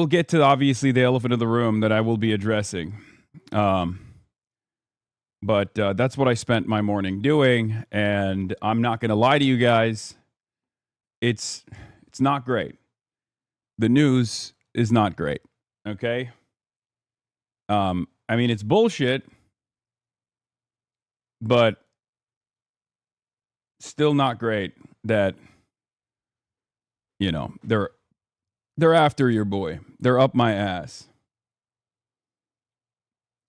we'll get to obviously the elephant in the room that I will be addressing. But that's what I spent my morning doing, and I'm not going to lie to you guys. It's not great. The news is not great. Okay. I mean, it's bullshit, but still not great that, you know, they're after your boy. They're up my ass.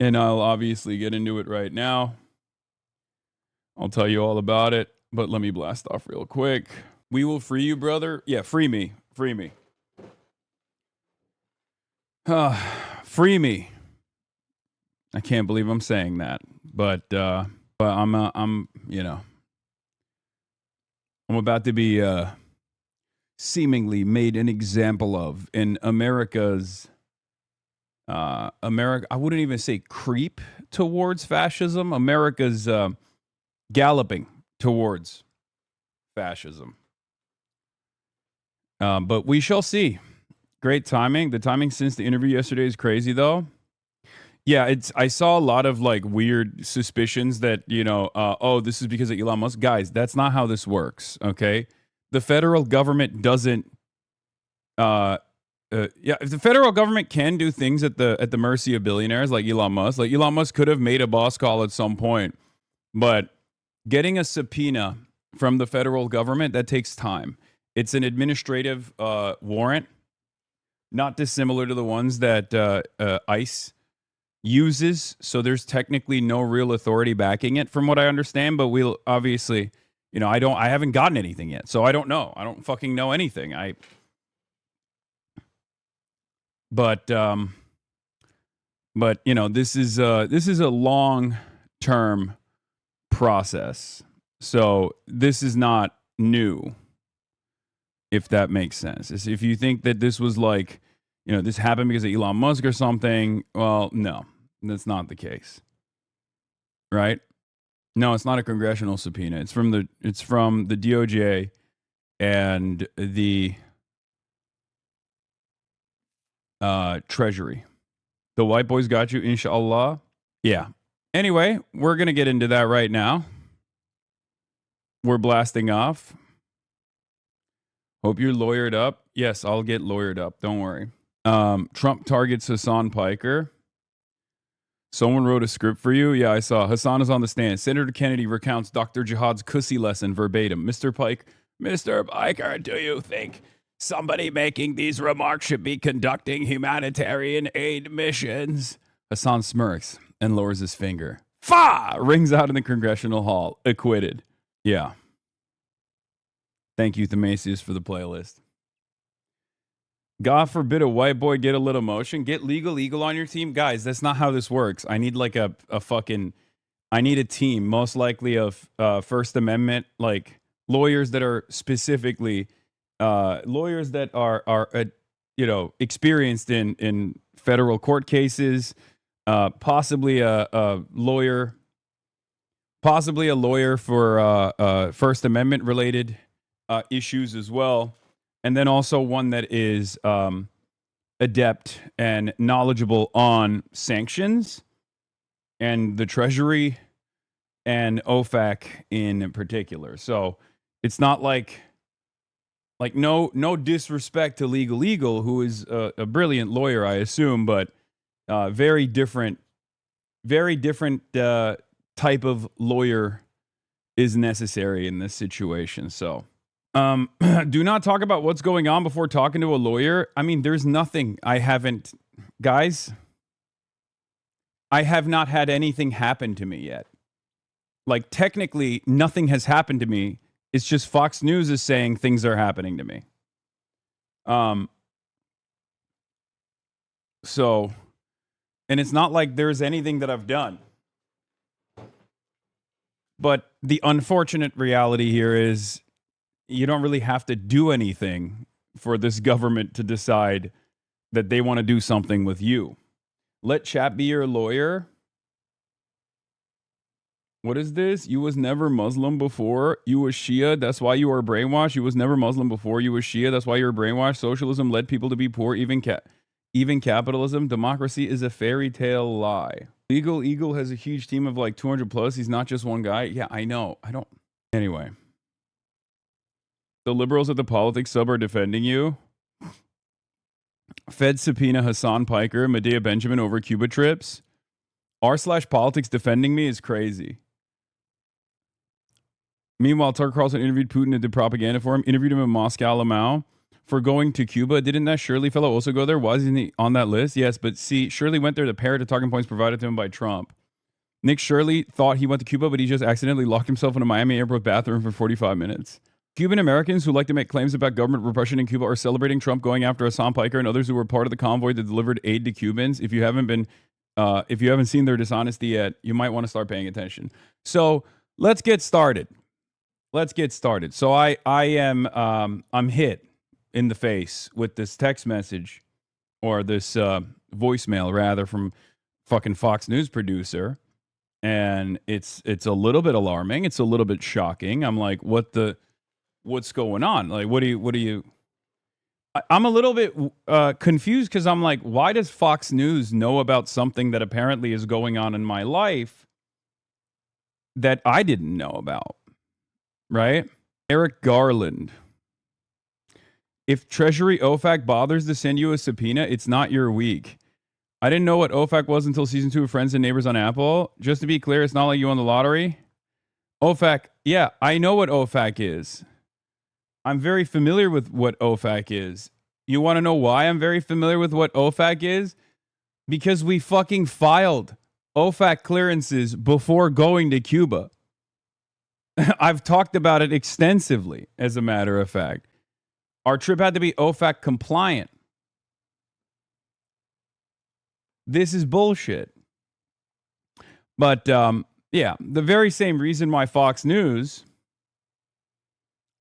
And I'll obviously get into it right now. I'll tell you all about it, but let me blast off real quick. We will free you, brother. Yeah, free me. Free me. Free me. I can't believe I'm saying that, but I'm you know, I'm about to be seemingly made an example of in America's America. I wouldn't even say creep towards fascism. America's galloping towards fascism. But we shall see. Great timing. The timing since the interview yesterday is crazy, though. Yeah, I saw a lot of like weird suspicions that, you know, oh, this is because of Elon Musk. Guys, that's not how this works, okay? The federal government doesn't yeah, if the federal government can do things at the mercy of billionaires like Elon Musk could have made a boss call at some point, but getting a subpoena from the federal government, that takes time. It's an administrative warrant, not dissimilar to the ones that ICE uses. So there's technically no real authority backing it, from what I understand. But we'll obviously, you know, I haven't gotten anything yet, so I don't know. I don't fucking know anything. But you know, this is a long term process. So this is not new, if that makes sense. If you think that this was like, you know, this happened because of Elon Musk or something, well, no, that's not the case. Right? No, it's not a congressional subpoena. It's from the DOJ and the Treasury. The white boys got you, inshallah. Yeah. Anyway, we're going to get into that right now. We're blasting off. Hope you're lawyered up. Yes, I'll get lawyered up. Don't worry. Trump targets Hassan Piker. Someone wrote a script for you. Yeah, I saw. Hasan is on the stand. Senator Kennedy recounts Dr. Jihad's cussy lesson verbatim. Mr. Piker, do you think somebody making these remarks should be conducting humanitarian aid missions? Hasan smirks and lowers his finger. Fa! Rings out in the congressional hall. Acquitted. Yeah. Thank you, Themasius, for the playlist. God forbid a white boy get a little motion. Get Legal Eagle on your team. Guys, that's not how this works. I need like a fucking... I need a team, most likely of First Amendment, like lawyers that are specifically... lawyers that are you know, experienced in federal court cases, possibly a lawyer for First Amendment related issues as well, and then also one that is adept and knowledgeable on sanctions and the Treasury and OFAC in particular. So it's not like no disrespect to Legal Eagle, who is a brilliant lawyer, I assume, but very different type of lawyer is necessary in this situation. So do not talk about what's going on before talking to a lawyer. I mean, there's nothing guys, I have not had anything happen to me yet. Like, technically, nothing has happened to me. It's just Fox News is saying things are happening to me. So, and it's not like there's anything that I've done. But the unfortunate reality here is you don't really have to do anything for this government to decide that they want to do something with you. Let chat be your lawyer. What is this? You was never Muslim before. You was Shia. That's why you were brainwashed. You was never Muslim before. You was Shia. That's why you were brainwashed. Socialism led people to be poor, even Even capitalism, democracy is a fairy tale lie. Legal Eagle has a huge team of like 200 plus. He's not just one guy. Yeah, I know. I don't. Anyway, the liberals at the politics sub are defending you. Fed subpoena Hassan Piker, Medea Benjamin over Cuba trips. R/politics defending me is crazy. Meanwhile, Tucker Carlson interviewed Putin and did propaganda for him. Interviewed him in Moscow, Lamau, for going to Cuba. Didn't that Shirley fellow also go there? Why isn't he on that list? Yes, but see, Shirley went there to parrot the talking points provided to him by Trump. Nick Shirley thought he went to Cuba, but he just accidentally locked himself in a Miami airport bathroom for 45 minutes. Cuban Americans who like to make claims about government repression in Cuba are celebrating Trump going after Hassan Piker and others who were part of the convoy that delivered aid to Cubans. If you haven't seen their dishonesty yet, you might want to start paying attention. So let's get started. So I'm hit in the face with this text message, or this voicemail rather, from fucking Fox News producer, and it's a little bit alarming. It's a little bit shocking. I'm like, what's going on? Like, what do you? I'm a little bit confused because I'm like, why does Fox News know about something that apparently is going on in my life that I didn't know about? Right? Eric Garland. If Treasury OFAC bothers to send you a subpoena, it's not your week. I didn't know what OFAC was until season 2 of Friends and Neighbors on Apple. Just to be clear, it's not like you won the lottery. OFAC, yeah, I know what OFAC is. I'm very familiar with what OFAC is. You want to know why I'm very familiar with what OFAC is? Because we fucking filed OFAC clearances before going to Cuba. I've talked about it extensively, as a matter of fact. Our trip had to be OFAC compliant. This is bullshit. But, yeah, the very same reason why Fox News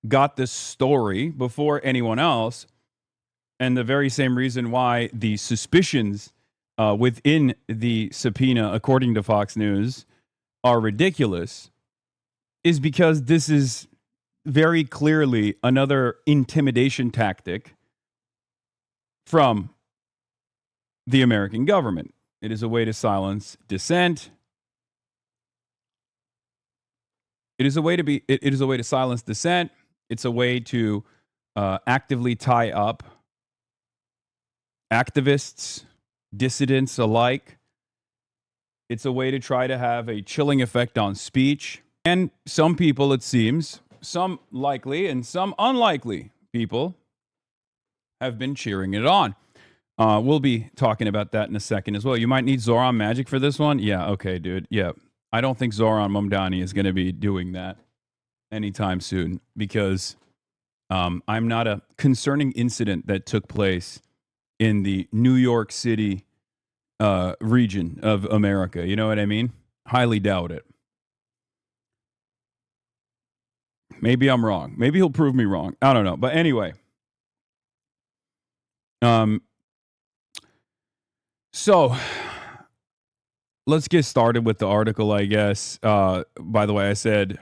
got this story before anyone else, and the very same reason why the suspicions within the subpoena, according to Fox News, are ridiculous, is because this is very clearly another intimidation tactic from the American government. It is a way to silence dissent. It is a way to silence dissent. It's a way to actively tie up activists, dissidents alike. It's a way to try to have a chilling effect on speech. And some people, it seems, some likely and some unlikely people, have been cheering it on. We'll be talking about that in a second as well. You might need Zoran Magic for this one. Yeah, okay, dude. Yeah, I don't think Zoran Momdani is going to be doing that anytime soon, because I'm not a concerning incident that took place in the New York City region of America. You know what I mean? Highly doubt it. Maybe I'm wrong. Maybe he'll prove me wrong. I don't know. But anyway. So let's get started with the article, I guess. By the way, I said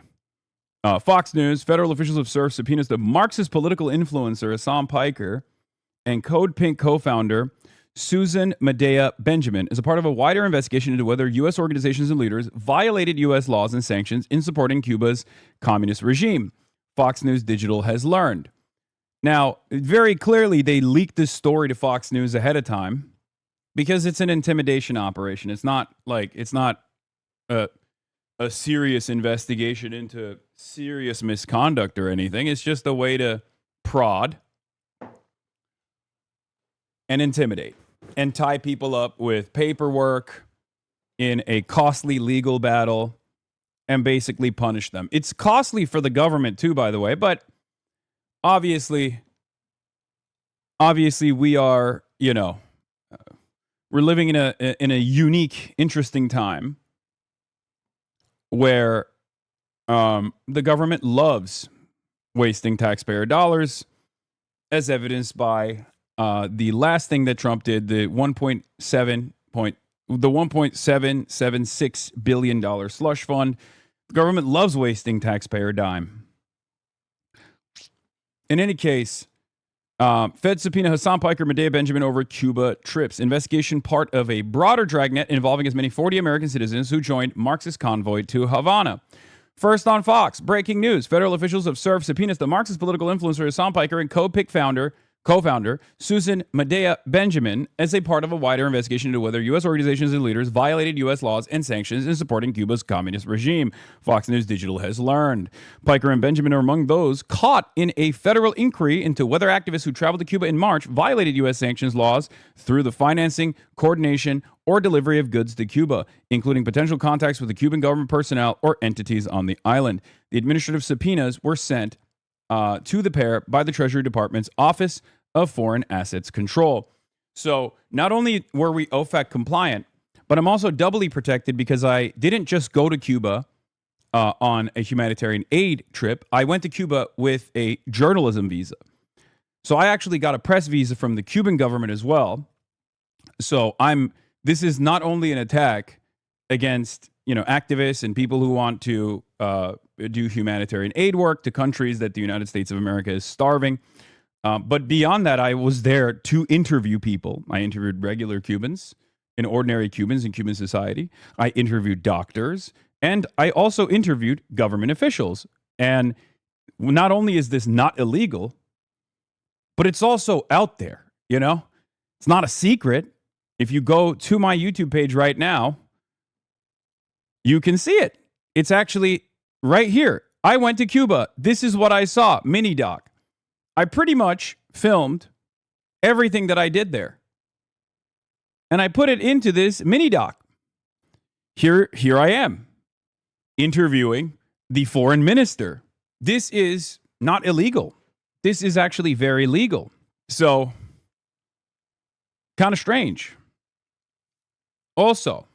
Fox News, federal officials have served subpoenas to Marxist political influencer Hassan Piker and Code Pink co-founder Susan Medea Benjamin as a part of a wider investigation into whether U.S. organizations and leaders violated U.S. laws and sanctions in supporting Cuba's communist regime, Fox News Digital has learned. Now, very clearly, they leaked this story to Fox News ahead of time because it's an intimidation operation. It's not a serious investigation into serious misconduct or anything. It's just a way to prod and intimidate and tie people up with paperwork in a costly legal battle and basically punish them. It's costly for the government too, by the way, but obviously we are, we're living in a unique, interesting time where the government loves wasting taxpayer dollars, as evidenced by the last thing that Trump did, the $1.776 billion slush fund. The government loves wasting taxpayer dime. In any case, Fed subpoena Hassan Piker, Medea Benjamin over Cuba trips. Investigation part of a broader dragnet involving as many 40 American citizens who joined Marxist convoy to Havana. First on Fox, breaking news. Federal officials have served subpoenas to Marxist political influencer Hassan Piker and co-founder Susan Medea Benjamin as a part of a wider investigation into whether U.S. organizations and leaders violated U.S. laws and sanctions in supporting Cuba's communist regime, Fox News Digital has learned. Piker and Benjamin are among those caught in a federal inquiry into whether activists who traveled to Cuba in March violated U.S. sanctions laws through the financing, coordination, or delivery of goods to Cuba, including potential contacts with the Cuban government personnel or entities on the island. The administrative subpoenas were sent to the pair by the Treasury Department's Office of Foreign Assets Control. So not only were we OFAC compliant, but I'm also doubly protected because I didn't just go to Cuba on a humanitarian aid trip. I went to Cuba with a journalism visa. So I actually got a press visa from the Cuban government as well. So this is not only an attack against, activists and people who want to do humanitarian aid work to countries that the United States of America is starving. But beyond that, I was there to interview people. I interviewed regular Cubans and ordinary Cubans in Cuban society. I interviewed doctors, and I also interviewed government officials. And not only is this not illegal, but it's also out there, It's not a secret. If you go to my YouTube page right now, you can see it. It's actually right here. I went to Cuba. This is what I saw. Mini doc. I pretty much filmed everything that I did there. And I put it into this mini doc. Here I am interviewing the foreign minister. This is not illegal. This is actually very legal. So, kind of strange. Also,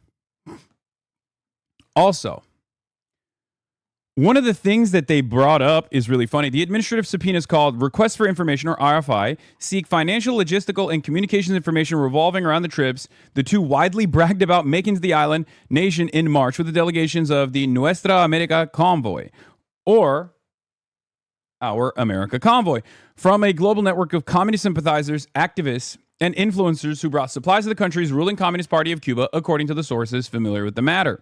one of the things that they brought up is really funny. The administrative subpoenas called Requests for Information, or RFI, seek financial, logistical, and communications information revolving around the trips the two widely bragged about making to the island nation in March with the delegations of the Nuestra America Convoy, or Our America Convoy, from a global network of communist sympathizers, activists, and influencers who brought supplies to the country's ruling Communist Party of Cuba, according to the sources familiar with the matter.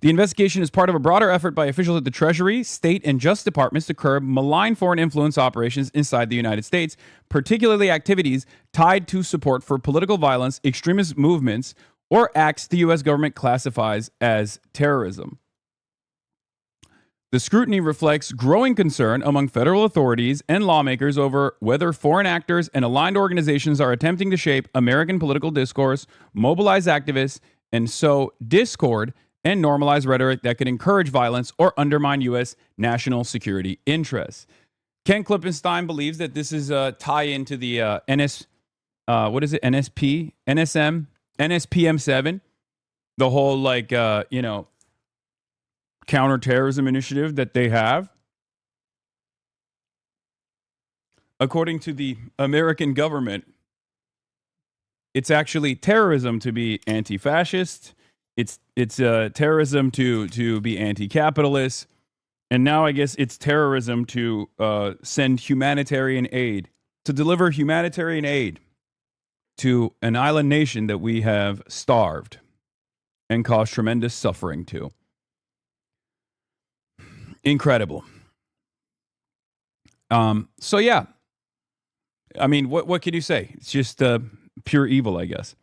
The investigation is part of a broader effort by officials at the Treasury, State, and Justice Departments to curb malign foreign influence operations inside the United States, particularly activities tied to support for political violence, extremist movements, or acts the U.S. government classifies as terrorism. The scrutiny reflects growing concern among federal authorities and lawmakers over whether foreign actors and aligned organizations are attempting to shape American political discourse, mobilize activists, and sow discord and normalize rhetoric that could encourage violence or undermine U.S. national security interests. Ken Klippenstein believes that this is a tie into the NSPM-7, the whole counterterrorism initiative that they have. According to the American government, it's actually terrorism to be anti-fascist. It's terrorism to be anti-capitalist, and now I guess it's terrorism to send humanitarian aid, to deliver humanitarian aid to an island nation that we have starved and caused tremendous suffering to. Incredible. So yeah, I mean, what can you say? It's just pure evil, I guess.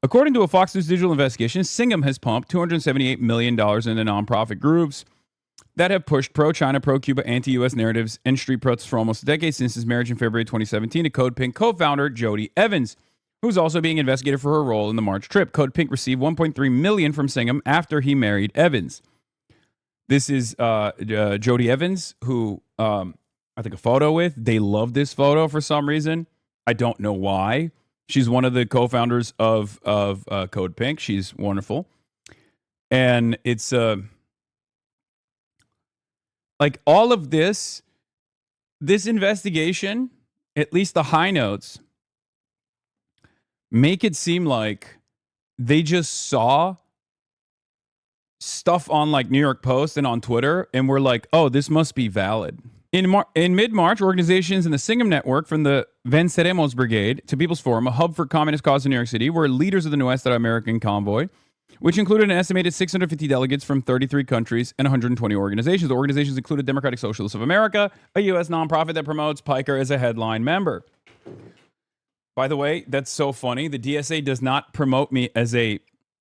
According to a Fox News Digital investigation, Singham has pumped $278 million into nonprofit groups that have pushed pro-China, pro-Cuba, anti-U.S. narratives and street protests for almost a decade since his marriage in February 2017 to Code Pink co-founder Jody Evans, who's also being investigated for her role in the March trip. Code Pink received $1.3 million from Singham after he married Evans. This is Jody Evans, who I took a photo with. They love this photo for some reason. I don't know why. She's one of the co-founders of Code Pink. She's wonderful. And it's like all of this investigation, at least the high notes, make it seem like they just saw stuff on like New York Post and on Twitter and were like, oh, this must be valid. In mid-March, organizations in the Singham Network, from the Venceremos Brigade to People's Forum, a hub for communist cause in New York City, were leaders of the Nuestra American Convoy, which included an estimated 650 delegates from 33 countries and 120 organizations. The organizations included Democratic Socialists of America, a U.S. nonprofit that promotes Piker as a headline member. By the way, that's so funny. The DSA does not promote me as a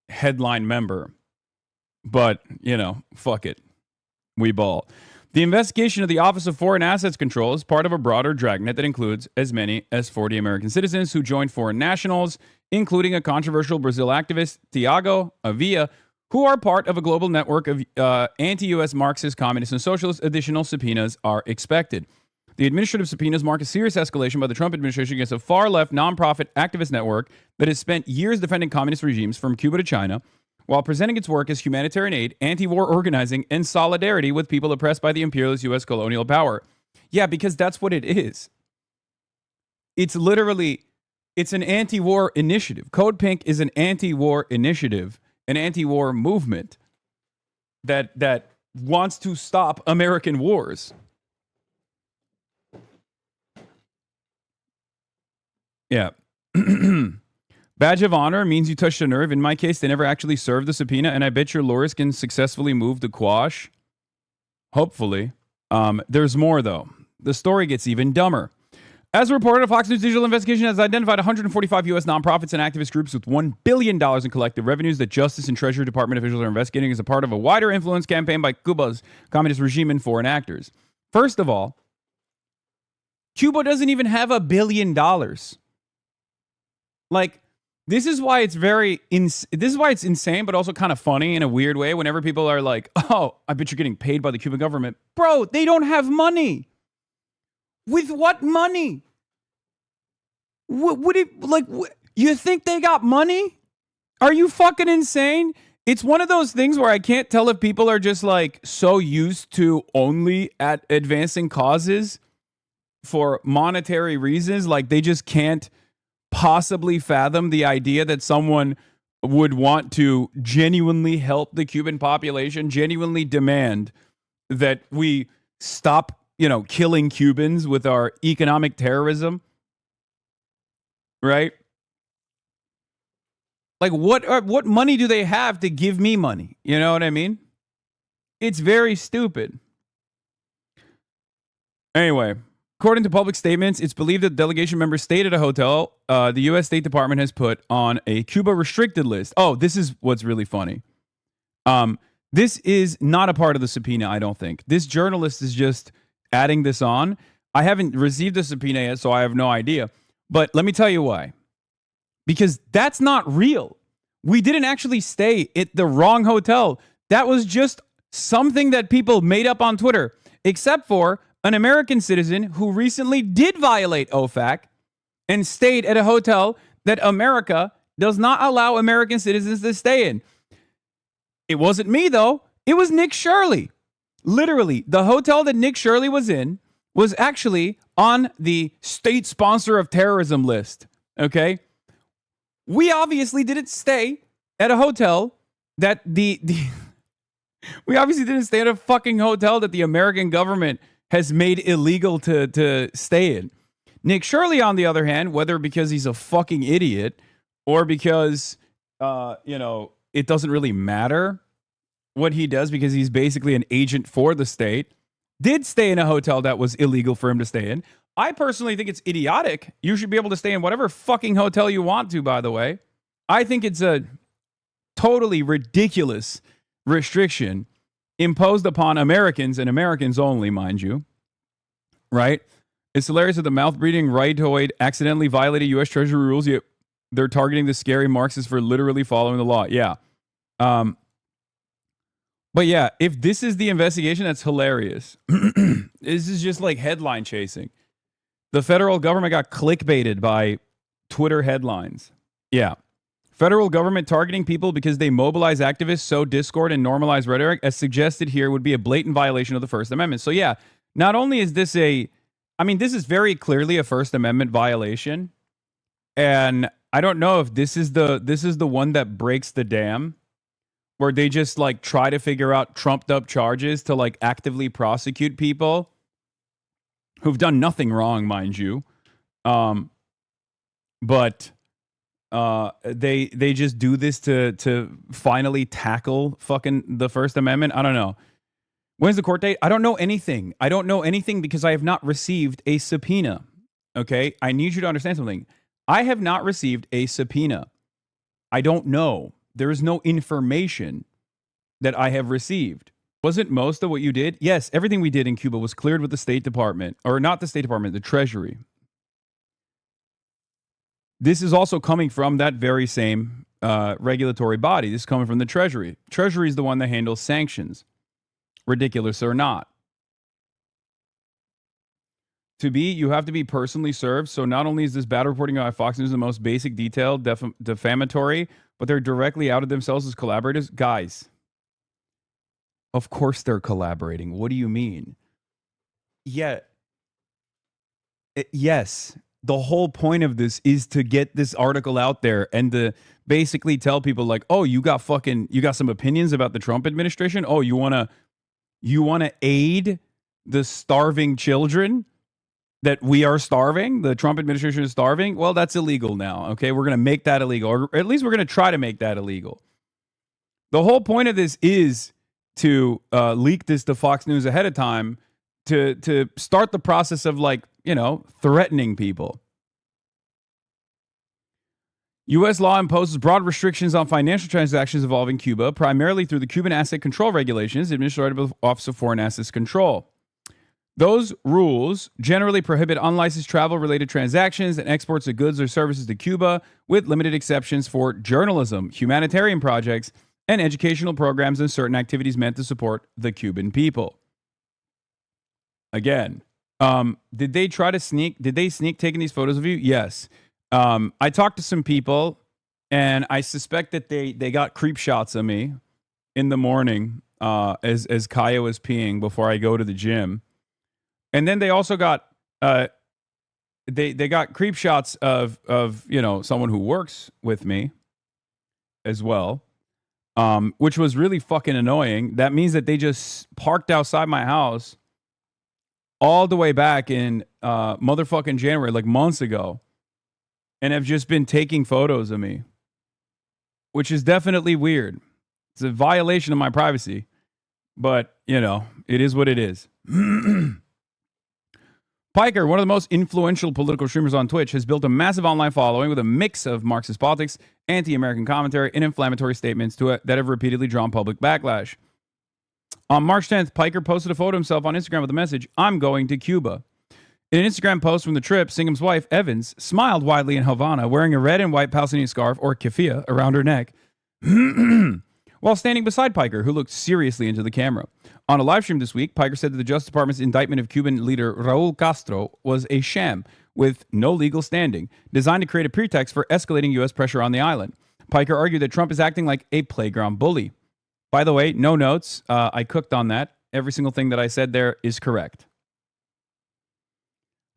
headline member. But, fuck it. We ball. The investigation of the Office of Foreign Assets Control is part of a broader dragnet that includes as many as 40 American citizens who joined foreign nationals, including a controversial Brazil activist, Tiago Avia, who are part of a global network of anti-U.S. Marxist, communist, and socialist. Additional subpoenas are expected. The administrative subpoenas mark a serious escalation by the Trump administration against a far-left, nonprofit activist network that has spent years defending communist regimes from Cuba to China, while presenting its work as humanitarian aid, anti-war organizing, and solidarity with people oppressed by the imperialist U.S. colonial power. Yeah, because that's what it is. It's an anti-war initiative. Code Pink is an anti-war initiative, an anti-war movement that wants to stop American wars. Yeah. Badge of honor means you touched a nerve. In my case, they never actually served the subpoena, and I bet your lawyers can successfully move the quash. Hopefully. There's more, though. The story gets even dumber. As reported, a Fox News digital investigation has identified 145 U.S. nonprofits and activist groups with $1 billion in collective revenues that Justice and Treasury Department officials are investigating as a part of a wider influence campaign by Cuba's communist regime and foreign actors. First of all, Cuba doesn't even have $1 billion. Like, this is why it's insane, but also kind of funny in a weird way whenever people are like, oh, I bet you're getting paid by the Cuban government. Bro, they don't have money. With what money? You think they got money? Are you fucking insane? It's one of those things where I can't tell if people are just like so used to only at advancing causes for monetary reasons, like they just can't possibly fathom the idea that someone would want to genuinely help the Cuban population, genuinely demand that we stop, killing Cubans with our economic terrorism, right? Like, what money do they have to give me money? You know what I mean? It's very stupid. Anyway, according to public statements, it's believed that delegation members stayed at a hotel the U.S. State Department has put on a Cuba restricted list. Oh, this is what's really funny. This is not a part of the subpoena, I don't think. This journalist is just adding this on. I haven't received the subpoena yet, so I have no idea. But let me tell you why. Because that's not real. We didn't actually stay at the wrong hotel. That was just something that people made up on Twitter, except for an American citizen who recently did violate OFAC and stayed at a hotel that America does not allow American citizens to stay in. It wasn't me, though. It was Nick Shirley. Literally, the hotel that Nick Shirley was in was actually on the state sponsor of terrorism list. Okay? We obviously didn't stay at a hotel that we obviously didn't stay at a fucking hotel that the American government has made illegal to stay in. Nick Shirley, on the other hand, whether because he's a fucking idiot or because, it doesn't really matter what he does because he's basically an agent for the state, did stay in a hotel that was illegal for him to stay in. I personally think it's idiotic. You should be able to stay in whatever fucking hotel you want to, by the way. I think it's a totally ridiculous restriction imposed upon Americans, and Americans only, mind you. Right? It's hilarious that the mouth-breathing rightoid accidentally violated U.S. Treasury rules, yet they're targeting the scary Marxists for literally following the law. Yeah. But yeah, if this is the investigation, that's hilarious. This is just like headline chasing. The federal government got clickbaited by Twitter headlines. Yeah. Federal government targeting people because they mobilize activists, sow discord, and normalize rhetoric, as suggested here, would be a blatant violation of the First Amendment. So yeah, not only is this this is very clearly a First Amendment violation. And I don't know if this is the one that breaks the dam, where they just like try to figure out trumped up charges to like actively prosecute people who've done nothing wrong, mind you. But they just do this to finally tackle fucking the First Amendment. I don't know. When's the court date? I don't know anything. I don't know anything because I have not received a subpoena. Okay? I need you to understand something. I have not received a subpoena. I don't know. There is no information that I have received. Wasn't most of what you did? Yes, everything we did in Cuba was cleared with the State Department. Or not the State Department, the Treasury. This is also coming from that very same regulatory body. This is coming from the Treasury. Treasury is the one that handles sanctions. Ridiculous or not. To be, you have to be personally served. So not only is this bad reporting by Fox News the most basic detail, defamatory, but they're directly outed themselves as collaborators. Guys, of course they're collaborating. What do you mean? Yeah. Yes. The whole point of this is to get this article out there and to basically tell people like, oh, you got some opinions about the Trump administration? Oh, you want to aid the starving children that we are starving? The Trump administration is starving? Well, that's illegal now. Okay, we're going to make that illegal, or at least we're going to try to make that illegal. The whole point of this is to leak this to Fox News ahead of time to start the process of threatening people. U.S. law imposes broad restrictions on financial transactions involving Cuba, primarily through the Cuban Asset Control Regulations, administered by the Office of Foreign Assets Control. Those rules generally prohibit unlicensed travel-related transactions and exports of goods or services to Cuba, with limited exceptions for journalism, humanitarian projects, and educational programs and certain activities meant to support the Cuban people. Again, did they sneak taking these photos of you? Yes. I talked to some people, and I suspect that they got creep shots of me in the morning as Kaya was peeing before I go to the gym. And then they also got they got creep shots of someone who works with me as well, which was really fucking annoying. That means that they just parked outside my house all the way back in motherfucking January, like months ago, and have just been taking photos of me, which is definitely weird. It's a violation of my privacy, but it is what it is. Piker, one of the most influential political streamers on Twitch, has built a massive online following with a mix of Marxist politics, anti-American commentary, and inflammatory statements that have repeatedly drawn public backlash. On March 10th, Piker posted a photo of himself on Instagram with the message, "I'm going to Cuba." In an Instagram post from the trip, Singham's wife, Evans, smiled widely in Havana, wearing a red and white Palestinian scarf, or keffiyeh, around her neck, while standing beside Piker, who looked seriously into the camera. On a live stream this week, Piker said that the Justice Department's indictment of Cuban leader Raul Castro was a sham with no legal standing, designed to create a pretext for escalating U.S. pressure on the island. Piker argued that Trump is acting like a playground bully. By the way, no notes. I cooked on that. Every single thing that I said there is correct.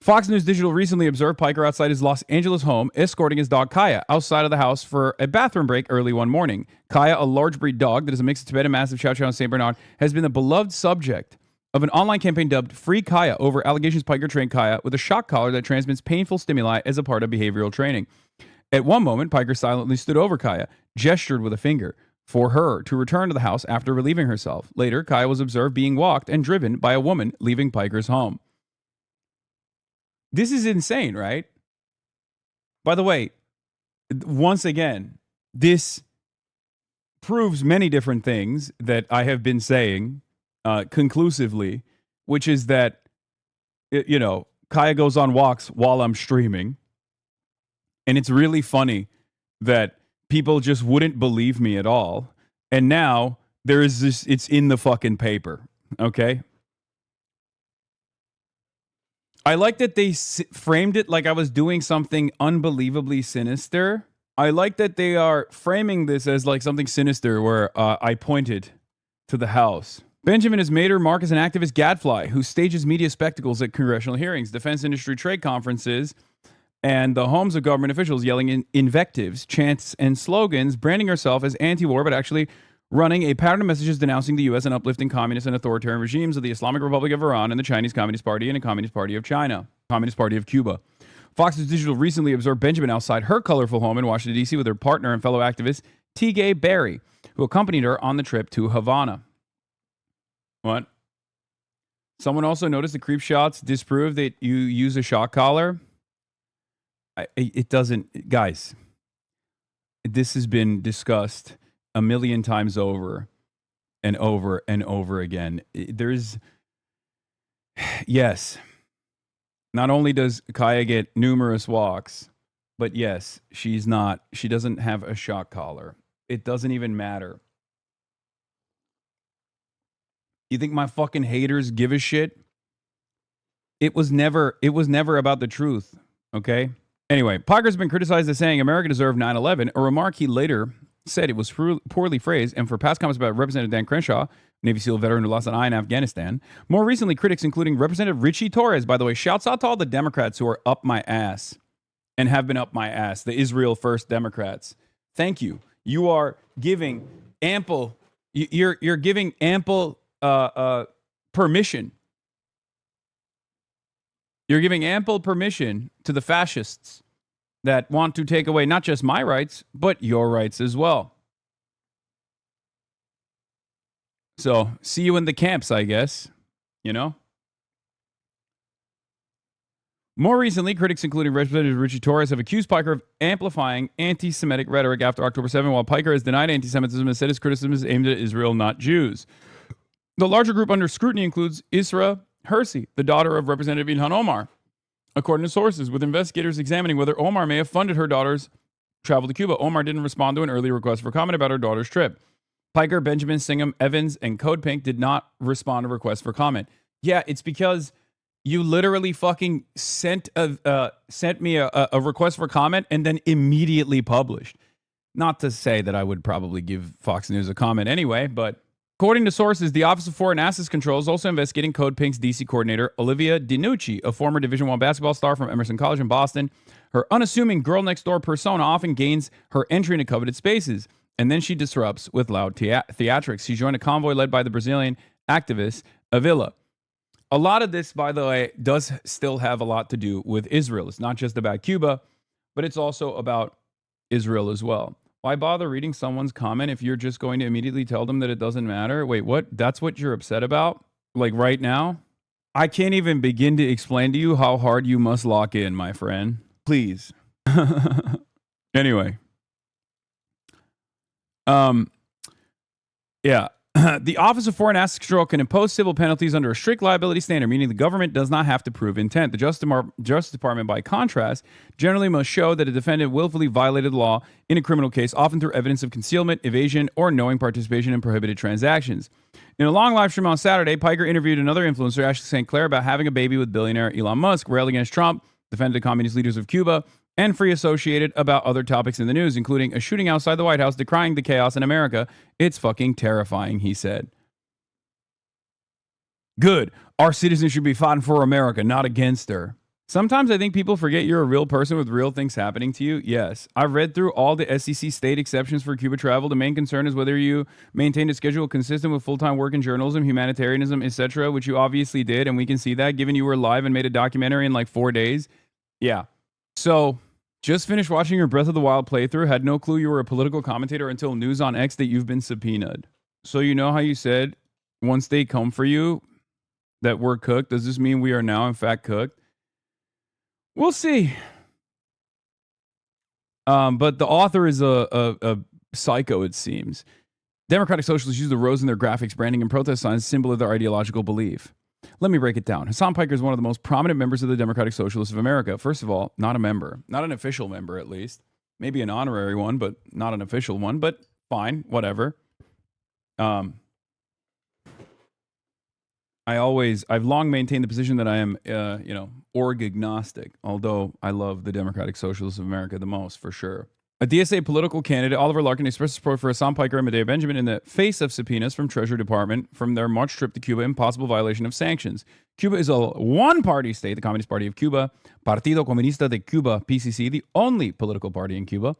Fox News Digital recently observed Piker outside his Los Angeles home, escorting his dog Kaya outside of the house for a bathroom break early one morning. Kaya, a large breed dog that is a mix of Tibetan Mastiff, Chow Chow, and St. Bernard, has been the beloved subject of an online campaign dubbed Free Kaya over allegations Piker trained Kaya with a shock collar that transmits painful stimuli as a part of behavioral training. At one moment, Piker silently stood over Kaya, gestured with a finger for her to return to the house after relieving herself. Later, Kaya was observed being walked and driven by a woman leaving Piker's home. This is insane, right? By the way, once again, this proves many different things that I have been saying conclusively, which is that, Kaya goes on walks while I'm streaming. And it's really funny that people just wouldn't believe me at all. And now there is this, it's in the fucking paper, okay? I like that they framed it like I was doing something unbelievably sinister. I like that they are framing this as like something sinister where I pointed to the house. Benjamin has made her mark as an activist gadfly who stages media spectacles at congressional hearings, defense industry trade conferences, and the homes of government officials, yelling in invectives, chants, and slogans, branding herself as anti-war, but actually running a pattern of messages denouncing the U.S. and uplifting communist and authoritarian regimes of the Islamic Republic of Iran and the Chinese Communist Party and the Communist Party of China, Communist Party of Cuba. Fox News Digital recently observed Benjamin outside her colorful home in Washington, D.C. with her partner and fellow activist, T.Gay Berry, who accompanied her on the trip to Havana. What? Someone also noticed the creep shots disprove that you use a shock collar. It doesn't, guys. This has been discussed a million times over and over and over again. Yes. Not only does Kaya get numerous walks, but yes, she doesn't have a shock collar. It doesn't even matter. You think my fucking haters give a shit? It was never about the truth, okay? Anyway, Piker's been criticized as saying America deserved 9/11, a remark he later said it was poorly phrased, and for past comments about Representative Dan Crenshaw, Navy SEAL veteran who lost an eye in Afghanistan. More recently, critics, including Representative Richie Torres, by the way, shouts out to all the Democrats who are up my ass and have been up my ass, the Israel First Democrats. Thank you. You are giving ample, you're giving ample permission. You're giving ample permission to the fascists that want to take away not just my rights, but your rights as well. So, see you in the camps, I guess. You know? More recently, critics, including Representative Richie Torres, have accused Piker of amplifying anti-Semitic rhetoric after October 7, while Piker has denied anti-Semitism and said his criticism is aimed at Israel, not Jews. The larger group under scrutiny includes Isra Hersey, the daughter of Representative Ilhan Omar, according to sources, with investigators examining whether Omar may have funded her daughter's travel to Cuba. Omar didn't respond to an early request for comment about her daughter's trip. Piker, Benjamin, Singham, Evans, and Code Pink did not respond to requests for comment. Yeah, it's because you literally fucking sent me a request for comment and then immediately published. Not to say that I would probably give Fox News a comment anyway, but according to sources, the Office of Foreign Assets Control is also investigating Code Pink's DC coordinator, Olivia DiNucci, a former Division I basketball star from Emerson College in Boston. Her unassuming girl-next-door persona often gains her entry into coveted spaces, and then she disrupts with loud theatrics. She joined a convoy led by the Brazilian activist Avila. A lot of this, by the way, does still have a lot to do with Israel. It's not just about Cuba, but it's also about Israel as well. Why bother reading someone's comment if you're just going to immediately tell them that it doesn't matter? Wait, what? That's what you're upset about? Like right now? I can't even begin to explain to you how hard you must lock in, my friend. Please. Anyway. Yeah. The Office of Foreign Assets Control can impose civil penalties under a strict liability standard, meaning the government does not have to prove intent. The Justice Department, by contrast, generally must show that a defendant willfully violated the law in a criminal case, often through evidence of concealment, evasion, or knowing participation in prohibited transactions. In a long live stream on Saturday, Piker interviewed another influencer, Ashley St. Clair, about having a baby with billionaire Elon Musk, railed against Trump, defended the communist leaders of Cuba, and Free Associated about other topics in the news, including a shooting outside the White House, decrying the chaos in America. It's fucking terrifying, he said. Good. Our citizens should be fighting for America, not against her. Sometimes I think people forget you're a real person with real things happening to you. Yes. I've read through all the SEC state exceptions for Cuba travel. The main concern is whether you maintain a schedule consistent with full-time work in journalism, humanitarianism, etc., which you obviously did, and we can see that, given you were live and made a documentary in like 4 days. Yeah. So, just finished watching your Breath of the Wild playthrough, had no clue you were a political commentator until news on X that you've been subpoenaed. So you know how you said, once they come for you, that we're cooked? Does this mean we are now in fact cooked? We'll see. But the author is a psycho, it seems. Democratic Socialists use the rose in their graphics, branding, and protest signs, symbol of their ideological belief. Let me break it down. Hasan Piker is one of the most prominent members of the Democratic Socialists of America. First of all, not a member. Not an official member, at least. Maybe an honorary one, but not an official one. But fine, whatever. I've long maintained the position that I am, org agnostic, although I love the Democratic Socialists of America the most, for sure. A DSA political candidate, Oliver Larkin, expressed support for Hasan Piker and Medea Benjamin in the face of subpoenas from Treasury Department from their March trip to Cuba in possible violation of sanctions. Cuba is a one-party state, the Communist Party of Cuba, Partido Comunista de Cuba, PCC, the only political party in Cuba,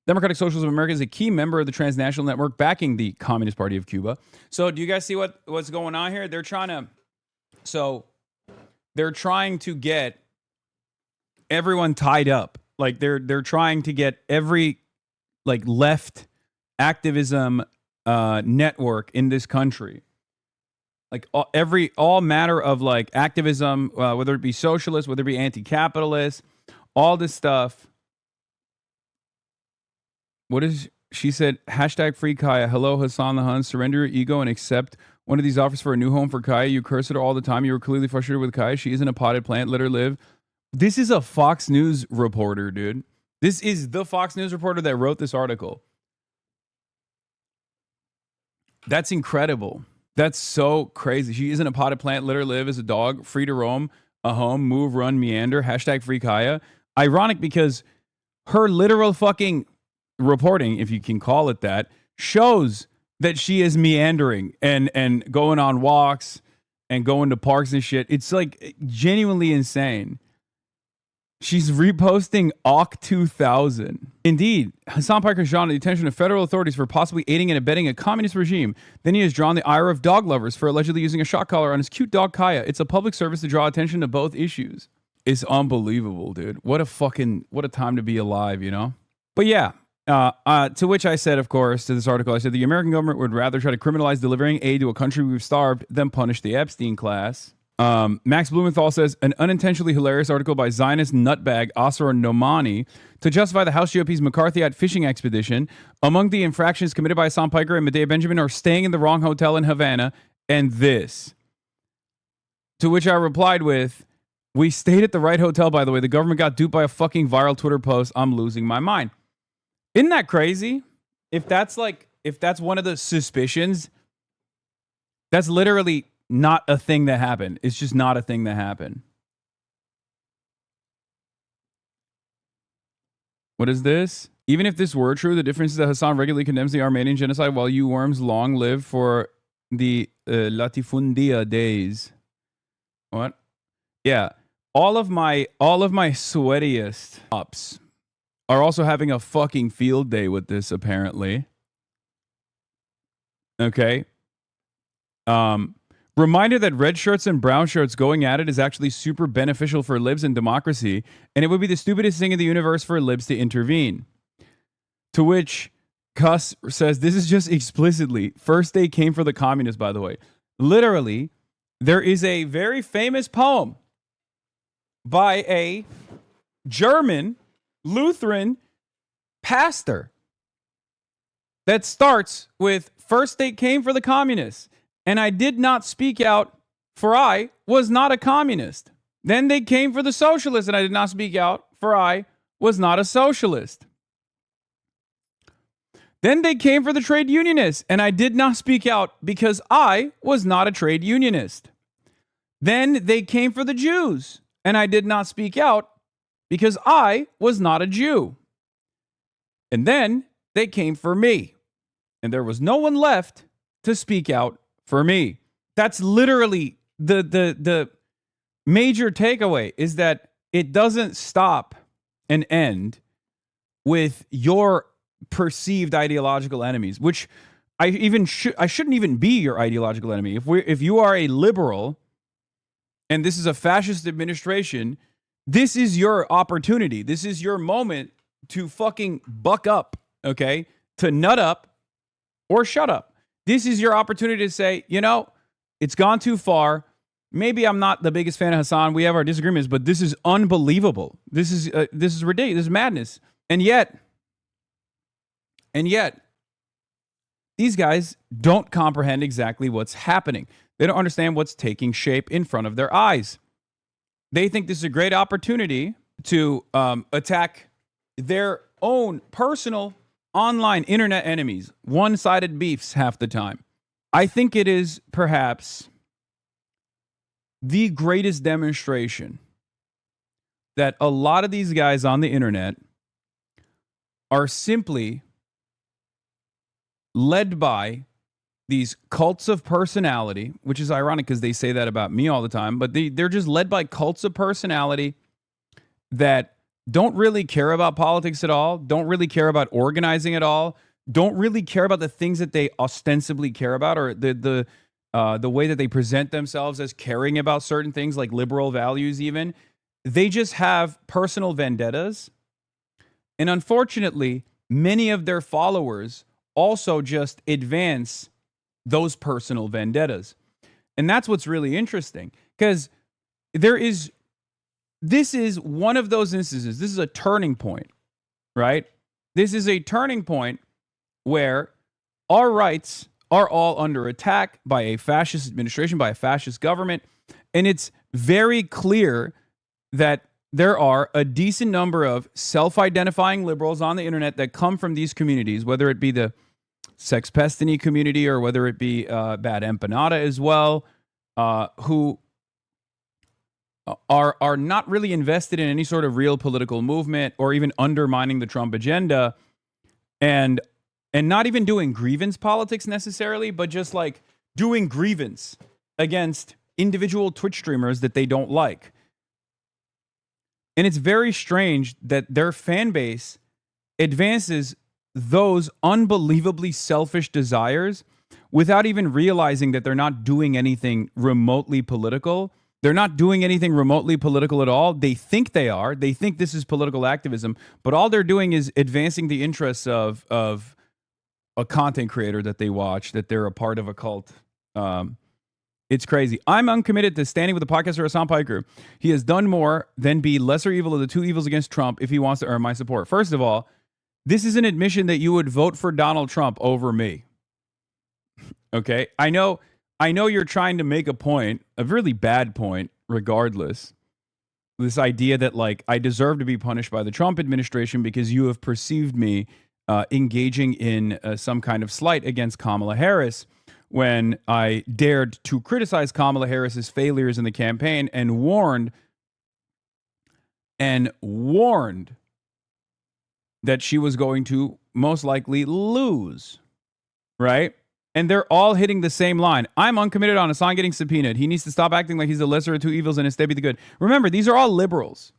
Democratic Socialists of America is a key member of the transnational network backing the Communist Party of Cuba. So do you guys see what's going on here? They're trying to get everyone tied up. Like they're trying to get every like left activism network in this country. Like all matter of like activism, whether it be socialist, whether it be anti-capitalist, all this stuff. What is she said? Hashtag free Kaya. Hello, Hasan the Hun. Surrender your ego and accept one of these offers for a new home for Kaya. You curse at her all the time. You were clearly frustrated with Kaya. She isn't a potted plant. Let her live. This is a Fox News reporter, dude. This is the Fox News reporter that wrote this article. That's incredible. That's so crazy. She isn't a potted plant. Let her live as a dog, free to roam, a home, move, run, meander. Hashtag free Kaya. Ironic because her literal fucking reporting, if you can call it that, shows that she is meandering and going on walks and going to parks and shit. It's like genuinely insane. She's reposting AUK 2000. Indeed, Hasan Piker is drawn to the attention of federal authorities for possibly aiding and abetting a communist regime. Then he has drawn the ire of dog lovers for allegedly using a shock collar on his cute dog Kaya. It's a public service to draw attention to both issues. It's unbelievable, dude. What a time to be alive, you know? But yeah, to which I said, of course, to this article, I said the American government would rather try to criminalize delivering aid to a country we've starved than punish the Epstein class. Max Blumenthal says, an unintentionally hilarious article by Zionist nutbag Asra Nomani to justify the House GOP's McCarthyite fishing expedition. Among the infractions committed by Hasan Piker and Medea Benjamin are staying in the wrong hotel in Havana and this. To which I replied with, we stayed at the right hotel, by the way. The government got duped by a fucking viral Twitter post. I'm losing my mind. Isn't that crazy? If that's one of the suspicions, that's literally not a thing that happened. It's just not a thing that happened. What is this? Even if this were true, the difference is that Hasan regularly condemns the Armenian genocide while you worms long live for the latifundia days. What? Yeah. All of my sweatiest ups are also having a fucking field day with this, apparently. Okay. Reminder that red shirts and brown shirts going at it is actually super beneficial for libs and democracy, and it would be the stupidest thing in the universe for libs to intervene. To which Cuss says, this is just explicitly, first they came for the communists, by the way. Literally, there is a very famous poem by a German Lutheran pastor that starts with, first they came for the communists, and I did not speak out, for I was not a communist. Then they came for the socialists, and I did not speak out, for I was not a socialist. Then they came for the trade unionists, and I did not speak out because I was not a trade unionist. Then they came for the Jews, and I did not speak out because I was not a Jew. And then they came for me, and there was no one left to speak out for me. That's literally the major takeaway, is that it doesn't stop and end with your perceived ideological enemies, which I shouldn't even be your ideological enemy. If you are a liberal and this is a fascist administration, this is your opportunity. This is your moment to fucking buck up, okay? To nut up or shut up. This is your opportunity to say, you know, it's gone too far. Maybe I'm not the biggest fan of Hasan. We have our disagreements, but this is unbelievable. This is ridiculous. This is madness. And yet, these guys don't comprehend exactly what's happening. They don't understand what's taking shape in front of their eyes. They think this is a great opportunity to attack their own personal online internet enemies, one-sided beefs half the time. I think it is perhaps the greatest demonstration that a lot of these guys on the internet are simply led by these cults of personality, which is ironic because they say that about me all the time, but they're just led by cults of personality that don't really care about politics at all, don't really care about organizing at all, don't really care about the things that they ostensibly care about, or the way that they present themselves as caring about certain things like liberal values even. They just have personal vendettas. And unfortunately, many of their followers also just advance those personal vendettas. And that's what's really interesting, because this is one of those instances. This is a turning point, right? This is a turning point where our rights are all under attack by a fascist administration, by a fascist government. And it's very clear that there are a decent number of self-identifying liberals on the internet that come from these communities, whether it be the Sex Pestany community or whether it be Bad Empanada as well, who are not really invested in any sort of real political movement or even undermining the Trump agenda, and not even doing grievance politics necessarily, but just like doing grievance against individual Twitch streamers that they don't like. And it's very strange that their fan base advances those unbelievably selfish desires without even realizing that they're not doing anything remotely political. They're not doing anything remotely political at all. They think they are. They think this is political activism, but all they're doing is advancing the interests of a content creator that they watch, that they're a part of a cult. It's crazy. I'm uncommitted to standing with the podcaster Hassan Piker. He has done more than be lesser evil of the two evils against Trump if he wants to earn my support. First of all, this is an admission that you would vote for Donald Trump over me. Okay? I know you're trying to make a point, a really bad point, regardless. This idea that, like, I deserve to be punished by the Trump administration because you have perceived me engaging in some kind of slight against Kamala Harris, when I dared to criticize Kamala Harris's failures in the campaign and warned that she was going to most likely lose, right? And they're all hitting the same line. I'm uncommitted on Hasan getting subpoenaed. He needs to stop acting like he's the lesser of two evils and instead be the good. Remember, these are all liberals.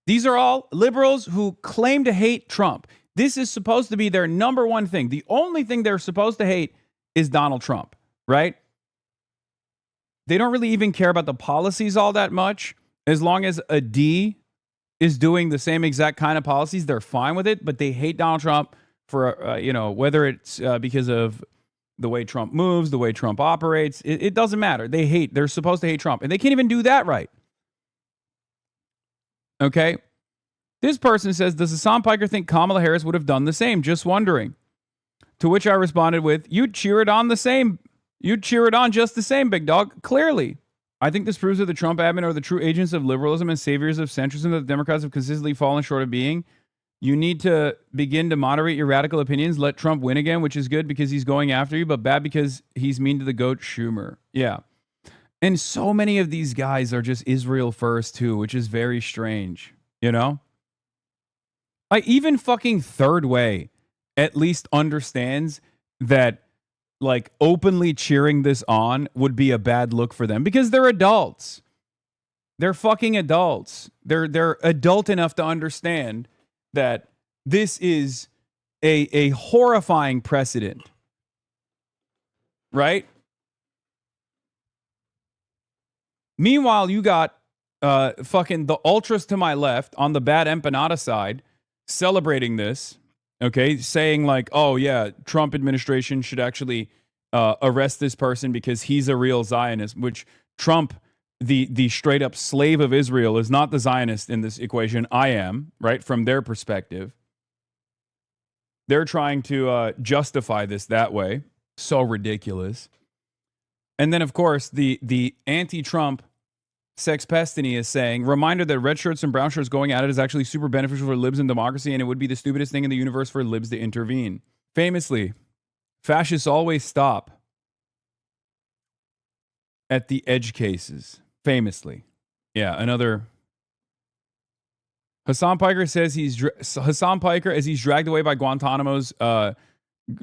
These are all liberals who claim to hate Trump. This is supposed to be their number one thing. The only thing they're supposed to hate is Donald Trump, right? They don't really even care about the policies all that much. As long as a D is doing the same exact kind of policies, they're fine with it. But they hate Donald Trump for, whether it's because of the way Trump moves, the way Trump operates. It doesn't matter. They're supposed to hate Trump. And they can't even do that right. Okay? This person says, does Hassan Piker think Kamala Harris would have done the same? Just wondering. To which I responded with, you'd cheer it on the same. You'd cheer it on just the same, big dog. Clearly. I think this proves that the Trump admin are the true agents of liberalism and saviors of centrism that the Democrats have consistently fallen short of being. You need to begin to moderate your radical opinions. Let Trump win again, which is good because he's going after you, but bad because he's mean to the goat Schumer. Yeah. And so many of these guys are just Israel first too, which is very strange, you know? Like, even fucking Third Way at least understands that, like, openly cheering this on would be a bad look for them because they're adults. They're fucking adults. They're adult enough to understand that this is a horrifying precedent. Right? Meanwhile, you got fucking the ultras to my left on the Bad Empanada side celebrating this. Okay, saying like, oh yeah, Trump administration should actually arrest this person because he's a real Zionist, which Trump, the straight up slave of Israel, is not the Zionist in this equation. I am, right? From their perspective. They're trying to justify this that way. So ridiculous. And then, of course, the anti-Trump Sex Pestany is saying, reminder that red shirts and brown shirts going at it is actually super beneficial for libs and democracy, and it would be the stupidest thing in the universe for libs to intervene. Famously, fascists always stop at the edge cases. Famously. Yeah, another. Hassan Piker says Hassan Piker as he's dragged away by Guantanamo's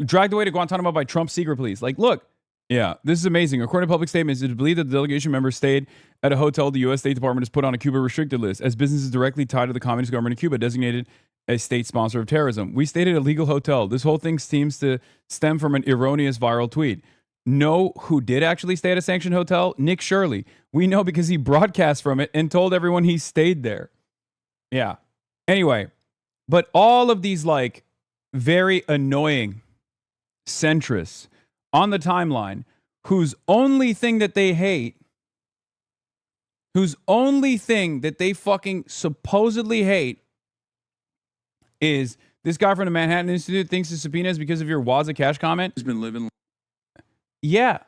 dragged away to Guantanamo by Trump's secret police. Like, look, Yeah, this is amazing. According to public statements, it is believed that the delegation members stayed at a hotel the U.S. State Department has put on a Cuba restricted list as businesses directly tied to the communist government of Cuba designated a state sponsor of terrorism. We stayed at a legal hotel. This whole thing seems to stem from an erroneous viral tweet. Know who did actually stay at a sanctioned hotel? Nick Shirley. We know because he broadcast from it and told everyone he stayed there. Yeah. Anyway, but all of these like very annoying centrists on the timeline whose only thing that they hate, whose only thing that they fucking supposedly hate is this guy from the Manhattan Institute thinks the subpoena is because of your Waza Cash comment. He's been living. Yeah.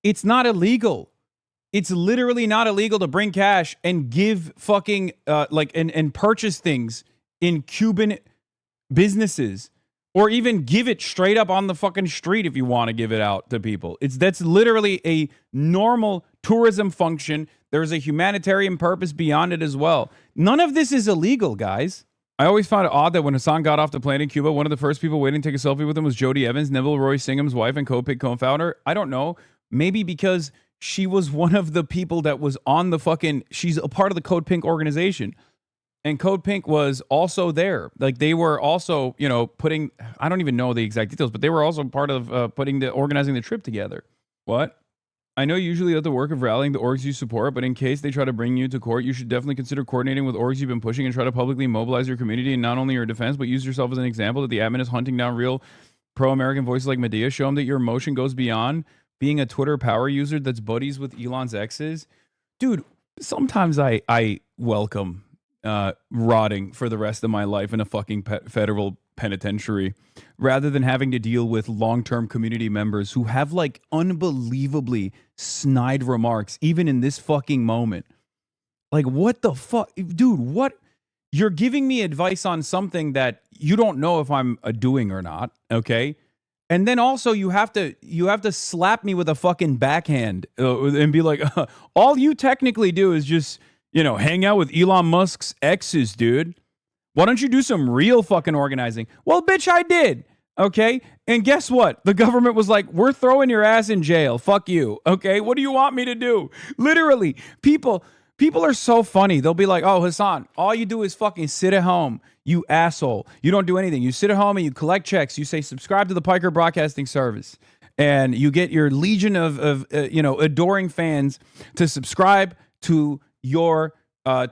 It's not illegal. It's literally not illegal to bring cash and give fucking and purchase things in Cuban businesses, or even give it straight up on the fucking street if you want to give it out to people. That's literally a normal tourism function. There's a humanitarian purpose beyond it as well. None of this is illegal, guys. I always found it odd that when Hasan got off the plane in Cuba, one of the first people waiting to take a selfie with him was Jody Evans, Neville Roy Singham's wife and CodePink co-founder. I don't know. Maybe because she was one of the people that was on the fucking... She's a part of the CodePink organization. And CodePink was also there. Like, they were also, putting... I don't even know the exact details, but they were also part of organizing the trip together. What? I know you usually let the work of rallying the orgs you support, but in case they try to bring you to court, you should definitely consider coordinating with orgs you've been pushing and try to publicly mobilize your community and not only your defense, but use yourself as an example that the admin is hunting down real pro-American voices like Medea. Show them that your emotion goes beyond being a Twitter power user that's buddies with Elon's exes. Dude, sometimes I welcome rotting for the rest of my life in a fucking federal penitentiary rather than having to deal with long-term community members who have like unbelievably snide remarks even in this fucking moment. Like, what the fuck? Dude, what? You're giving me advice on something that you don't know if I'm doing or not, okay? And then also you have to slap me with a fucking backhand and be like, all you technically do is just, hang out with Elon Musk's exes, dude. Why don't you do some real fucking organizing? Well, bitch, I did. Okay. And guess what? The government was like, we're throwing your ass in jail. Fuck you. Okay. What do you want me to do? Literally, people are so funny. They'll be like, oh, Hasan, all you do is fucking sit at home. You asshole. You don't do anything. You sit at home and you collect checks. You say, subscribe to the Piker Broadcasting Service. And you get your legion of adoring fans to subscribe to your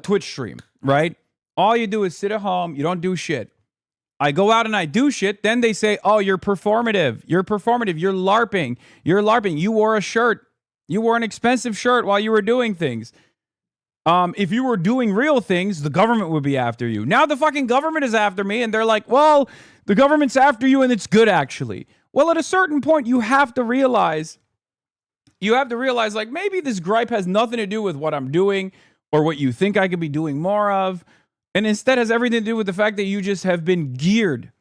Twitch stream, right? All you do is sit at home. You don't do shit. I go out and I do shit. Then they say, oh, you're performative. You're performative. You're LARPing. You're LARPing. You wore a shirt. You wore an expensive shirt while you were doing things. If you were doing real things, the government would be after you. Now the fucking government is after me, and they're like, well, the government's after you, and it's good, actually. Well, at a certain point, you have to realize, like, maybe this gripe has nothing to do with what I'm doing or what you think I could be doing more of, and instead has everything to do with the fact that you just have been geared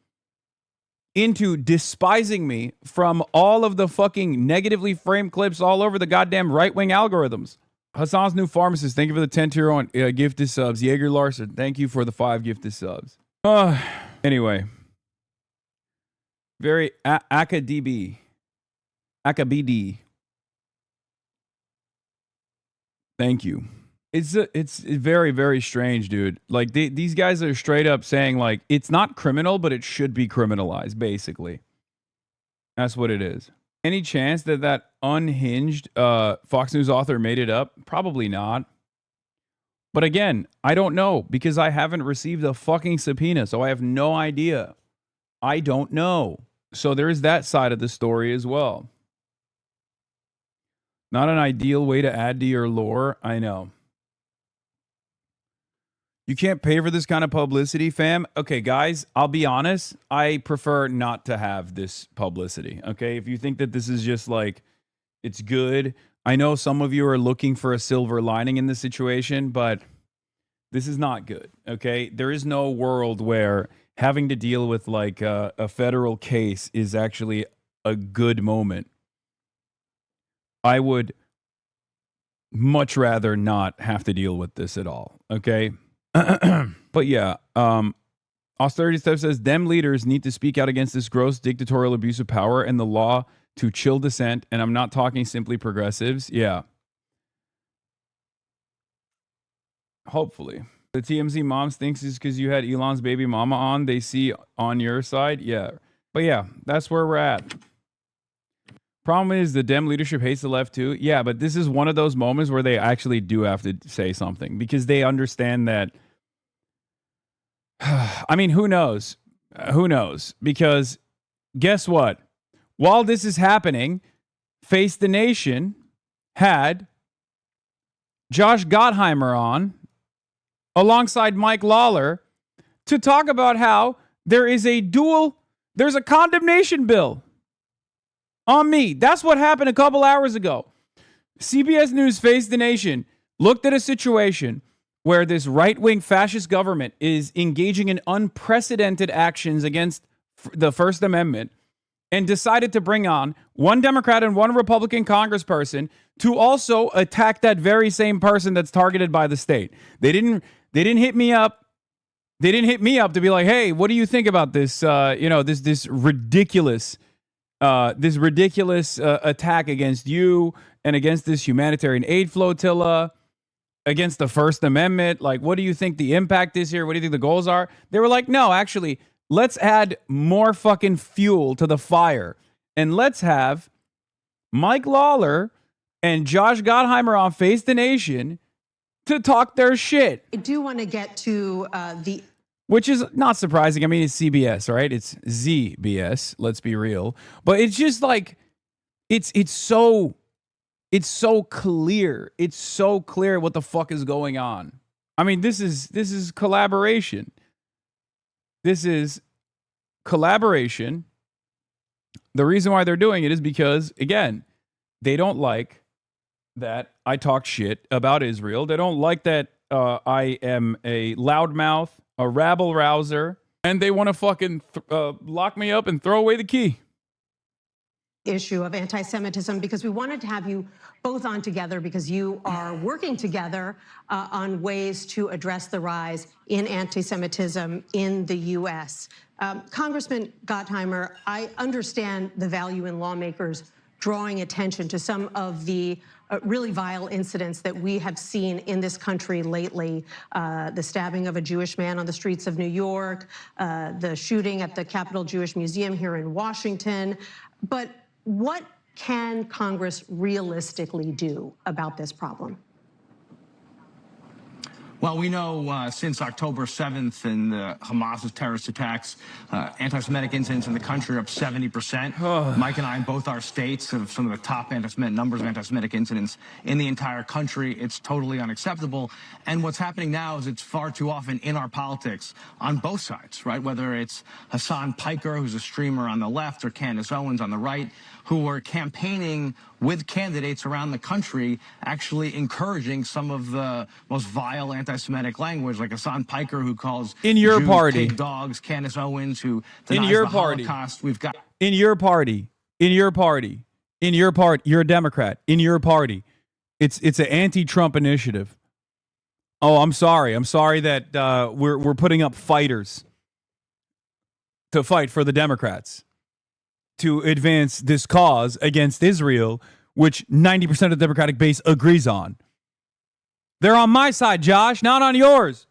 into despising me from all of the fucking negatively framed clips all over the goddamn right-wing algorithms. Hasan's new pharmacist, thank you for the 10-tier on gifted subs. Jaeger Larson, thank you for the 5 gifted subs. Anyway. Very AKBD. Thank you. It's very, very strange, dude. Like, these guys are straight up saying, like, it's not criminal, but it should be criminalized, basically. That's what it is. Any chance that unhinged Fox News author made it up? Probably not. But again, I don't know because I haven't received a fucking subpoena, so I have no idea. I don't know. So there is that side of the story as well. Not an ideal way to add to your lore, I know. You can't pay for this kind of publicity, fam. Okay, guys, I'll be honest. I prefer not to have this publicity, okay? If you think that this is just like, it's good. I know some of you are looking for a silver lining in this situation, but this is not good, okay? There is no world where having to deal with like a federal case is actually a good moment. I would much rather not have to deal with this at all, okay? But yeah, Austerity Stuff says, them leaders need to speak out against this gross dictatorial abuse of power and the law to chill dissent, and I'm not talking simply progressives. Yeah. Hopefully. The TMZ moms thinks it's because you had Elon's baby mama on, they see on your side. Yeah. But yeah, that's where we're at. Problem is the Dem leadership hates the left too. Yeah, but this is one of those moments where they actually do have to say something because they understand that. I mean, who knows? Who knows? Because guess what? While this is happening, Face the Nation had Josh Gottheimer on alongside Mike Lawler to talk about how there's a condemnation bill on me. That's what happened a couple hours ago. CBS News Face the Nation looked at a situation where this right-wing fascist government is engaging in unprecedented actions against the First Amendment and decided to bring on one Democrat and one Republican congressperson to also attack that very same person that's targeted by the state. They didn't hit me up. They didn't hit me up to be like, hey, what do you think about this? This ridiculous attack against you and against this humanitarian aid flotilla, against the First Amendment. Like, what do you think the impact is here? What do you think the goals are? They were like, no, actually, let's add more fucking fuel to the fire. And let's have Mike Lawler and Josh Gottheimer on Face the Nation to talk their shit. I do want to get to which is not surprising. I mean, it's CBS, right? It's ZBS, let's be real. But it's just like, it's so clear. It's so clear what the fuck is going on. I mean, this is collaboration. This is collaboration. The reason why they're doing it is because, again, they don't like that I talk shit about Israel. They don't like that I am a loudmouth, a rabble rouser, and they want to fucking lock me up and throw away the key. Issue of anti-Semitism, because we wanted to have you both on together because you are working together on ways to address the rise in anti-Semitism in the U.S. Congressman Gottheimer, I understand the value in lawmakers drawing attention to some of the really vile incidents that we have seen in this country lately. The stabbing of a Jewish man on the streets of New York, the shooting at the Capitol Jewish Museum here in Washington. But what can Congress realistically do about this problem? Well, we know since October 7th and Hamas's terrorist attacks, anti-Semitic incidents in the country are up 70%. Mike and I in both our states have some of the top anti-Semitic numbers of anti-Semitic incidents in the entire country. It's totally unacceptable. And what's happening now is it's far too often in our politics on both sides, right? Whether it's Hasan Piker, who's a streamer on the left, or Candace Owens on the right, who are campaigning with candidates around the country, actually encouraging some of the most vile anti-Semitic language, like Hasan Piker, who calls in your Jews party pig dogs, Candace Owens, who denies in your the party Holocaust. We've got in your party, you're a Democrat. In your party, it's an anti-Trump initiative. Oh, I'm sorry that we're putting up fighters to fight for the Democrats, to advance this cause against Israel, which 90% of the Democratic base agrees on. They're on my side, Josh, not on yours.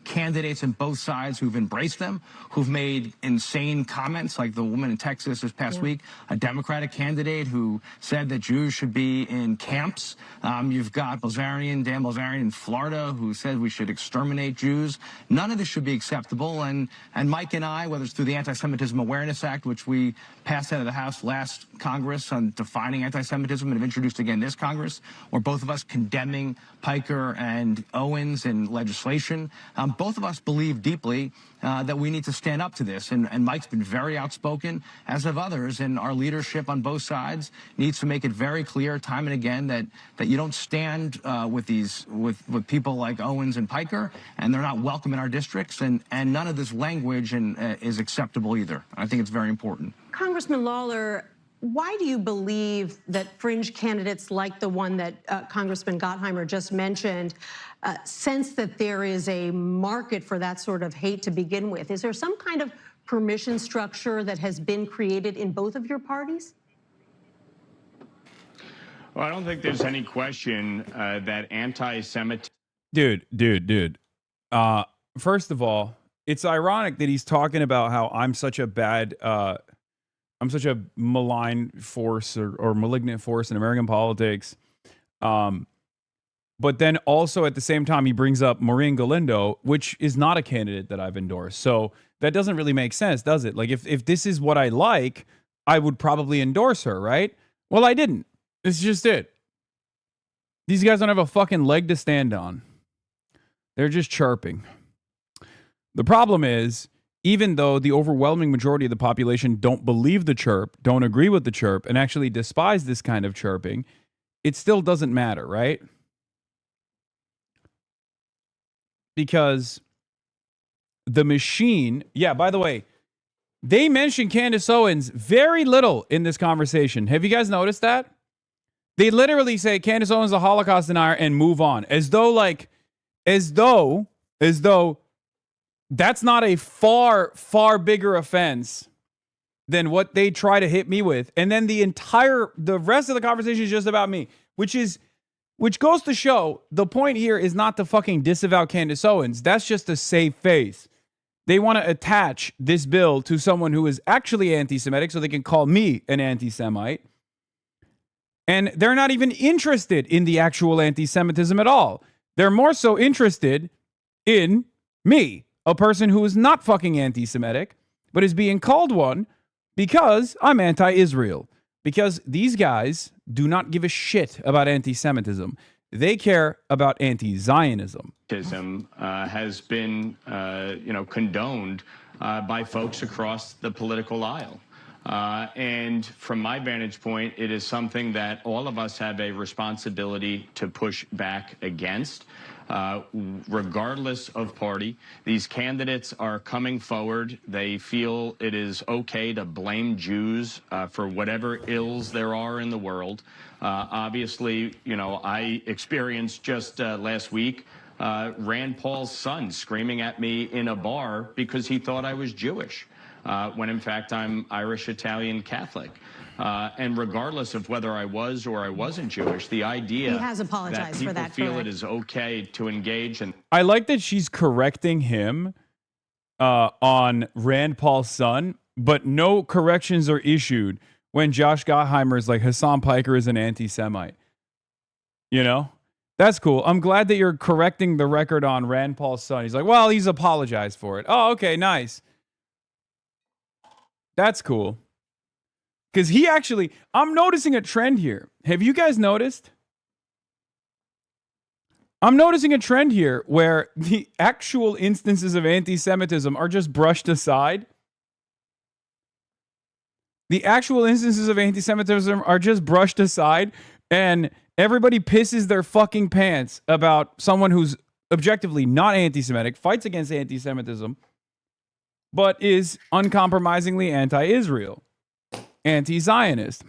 candidates on both sides who've embraced them, who've made insane comments, like the woman in Texas this past week, a Democratic candidate who said that Jews should be in camps. You've got Dan Bilzerian in Florida, who said we should exterminate Jews. None of this should be acceptable. And Mike and I, whether it's through the Anti-Semitism Awareness Act, which we passed out of the House last Congress on defining anti-Semitism and have introduced again this Congress, or both of us condemning Piker and Owens in legislation, both of us believe deeply that we need to stand up to this. And Mike's been very outspoken, as have others, and our leadership on both sides needs to make it very clear time and again that you don't stand with people like Owens and Piker, and they're not welcome in our districts, and none of this language is acceptable either. I think it's very important. Congressman Lawler, why do you believe that fringe candidates like the one that Congressman Gottheimer just mentioned sense that there is a market for that sort of hate to begin with? Is there some kind of permission structure that has been created in both of your parties? Well, I don't think there's any question that anti-Semitism. Dude. First of all, it's ironic that he's talking about how I'm such a malign force or malignant force in American politics. But then also at the same time, he brings up Maureen Galindo, which is not a candidate that I've endorsed. So that doesn't really make sense, does it? Like, if this is what I like, I would probably endorse her, right? Well, I didn't. It's just it. These guys don't have a fucking leg to stand on. They're just chirping. The problem is, even though the overwhelming majority of the population don't believe the chirp, don't agree with the chirp, and actually despise this kind of chirping, it still doesn't matter, right? Because the machine, yeah, by the way, they mention Candace Owens very little in this conversation. Have you guys noticed that? They literally say Candace Owens is a Holocaust denier and move on. As though that's not a far bigger offense than what they try to hit me with. And then the rest of the conversation is just about me, which goes to show the point here is not to fucking disavow Candace Owens. That's just to save face. They want to attach this bill to someone who is actually anti-Semitic so they can call me an anti-Semite. And they're not even interested in the actual anti-Semitism at all. They're more so interested in me, a person who is not fucking anti-Semitic, but is being called one because I'm anti-Israel. Because these guys do not give a shit about anti-Semitism. They care about anti-Zionism. Has been, condoned by folks across the political aisle. And from my vantage point, it is something that all of us have a responsibility to push back against. Regardless of party, these candidates are coming forward. They feel it is okay to blame Jews for whatever ills there are in the world. Obviously, I experienced just last week Rand Paul's son screaming at me in a bar because he thought I was Jewish, when in fact I'm Irish, Italian, Catholic. And regardless of whether I was or I wasn't Jewish, the idea he has apologized that for that, people feel correct? it is okay to engage in. I like that she's correcting him on Rand Paul's son, but no corrections are issued when Josh Gottheimer is like, Hassan Piker is an anti-Semite. You know? That's cool. I'm glad that you're correcting the record on Rand Paul's son. He's like, well, he's apologized for it. Oh, okay, nice. That's cool. Because he actually, I'm noticing a trend here. Have you guys noticed? I'm noticing a trend here where the actual instances of anti-Semitism are just brushed aside. The actual instances of anti-Semitism are just brushed aside, and everybody pisses their fucking pants about someone who's objectively not anti-Semitic, fights against anti-Semitism, but is uncompromisingly anti-Israel. Anti-Zionist.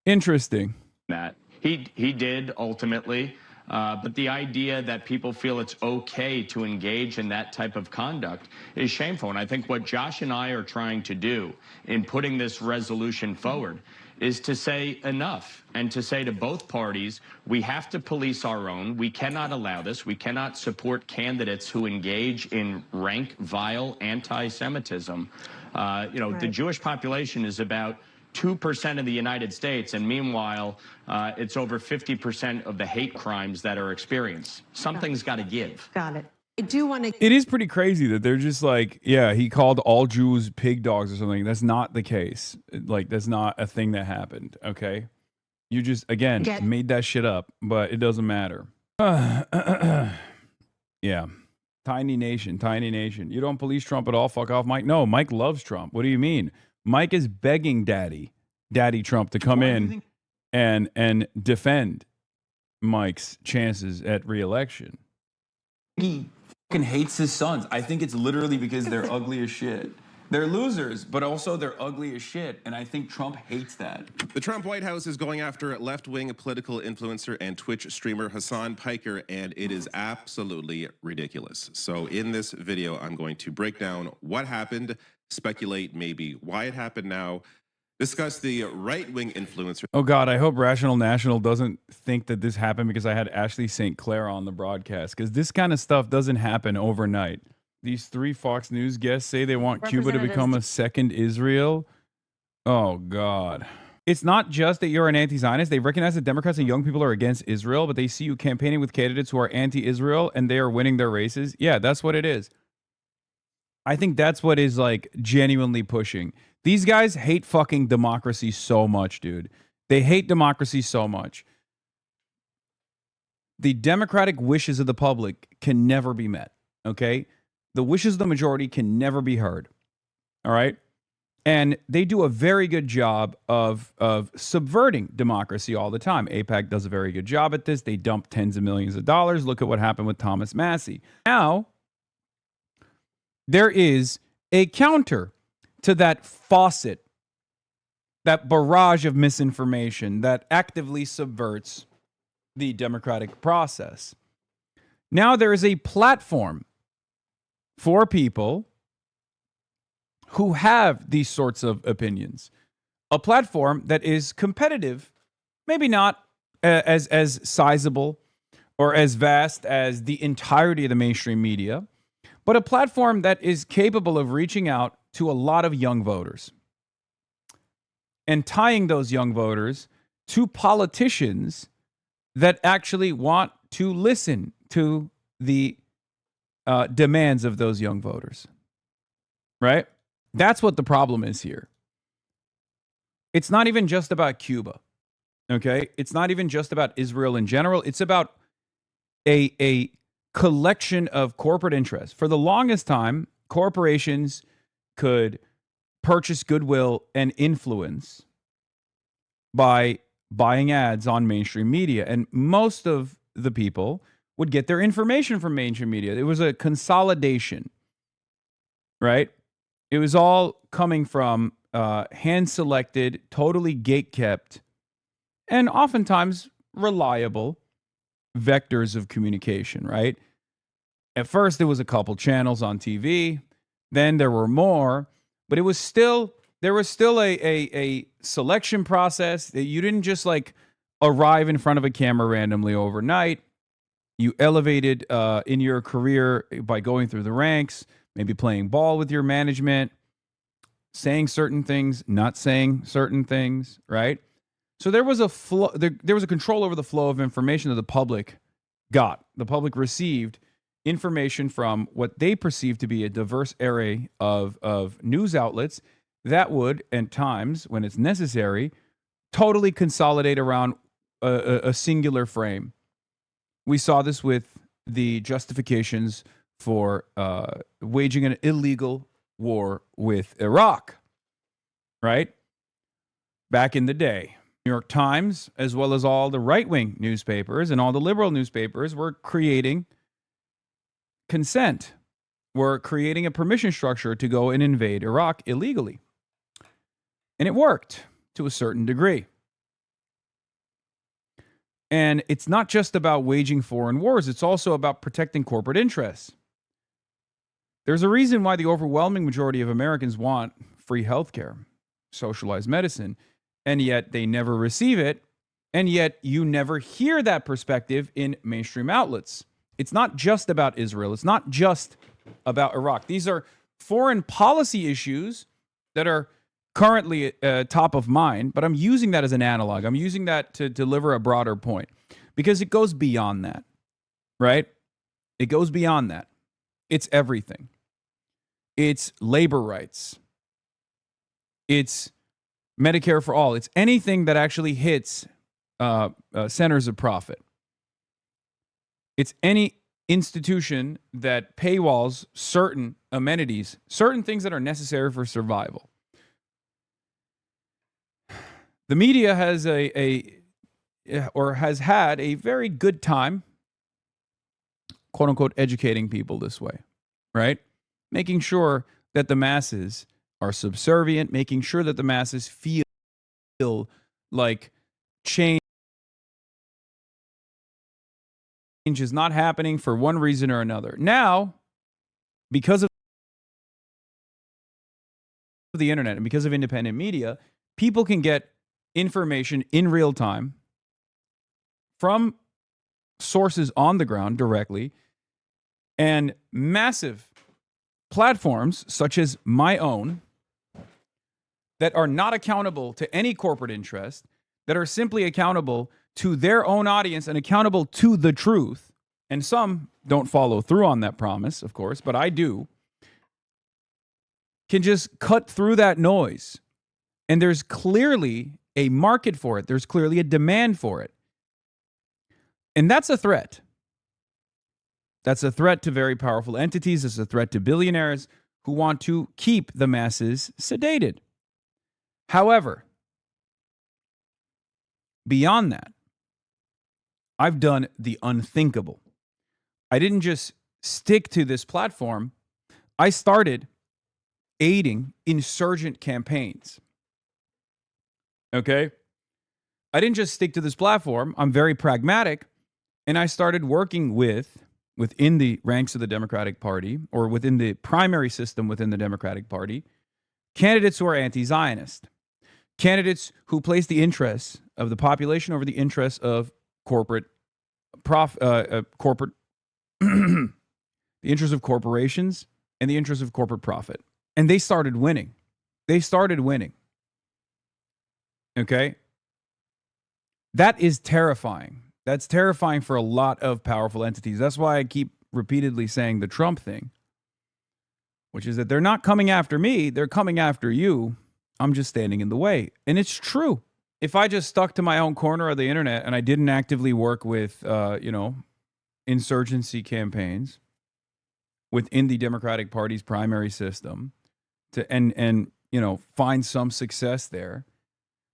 Interesting. That he did ultimately, but the idea that people feel it's okay to engage in that type of conduct is shameful. And I think what Josh and I are trying to do in putting this resolution forward is to say enough, and to say to both parties, we have to police our own. We cannot allow this. We cannot support candidates who engage in rank, vile anti-Semitism. Right. The Jewish population is about 2% of the United States, and meanwhile, it's over 50% of the hate crimes that are experienced. Something's got to give. Got it. I do want to. It is pretty crazy that they're just like, yeah, he called all Jews pig dogs or something. That's not the case. Like, that's not a thing that happened. Okay. You just, again, made that shit up, but it doesn't matter. Yeah. Tiny nation. You don't police Trump at all? Fuck off, Mike. No, Mike loves Trump. What do you mean? Mike is begging Daddy Trump to come in and defend Mike's chances at re-election. He fucking hates his sons. I think it's literally because they're ugly as shit. They're losers, but also they're ugly as shit, and I think Trump hates that. The Trump White House is going after left-wing political influencer and Twitch streamer Hasan Piker, and it is absolutely ridiculous. So in this video, I'm going to break down what happened, speculate maybe why it happened now, discuss the right-wing influencer. Oh God, I hope Rational National doesn't think that this happened because I had Ashley St. Clair on the broadcast, because this kind of stuff doesn't happen overnight. These 3 Fox News guests say they want Cuba to become a second Israel. Oh God. It's not just that you're an anti-Zionist. They recognize that Democrats and young people are against Israel, but they see you campaigning with candidates who are anti-Israel and they are winning their races. Yeah, that's what it is. I think that's what is like genuinely pushing. These guys hate fucking democracy so much, dude. They hate democracy so much. The democratic wishes of the public can never be met, okay? The wishes of the majority can never be heard, all right? And they do a very good job of subverting democracy all the time. AIPAC does a very good job at this. They dump tens of millions of dollars. Look at what happened with Thomas Massie. Now, there is a counter to that faucet, that barrage of misinformation that actively subverts the democratic process. Now there is a platform for people who have these sorts of opinions. A platform that is competitive, maybe not as sizable or as vast as the entirety of the mainstream media, but a platform that is capable of reaching out to a lot of young voters and tying those young voters to politicians that actually want to listen to the demands of those young voters, right? That's what the problem is here. It's not even just about Cuba, okay? It's not even just about Israel in general. It's about a collection of corporate interests. For the longest time, corporations could purchase goodwill and influence by buying ads on mainstream media. And most of the people would get their information from mainstream media. It was a consolidation, right? It was all coming from hand-selected, totally gate-kept, and oftentimes reliable vectors of communication, right? At first, there was a couple channels on TV. Then there were more, but there was still a selection process that you didn't just like arrive in front of a camera randomly overnight. You elevated in your career by going through the ranks, maybe playing ball with your management, saying certain things, not saying certain things, right? So there was a flow. There was a control over the flow of information that the public got. The public received information from what they perceived to be a diverse array of news outlets that would, at times, when it's necessary, totally consolidate around a singular frame. We saw this with the justifications for waging an illegal war with Iraq, right? Back in the day, New York Times, as well as all the right-wing newspapers and all the liberal newspapers, were creating consent. We're creating a permission structure to go and invade Iraq illegally. And it worked to a certain degree. And it's not just about waging foreign wars, it's also about protecting corporate interests. There's a reason why the overwhelming majority of Americans want free healthcare, socialized medicine, and yet they never receive it, and yet you never hear that perspective in mainstream outlets. It's not just about Israel. It's not just about Iraq. These are foreign policy issues that are currently top of mind, but I'm using that as an analog. I'm using that to deliver a broader point because it goes beyond that, right? It goes beyond that. It's everything. It's labor rights. It's Medicare for all. It's anything that actually hits centers of profit. It's any institution that paywalls certain amenities, certain things that are necessary for survival. The media has has had a very good time, quote unquote, educating people this way, right? Making sure that the masses are subservient, making sure that the masses feel like change is not happening for one reason or another. Now, because of the internet and because of independent media, people can get information in real time from sources on the ground directly, and massive platforms such as my own that are not accountable to any corporate interest, that are simply accountable to their own audience and accountable to the truth. And some don't follow through on that promise, of course, but I do. Can just cut through that noise. And there's clearly a market for it. There's clearly a demand for it. And that's a threat. That's a threat to very powerful entities. It's a threat to billionaires who want to keep the masses sedated. However, beyond that, I've done the unthinkable. I didn't just stick to this platform. I started aiding insurgent campaigns. Okay? I didn't just stick to this platform. I'm very pragmatic. And I started working within the ranks of the Democratic Party, or within the primary system within the Democratic Party, candidates who are anti-Zionist, candidates who place the interests of the population over the interests of corporate the interests of corporations and the interests of corporate profit. And they started winning. Okay? That is terrifying. That's terrifying for a lot of powerful entities. That's why I keep repeatedly saying the Trump thing, which is that they're not coming after me, they're coming after you. I'm just standing in the way. And it's true. If I just stuck to my own corner of the internet and I didn't actively work with, insurgency campaigns within the Democratic Party's primary system and find some success there,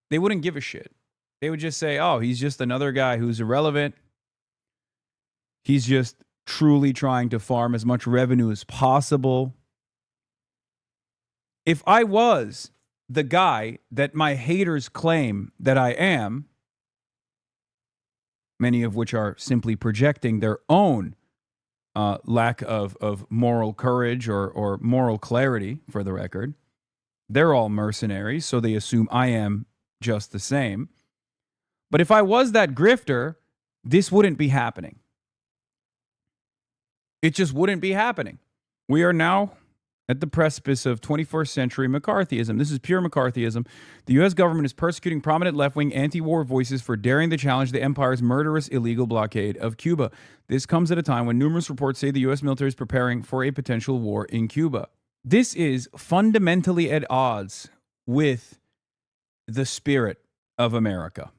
they wouldn't give a shit. They would just say, oh, he's just another guy who's irrelevant. He's just truly trying to farm as much revenue as possible. If I was the guy that my haters claim that I am, many of which are simply projecting their own lack of moral courage or moral clarity, for the record, they're all mercenaries, so they assume I am just the same. But if I was that grifter, this wouldn't be happening. It just wouldn't be happening. We are now at the precipice of 21st century McCarthyism. This is pure McCarthyism. The U.S. government is persecuting prominent left-wing anti-war voices for daring to challenge the empire's murderous illegal blockade of Cuba. This comes at a time when numerous reports say the U.S. military is preparing for a potential war in Cuba. This is fundamentally at odds with the spirit of America.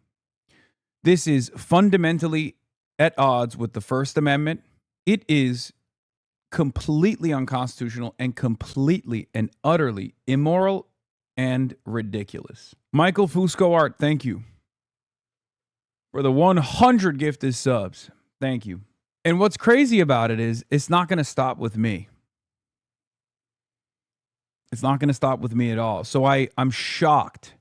This is fundamentally at odds with the First Amendment. It is completely unconstitutional and completely and utterly immoral and ridiculous. Michael Fusco Art, thank you for the 100 gifted subs. Thank you. And what's crazy about it is it's not going to stop with me. It's not going to stop with me at all. So I'm shocked.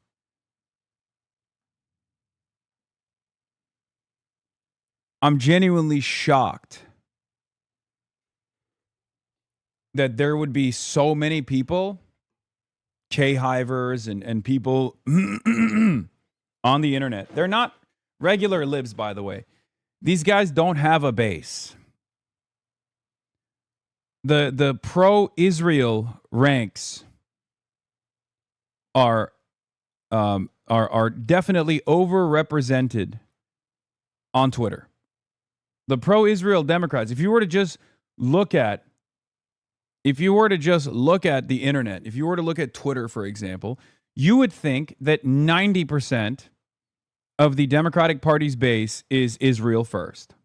I'm genuinely shocked that there would be so many people, K-hivers and people on the internet. They're not regular libs, by the way. These guys don't have a base. The pro-Israel ranks are definitely overrepresented on Twitter. The pro-Israel Democrats, if you were to just look at the internet, if you were to look at Twitter, for example, you would think that 90% of the Democratic Party's base is Israel first.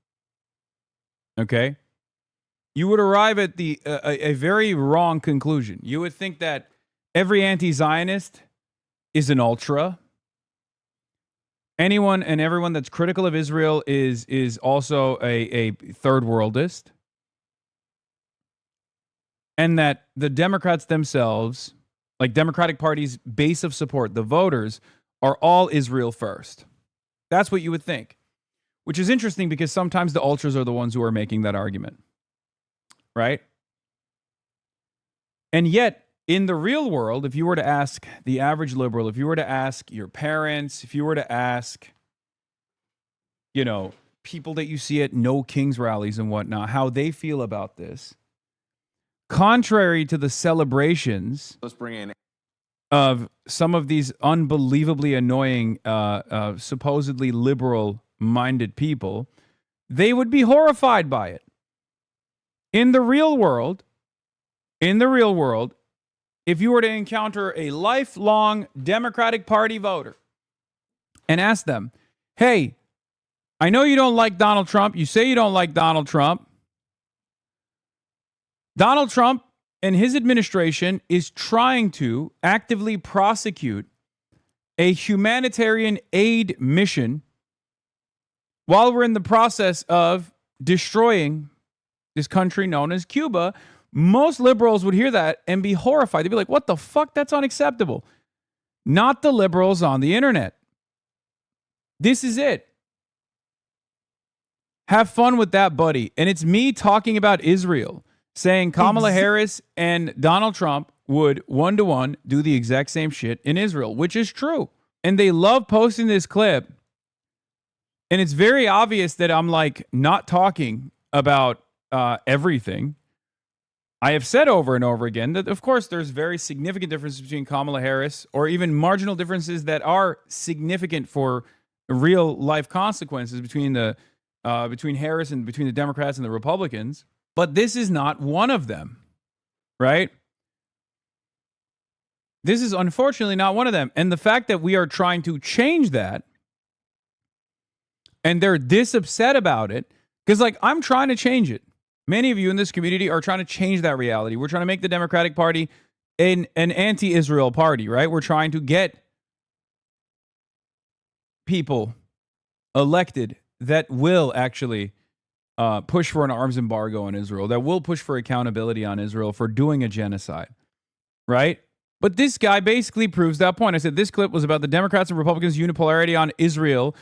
Okay? You would arrive at a very wrong conclusion. You would think that every anti-Zionist is an ultra. Anyone and everyone that's critical of Israel is also a third worldist. And that the Democrats themselves, like Democratic Party's base of support, the voters, are all Israel first. That's what you would think. Which is interesting because sometimes the ultras are the ones who are making that argument. Right? And yet, In the real world, if you were to ask the average liberal, if you were to ask your parents, if you were to ask, you know, people that you see at No Kings rallies and whatnot, how they feel about this, contrary to the celebrations Let's bring in of some of these unbelievably annoying, supposedly liberal-minded people, they would be horrified by it. In the real world, if you were to encounter a lifelong Democratic Party voter and ask them, hey, I know you don't like Donald Trump. You say you don't like Donald Trump. Donald Trump and his administration is trying to actively prosecute a humanitarian aid mission while we're in the process of destroying this country known as Cuba. Most liberals would hear that and be horrified. They'd be like, what the fuck? That's unacceptable. Not the liberals on the internet. This is it. Have fun with that, buddy. And it's me talking about Israel, saying Kamala Harris and Donald Trump would one-to-one do the exact same shit in Israel, which is true. And they love posting this clip. And it's very obvious that I'm like not talking about everything. I have said over and over again that, of course, there's very significant differences between Kamala Harris, or even marginal differences that are significant for real life consequences between Harris and between the Democrats and the Republicans. But this is not one of them, right? This is unfortunately not one of them. And the fact that we are trying to change that, and they're this upset about it, because like I'm trying to change it. Many of you in this community are trying to change that reality. We're trying to make the Democratic Party an anti-Israel party, right? We're trying to get people elected that will actually push for an arms embargo on Israel, that will push for accountability on Israel for doing a genocide, right? But this guy basically proves that point. I said this clip was about the Democrats and Republicans' unipolarity on Israel,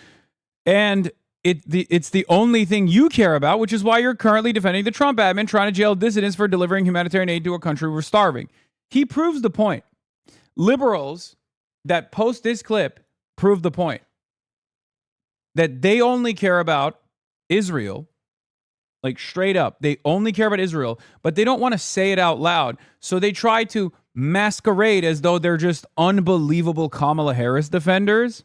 and it's the only thing you care about, which is why you're currently defending the Trump admin trying to jail dissidents for delivering humanitarian aid to a country we're starving. He proves the point. Liberals that post this clip prove the point. That they only care about Israel, like straight up. They only care about Israel, but they don't want to say it out loud. So they try to masquerade as though they're just unbelievable Kamala Harris defenders.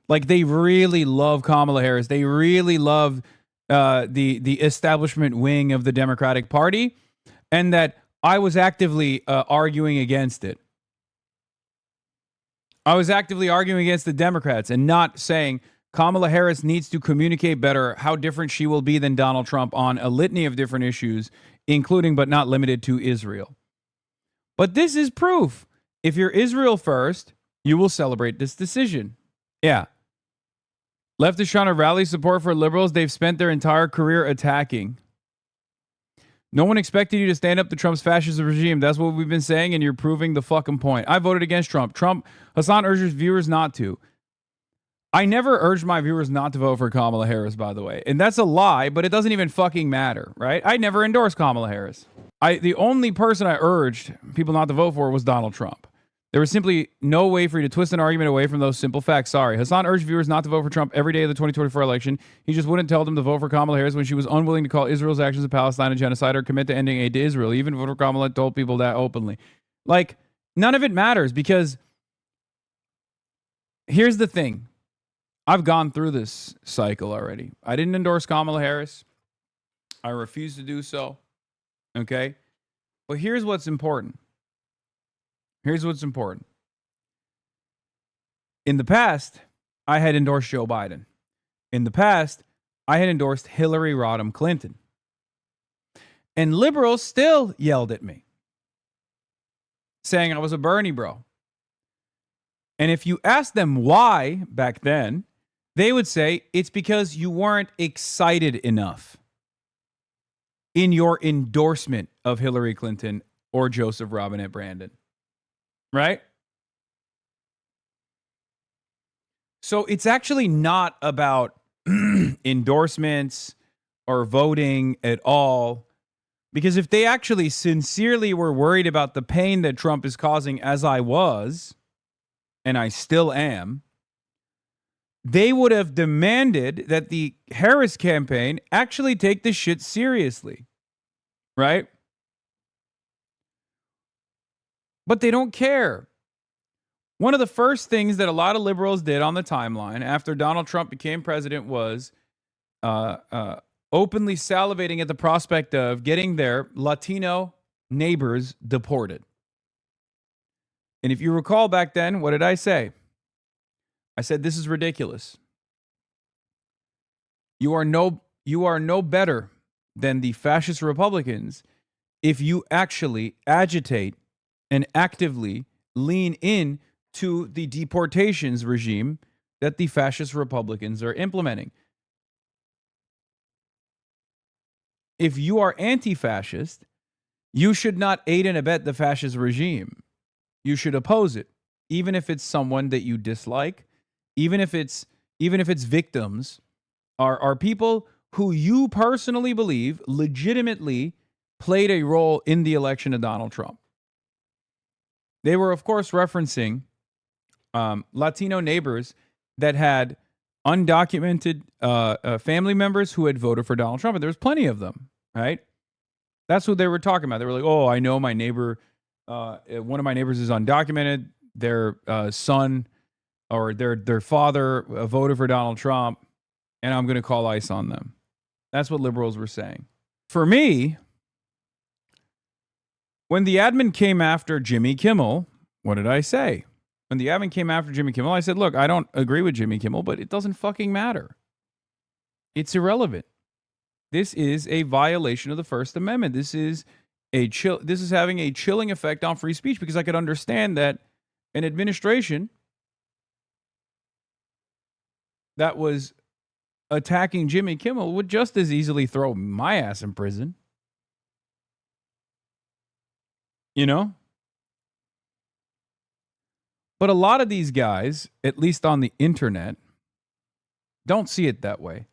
Like they really love Kamala Harris. They really love the establishment wing of the Democratic Party, and that I was actively arguing against it. I was actively arguing against the Democrats and not saying Kamala Harris needs to communicate better how different she will be than Donald Trump on a litany of different issues, including but not limited to Israel. But this is proof. If you're Israel first, you will celebrate this decision. Yeah. Leftists trying to rally support for liberals they've spent their entire career attacking. No one expected you to stand up to Trump's fascist regime. That's what we've been saying, and you're proving the fucking point. I voted against Trump. Hasan urges viewers not to. I never urged my viewers not to vote for Kamala Harris, by the way. And that's a lie, but it doesn't even fucking matter, right? I never endorsed Kamala Harris. The only person I urged people not to vote for was Donald Trump. There was simply no way for you to twist an argument away from those simple facts. Sorry. Hasan urged viewers not to vote for Trump every day of the 2024 election. He just wouldn't tell them to vote for Kamala Harris when she was unwilling to call Israel's actions in Palestine a genocide or commit to ending aid to Israel. He even voted for Kamala and told people that openly. Like, none of it matters because here's the thing. I've gone through this cycle already. I didn't endorse Kamala Harris. I refuse to do so. Okay? But here's what's important. Here's what's important. In the past, I had endorsed Joe Biden. In the past, I had endorsed Hillary Rodham Clinton. And liberals still yelled at me, saying I was a Bernie bro. And if you ask them why back then, they would say it's because you weren't excited enough in your endorsement of Hillary Clinton or Joseph Robinette Brandon. Right? So it's actually not about endorsements or voting at all. Because if they actually sincerely were worried about the pain that Trump is causing, as I was, and I still am, they would have demanded that the Harris campaign actually take this shit seriously, right? But they don't care. One of the first things that a lot of liberals did on the timeline after Donald Trump became president was openly salivating at the prospect of getting their Latino neighbors deported. And if you recall back then, what did I say? I said, this is ridiculous. You are no better than the fascist Republicans if you actually agitate and actively lean in to the deportations regime that the fascist Republicans are implementing. If you are anti-fascist, you should not aid and abet the fascist regime. You should oppose it, even if it's someone that you dislike, even if its victims are people who you personally believe legitimately played a role in the election of Donald Trump. They were, of course, referencing Latino neighbors that had undocumented family members who had voted for Donald Trump, and there was plenty of them, right? That's what they were talking about. They were like, oh, I know my neighbor, one of my neighbors is undocumented. Their son or their father voted for Donald Trump, and I'm going to call ICE on them. That's what liberals were saying. For me, when the admin came after Jimmy Kimmel, what did I say? When the admin came after Jimmy Kimmel, I said, look, I don't agree with Jimmy Kimmel, but it doesn't fucking matter. It's irrelevant. This is a violation of the First Amendment. This is having a chilling effect on free speech, because I could understand that an administration that was attacking Jimmy Kimmel would just as easily throw my ass in prison. You know? But a lot of these guys, at least on the internet, don't see it that way.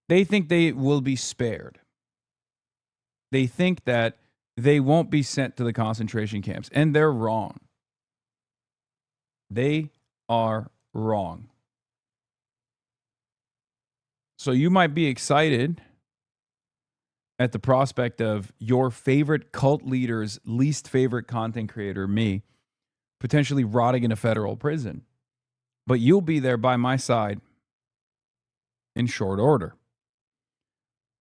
They think they will be spared. They think that they won't be sent to the concentration camps. And they're wrong. They are wrong. So you might be excited at the prospect of your favorite cult leader's least favorite content creator, me, potentially rotting in a federal prison. But you'll be there by my side in short order.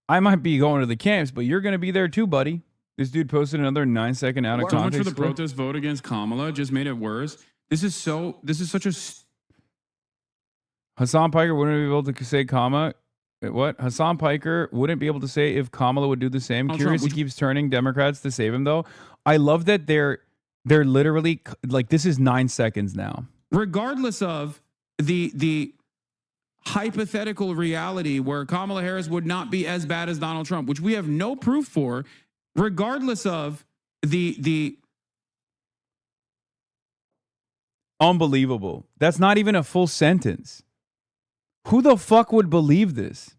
I might be going to the camps, but you're going to be there too, buddy. This dude posted another 9-second out of context. So much for the protest vote against Kamala just made it worse. This is such a... Hassan Piker wouldn't be able to say comma. What? Hassan Piker wouldn't be able to say if Kamala would do the same. Curious he keeps turning Democrats to save him, though. I love that they're literally like, this is 9 seconds now. Regardless of the hypothetical reality where Kamala Harris would not be as bad as Donald Trump, which we have no proof for, regardless of the unbelievable. That's not even a full sentence. Who the fuck would believe this?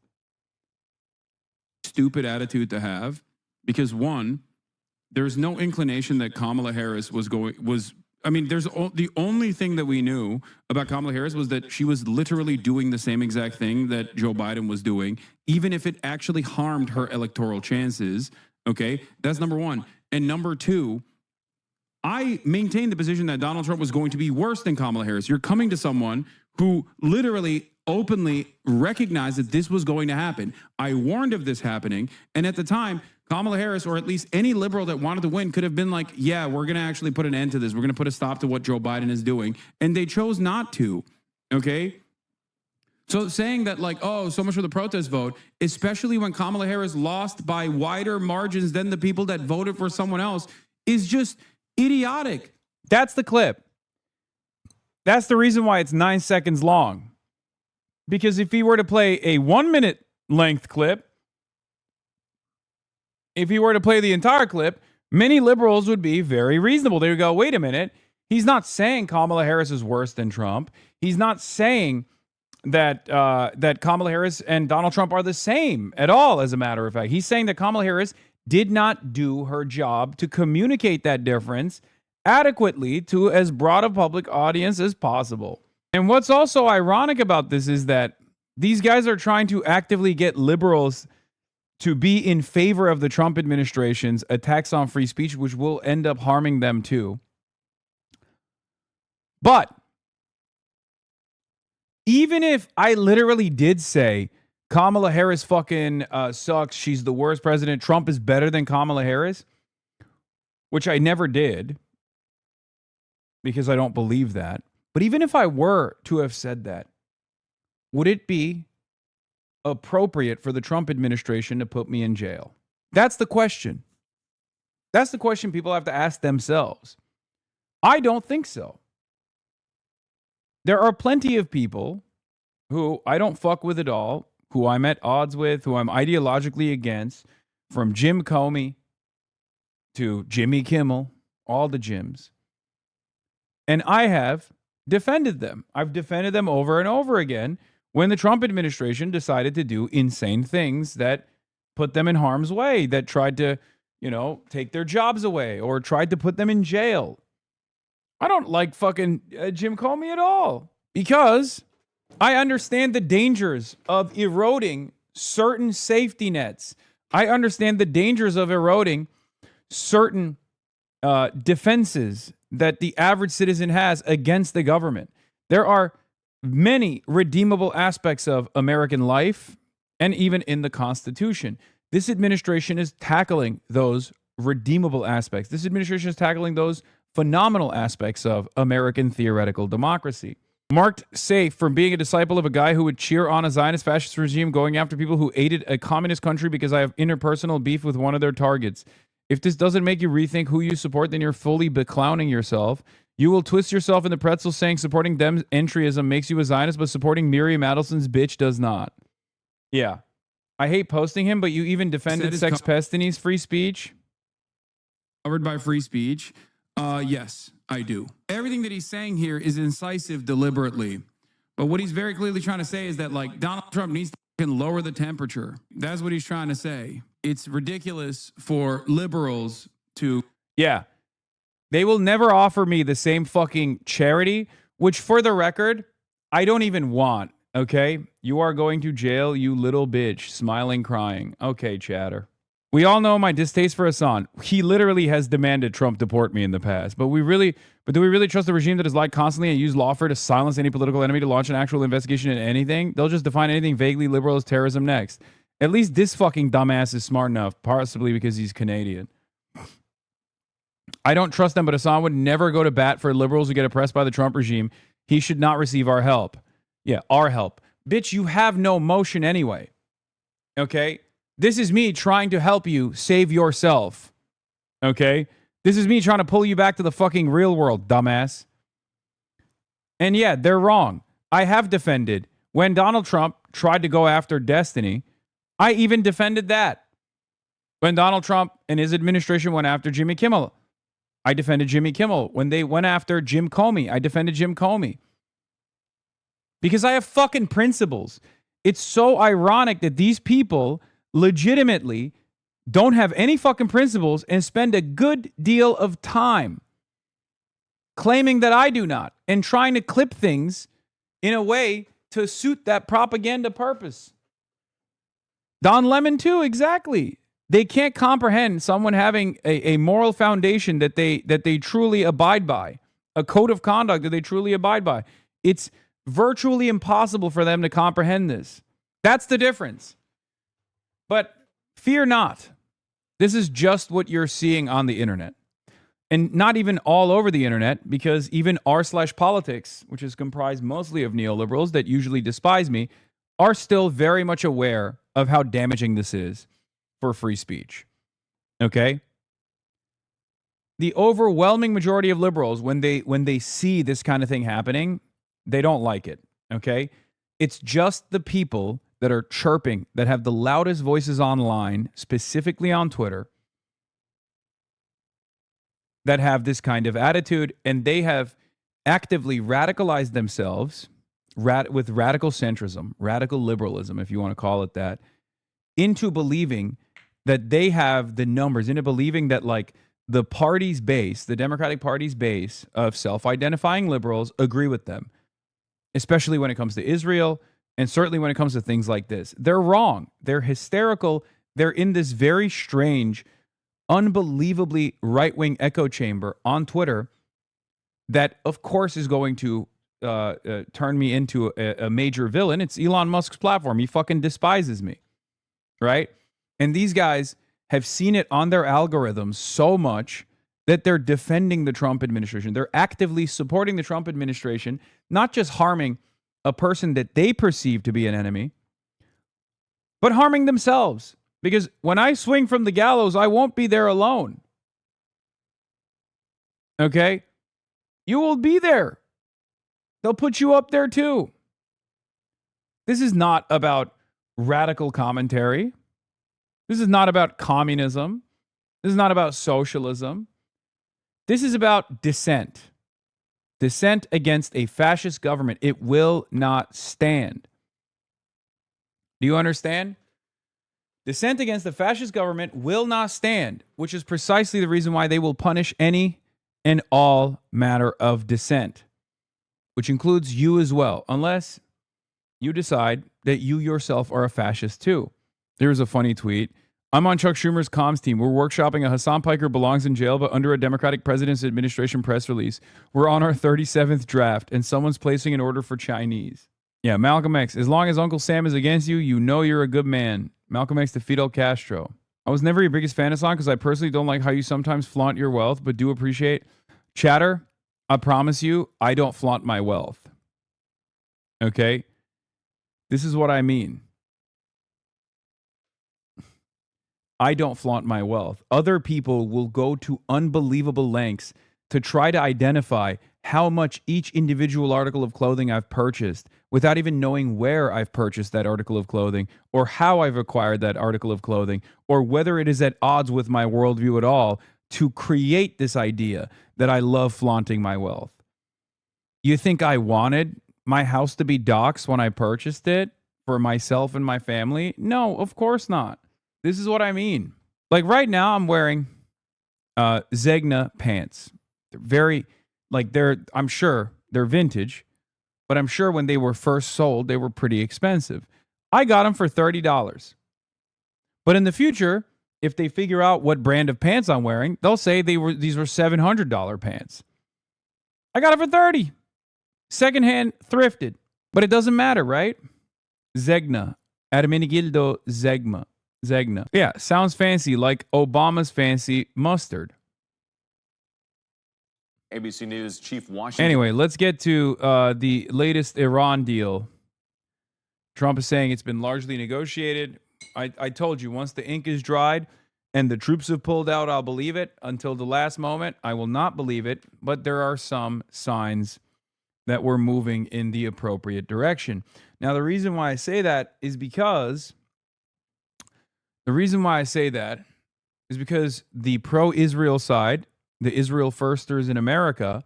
Stupid attitude to have, because one, there's no inclination that Kamala Harris was the only thing that we knew about Kamala Harris was that she was literally doing the same exact thing that Joe Biden was doing, even if it actually harmed her electoral chances. Okay, that's number one. And number two, I maintain the position that Donald Trump was going to be worse than Kamala Harris. You're coming to someone who literally openly recognized that this was going to happen. I warned of this happening. And at the time, Kamala Harris, or at least any liberal that wanted to win, could have been like, yeah, we're going to actually put an end to this. We're going to put a stop to what Joe Biden is doing. And they chose not to. Okay? So saying that, like, oh, so much for the protest vote, especially when Kamala Harris lost by wider margins than the people that voted for someone else, is just idiotic. That's the clip. That's the reason why it's 9 seconds long. Because if he were to play a 1 minute length clip, if he were to play the entire clip, many liberals would be very reasonable. They would go, wait a minute. He's not saying Kamala Harris is worse than Trump. He's not saying that Kamala Harris and Donald Trump are the same at all, as a matter of fact. He's saying that Kamala Harris did not do her job to communicate that difference adequately to as broad a public audience as possible. And what's also ironic about this is that these guys are trying to actively get liberals to be in favor of the Trump administration's attacks on free speech, which will end up harming them too. But even if I literally did say Kamala Harris fucking sucks, she's the worst president, Trump is better than Kamala Harris, which I never did because I don't believe that. But even if I were to have said that, would it be appropriate for the Trump administration to put me in jail? That's the question. That's the question people have to ask themselves. I don't think so. There are plenty of people who I don't fuck with at all, who I'm at odds with, who I'm ideologically against, from Jim Comey to Jimmy Kimmel, all the Jims. And I have defended them. I've defended them over and over again when the Trump administration decided to do insane things that put them in harm's way, that tried to, take their jobs away or tried to put them in jail. I don't like fucking Jim Comey at all because I understand the dangers of eroding certain safety nets. I understand the dangers of eroding certain defenses that the average citizen has against the government. There are many redeemable aspects of American life and even in the Constitution. This administration is tackling those redeemable aspects. This administration is tackling those phenomenal aspects of American theoretical democracy. Marked safe from being a disciple of a guy who would cheer on a Zionist fascist regime going after people who aided a communist country because I have interpersonal beef with one of their targets. If this doesn't make you rethink who you support, then you're fully beclowning yourself. You will twist yourself in the pretzel saying supporting Dems entryism makes you a Zionist, but supporting Miriam Adelson's bitch does not. Yeah. I hate posting him, but you even defended Sex Pestini's free speech? Covered by free speech. Yes, I do. Everything that he's saying here is incisive deliberately. But what he's very clearly trying to say is that, Donald Trump needs to lower the temperature. That's what he's trying to say. It's ridiculous for liberals to... Yeah. They will never offer me the same fucking charity, which, for the record, I don't even want, okay? You are going to jail, you little bitch, smiling, crying. Okay, chatter. We all know my distaste for Hasan. He literally has demanded Trump deport me in the past. But do we really trust a regime that is lied constantly and use lawfare to silence any political enemy to launch an actual investigation into anything? They'll just define anything vaguely liberal as terrorism next. At least this fucking dumbass is smart enough, possibly because he's Canadian. I don't trust them, but Hasan would never go to bat for liberals who get oppressed by the Trump regime. He should not receive our help. Yeah, our help. Bitch, you have no motion anyway. Okay? This is me trying to help you save yourself. Okay? This is me trying to pull you back to the fucking real world, dumbass. And yeah, they're wrong. I have defended. When Donald Trump tried to go after Destiny, I even defended that. When Donald Trump and his administration went after Jimmy Kimmel, I defended Jimmy Kimmel. When they went after Jim Comey, I defended Jim Comey. Because I have fucking principles. It's so ironic that these people legitimately don't have any fucking principles and spend a good deal of time claiming that I do not and trying to clip things in a way to suit that propaganda purpose. Don Lemon too, exactly. They can't comprehend someone having a moral foundation that they truly abide by, a code of conduct that they truly abide by. It's virtually impossible for them to comprehend this. That's the difference. But fear not. This is just what you're seeing on the internet. And not even all over the internet, because even r/politics, which is comprised mostly of neoliberals that usually despise me, are still very much aware of how damaging this is for free speech. Okay? The overwhelming majority of liberals, when they see this kind of thing happening, they don't like it. Okay? It's just the people that are chirping, that have the loudest voices online, specifically on Twitter, that have this kind of attitude, and they have actively radicalized themselves with radical centrism, radical liberalism, if you want to call it that, into believing that they have the numbers into believing that like the party's base, the Democratic Party's base of self-identifying liberals agree with them, especially when it comes to Israel and certainly when it comes to things like this. They're wrong. They're hysterical. They're in this very strange, unbelievably right-wing echo chamber on Twitter that, of course, is going to turn me into a major villain. It's Elon Musk's platform. He fucking despises me, right? And these guys have seen it on their algorithms so much that they're defending the Trump administration. They're actively supporting the Trump administration, not just harming a person that they perceive to be an enemy, but harming themselves. Because when I swing from the gallows, I won't be there alone. Okay? You will be there. They'll put you up there too. This is not about radical commentary. This is not about communism. This is not about socialism. This is about dissent. Dissent against a fascist government. It will not stand. Do you understand? Dissent against the fascist government will not stand, which is precisely the reason why they will punish any and all matter of dissent, which includes you as well, unless you decide that you yourself are a fascist too. There's a funny tweet. I'm on Chuck Schumer's comms team. We're workshopping a Hassan Piker belongs in jail, but under a Democratic president's administration press release. We're on our 37th draft, and someone's placing an order for Chinese. Yeah, Malcolm X. As long as Uncle Sam is against you, you know you're a good man. Malcolm X to Fidel Castro. I was never your biggest fan of Hassan because I personally don't like how you sometimes flaunt your wealth, but do appreciate. Chatter, I promise you, I don't flaunt my wealth. Okay? This is what I mean. I don't flaunt my wealth. Other people will go to unbelievable lengths to try to identify how much each individual article of clothing I've purchased without even knowing where I've purchased that article of clothing or how I've acquired that article of clothing or whether it is at odds with my worldview at all to create this idea that I love flaunting my wealth. You think I wanted my house to be doxxed when I purchased it for myself and my family? No, of course not. This is what I mean. Like right now, I'm wearing Zegna pants. They're very, I'm sure they're vintage, but I'm sure when they were first sold, they were pretty expensive. I got them for $30. But in the future, if they figure out what brand of pants I'm wearing, they'll say these were $700 pants. I got it for $30. Secondhand, thrifted. But it doesn't matter, right? Zegna. Ermenegildo Zegna. Yeah, sounds fancy, like Obama's fancy mustard. ABC News Chief Washington. Anyway, let's get to the latest Iran deal. Trump is saying it's been largely negotiated. I told you, once the ink is dried and the troops have pulled out, I'll believe it. Until the last moment, I will not believe it. But there are some signs that we're moving in the appropriate direction. Now, the reason why I say that is because the pro-Israel side, the Israel firsters in America,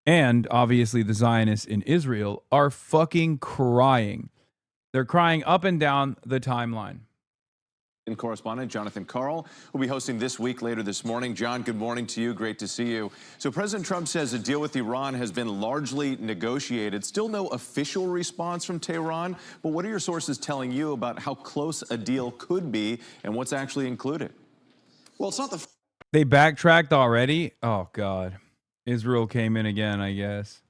and obviously the Zionists in Israel are fucking crying. They're crying up and down the timeline. And correspondent Jonathan Karl will be hosting This Week later this morning. John, good morning to you. Great to see you. So President Trump says a deal with Iran has been largely negotiated. Still no official response from Tehran, but what are your sources telling you about how close a deal could be and what's actually included? Well, it's not the... They backtracked already? Oh, God. Israel came in again, I guess.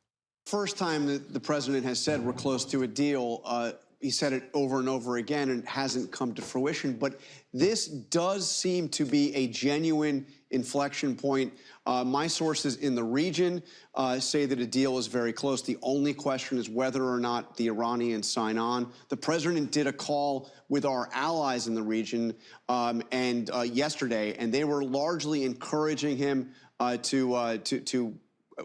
First time that the president has said we're close to a deal. He said it over and over again and it hasn't come to fruition. But this does seem to be a genuine inflection point. My sources in the region say that a deal is very close. The only question is whether or not the Iranians sign on. The president did a call with our allies in the region yesterday, and they were largely encouraging him to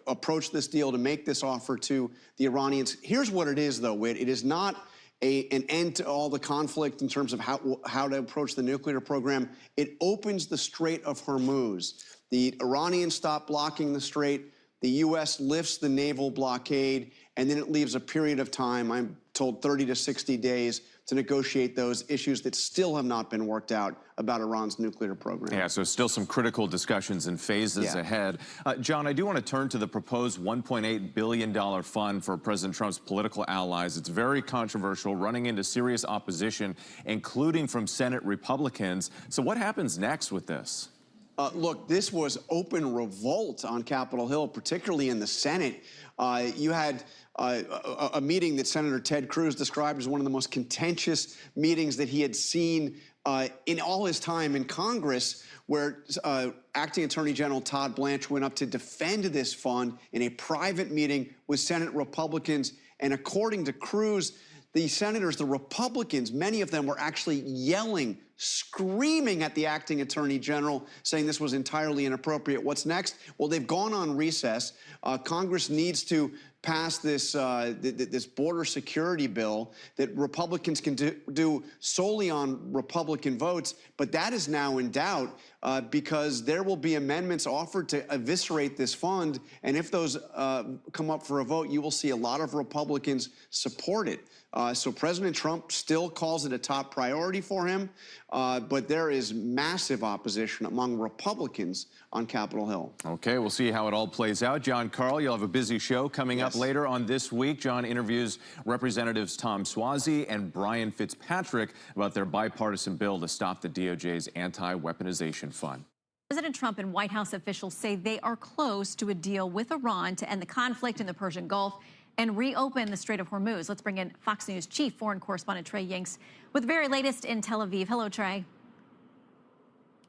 approach this deal, to make this offer to the Iranians. Here's what it is, though, Whit. It is not an end to all the conflict in terms of how to approach the nuclear program. It opens the Strait of Hormuz. The Iranians stop blocking the strait. The U.S. lifts the naval blockade, and then it leaves a period of time, I'm told 30 to 60 days, to negotiate those issues that still have not been worked out about Iran's nuclear program. Yeah, so still some critical discussions and phases ahead. John, I do want to turn to the proposed $1.8 billion fund for President Trump's political allies. It's very controversial, running into serious opposition, including from Senate Republicans. So what happens next with this? Look, this was open revolt on Capitol Hill, particularly in the Senate. You had a meeting that Senator Ted Cruz described as one of the most contentious meetings that he had seen in all his time in Congress, where Acting Attorney General Todd Blanche went up to defend this fund in a private meeting with Senate Republicans. And according to Cruz, the senators, the Republicans, many of them were actually yelling, screaming at the acting attorney general, saying this was entirely inappropriate. What's next? Well, they've gone on recess. Congress needs to pass this this border security bill that Republicans can do solely on Republican votes, but that is now in doubt because there will be amendments offered to eviscerate this fund, and if those come up for a vote, you will see a lot of Republicans support it. So President Trump still calls it a top priority for him, but there is massive opposition among Republicans on Capitol Hill. Okay, we'll see how it all plays out. John Karl, you'll have a busy show coming up later on this week. John interviews Representatives Tom Suozzi and Brian Fitzpatrick about their bipartisan bill to stop the DOJ's anti-weaponization fund. President Trump and White House officials say they are close to a deal with Iran to end the conflict in the Persian Gulf and reopen the Strait of Hormuz. Let's bring in Fox News chief foreign correspondent Trey Yingst with the very latest in Tel Aviv. Hello, Trey.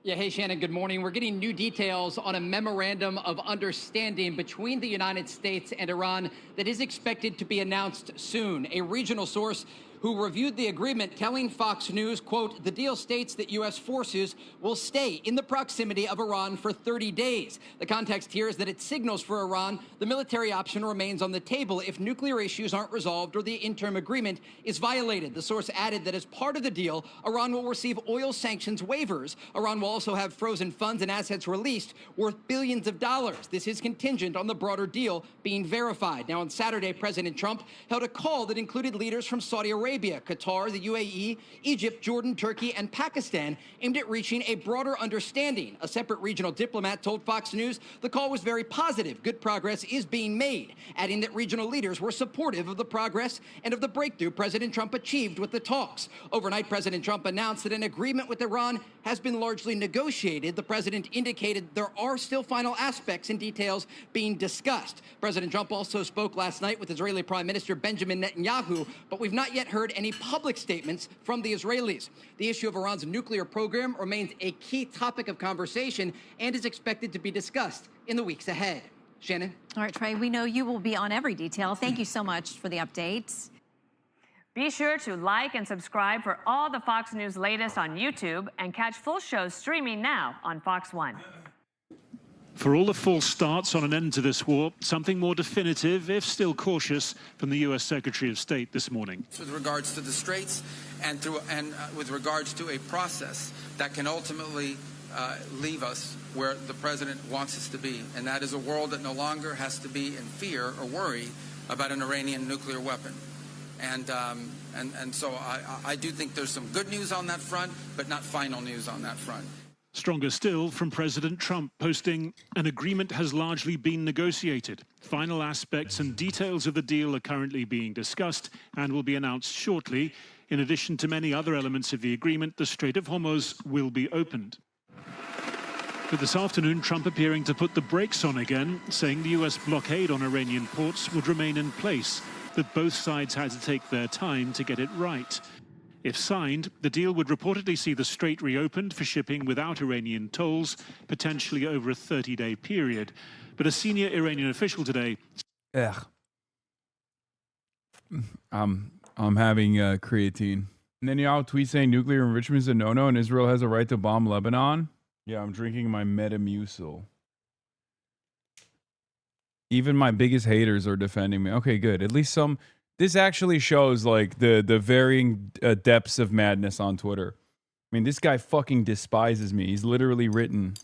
Yeah, hey, Shannon, good morning. We're getting new details on a memorandum of understanding between the United States and Iran that is expected to be announced soon. A regional source who reviewed the agreement telling Fox News, quote, the deal states that U.S. forces will stay in the proximity of Iran for 30 days. The context here is that it signals for Iran the military option remains on the table if nuclear issues aren't resolved or the interim agreement is violated. The source added that as part of the deal, Iran will receive oil sanctions waivers. Iran will also have frozen funds and assets released worth billions of dollars. This is contingent on the broader deal being verified. Now, on Saturday, President Trump held a call that included leaders from Saudi Arabia, Qatar, the UAE, Egypt, Jordan, Turkey, and Pakistan, aimed at reaching a broader understanding. A separate regional diplomat told Fox News the call was very positive. Good progress is being made, adding that regional leaders were supportive of the progress and of the breakthrough President Trump achieved with the talks. Overnight, President Trump announced that an agreement with Iran has been largely negotiated. The president indicated there are still final aspects and details being discussed. President Trump also spoke last night with Israeli Prime Minister Benjamin Netanyahu, but we've not yet heard any public statements from the Israelis. The issue of Iran's nuclear program remains a key topic of conversation and is expected to be discussed in the weeks ahead. Shannon? All right, Trey, we know you will be on every detail. Thank you so much for the updates. Be sure to like and subscribe for all the Fox News latest on YouTube and catch full shows streaming now on Fox One. For all the false starts on an end to this war, something more definitive, if still cautious, from the U.S. Secretary of State this morning. With regards to the straits and with regards to a process that can ultimately leave us where the president wants us to be, and that is a world that no longer has to be in fear or worry about an Iranian nuclear weapon. And so I do think there's some good news on that front, but not final news on that front. Stronger still from President Trump, posting, an agreement has largely been negotiated. Final aspects and details of the deal are currently being discussed and will be announced shortly. In addition to many other elements of the agreement, the Strait of Hormuz will be opened. But this afternoon, Trump appearing to put the brakes on again, saying the U.S. blockade on Iranian ports would remain in place, that both sides had to take their time to get it right. If signed, the deal would reportedly see the strait reopened for shipping without Iranian tolls, potentially over a 30-day period. But a senior Iranian official today... I'm having creatine. Netanyahu tweets saying nuclear enrichment is a no-no and Israel has a right to bomb Lebanon. Yeah, I'm drinking my Metamucil. Even my biggest haters are defending me. Okay, good. At least some... This actually shows, like, the varying depths of madness on Twitter. I mean, this guy fucking despises me. He's literally written...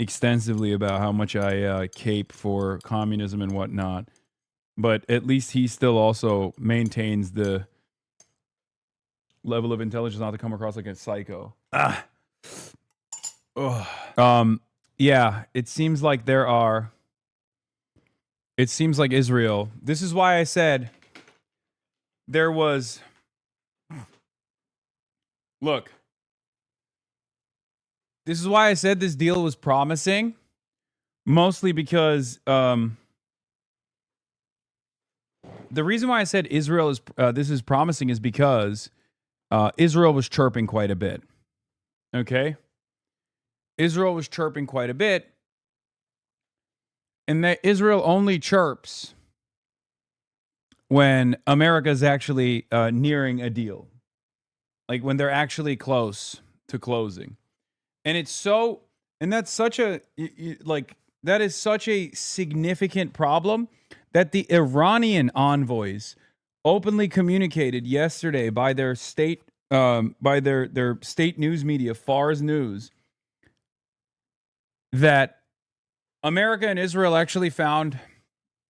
extensively about how much I cape for communism and whatnot. But at least he still also maintains the level of intelligence not to come across like a psycho. Yeah, it seems like Israel. This is why I said there was. Look, this is why I said this deal was promising, mostly because the reason why I said Israel is this is promising is because Israel was chirping quite a bit. Okay, Israel was chirping quite a bit, and that Israel only chirps when America's actually nearing a deal, like when they're actually close to closing. And it's so, and that's such a, like, that is such a significant problem that the Iranian envoys openly communicated yesterday by their state, by their state news media, Fars News, that America and Israel actually found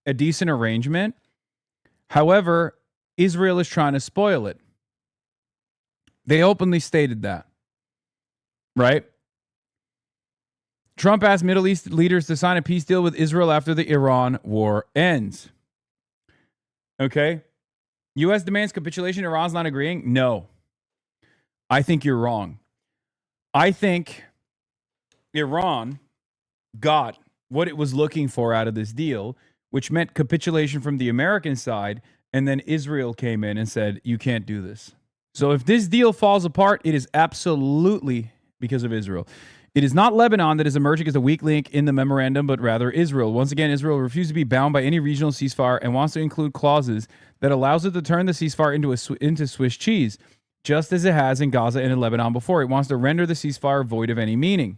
a decent arrangement. However, Israel is trying to spoil it. They openly stated that, right? Trump asked Middle East leaders to sign a peace deal with Israel after the Iran war ends. Okay? U.S. demands capitulation. Iran's not agreeing? No. I think you're wrong. I think Iran got what it was looking for out of this deal, which meant capitulation from the American side, and then Israel came in and said, you can't do this. So if this deal falls apart, it is absolutely because of Israel. It is not Lebanon that is emerging as a weak link in the memorandum, but rather Israel. Once again, Israel refused to be bound by any regional ceasefire and wants to include clauses that allows it to turn the ceasefire into Swiss cheese, just as it has in Gaza and in Lebanon before. It wants to render the ceasefire void of any meaning.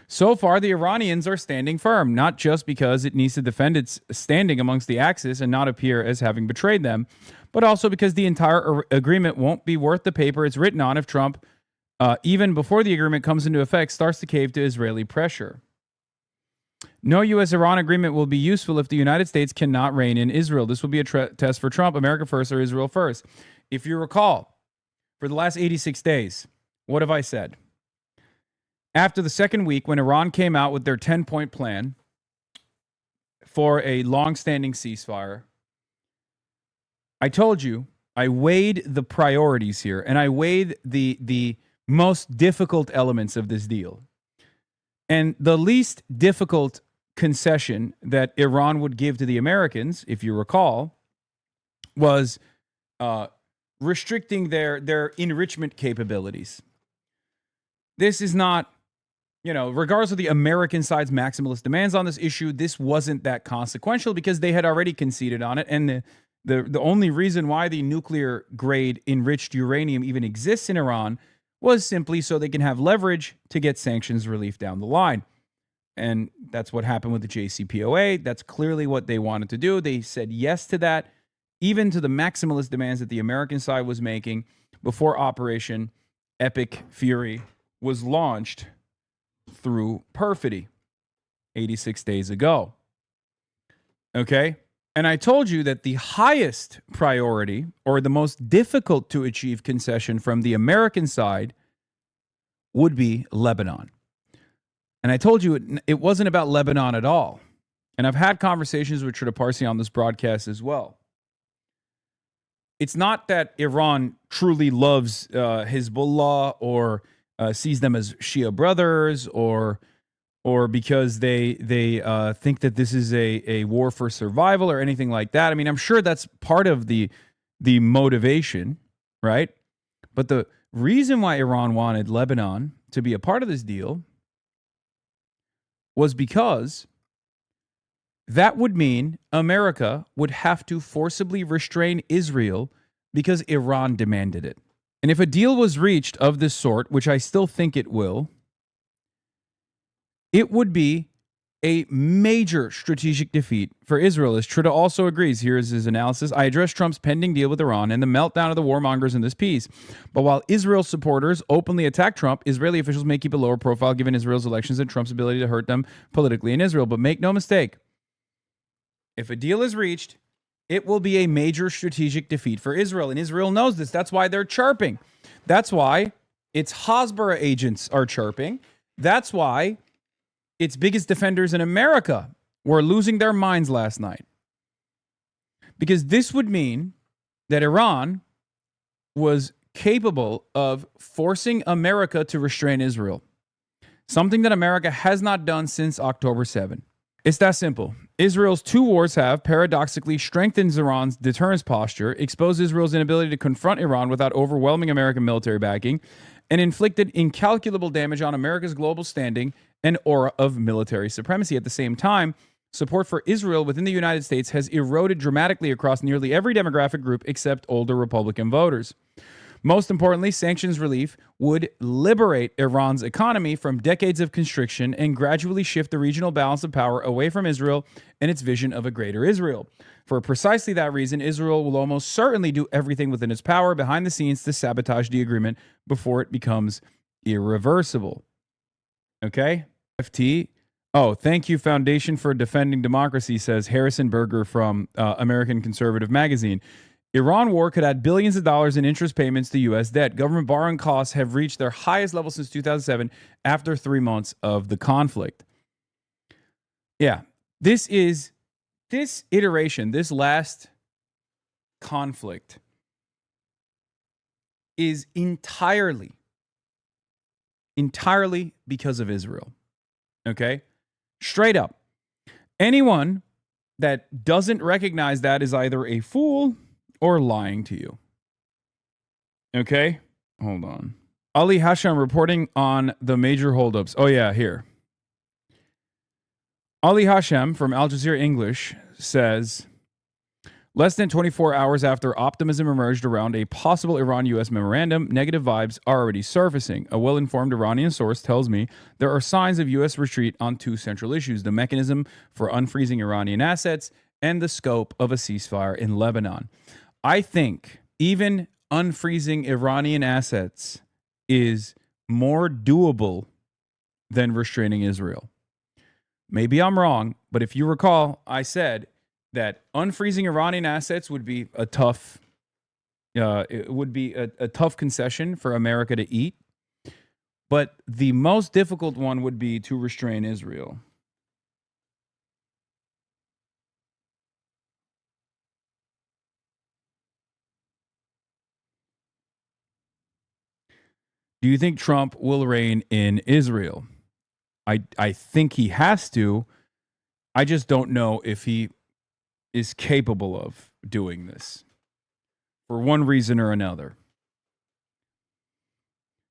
So far, the Iranians are standing firm, not just because it needs to defend its standing amongst the Axis and not appear as having betrayed them, but also because the entire agreement won't be worth the paper it's written on if Trump, even before the agreement comes into effect, starts to cave to Israeli pressure. No U.S.-Iran agreement will be useful if the United States cannot reign in Israel. This will be a test for Trump, America first or Israel first. If you recall, for the last 86 days, what have I said? After the second week, when Iran came out with their 10-point plan for a long-standing ceasefire, I told you, I weighed the priorities here, and I weighed the most difficult elements of this deal. And the least difficult concession that Iran would give to the Americans, if you recall, was restricting their enrichment capabilities. This is not, regardless of the American side's maximalist demands on this issue, this wasn't that consequential because they had already conceded on it. And the only reason why the nuclear grade enriched uranium even exists in Iran was simply so they can have leverage to get sanctions relief down the line. And that's what happened with the JCPOA. That's clearly what they wanted to do. They said yes to that, even to the maximalist demands that the American side was making before Operation Epic Fury was launched through perfidy 86 days ago. Okay? And I told you that the highest priority, or the most difficult to achieve concession from the American side, would be Lebanon. And I told you it wasn't about Lebanon at all. And I've had conversations with Trita Parsi on this broadcast as well. It's not that Iran truly loves Hezbollah or sees them as Shia brothers, or because they think that this is a war for survival or anything like that. I mean, I'm sure that's part of the motivation, right? But the reason why Iran wanted Lebanon to be a part of this deal was because that would mean America would have to forcibly restrain Israel because Iran demanded it. And if a deal was reached of this sort, which I still think it will, it would be a major strategic defeat for Israel, as Trudeau also agrees. Here is his analysis. I address Trump's pending deal with Iran and the meltdown of the warmongers in this piece. But while Israel supporters openly attack Trump, Israeli officials may keep a lower profile given Israel's elections and Trump's ability to hurt them politically in Israel. But make no mistake, if a deal is reached, it will be a major strategic defeat for Israel. And Israel knows this. That's why they're chirping. That's why its Hasbara agents are chirping. That's why its biggest defenders in America were losing their minds last night. Because this would mean that Iran was capable of forcing America to restrain Israel. Something that America has not done since October 7. It's that simple. Israel's two wars have, paradoxically, strengthened Iran's deterrence posture, exposed Israel's inability to confront Iran without overwhelming American military backing, and inflicted incalculable damage on America's global standing and aura of military supremacy. At the same time, support for Israel within the United States has eroded dramatically across nearly every demographic group except older Republican voters. Most importantly, sanctions relief would liberate Iran's economy from decades of constriction and gradually shift the regional balance of power away from Israel and its vision of a greater Israel. For precisely that reason, Israel will almost certainly do everything within its power behind the scenes to sabotage the agreement before it becomes irreversible. Okay? FT. Oh, thank you, Foundation for Defending Democracy, says Harrison Berger from American Conservative Magazine. Iran war could add billions of dollars in interest payments to U.S. debt. Government borrowing costs have reached their highest level since 2007 after 3 months of the conflict. Yeah, this iteration, this last conflict is entirely because of Israel. Okay? Straight up. Anyone that doesn't recognize that is either a fool or lying to you. Okay? Hold on. Ali Hasham reporting on the major holdups. Oh, yeah, here. Ali Hasham from Al Jazeera English says, less than 24 hours after optimism emerged around a possible Iran-U.S. memorandum, negative vibes are already surfacing. A well-informed Iranian source tells me there are signs of U.S. retreat on two central issues, the mechanism for unfreezing Iranian assets and the scope of a ceasefire in Lebanon. I think even unfreezing Iranian assets is more doable than restraining Israel. Maybe I'm wrong, but if you recall, I said that unfreezing Iranian assets would be a tough concession for America to eat. But the most difficult one would be to restrain Israel. Do you think Trump will reign in Israel? I think he has to. I just don't know if he is capable of doing this for one reason or another.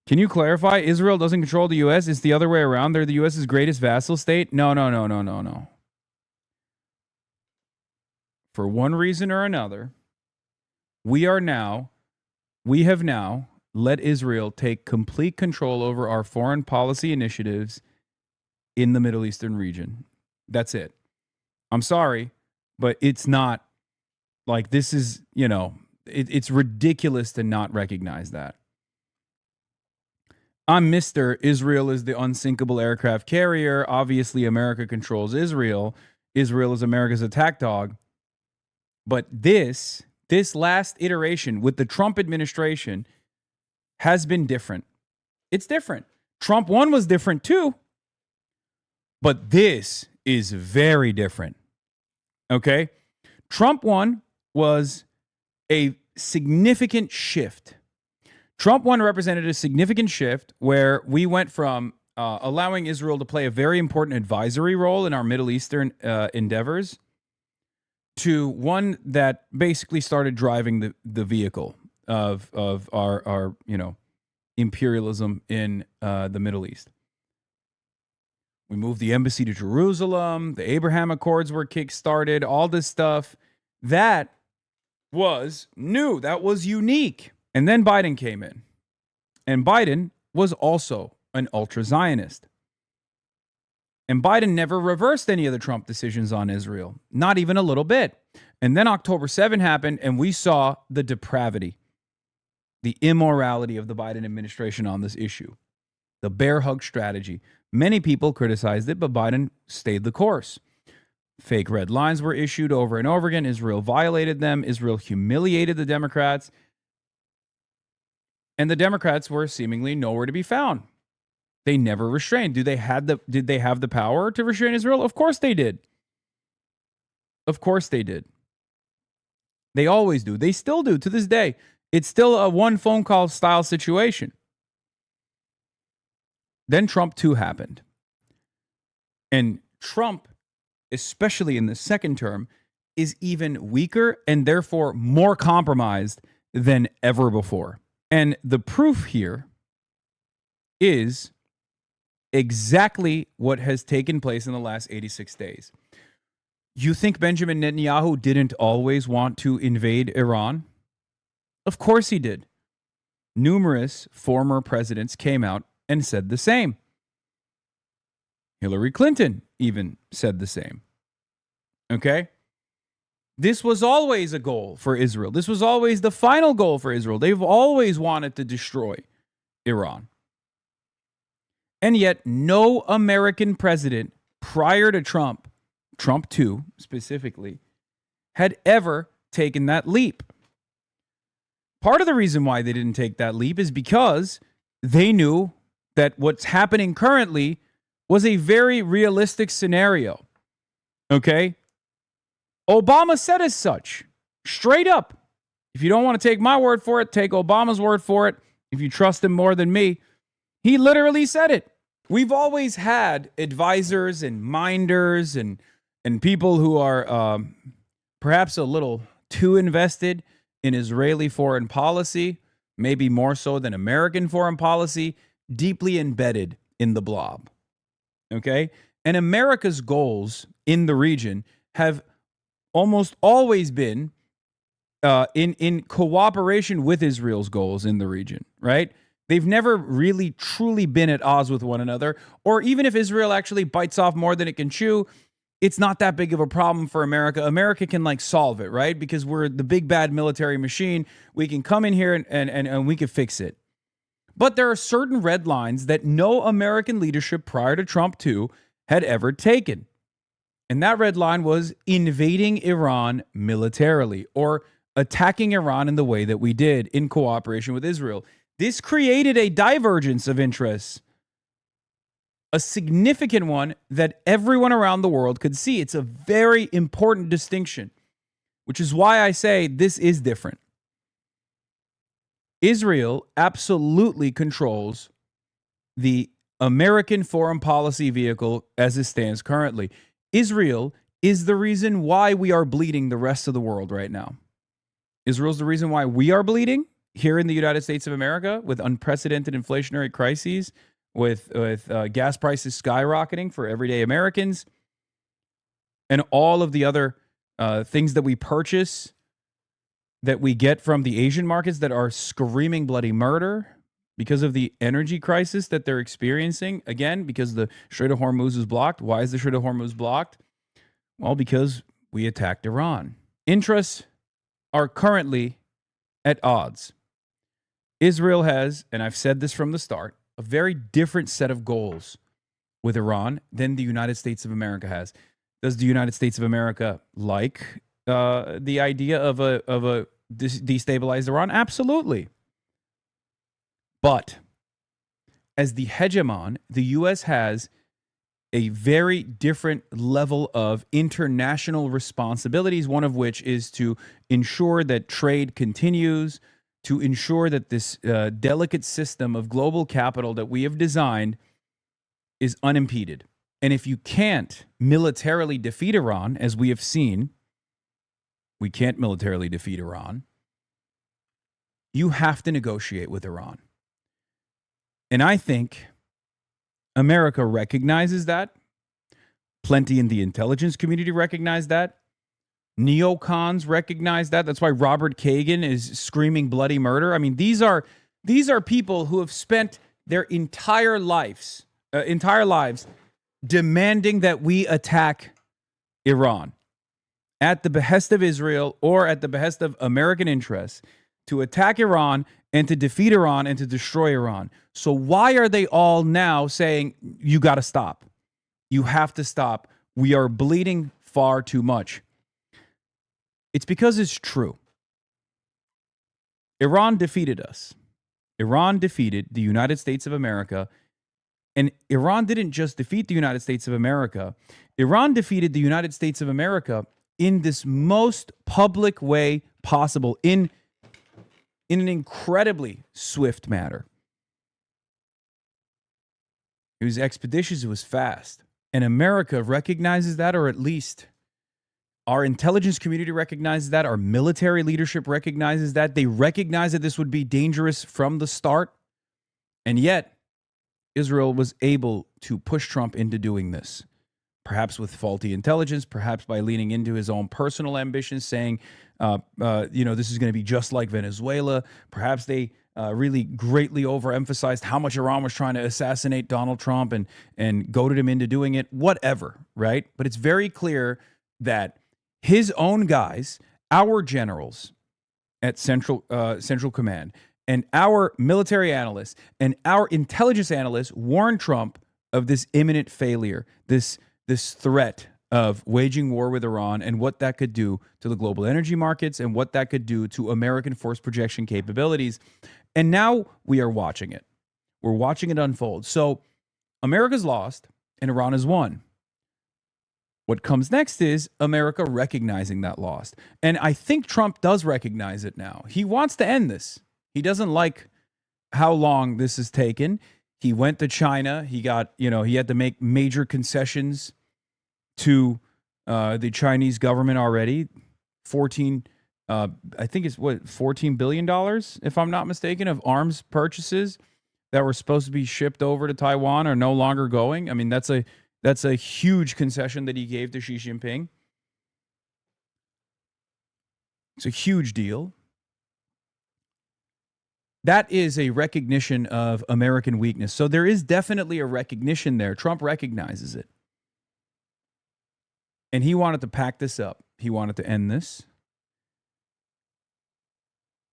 Can you clarify? Israel doesn't control the U.S. It's the other way around. They're the U.S.'s greatest vassal state? No. For one reason or another, we have now let Israel take complete control over our foreign policy initiatives in the Middle Eastern region. That's it. I'm sorry, but it's not like this is, it's ridiculous to not recognize that. I'm Mr. Israel is the unsinkable aircraft carrier. Obviously, America controls Israel. Israel is America's attack dog. But this last iteration with the Trump administration has been different. It's different. Trump 1 was different too. But this is very different. Okay? Trump 1 was a significant shift. Trump 1 represented a significant shift where we went from allowing Israel to play a very important advisory role in our Middle Eastern endeavors to one that basically started driving the vehicle of our imperialism in the Middle East. We moved the embassy to Jerusalem. The Abraham Accords were kickstarted. All this stuff. That was new. That was unique. And then Biden came in. And Biden was also an ultra-Zionist. And Biden never reversed any of the Trump decisions on Israel, not even a little bit. And then October 7 happened, and we saw the depravity, the immorality of the Biden administration on this issue, the bear hug strategy. Many people criticized it, but Biden stayed the course. Fake red lines were issued over and over again. Israel violated them. Israel humiliated the Democrats. And the Democrats were seemingly nowhere to be found. They never restrained. Did they have the power to restrain Israel? Of course they did. Of course they did. They always do. They still do to this day. It's still a one phone call style situation. Then Trump 2 happened. And Trump, especially in the second term, is even weaker and therefore more compromised than ever before. And the proof here is exactly what has taken place in the last 86 days. You think Benjamin Netanyahu didn't always want to invade Iran? Of course he did. Numerous former presidents came out and said the same. Hillary Clinton even said the same. Okay? This was always a goal for Israel. This was always the final goal for Israel. They've always wanted to destroy Iran. And yet, no American president prior to Trump 2 specifically, had ever taken that leap. Part of the reason why they didn't take that leap is because they knew that what's happening currently was a very realistic scenario. Okay? Obama said as such, straight up. If you don't want to take my word for it, take Obama's word for it. If you trust him more than me, he literally said it. We've always had advisors and minders and people who are perhaps a little too invested in Israeli foreign policy, maybe more so than American foreign policy, deeply embedded in the blob. Okay? And America's goals in the region have almost always been in cooperation with Israel's goals in the region, right? They've never really truly been at odds with one another, or even if Israel actually bites off more than it can chew, it's not that big of a problem for America. America can solve it, right? Because we're the big bad military machine. We can come in here and we can fix it. But there are certain red lines that no American leadership prior to Trump 2 had ever taken. And that red line was invading Iran militarily or attacking Iran in the way that we did in cooperation with Israel. This created a divergence of interests, a significant one that everyone around the world could see. It's a very important distinction, which is why I say this is different. Israel absolutely controls the American foreign policy vehicle as it stands currently. Israel is the reason why we are bleeding the rest of the world right now. Israel's the reason why we are bleeding here in the United States of America with unprecedented inflationary crises, with gas prices skyrocketing for everyday Americans, and all of the other things that we purchase that we get from the Asian markets that are screaming bloody murder because of the energy crisis that they're experiencing. Again, because the Strait of Hormuz is blocked. Why is the Strait of Hormuz blocked? Well, because we attacked Iran. Interests are currently at odds. Israel has, and I've said this from the start, a very different set of goals with Iran than the United States of America has. Does the United States of America like the idea of a destabilized Iran? Absolutely. But as the hegemon, the U.S. has a very different level of international responsibilities, one of which is to ensure that trade continues, to ensure that this delicate system of global capital that we have designed is unimpeded. And if you can't militarily defeat Iran, as we have seen, we can't militarily defeat Iran, you have to negotiate with Iran. And I think America recognizes that. Plenty in the intelligence community recognize that. Neocons recognize that. That's why Robert Kagan is screaming bloody murder. I mean, these are people who have spent their entire lives demanding that we attack Iran at the behest of Israel or at the behest of American interests, to attack Iran and to defeat Iran and to destroy Iran. So why are they all now saying, you got to stop? You have to stop. We are bleeding far too much. It's because it's true. Iran defeated us. Iran defeated the United States of America. And Iran didn't just defeat the United States of America. Iran defeated the United States of America in this most public way possible, in an incredibly swift manner. It was expeditious, it was fast. And America recognizes that, or at least our intelligence community recognizes that, our military leadership recognizes that. They recognize that this would be dangerous from the start. And yet, Israel was able to push Trump into doing this. Perhaps with faulty intelligence, perhaps by leaning into his own personal ambitions, saying, this is going to be just like Venezuela. Perhaps they really greatly overemphasized how much Iran was trying to assassinate Donald Trump and goaded him into doing it, whatever, right? But it's very clear that his own guys, our generals at Central Command, and our military analysts and our intelligence analysts warned Trump of this imminent failure, this threat of waging war with Iran and what that could do to the global energy markets and what that could do to American force projection capabilities. And now we are watching it. We're watching it unfold. So America's lost and Iran has won. What comes next is America recognizing that loss. And I think Trump does recognize it now. He wants to end this. He doesn't like how long this has taken. He went to China. He got, he had to make major concessions to the Chinese government already. $14 billion, if I'm not mistaken, of arms purchases that were supposed to be shipped over to Taiwan are no longer going. I mean, that's a huge concession that he gave to Xi Jinping. It's a huge deal. That is a recognition of American weakness. So there is definitely a recognition there. Trump recognizes it. And he wanted to pack this up. He wanted to end this.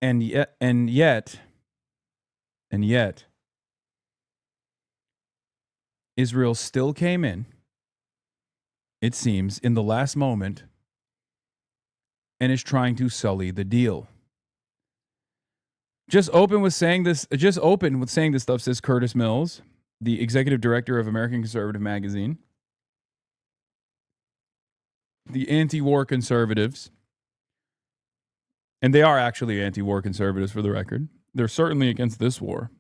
And yet, Israel still came in, it seems, in the last moment and is trying to sully the deal. Just open with saying this stuff, says Curtis Mills, the executive director of American Conservative Magazine. The anti-war conservatives, and they are actually anti-war conservatives for the record. They're certainly against this war.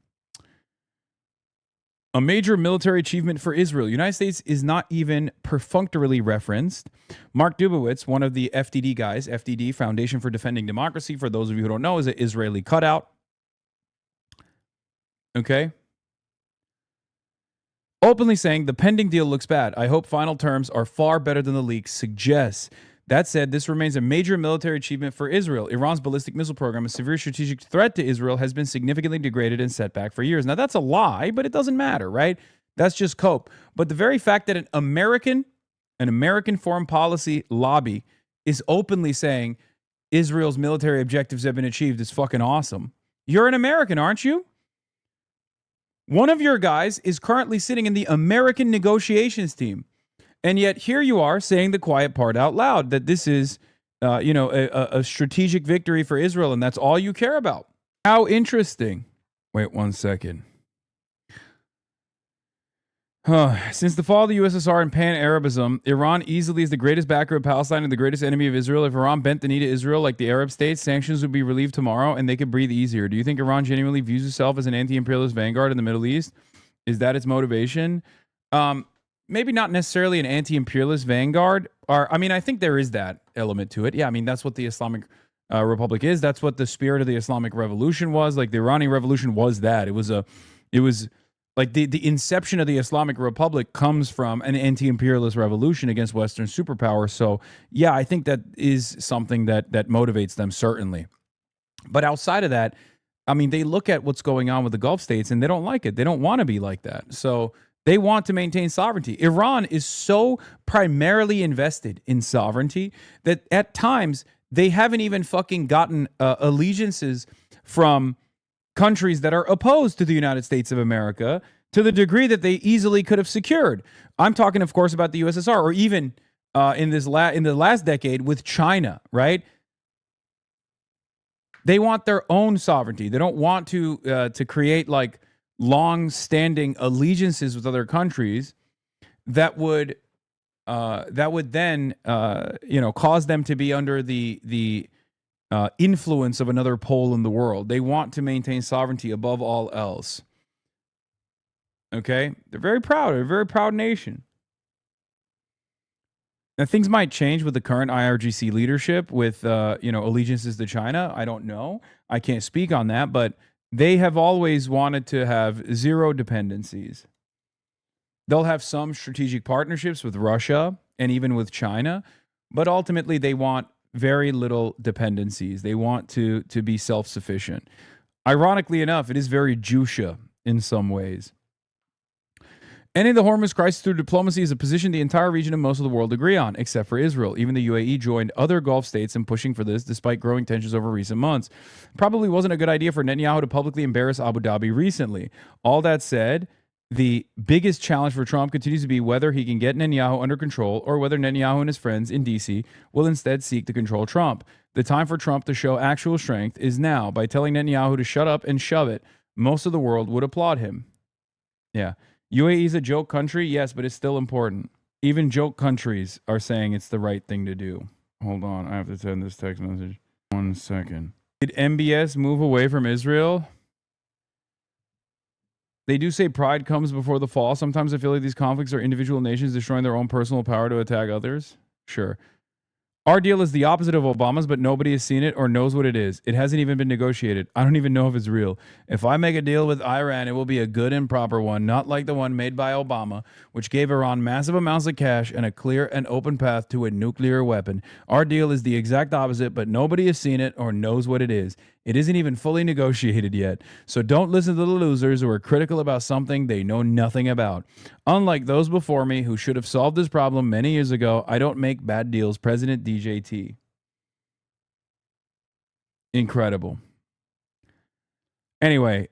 A major military achievement for Israel. The United States is not even perfunctorily referenced. Mark Dubowitz, one of the FDD guys, FDD, Foundation for Defending Democracy, for those of you who don't know, is an Israeli cutout. Okay? Openly saying the pending deal looks bad. I hope final terms are far better than the leaks suggest. That said, this remains a major military achievement for Israel. Iran's ballistic missile program, a severe strategic threat to Israel, has been significantly degraded and set back for years. Now, that's a lie, but it doesn't matter, right? That's just cope. But the very fact that an American foreign policy lobby is openly saying Israel's military objectives have been achieved is fucking awesome. You're an American, aren't you? One of your guys is currently sitting in the American negotiations team. And yet here you are saying the quiet part out loud, that this is, a strategic victory for Israel, and that's all you care about. How interesting. Wait 1 second. Since the fall of the USSR and Pan-Arabism, Iran easily is the greatest backer of Palestine and the greatest enemy of Israel. If Iran bent the knee to Israel like the Arab states, sanctions would be relieved tomorrow and they could breathe easier. Do you think Iran genuinely views itself as an anti-imperialist vanguard in the Middle East? Is that its motivation? Maybe not necessarily an anti-imperialist vanguard. I think there is that element to it. Yeah, I mean, that's what the Islamic Republic is. That's what the spirit of the Islamic Revolution was. Like, the Iranian Revolution was that. It was like the inception of the Islamic Republic comes from an anti-imperialist revolution against Western superpowers. So, yeah, I think that is something that motivates them, certainly. But outside of that, I mean, they look at what's going on with the Gulf states and they don't like it. They don't want to be like that. So They want to maintain sovereignty. Iran is so primarily invested in sovereignty that at times they haven't even fucking gotten allegiances from countries that are opposed to the United States of America to the degree that they easily could have secured. I'm talking, of course, about the USSR, or even in the last decade with China, right? They want their own sovereignty. They don't want to create like long-standing allegiances with other countries that would then cause them to be under the influence of another pole in the world. They want to maintain sovereignty above all else. Okay, they're very proud. They're a very proud nation. Now, things might change with the current IRGC leadership with allegiances to China. I don't know. I can't speak on that, but they have always wanted to have zero dependencies. They'll have some strategic partnerships with Russia and even with China, but ultimately they want very little dependencies. They want to be self-sufficient. Ironically enough, it is very Jusha in some ways. Ending the Hormuz crisis through diplomacy is a position the entire region and most of the world agree on, except for Israel. Even the UAE joined other Gulf states in pushing for this, despite growing tensions over recent months. Probably wasn't a good idea for Netanyahu to publicly embarrass Abu Dhabi recently. All that said, the biggest challenge for Trump continues to be whether he can get Netanyahu under control or whether Netanyahu and his friends in D.C. will instead seek to control Trump. The time for Trump to show actual strength is now. By telling Netanyahu to shut up and shove it, most of the world would applaud him. Yeah. UAE is a joke country, yes, but it's still important. Even joke countries are saying it's the right thing to do. Hold on, I have to send this text message. 1 second. Did MBS move away from Israel? They do say pride comes before the fall. Sometimes I feel like these conflicts are individual nations destroying their own personal power to attack others. Sure. Our deal is the opposite of Obama's, but nobody has seen it or knows what it is. It hasn't even been negotiated. I don't even know if it's real. If I make a deal with Iran, it will be a good and proper one, not like the one made by Obama, which gave Iran massive amounts of cash and a clear and open path to a nuclear weapon. Our deal is the exact opposite, but nobody has seen it or knows what it is. It isn't even fully negotiated yet. So don't listen to the losers who are critical about something they know nothing about. Unlike those before me who should have solved this problem many years ago, I don't make bad deals. President DJT. Incredible. Anyway,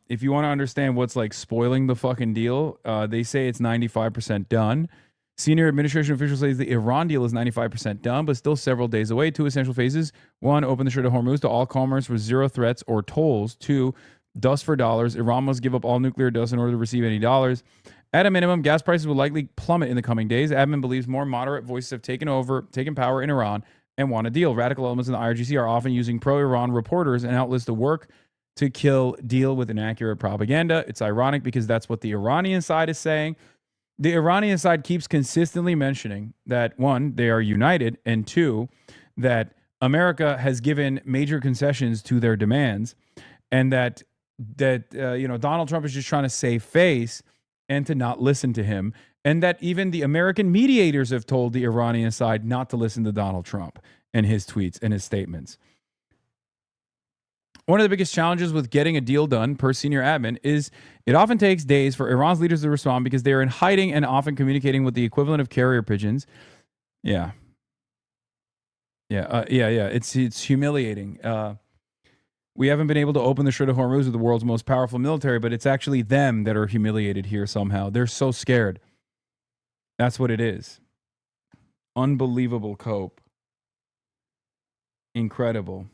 if you want to understand what's like spoiling the fucking deal, they say it's 95% done. Senior administration officials say the Iran deal is 95% done, but still several days away. 2 essential phases. 1, open the Strait of Hormuz to all commerce with zero threats or tolls. 2, dust for dollars. Iran must give up all nuclear dust in order to receive any dollars. At a minimum, gas prices will likely plummet in the coming days. Admin believes more moderate voices have taken power in Iran and want a deal. Radical elements in the IRGC are often using pro-Iran reporters and outlets to work to deal with inaccurate propaganda. It's ironic because that's what the Iranian side is saying. The Iranian side keeps consistently mentioning that, 1, they are united, and 2, that America has given major concessions to their demands, and that Donald Trump is just trying to save face and to not listen to him, and that even the American mediators have told the Iranian side not to listen to Donald Trump and his tweets and his statements. One of the biggest challenges with getting a deal done, per senior admin, is it often takes days for Iran's leaders to respond because they are in hiding and often communicating with the equivalent of carrier pigeons. Yeah. It's humiliating. We haven't been able to open the Strait of Hormuz with the world's most powerful military, but it's actually them that are humiliated here somehow. They're so scared. That's what it is. Unbelievable cope. Incredible.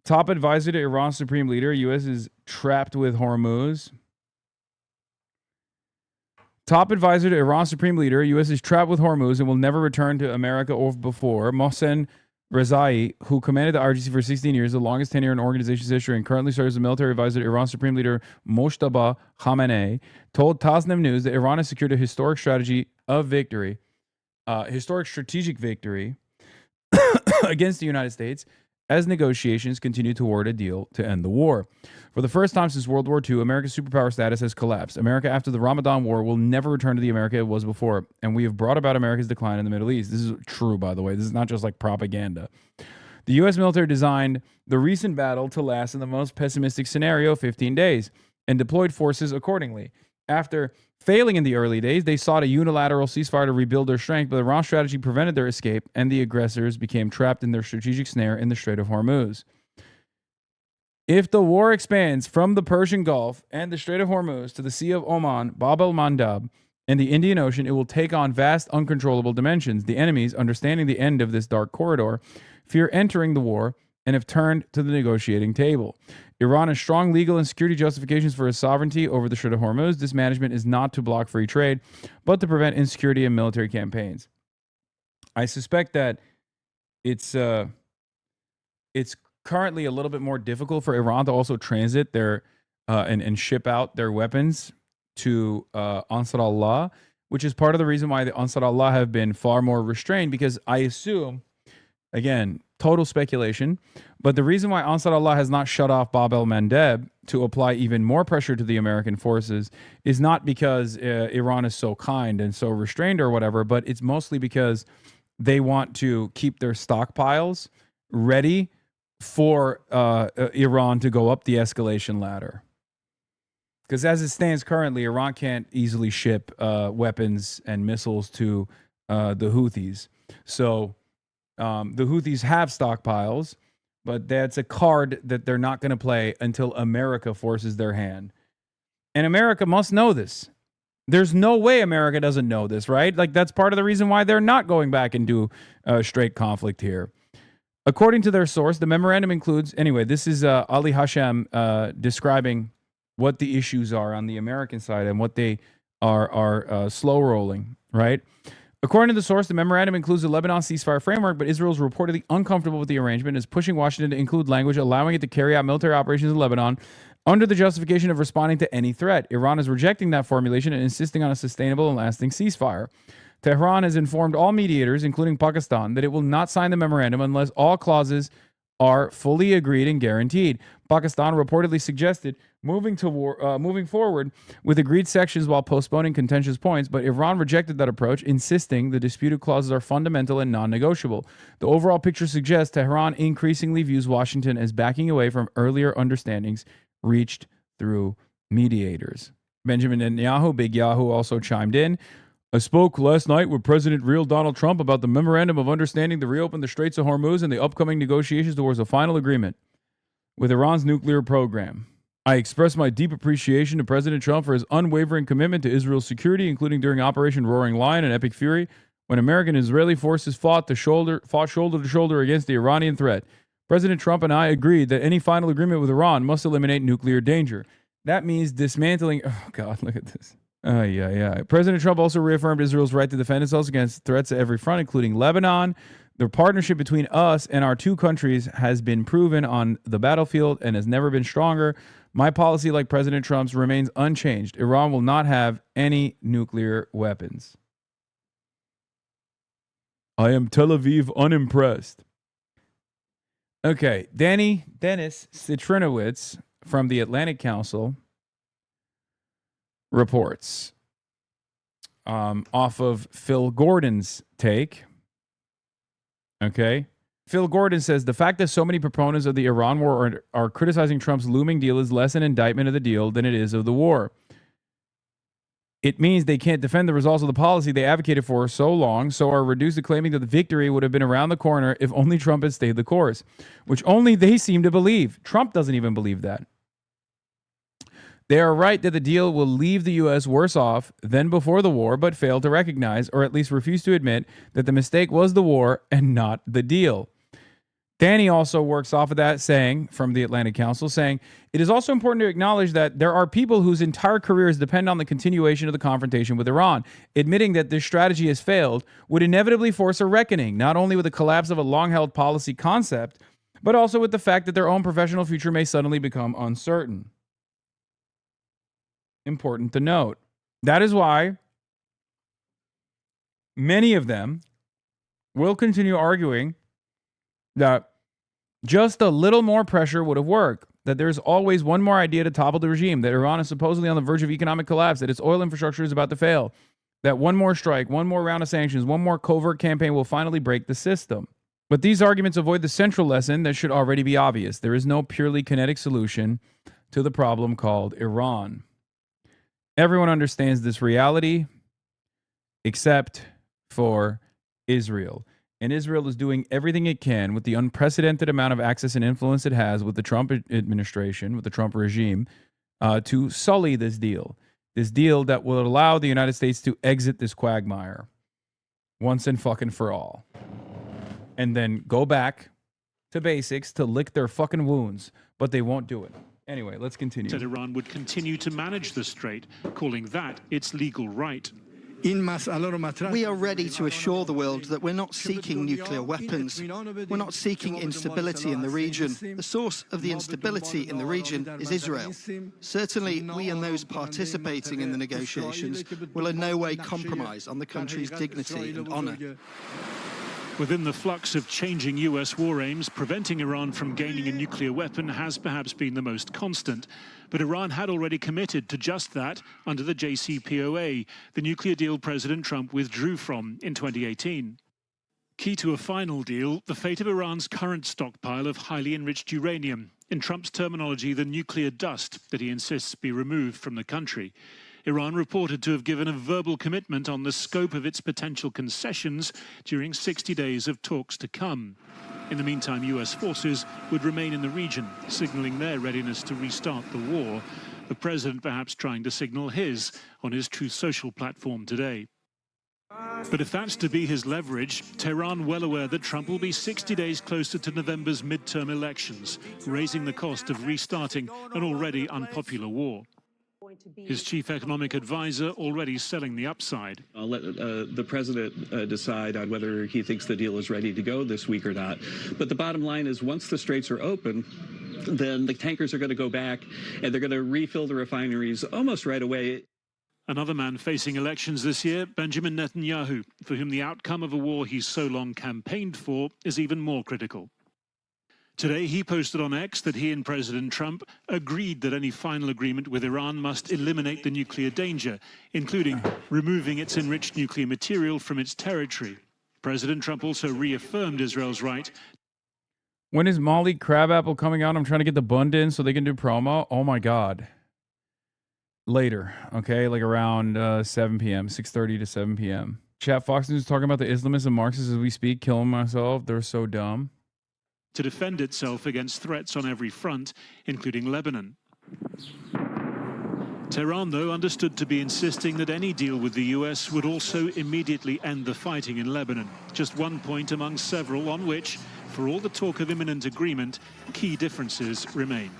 Top advisor to Iran's supreme leader, U.S. is trapped with Hormuz. Top advisor to Iran's supreme leader, U.S. is trapped with Hormuz and will never return to America or before. Mohsen Rezai, who commanded the IRGC for 16 years, the longest tenure in organization's history, and currently serves as a military advisor to Iran's supreme leader, Mojtaba Khamenei, told Tasnim News that Iran has secured a historic strategic victory against the United States as negotiations continue toward a deal to end the war. For the first time since World War II, America's superpower status has collapsed. America, after the Ramadan War, will never return to the America it was before, and we have brought about America's decline in the Middle East. This is true, by the way. This is not just like propaganda. The U.S. military designed the recent battle to last in the most pessimistic scenario, 15 days, and deployed forces accordingly. After failing in the early days, they sought a unilateral ceasefire to rebuild their strength, but Iran's strategy prevented their escape, and the aggressors became trapped in their strategic snare in the Strait of Hormuz. If the war expands from the Persian Gulf and the Strait of Hormuz to the Sea of Oman, Bab el-Mandab, and the Indian Ocean, it will take on vast, uncontrollable dimensions. The enemies, understanding the end of this dark corridor, fear entering the war and have turned to the negotiating table. Iran has strong legal and security justifications for its sovereignty over the Strait of Hormuz. This management is not to block free trade, but to prevent insecurity and military campaigns. I suspect that it's currently a little bit more difficult for Iran to also transit their and ship out their weapons to Ansar Allah, which is part of the reason why the Ansar Allah have been far more restrained, because I assume, again, total speculation, but the reason why Ansar Allah has not shut off Bab el-Mandeb to apply even more pressure to the American forces is not because Iran is so kind and so restrained or whatever, but it's mostly because they want to keep their stockpiles ready for Iran to go up the escalation ladder. Because as it stands currently, Iran can't easily ship weapons and missiles to the Houthis. So the Houthis have stockpiles, but that's a card that they're not going to play until America forces their hand. And America must know this. There's no way America doesn't know this, right? Like, that's part of the reason why they're not going back into straight conflict here. According to their source, the memorandum includes, anyway, this is Ali Hashem describing what the issues are on the American side and what they are slow rolling, right? According to the source, the memorandum includes the Lebanon ceasefire framework, but Israel is reportedly uncomfortable with the arrangement and is pushing Washington to include language allowing it to carry out military operations in Lebanon under the justification of responding to any threat. Iran is rejecting that formulation and insisting on a sustainable and lasting ceasefire. Tehran has informed all mediators, including Pakistan, that it will not sign the memorandum unless all clauses are fully agreed and guaranteed. Pakistan reportedly suggested moving forward with agreed sections while postponing contentious points, but Iran rejected that approach, insisting the disputed clauses are fundamental and non-negotiable. The overall picture suggests Tehran increasingly views Washington as backing away from earlier understandings reached through mediators. Benjamin Netanyahu, Big Yahoo, also chimed in. I spoke last night with President real Donald Trump about the memorandum of understanding to reopen the Straits of Hormuz and the upcoming negotiations towards a final agreement with Iran's nuclear program. I express my deep appreciation to President Trump for his unwavering commitment to Israel's security, including during Operation Roaring Lion and Epic Fury, when American and Israeli forces fought shoulder to shoulder against the Iranian threat. President Trump and I agreed that any final agreement with Iran must eliminate nuclear danger. That means dismantling... Oh, God, look at this. President Trump also reaffirmed Israel's right to defend itself against threats at every front, including Lebanon. The partnership between us and our two countries has been proven on the battlefield and has never been stronger. My policy, like President Trump's, remains unchanged. Iran will not have any nuclear weapons. I am Tel Aviv unimpressed. Okay, Dennis Citrinowicz from the Atlantic Council reports off of Phil Gordon's take. Okay. Phil Gordon says the fact that so many proponents of the Iran war are criticizing Trump's looming deal is less an indictment of the deal than it is of the war. It means they can't defend the results of the policy they advocated for so long, so are reduced to claiming that the victory would have been around the corner if only Trump had stayed the course, which only they seem to believe. Trump doesn't even believe that. They are right that the deal will leave the U.S. worse off than before the war, but fail to recognize, or at least refuse to admit, that the mistake was the war and not the deal. Danny also works off of that, saying, from the Atlantic Council, saying, it is also important to acknowledge that there are people whose entire careers depend on the continuation of the confrontation with Iran. Admitting that this strategy has failed would inevitably force a reckoning, not only with the collapse of a long-held policy concept, but also with the fact that their own professional future may suddenly become uncertain. Important to note. That is why many of them will continue arguing that just a little more pressure would have worked, that there's always one more idea to topple the regime, that Iran is supposedly on the verge of economic collapse, that its oil infrastructure is about to fail, that one more strike, one more round of sanctions, one more covert campaign will finally break the system. But these arguments avoid the central lesson that should already be obvious. There is no purely kinetic solution to the problem called Iran. Everyone understands this reality except for Israel. And Israel is doing everything it can with the unprecedented amount of access and influence it has with the Trump administration, with the Trump regime, to sully this deal that will allow the United States to exit this quagmire once and fucking for all. And then go back to basics to lick their fucking wounds, but they won't do it. Anyway, let's continue. Said Iran would continue to manage the strait, calling that its legal right. We are ready to assure the world that we're not seeking nuclear weapons. We're not seeking instability in the region. The source of the instability in the region is Israel. Certainly, we and those participating in the negotiations will in no way compromise on the country's dignity and honor. Within the flux of changing US war aims, preventing Iran from gaining a nuclear weapon has perhaps been the most constant. But Iran had already committed to just that under the JCPOA, the nuclear deal President Trump withdrew from in 2018. Key to a final deal, the fate of Iran's current stockpile of highly enriched uranium, in Trump's terminology, the nuclear dust that he insists be removed from the country. Iran reported to have given a verbal commitment on the scope of its potential concessions during 60 days of talks to come. In the meantime, US forces would remain in the region, signaling their readiness to restart the war, the president perhaps trying to signal his on his Truth Social platform today. But if that's to be his leverage, Tehran well aware that Trump will be 60 days closer to November's midterm elections, raising the cost of restarting an already unpopular war. His chief economic advisor already selling the upside. I'll let the president decide on whether he thinks the deal is ready to go this week or not. But the bottom line is once the straits are open, then the tankers are going to go back and they're going to refill the refineries almost right away. Another man facing elections this year, Benjamin Netanyahu, for whom the outcome of a war he's so long campaigned for is even more critical. Today, he posted on X that he and President Trump agreed that any final agreement with Iran must eliminate the nuclear danger, including removing its enriched nuclear material from its territory. President Trump also reaffirmed Israel's right. When is Molly Crabapple coming out? I'm trying to get the bund in so they can do promo. Oh my God. Later, okay, like around 7 p.m., 6:30 to 7 p.m. Chat Fox News is talking about the Islamists and Marxists as we speak, killing myself. They're so dumb. To defend itself against threats on every front, including Lebanon. Tehran, though, understood to be insisting that any deal with the US would also immediately end the fighting in Lebanon. Just one point among several on which, for all the talk of imminent agreement, key differences remain.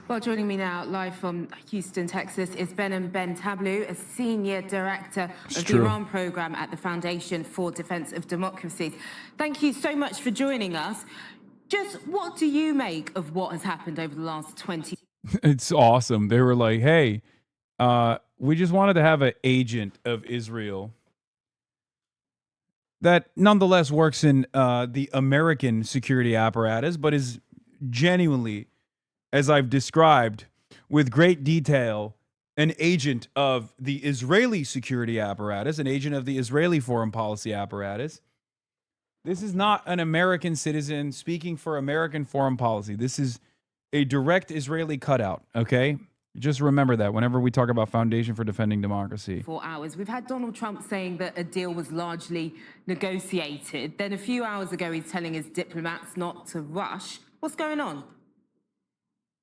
Well, joining me now live from Houston, Texas, is Behnam Ben Tablu, a senior director of the Iran program at the Foundation for Defense of Democracies. Thank you so much for joining us. Just what do you make of what has happened over the last 20 years? It's awesome. They were like, hey, we just wanted to have an agent of Israel that nonetheless works in the American security apparatus, but is genuinely, as I've described with great detail, an agent of the Israeli security apparatus, an agent of the Israeli foreign policy apparatus. This is not an American citizen speaking for American foreign policy. This is a direct Israeli cutout, okay? Just remember that whenever we talk about Foundation for Defending Democracy. 4 hours. We've had Donald Trump saying that a deal was largely negotiated. Then a few hours ago, he's telling his diplomats not to rush. What's going on?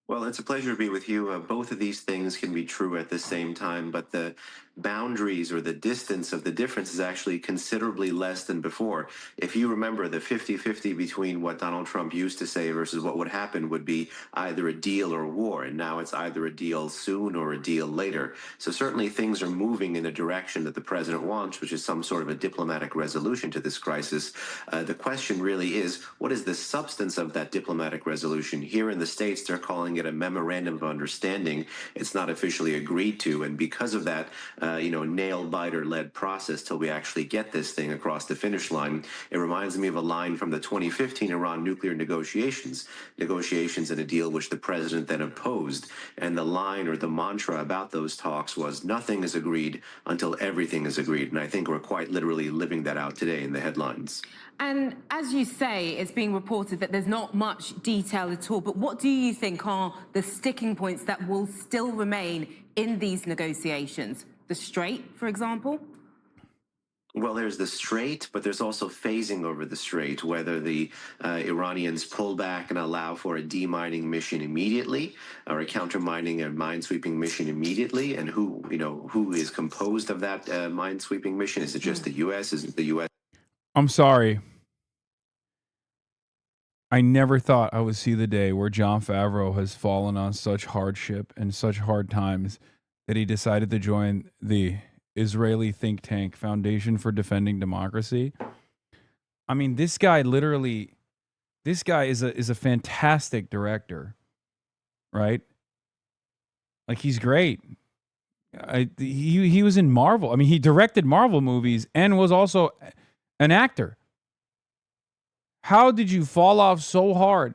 Well, it's a pleasure to be with you. Both of these things can be true at the same time, but the boundaries or the distance of the difference is actually considerably less than before. If you remember, the 50-50 between what Donald Trump used to say versus what would happen would be either a deal or war, and now it's either a deal soon or a deal later. So certainly things are moving in the direction that the president wants, which is some sort of a diplomatic resolution to this crisis. The question really is, what is the substance of that diplomatic resolution? Here in the States, they're calling it a memorandum of understanding. It's not officially agreed to, and because of that, nail-biter-led process till we actually get this thing across the finish line. It reminds me of a line from the 2015 Iran nuclear negotiations in a deal which the president then opposed. And the line or the mantra about those talks was, nothing is agreed until everything is agreed. And I think we're quite literally living that out today in the headlines. And as you say, it's being reported that there's not much detail at all, but what do you think are the sticking points that will still remain in these negotiations? The Strait, for example? Well, there's the Strait, but there's also phasing over the Strait, whether the Iranians pull back and allow for a demining mission immediately, or a counter-mining and minesweeping mission immediately, and who is composed of that minesweeping mission? Is it just the U.S.? Is it the U.S.? I'm sorry. I never thought I would see the day where Jon Favreau has fallen on such hardship and such hard times that he decided to join the Israeli think tank Foundation for Defending Democracy. I mean, this guy is a fantastic director, right? Like, he's great. He was in Marvel. I mean, he directed Marvel movies and was also an actor. How did you fall off so hard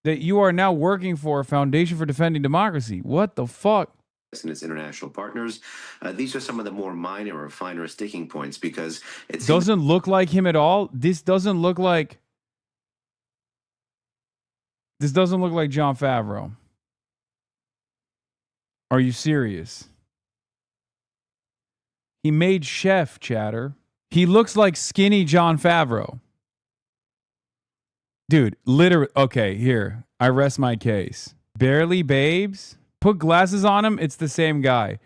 that you are now working for a Foundation for Defending Democracy? What the fuck? And its international partners. These are some of the more minor or finer sticking points, because it doesn't look like him at all. This doesn't look like Jon Favreau. Are you serious? He made Chef, chatter. He looks like skinny Jon Favreau. Dude, literally. Okay, here. I rest my case. Barely Babes. Put glasses on him, it's the same guy.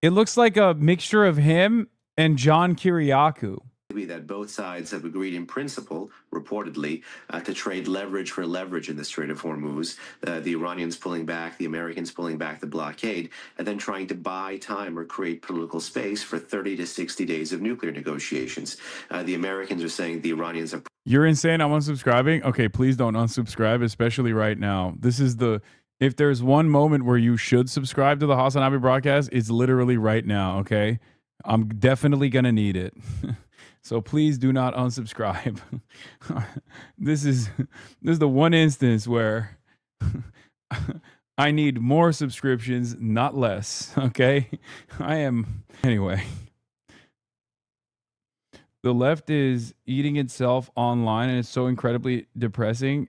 It looks like a mixture of him and John Kiriakou. That both sides have agreed in principle, reportedly, to trade leverage for leverage in the Strait of Hormuz. The Iranians pulling back, the Americans pulling back the blockade, and then trying to buy time or create political space for 30 to 60 days of nuclear negotiations. The Americans are saying the Iranians have... You're insane, I'm unsubscribing? Okay, please don't unsubscribe, especially right now. This is the... If there's one moment where you should subscribe to the Hasanabi broadcast, it's literally right now, okay? I'm definitely going to need it. So please do not unsubscribe. This is the one instance where I need more subscriptions, not less, okay? Anyway. The left is eating itself online, and it's so incredibly depressing.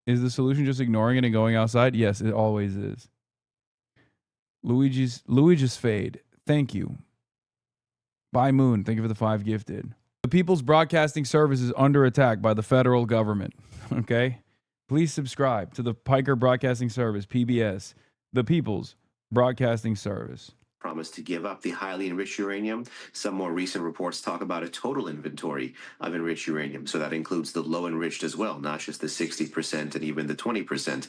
Is the solution just ignoring it and going outside? Yes, it always is. Luigi's Fade. Thank you. Bye Moon. Thank you for the 5 gifted. The People's Broadcasting Service is under attack by the federal government. Okay? Please subscribe to the Piker Broadcasting Service, PBS, the People's Broadcasting Service. Promised to give up the highly enriched uranium. Some more recent reports talk about a total inventory of enriched uranium. So that includes the low enriched as well, not just the 60% and even the 20%.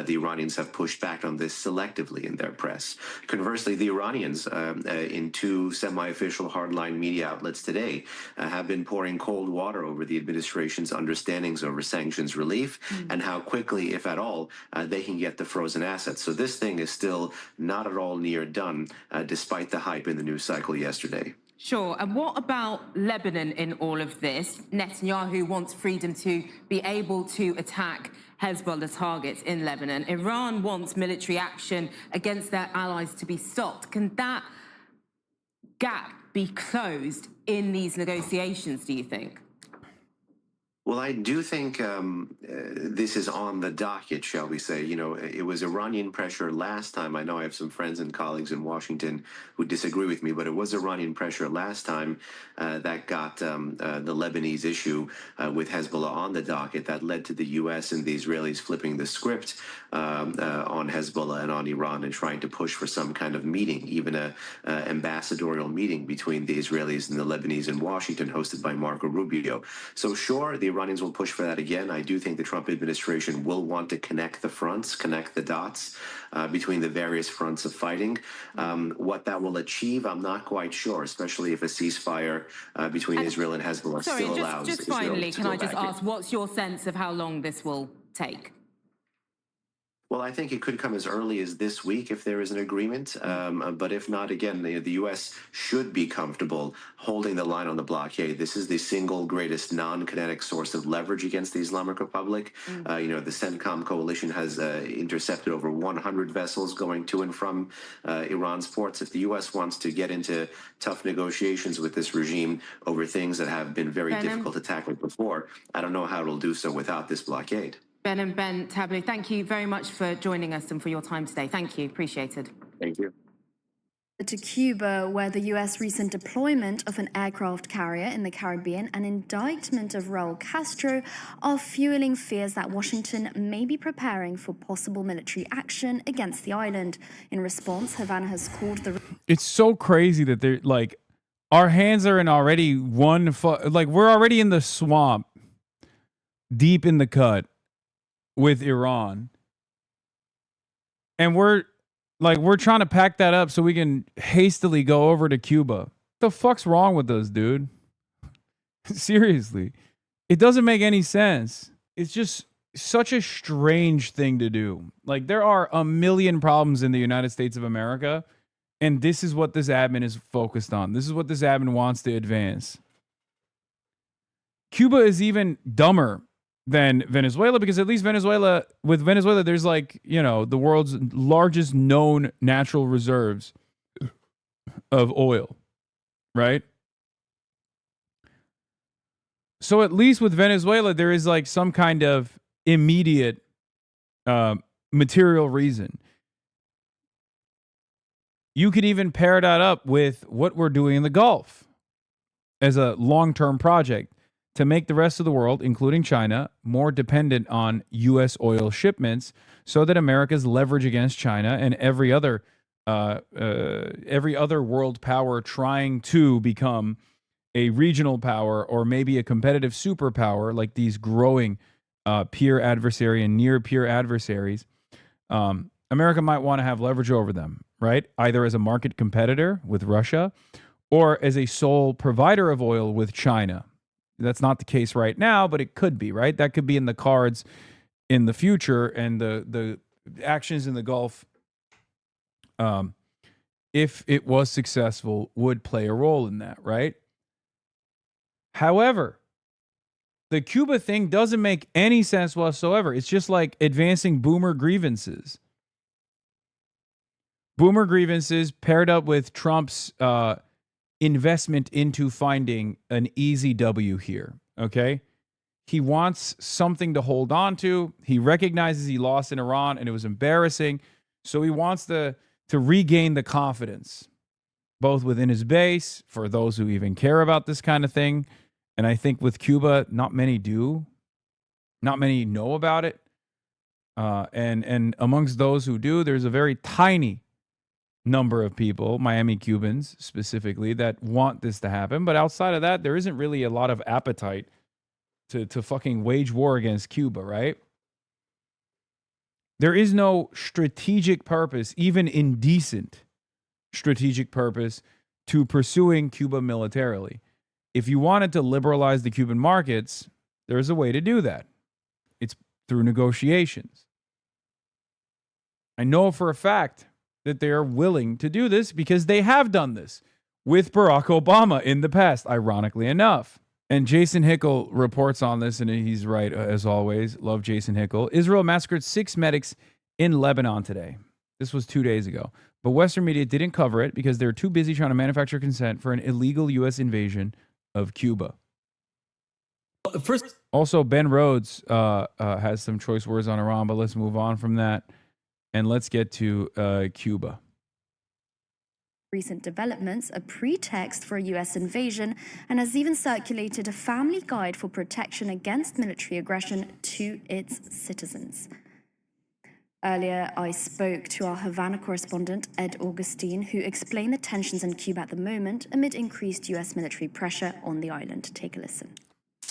The Iranians have pushed back on this selectively in their press. Conversely, the Iranians, in 2 semi-official hardline media outlets today, have been pouring cold water over the administration's understandings over sanctions relief and how quickly, if at all, they can get the frozen assets. So this thing is still not at all near done, despite the hype in the news cycle yesterday. Sure. And what about Lebanon in all of this? Netanyahu wants freedom to be able to attack Hezbollah targets in Lebanon. Iran wants military action against their allies to be stopped. Can that gap be closed in these negotiations, do you think? Well, I do think this is on the docket, shall we say. You know, it was Iranian pressure last time. I know I have some friends and colleagues in Washington who disagree with me, but it was Iranian pressure last time that got the Lebanese issue with Hezbollah on the docket that led to the U.S. and the Israelis flipping the script on Hezbollah and on Iran and trying to push for some kind of meeting, even a ambassadorial meeting between the Israelis and the Lebanese in Washington, hosted by Marco Rubio. So sure, the Iranians will push for that again. I do think the Trump administration will want to connect the fronts, connect the dots between the various fronts of fighting. What that will achieve, I'm not quite sure, especially if a ceasefire between Israel and Hezbollah still allows just Israel finally, to can go I just back in. ask, what's your sense of how long this will take? Well, I think it could come as early as this week if there is an agreement. But if not, again, the U.S. should be comfortable holding the line on the blockade. This is the single greatest non-kinetic source of leverage against the Islamic Republic. The CENTCOM coalition has intercepted over 100 vessels going to and from Iran's ports. If the U.S. wants to get into tough negotiations with this regime over things that have been very difficult to tackle before, I don't know how it'll do so without this blockade. Ben and Ben Tablu, thank you very much for joining us and for your time today. Thank you. Appreciated. Thank you. To Cuba, where the U.S. recent deployment of an aircraft carrier in the Caribbean and indictment of Raul Castro are fueling fears that Washington may be preparing for possible military action against the island. In response, Havana has called the... It's so crazy that they're like, our hands are in already like we're already in the swamp, deep in the cut with Iran. And we're trying to pack that up so we can hastily go over to Cuba. What the fuck's wrong with us, dude? Seriously. It doesn't make any sense. It's just such a strange thing to do. Like, there are a million problems in the United States of America, and this is what this admin is focused on. This is what this admin wants to advance. Cuba is even dumber than Venezuela, because at least with Venezuela, there's the world's largest known natural reserves of oil, right? So at least with Venezuela, there is like some kind of immediate material reason. You could even pair that up with what we're doing in the Gulf as a long-term project to make the rest of the world, including China, more dependent on U.S. oil shipments, so that America's leverage against China and every other world power trying to become a regional power or maybe a competitive superpower, like these growing peer adversary and near peer adversaries, America might want to have leverage over them, right? Either as a market competitor with Russia or as a sole provider of oil with China. That's not the case right now, but it could be, right? That could be in the cards in the future, and the actions in the Gulf, if it was successful, would play a role in that, right? However, the Cuba thing doesn't make any sense whatsoever. It's just like advancing boomer grievances. Boomer grievances paired up with Trump's investment into finding an easy W here, okay? He wants something to hold on to. He recognizes he lost in Iran and it was embarrassing. So he wants to regain the confidence, both within his base, for those who even care about this kind of thing. And I think with Cuba, not many do. Not many know about it. And amongst those who do, there's a very tiny number of people, Miami Cubans specifically, that want this to happen. But outside of that, there isn't really a lot of appetite to fucking wage war against Cuba, right? There is no strategic purpose, even indecent strategic purpose, to pursuing Cuba militarily. If you wanted to liberalize the Cuban markets, there's a way to do that. It's through negotiations. I know for a fact that they are willing to do this because they have done this with Barack Obama in the past, ironically enough. And Jason Hickel reports on this, and he's right, as always. Love Jason Hickel. Israel massacred 6 medics in Lebanon today. This was 2 days ago. But Western media didn't cover it because they're too busy trying to manufacture consent for an illegal U.S. invasion of Cuba. Also, Ben Rhodes has some choice words on Iran, but let's move on from that. And let's get to Cuba. Recent developments, a pretext for a U.S. invasion, and has even circulated a family guide for protection against military aggression to its citizens. Earlier, I spoke to our Havana correspondent, Ed Augustine, who explained the tensions in Cuba at the moment amid increased U.S. military pressure on the island. Take a listen.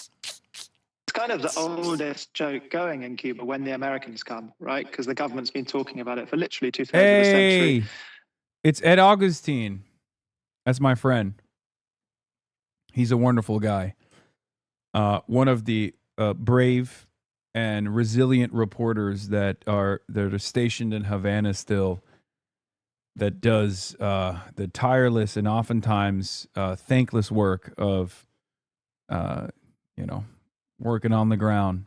It's kind of the oldest joke going in Cuba when the Americans come, right? Because the government's been talking about it for literally 2/3 of a century. It's Ed Augustine. That's my friend. He's a wonderful guy. One of the brave and resilient reporters that are stationed in Havana still, that does the tireless and oftentimes thankless work of working on the ground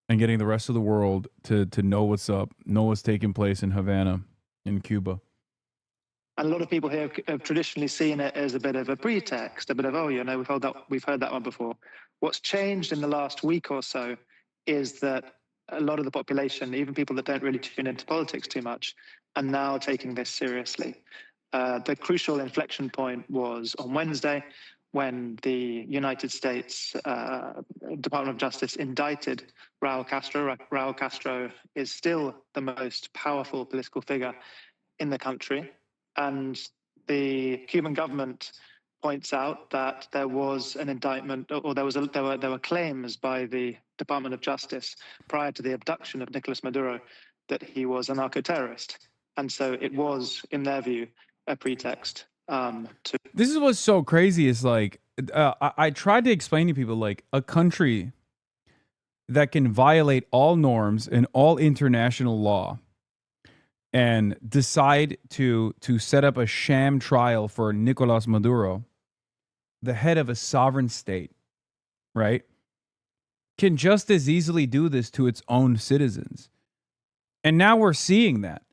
and getting the rest of the world to know what's up, know what's taking place in Havana, in Cuba. And a lot of people here have traditionally seen it as a bit of a pretext, a bit of, we've heard that one before. What's changed in the last week or so is that a lot of the population, even people that don't really tune into politics too much, are now taking this seriously. The crucial inflection point was on Wednesday when the United States Department of Justice indicted Raul Castro. Raul Castro is still the most powerful political figure in the country. And the Cuban government points out that there was an indictment, or there were claims by the Department of Justice prior to the abduction of Nicolas Maduro that he was a narco-terrorist. And so it was, in their view, a pretext to... This is what's so crazy is like, I tried to explain to people, like, a country that can violate all norms and all international law and decide to set up a sham trial for Nicolas Maduro, the head of a sovereign state, right, can just as easily do this to its own citizens. And now we're seeing that.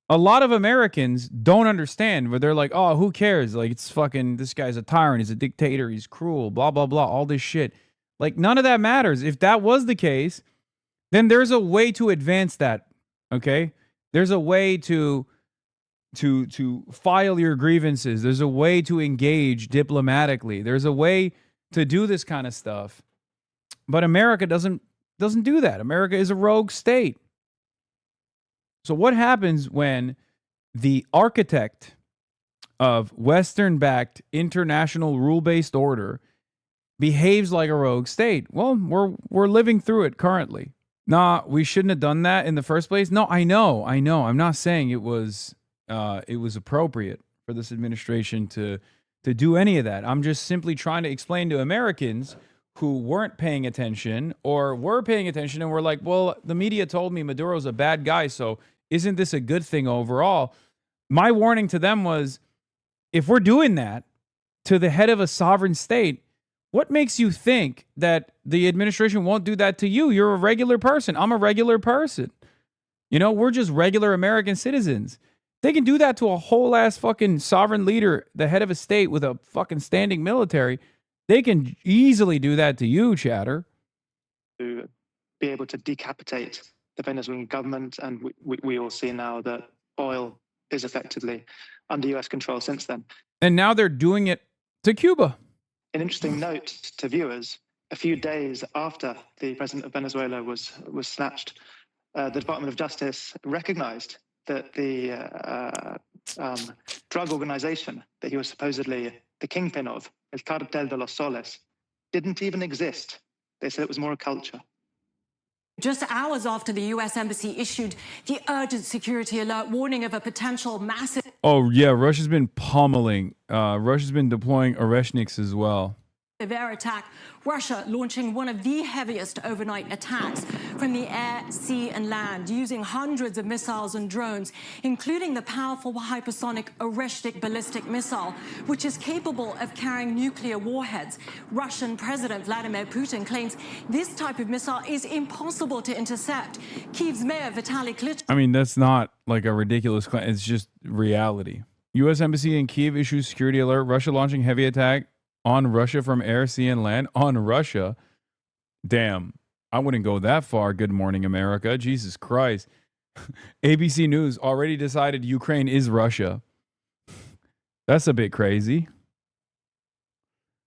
A lot of Americans don't understand, but they're like, oh, who cares? Like, it's fucking, this guy's a tyrant, he's a dictator, he's cruel, blah, blah, blah, all this shit. Like, none of that matters. If that was the case, then there's a way to advance that, okay? There's a way to file your grievances. There's a way to engage diplomatically. There's a way to do this kind of stuff. But America doesn't do that. America is a rogue state. So what happens when the architect of Western-backed international rule-based order behaves like a rogue state? Well, we're living through it currently. Nah, we shouldn't have done that in the first place. No, I know. I'm not saying it was appropriate for this administration to do any of that. I'm just simply trying to explain to Americans who weren't paying attention or were paying attention and were like, well, the media told me Maduro's a bad guy, so isn't this a good thing overall? My warning to them was, if we're doing that to the head of a sovereign state, what makes you think that the administration won't do that to you? You're a regular person. I'm a regular person. You know, we're just regular American citizens. They can do that to a whole ass fucking sovereign leader, the head of a state with a fucking standing military. They can easily do that to you, Chatter. To be able to decapitate the Venezuelan government, and we all see now that oil is effectively under US control since then. And now they're doing it to Cuba. An interesting note to viewers, a few days after the president of Venezuela was snatched, the Department of Justice recognized that the drug organization that he was supposedly the kingpin of, El Cartel de los Soles, didn't even exist. They said it was more a culture. Just hours after the U.S. Embassy issued the urgent security alert warning of a potential massive... Oh, yeah, Russia's been pummeling. Russia's been deploying Oreshniks as well. ...air attack, Russia launching one of the heaviest overnight attacks from the air, sea and land, using hundreds of missiles and drones, including the powerful hypersonic Oreshnik ballistic missile, which is capable of carrying nuclear warheads. Russian President Vladimir Putin claims this type of missile is impossible to intercept. Kyiv's mayor Vitaly Klitschko... I mean, that's not like a ridiculous claim. It's just reality. U.S. Embassy in Kyiv issues security alert. Russia launching heavy attack on Russia from air, sea, and land. On Russia. Damn. I wouldn't go that far. Good morning, America. Jesus Christ. ABC News already decided Ukraine is Russia. That's a bit crazy.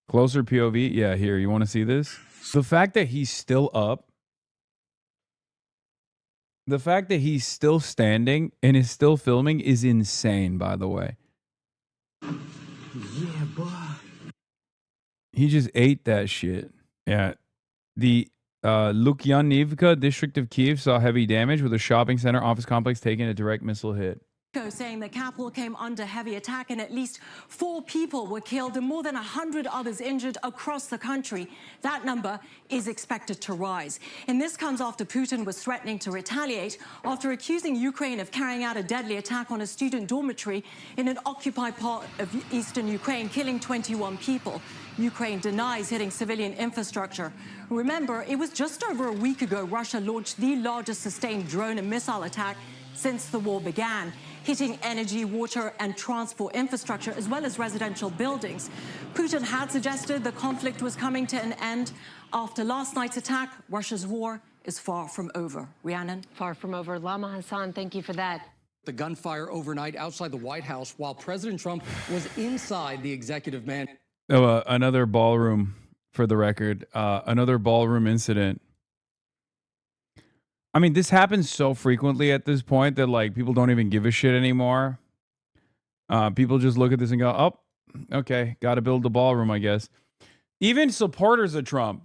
Closer POV. Yeah, here. You want to see this? The fact that he's still up. The fact that he's still standing and is still filming is insane, by the way. Yeah, boy. He just ate that shit. Yeah. The Lukyanivka district of Kyiv saw heavy damage with a shopping center office complex taking a direct missile hit. saying the Capitol came under heavy attack and at least 4 people were killed and more than 100 others injured across the country. That number is expected to rise. And this comes after Putin was threatening to retaliate after accusing Ukraine of carrying out a deadly attack on a student dormitory in an occupied part of eastern Ukraine, killing 21 people. Ukraine denies hitting civilian infrastructure. Remember, it was just over a week ago Russia launched the largest sustained drone and missile attack since the war began, hitting energy, water, and transport infrastructure, as well as residential buildings. Putin had suggested the conflict was coming to an end. After last night's attack, Russia's war is far from over. Rhiannon? Far from over. Lama Hassan, thank you for that. The gunfire overnight outside the White House while President Trump was inside the executive mansion. Oh, another ballroom, for the record. Another ballroom incident. I mean, this happens so frequently at this point that, like, people don't even give a shit anymore. People just look at this and go, oh, okay, got to build the ballroom, I guess. Even supporters of Trump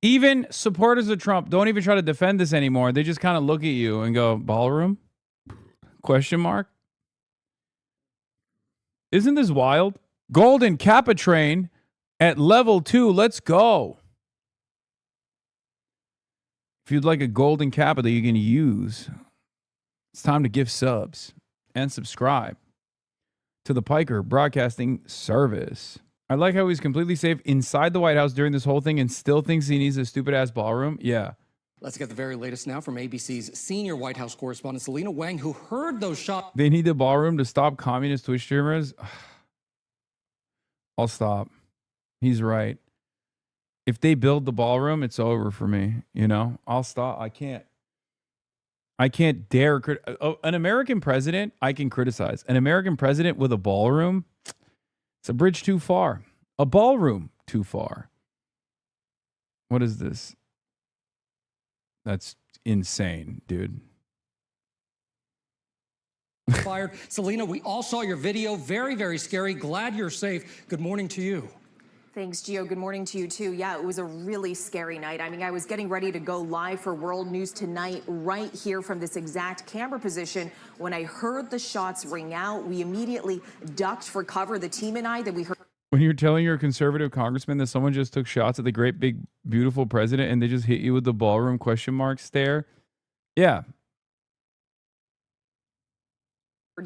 don't even try to defend this anymore. They just kind of look at you and go, ballroom? Question mark? Isn't this wild? Golden Kappa train at level 2. Let's go. If you'd like a golden Kappa that you can use, it's time to give subs and subscribe to the Piker Broadcasting Service. I like how he's completely safe inside the White House during this whole thing and still thinks he needs a stupid-ass ballroom. Yeah. Let's get the very latest now from ABC's senior White House correspondent, Selena Wang, who heard those shots. They need the ballroom to stop communist Twitch streamers. I'll stop. He's right. If they build the ballroom, it's over for me. You know, I'll stop. I can't dare. An American president, I can criticize. An American president with a ballroom, it's a bridge too far. A ballroom too far. What is this? That's insane, dude. Fired. Selena, we all saw your video. Very, very scary. Glad you're safe. Good morning to you. Thanks, Gio. Good morning to you, too. Yeah, it was a really scary night. I mean, I was getting ready to go live for World News Tonight right here from this exact camera position. When I heard the shots ring out, we immediately ducked for cover, the team and I, that we heard. When you're telling your conservative congressman that someone just took shots at the great, big, beautiful president and they just hit you with the ballroom question mark stare. Yeah.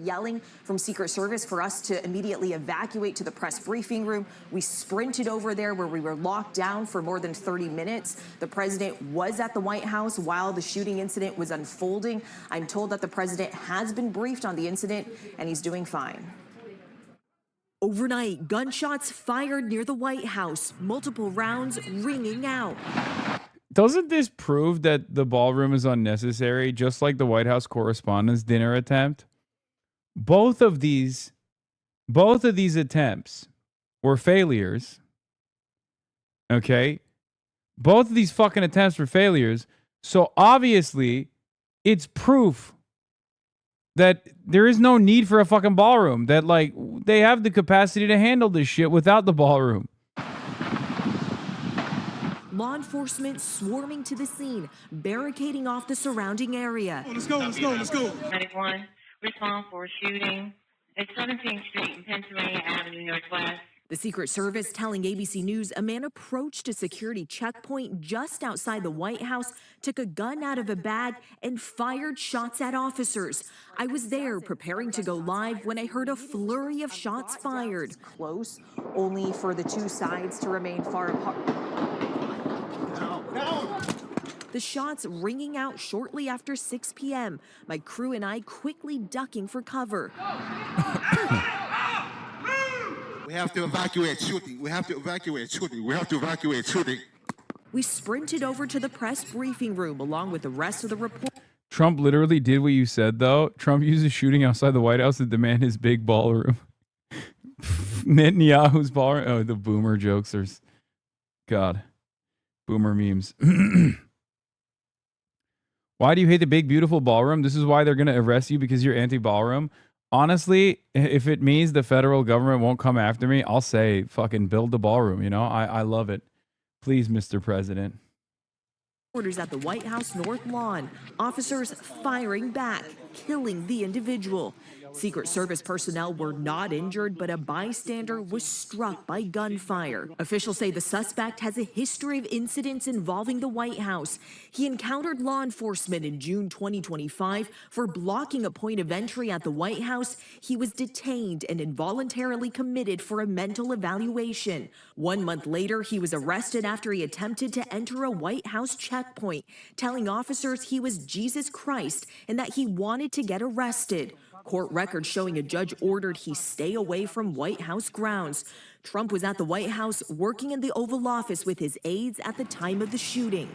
Yelling from Secret Service for us to immediately evacuate to the press briefing room. We sprinted over there where we were locked down for more than 30 minutes. The president was at the White House while the shooting incident was unfolding. I'm told that the president has been briefed on the incident and he's doing fine. Overnight, gunshots fired near the White House, multiple rounds ringing out. Doesn't this prove that the ballroom is unnecessary, just like the White House Correspondents' Dinner attempt? Both of these attempts were failures. Okay? Both of these fucking attempts were failures. So obviously, it's proof that there is no need for a fucking ballroom. That, like, they have the capacity to handle this shit without the ballroom. Law enforcement swarming to the scene, barricading off the surrounding area. Let's go. 91, respond for shooting at 17th Street and Pennsylvania Avenue Northwest. The Secret Service telling ABC News a man approached a security checkpoint just outside the White House, took a gun out of a bag, and fired shots at officers. I was there preparing to go live when I heard a flurry of shots fired. Close, only for the two sides to remain far apart. The shots ringing out shortly after 6 p.m. My crew and I quickly ducking for cover. We have to evacuate shooting. We have to evacuate shooting. We have to evacuate shooting. We sprinted over to the press briefing room along with the rest of the report. Trump literally did what you said, though. Trump uses shooting outside the White House to demand his big ballroom. Netanyahu's ballroom. Oh, the boomer jokes. There's, God, boomer memes. Why do you hate the big, beautiful ballroom? This is why they're going to arrest you, because you're anti-ballroom. Honestly, if it means the federal government won't come after me, I'll say fucking build the ballroom. You know, I love it. Please, Mr. President. Orders at the White House North Lawn. Officers firing back, killing the individual. Secret Service personnel were not injured, but a bystander was struck by gunfire. Officials say the suspect has a history of incidents involving the White House. He encountered law enforcement in June 2025 for blocking a point of entry at the White House. He was detained and involuntarily committed for a mental evaluation. 1 month later, he was arrested after he attempted to enter a White House checkpoint, telling officers he was Jesus Christ and that he wanted to get arrested. Court records showing a judge ordered he stay away from White House grounds. Trump was at the White House working in the Oval Office with his aides at the time of the shooting.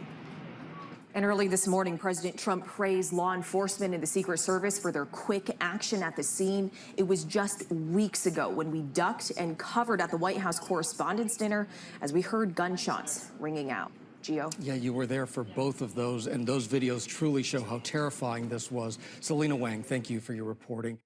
And early this morning, President Trump praised law enforcement and the Secret Service for their quick action at the scene. It was just weeks ago when we ducked and covered at the White House Correspondents' Dinner as we heard gunshots ringing out. Gio? Yeah, you were there for both of those, and those videos truly show how terrifying this was. Selena Wang, thank you for your reporting.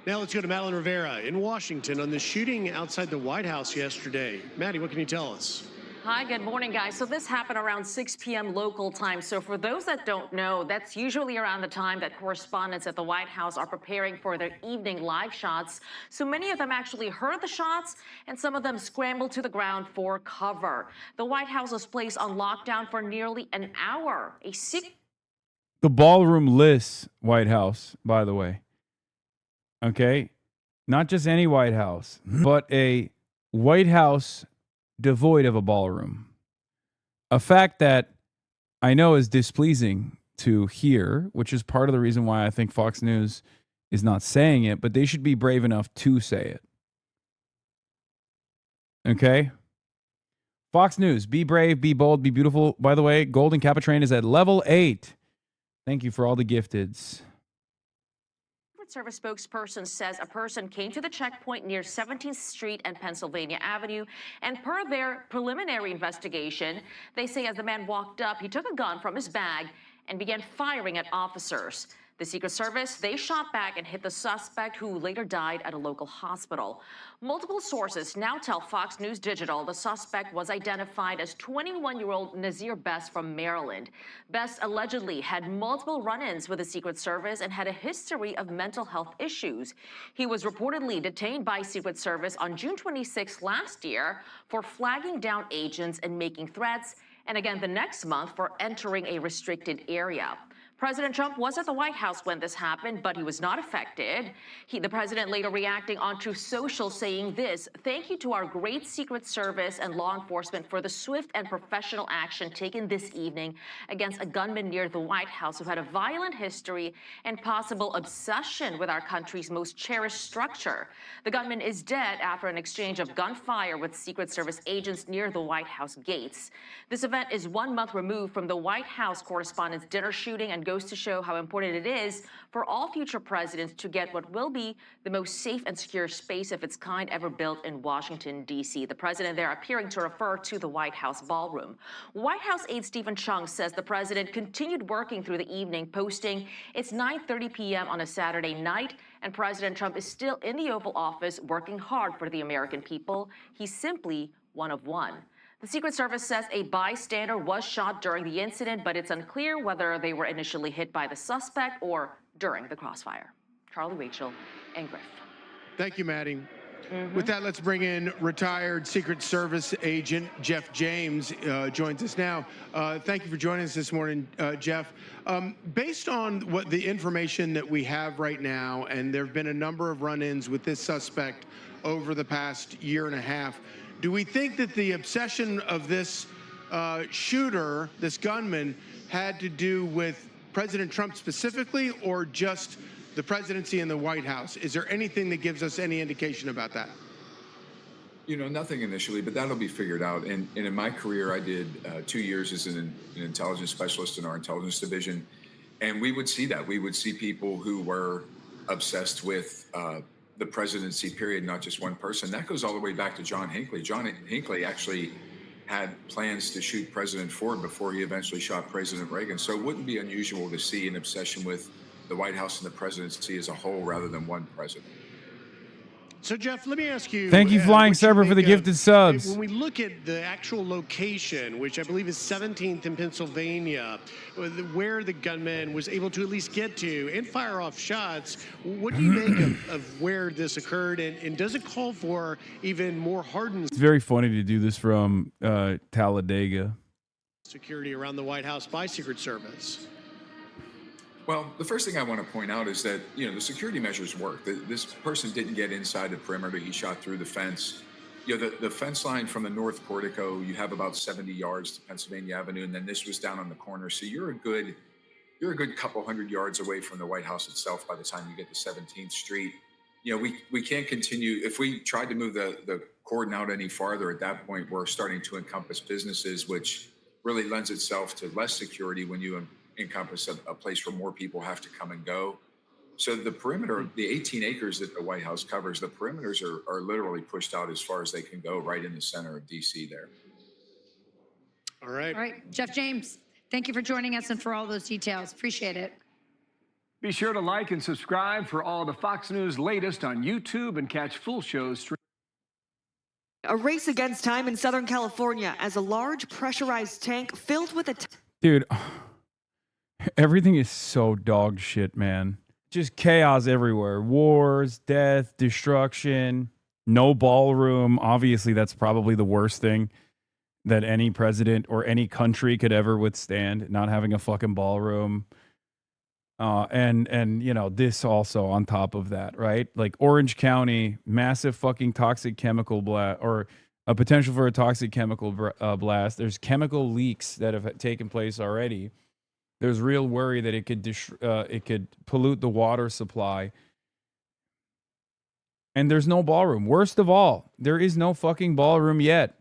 Now let's go to Madeline Rivera in Washington on the shooting outside the White House yesterday. Maddie, what can you tell us? Hi, good morning, guys. So this happened around 6 p.m. local time. So for those that don't know, that's usually around the time that correspondents at the White House are preparing for their evening live shots. So many of them actually heard the shots, and some of them scrambled to the ground for cover. The White House was placed on lockdown for nearly an hour. The ballroom-less White House, by the way. Okay? Not just any White House, but a White House devoid of a ballroom. A fact that I know is displeasing to hear, which is part of the reason why I think Fox News is not saying it, but they should be brave enough to say it. Okay? Fox News, be brave, be bold, be beautiful. By the way, Golden Capitrain is at level 8. Thank you for all the gifteds. Service spokesperson says a person came to the checkpoint near 17th Street and Pennsylvania Avenue, and per their preliminary investigation, they say as the man walked up, he took a gun from his bag and began firing at officers. The Secret Service, they shot back and hit the suspect, who later died at a local hospital. Multiple sources now tell Fox News Digital the suspect was identified as 21-year-old Nazir Best from Maryland. Best allegedly had multiple run-ins with the Secret Service and had a history of mental health issues. He was reportedly detained by Secret Service on June 26 last year for flagging down agents and making threats, and again the next month for entering a restricted area. President Trump was at the White House when this happened, but he was not affected. The president later reacting on Truth Social saying this: "Thank you to our great Secret Service and law enforcement for the swift and professional action taken this evening against a gunman near the White House who had a violent history and possible obsession with our country's most cherished structure. The gunman is dead after an exchange of gunfire with Secret Service agents near the White House gates." This event is 1 month removed from the White House Correspondents' Dinner shooting and goes to show how important it is for all future presidents to get what will be the most safe and secure space of its kind ever built in Washington, D.C. The president there appearing to refer to the White House ballroom. White House aide Stephen Chung says the president continued working through the evening, posting, "It's 9:30 p.m. on a Saturday night, and President Trump is still in the Oval Office working hard for the American people. He's simply one of one." The Secret Service says a bystander was shot during the incident, but it's unclear whether they were initially hit by the suspect or during the crossfire. Charlie, Rachel, and Griff. Thank you, Maddie. With that, let's bring in retired Secret Service agent Jeff James, joins us now. Thank you for joining us this morning, Jeff. Based on what the information that we have right now, and there have been a number of run-ins with this suspect over the past year and a half, do we think that the obsession of this shooter, this gunman, had to do with President Trump specifically, or just the presidency and the White House? Is there anything that gives us any indication about that? You know, nothing initially, but that'll be figured out. And in my career, I did 2 years as an intelligence specialist in our intelligence division. And we would see that. We would see people who were obsessed with the presidency, period, not just one person. That goes all the way back to John Hinckley. John Hinckley actually had plans to shoot President Ford before he eventually shot President Reagan. So it wouldn't be unusual to see an obsession with the White House and the presidency as a whole rather than one president. So, Jeff, let me ask you. Thank you, Flying what you Server, for the make gifted subs. When we look at the actual location, which I believe is 17th in Pennsylvania, where the gunman was able to at least get to and fire off shots, what do you make of where this occurred? And does it call for even more hardened It's very funny to do this from Talladega. security around the White House by Secret Service? Well, the first thing I want to point out is that, the security measures work. This person didn't get inside the perimeter. He shot through the fence. The fence line from the north portico, you have about 70 yards to Pennsylvania Avenue, and then this was down on the corner. So you're a good couple hundred yards away from the White House itself by the time you get to 17th Street. We can't continue. If we tried to move the cordon out any farther, at that point, we're starting to encompass businesses, which really lends itself to less security when you encompass a place where more people have to come and go. So the perimeter, the 18 acres that the White House covers, the perimeters are literally pushed out as far as they can go, right in the center of D.C. there. All right. All right, Jeff James, thank you for joining us and for all those details. Appreciate it. Be sure to like and subscribe for all the Fox News latest on YouTube and catch full shows. A race against time in Southern California as a large pressurized tank filled with a... Dude, everything is so dog shit, man. Just chaos everywhere. Wars, death, destruction, no ballroom. Obviously, that's probably the worst thing that any president or any country could ever withstand, not having a fucking ballroom. And this also on top of that, right? Like Orange County, massive fucking toxic chemical blast, or a potential for a toxic chemical blast. There's chemical leaks that have taken place already. There's real worry that it could pollute the water supply. And there's no ballroom. Worst of all, there is no fucking ballroom yet.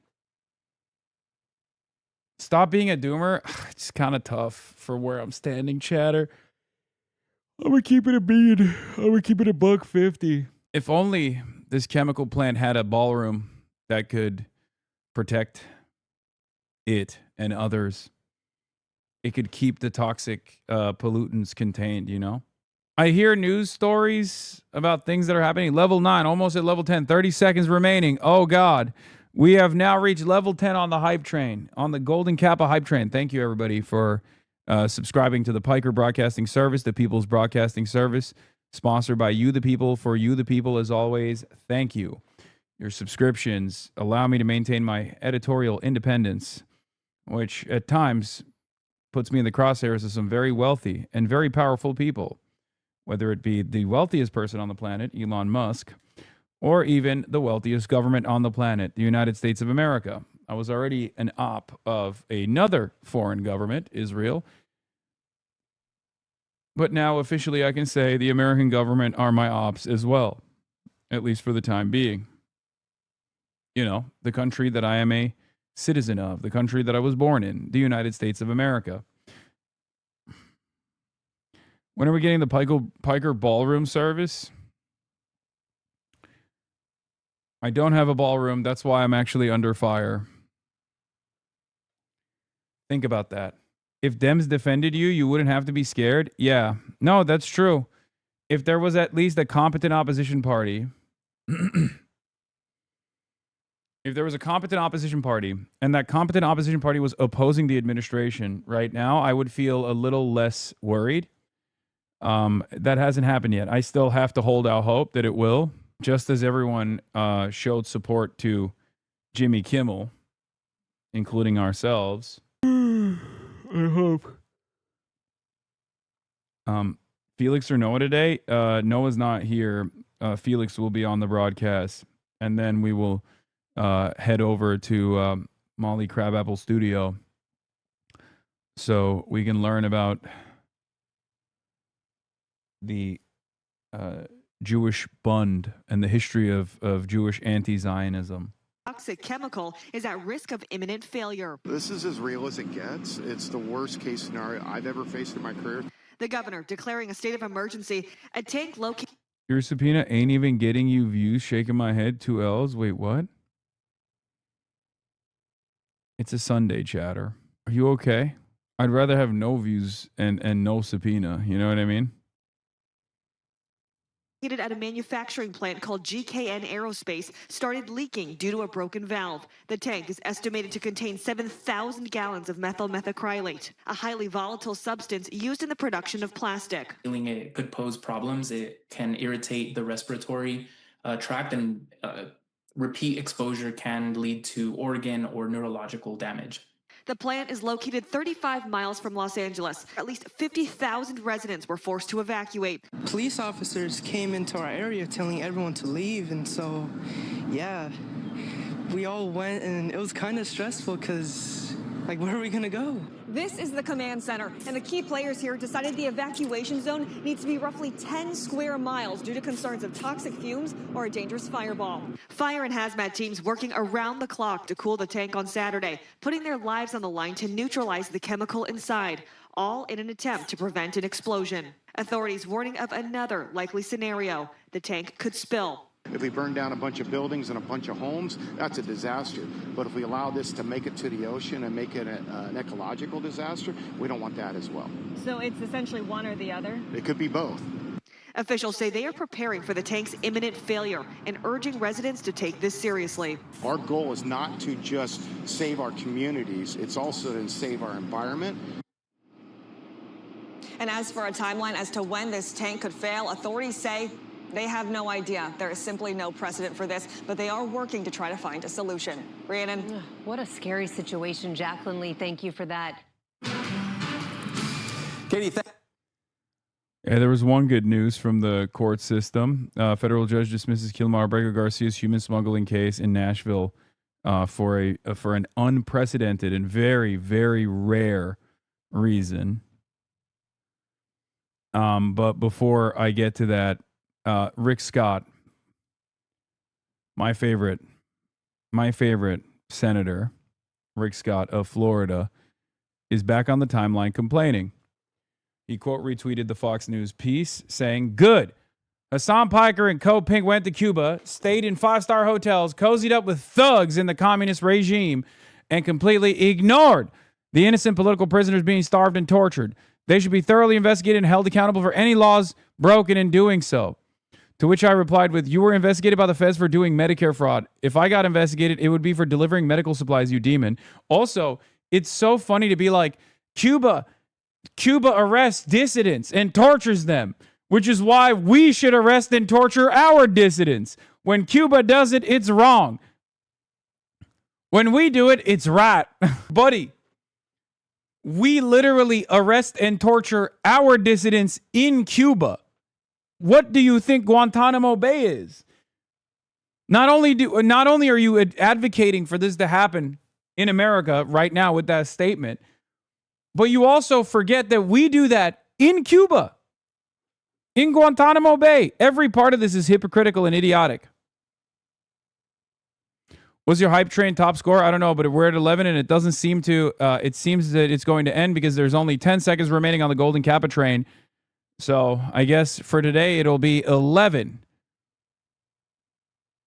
Stop being a doomer. It's kind of tough for where I'm standing, chatter. I'm gonna keep it a bead. I'm gonna keep it $1.50. If only this chemical plant had a ballroom that could protect it and others. It could keep the toxic pollutants contained, I hear news stories about things that are happening. Level 9, almost at level 10, 30 seconds remaining. Oh, God. We have now reached level 10 on the hype train, on the Golden Kappa hype train. Thank you, everybody, for subscribing to the Piker Broadcasting Service, the People's Broadcasting Service, sponsored by you, the people, for you, the people, as always. Thank you. Your subscriptions allow me to maintain my editorial independence, which at times puts me in the crosshairs of some very wealthy and very powerful people, whether it be the wealthiest person on the planet, Elon Musk, or even the wealthiest government on the planet, the United States of America. I was already an op of another foreign government, Israel, but now officially I can say the American government are my ops as well, at least for the time being. The country that I am a citizen of, the country that I was born in, the United States of America. When are we getting the Piker ballroom service? I don't have a ballroom. That's why I'm actually under fire. Think about that. If Dems defended you, you wouldn't have to be scared. Yeah. No, that's true. If there was at least a competent opposition party... If there was a competent opposition party and that competent opposition party was opposing the administration right now, I would feel a little less worried. That hasn't happened yet. I still have to hold out hope that it will, just as everyone showed support to Jimmy Kimmel, including ourselves. I hope. Felix or Noah today? Noah's not here. Felix will be on the broadcast, and then we will head over to Molly Crabapple Studio so we can learn about the Jewish Bund and the history of Jewish anti-Zionism. Toxic chemical is at risk of imminent failure. This is as real as it gets. It's the worst case scenario I've ever faced in my career. The governor declaring a state of emergency. A tank located... Your subpoena ain't even getting you views. Shaking my head. 2 L's. Wait, what? It's a Sunday, chatter. Are you okay? I'd rather have no views and no subpoena. You know what I mean? At a manufacturing plant called GKN Aerospace started leaking due to a broken valve. The tank is estimated to contain 7,000 gallons of methyl methacrylate, a highly volatile substance used in the production of plastic. It could pose problems. It can irritate the respiratory tract, and repeat exposure can lead to organ or neurological damage. The plant is located 35 miles from Los Angeles. At least 50,000 residents were forced to evacuate. Police officers came into our area telling everyone to leave, and so, yeah, we all went, and it was kind of stressful because, like, where are we gonna go? This is the command center, and the key players here decided the evacuation zone needs to be roughly 10 square miles due to concerns of toxic fumes or a dangerous fireball. Fire and hazmat teams working around the clock to cool the tank on Saturday, putting their lives on the line to neutralize the chemical inside, all in an attempt to prevent an explosion. Authorities warning of another likely scenario. The tank could spill. If we burn down a bunch of buildings and a bunch of homes, that's a disaster. But if we allow this to make it to the ocean and make it an ecological disaster, we don't want that as well. So it's essentially one or the other? It could be both. Officials say they are preparing for the tank's imminent failure and urging residents to take this seriously. Our goal is not to just save our communities, it's also to save our environment. And as for a timeline as to when this tank could fail, authorities say they have no idea. There is simply no precedent for this, but they are working to try to find a solution. Rhiannon? What a scary situation. Jacqueline Lee, thank you for that. Katie, Yeah, there was one good news from the court system. Federal judge dismisses Kilmar Abrego Garcia's human smuggling case in Nashville for an unprecedented and very, very rare reason. But before I get to that, Rick Scott, my favorite senator, Rick Scott of Florida, is back on the timeline complaining. He quote retweeted the Fox News piece saying, "Good. Hassan Piker and Co. Pink went to Cuba, stayed in 5-star hotels, cozied up with thugs in the communist regime, and completely ignored the innocent political prisoners being starved and tortured. They should be thoroughly investigated and held accountable for any laws broken in doing so." To which I replied with, "You were investigated by the feds for doing Medicare fraud. If I got investigated, it would be for delivering medical supplies, you demon." Also, it's so funny to be like, Cuba arrests dissidents and tortures them, which is why we should arrest and torture our dissidents. When Cuba does it, it's wrong. When we do it, it's right. Buddy, we literally arrest and torture our dissidents in Cuba. What do you think Guantanamo Bay is? Not only are you advocating for this to happen in America right now with that statement, but you also forget that we do that in Cuba, in Guantanamo Bay. Every part of this is hypocritical and idiotic. Was your hype train top score? I don't know, but we're at 11, and it doesn't seem to. It seems that it's going to end because there's only 10 seconds remaining on the Golden Kappa train. So I guess for today it'll be 11,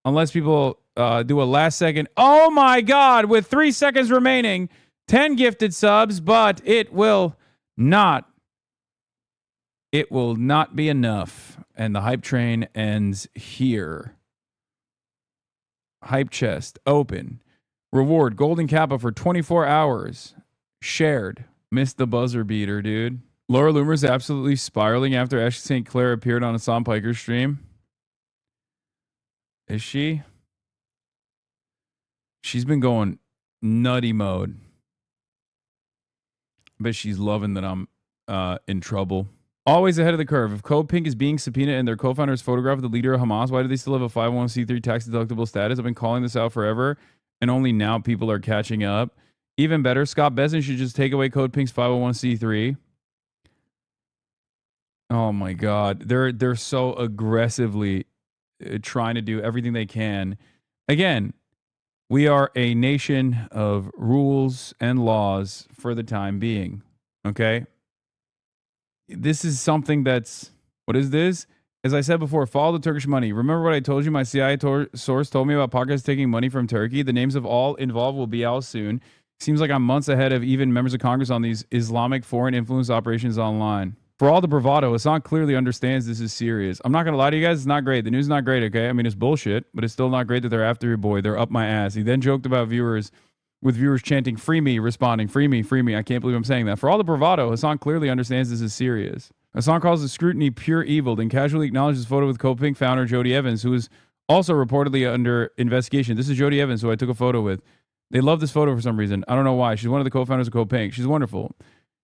unless people do a last second. Oh my God! With 3 seconds remaining, 10 gifted subs, but it will not. It will not be enough, and the hype train ends here. Hype chest open. Reward Golden Kappa for 24 hours. Shared. Missed the buzzer beater, dude. Laura Loomer's absolutely spiraling after Ashley St. Clair appeared on a Hassan Piker stream. Is she? She's been going nutty mode. But she's loving that I'm in trouble. Always ahead of the curve. If Code Pink is being subpoenaed and their co-founder is photographed with the leader of Hamas, why do they still have a 501c3 tax-deductible status? I've been calling this out forever, and only now people are catching up. Even better, Scott Besson should just take away Code Pink's 501c3. Oh my God. They're so aggressively trying to do everything they can. Again, we are a nation of rules and laws for the time being. Okay? This is something that's, what is this? As I said before, follow the Turkish money. Remember what I told you? My CIA source told me about podcasts taking money from Turkey. The names of all involved will be out soon. Seems like I'm months ahead of even members of Congress on these Islamic foreign influence operations online. For all the bravado, Hasan clearly understands this is serious. I'm not going to lie to you guys. It's not great. The news is not great, okay? I mean, it's bullshit, but it's still not great that they're after your boy. They're up my ass. He then joked about viewers chanting, free me, responding, free me, free me. I can't believe I'm saying that. For all the bravado, Hasan clearly understands this is serious. Hasan calls the scrutiny pure evil and casually acknowledges photo with Copink founder Jody Evans, who is also reportedly under investigation. This is Jody Evans, who I took a photo with. They love this photo for some reason. I don't know why. She's one of the co-founders of Copink. She's wonderful.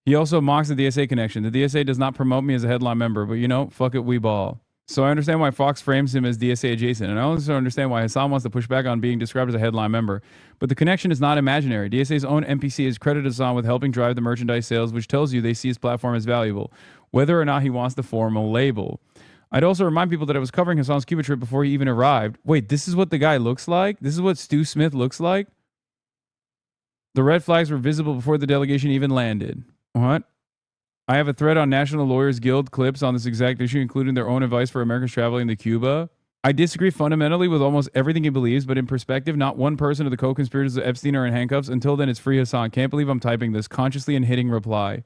He also mocks the DSA connection. The DSA does not promote me as a headline member, but you know, fuck it, we ball. So I understand why Fox frames him as DSA adjacent, and I also understand why Hasan wants to push back on being described as a headline member. But the connection is not imaginary. DSA's own NPC has credited Hasan with helping drive the merchandise sales, which tells you they see his platform as valuable, whether or not he wants the formal label. I'd also remind people that I was covering Hasan's Cuba trip before he even arrived. Wait, this is what the guy looks like? This is what Stu Smith looks like? The red flags were visible before the delegation even landed. What? I have a thread on National Lawyers Guild clips on this exact issue, including their own advice for Americans traveling to Cuba. I disagree fundamentally with almost everything he believes, but in perspective, not one person of the co-conspirators of Epstein are in handcuffs. Until then, it's free Hasan. Can't believe I'm typing this consciously and hitting reply.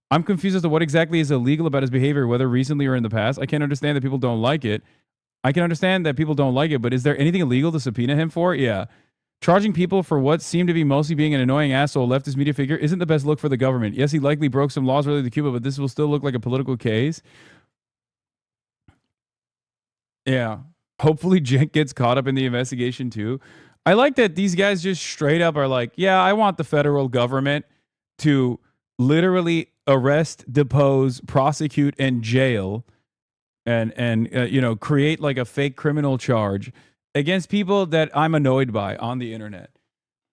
I'm confused as to what exactly is illegal about his behavior, whether recently or in the past. I can't understand that people don't like it. I can understand that people don't like it, but is there anything illegal to subpoena him for? Yeah. Charging people for what seemed to be mostly being an annoying asshole leftist media figure isn't the best look for the government. Yes, he likely broke some laws related to Cuba, but this will still look like a political case. Yeah. Hopefully Cenk gets caught up in the investigation too. I like that these guys just straight up are like, yeah, I want the federal government to literally arrest, depose, prosecute, and jail and create like a fake criminal charge against people that I'm annoyed by on the internet.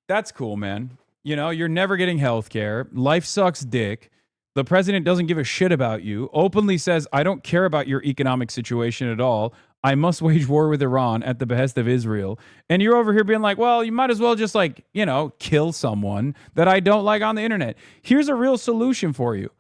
That's cool, man. You know, you're never getting health care. Life sucks dick. The president doesn't give a shit about you. Openly says, I don't care about your economic situation at all. I must wage war with Iran at the behest of Israel. And you're over here being like, well, you might as well just kill someone that I don't like on the internet. Here's a real solution for you.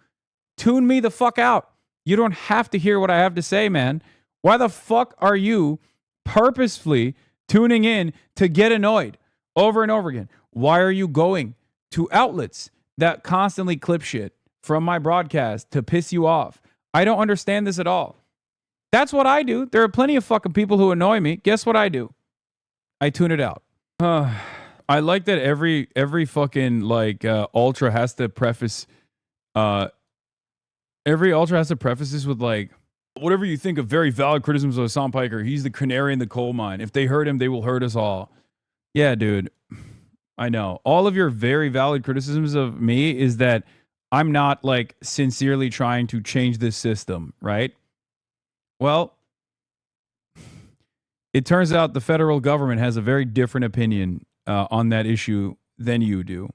Tune me the fuck out. You don't have to hear what I have to say, man. Why the fuck are you purposefully tuning in to get annoyed over and over again? Why are you going to outlets that constantly clip shit from my broadcast to piss you off? I don't understand this at all. That's what I do. There are plenty of fucking people who annoy me. Guess what I do? I tune it out. I like that every fucking ultra has to preface this with like, whatever you think of very valid criticisms of Hasan Piker, he's the canary in the coal mine. If they hurt him, they will hurt us all. Yeah, dude. I know. All of your very valid criticisms of me is that I'm not sincerely trying to change this system, right? Well, it turns out the federal government has a very different opinion on that issue than you do.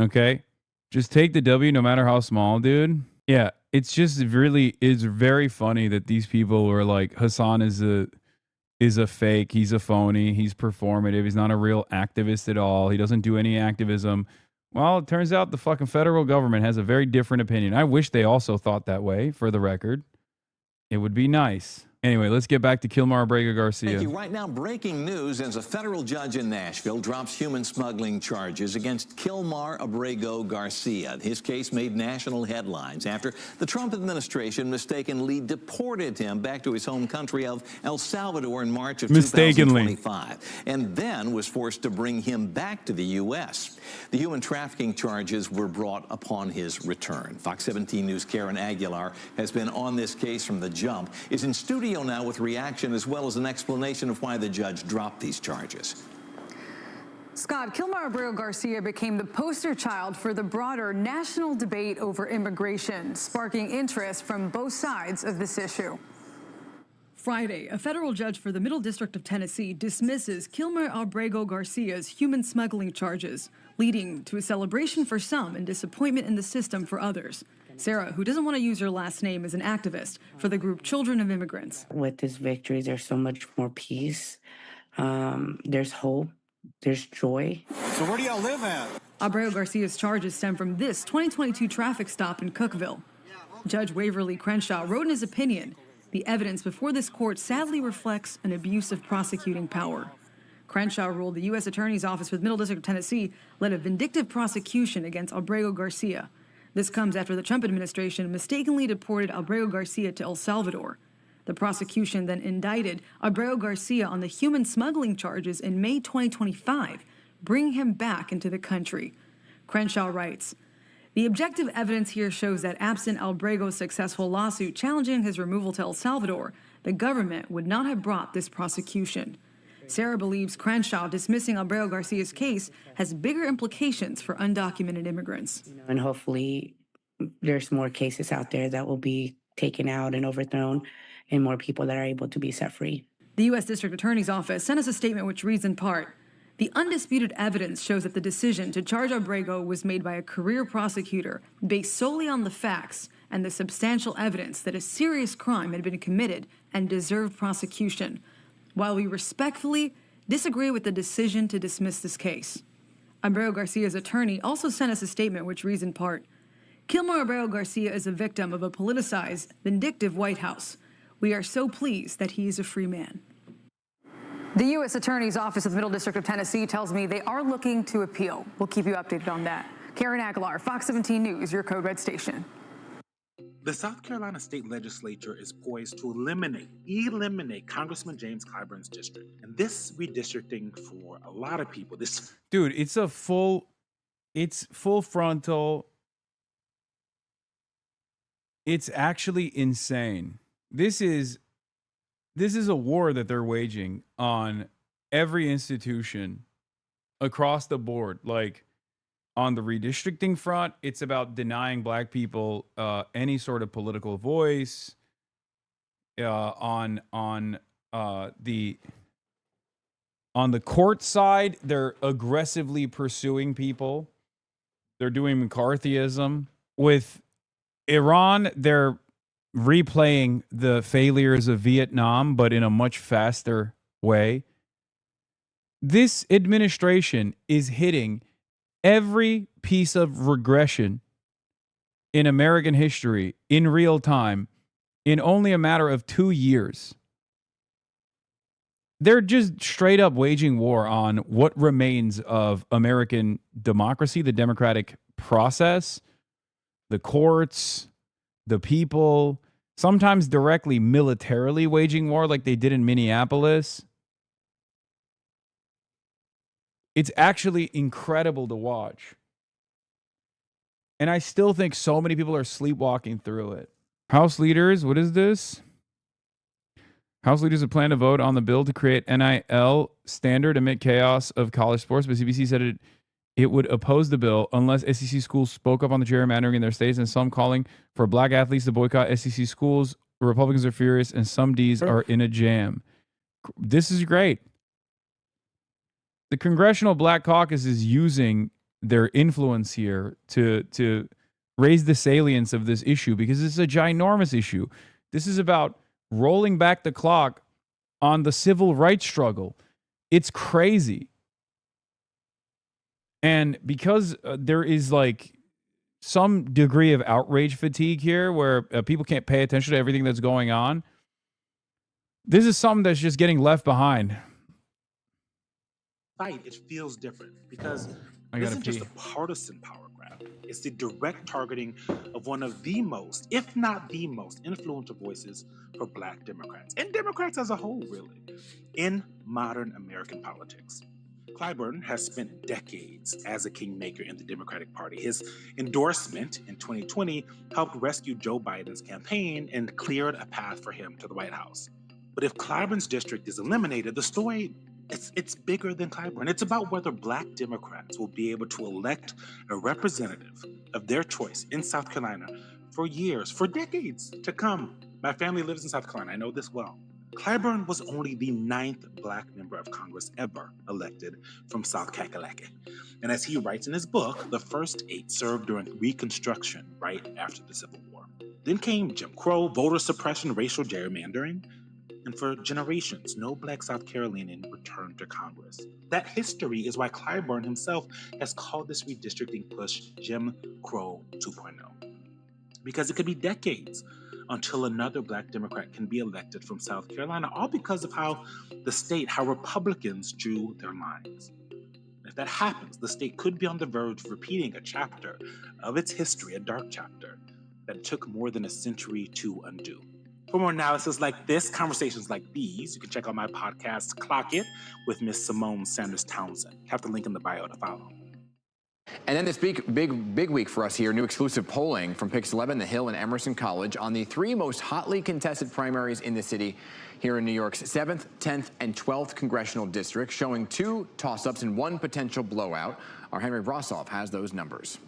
Okay? Just take the W no matter how small, dude. Yeah, it's just it's very funny that these people are like, Hasan is a fake, he's a phony, he's performative, he's not a real activist at all, he doesn't do any activism. Well, it turns out the fucking federal government has a very different opinion. I wish they also thought that way, for the record. It would be nice. Anyway, let's get back to Kilmar Abrego Garcia. Thank you. Right now, breaking news as a federal judge in Nashville drops human smuggling charges against Kilmar Abrego Garcia. His case made national headlines after the Trump administration mistakenly deported him back to his home country of El Salvador in March of 2025, and then was forced to bring him back to the U.S. The human trafficking charges were brought upon his return. Fox 17 News' Karen Aguilar has been on this case from the jump, is in studio now with reaction as well as an explanation of why the judge dropped these charges. Scott, Kilmar Abrego Garcia became the poster child for the broader national debate over immigration, sparking interest from both sides of this issue. Friday, a federal judge for the Middle District of Tennessee dismisses Kilmar Abrego Garcia's human smuggling charges, leading to a celebration for some and disappointment in the system for others. Sarah, who doesn't want to use her last name, is an activist for the group Children of Immigrants. With this victory, there's so much more peace. There's hope. There's joy. So where do y'all live at? Abrego Garcia's charges stem from this 2022 traffic stop in Cookeville. Judge Waverly Crenshaw wrote in his opinion, the evidence before this court sadly reflects an abuse of prosecuting power. Crenshaw ruled the U.S. Attorney's Office for the Middle District of Tennessee led a vindictive prosecution against Abrego Garcia. This comes after the Trump administration mistakenly deported Abreu Garcia to El Salvador. The prosecution then indicted Abreu Garcia on the human smuggling charges in May 2025, bringing him back into the country. Crenshaw writes, "The objective evidence here shows that absent Albrego's successful lawsuit challenging his removal to El Salvador, the government would not have brought this prosecution." Sarah believes Crenshaw dismissing Abreu Garcia's case has bigger implications for undocumented immigrants. And hopefully there's more cases out there that will be taken out and overthrown and more people that are able to be set free. The U.S. District Attorney's Office sent us a statement which reads in part, "The undisputed evidence shows that the decision to charge Abrego was made by a career prosecutor based solely on the facts and the substantial evidence that a serious crime had been committed and deserved prosecution. While we respectfully disagree with the decision to dismiss this case." Abreu Garcia's attorney also sent us a statement which reads in part, "Kilmer Abreu Garcia is a victim of a politicized, vindictive White House. We are so pleased that he is a free man." The U.S. Attorney's Office of the Middle District of Tennessee tells me they are looking to appeal. We'll keep you updated on that. Karen Aguilar, Fox 17 News, your Code Red station. The South Carolina state legislature is poised to eliminate Congressman James Clyburn's district. And this redistricting for a lot of people, Dude, it's full frontal. It's actually insane. This is a war that they're waging on every institution across the board. Like, on the redistricting front, it's about denying black people any sort of political voice. On the court side, they're aggressively pursuing people. They're doing McCarthyism. With Iran, they're replaying the failures of Vietnam, but in a much faster way. This administration is hitting every piece of regression in American history in real time in only a matter of 2 years. They're just straight up waging war on what remains of American democracy, the democratic process, the courts, the people, sometimes directly militarily waging war like they did in Minneapolis. It's actually incredible to watch. And I still think so many people are sleepwalking through it. House leaders, what is this? House leaders have planned to vote on the bill to create NIL standard amid chaos of college sports, but CBC said it would oppose the bill unless SEC schools spoke up on the gerrymandering in their states, and some calling for black athletes to boycott SEC schools. Republicans are furious, and some Ds are in a jam. This is great. The Congressional Black Caucus is using their influence here to raise the salience of this issue because it's a ginormous issue. This is about rolling back the clock on the civil rights struggle. It's crazy. And because there is like some degree of outrage fatigue here where people can't pay attention to everything that's going on, this is something that's just getting left behind. fight, it feels different because it isn't just a partisan power grab. It's the direct targeting of one of the most, if not the most, influential voices for Black Democrats, and Democrats as a whole, really, in modern American politics. Clyburn has spent decades as a kingmaker in the Democratic Party. His endorsement in 2020 helped rescue Joe Biden's campaign and cleared a path for him to the White House. But if Clyburn's district is eliminated, the story it's bigger than Clyburn. It's about whether Black Democrats will be able to elect a representative of their choice in South Carolina for years, for decades to come. My family lives in South Carolina. I know this well. Clyburn was only the 9th Black member of Congress ever elected from South Kakalaki. And as he writes in his book, the first 8 served during Reconstruction right after the Civil War. Then came Jim Crow, voter suppression, racial gerrymandering. And for generations, no Black South Carolinian returned to Congress. That history is why Clyburn himself has called this redistricting push Jim Crow 2.0. Because it could be decades until another Black Democrat can be elected from South Carolina, all because of how the state, how Republicans drew their lines. If that happens. The state could be on the verge of repeating a chapter of its history, a dark chapter, that took more than a century to undo. For more analysis like this, conversations like these, you can check out my podcast, Clock It, with Miss Simone Sanders Townsend. Have the link in the bio to follow. And then this big week for us here, new exclusive polling from Pix 11, The Hill, and Emerson College on the 3 most hotly contested primaries in the city here in New York's 7th, 10th, and 12th congressional districts, showing 2 toss-ups and 1 potential blowout. Our Henry Rossoff has those numbers.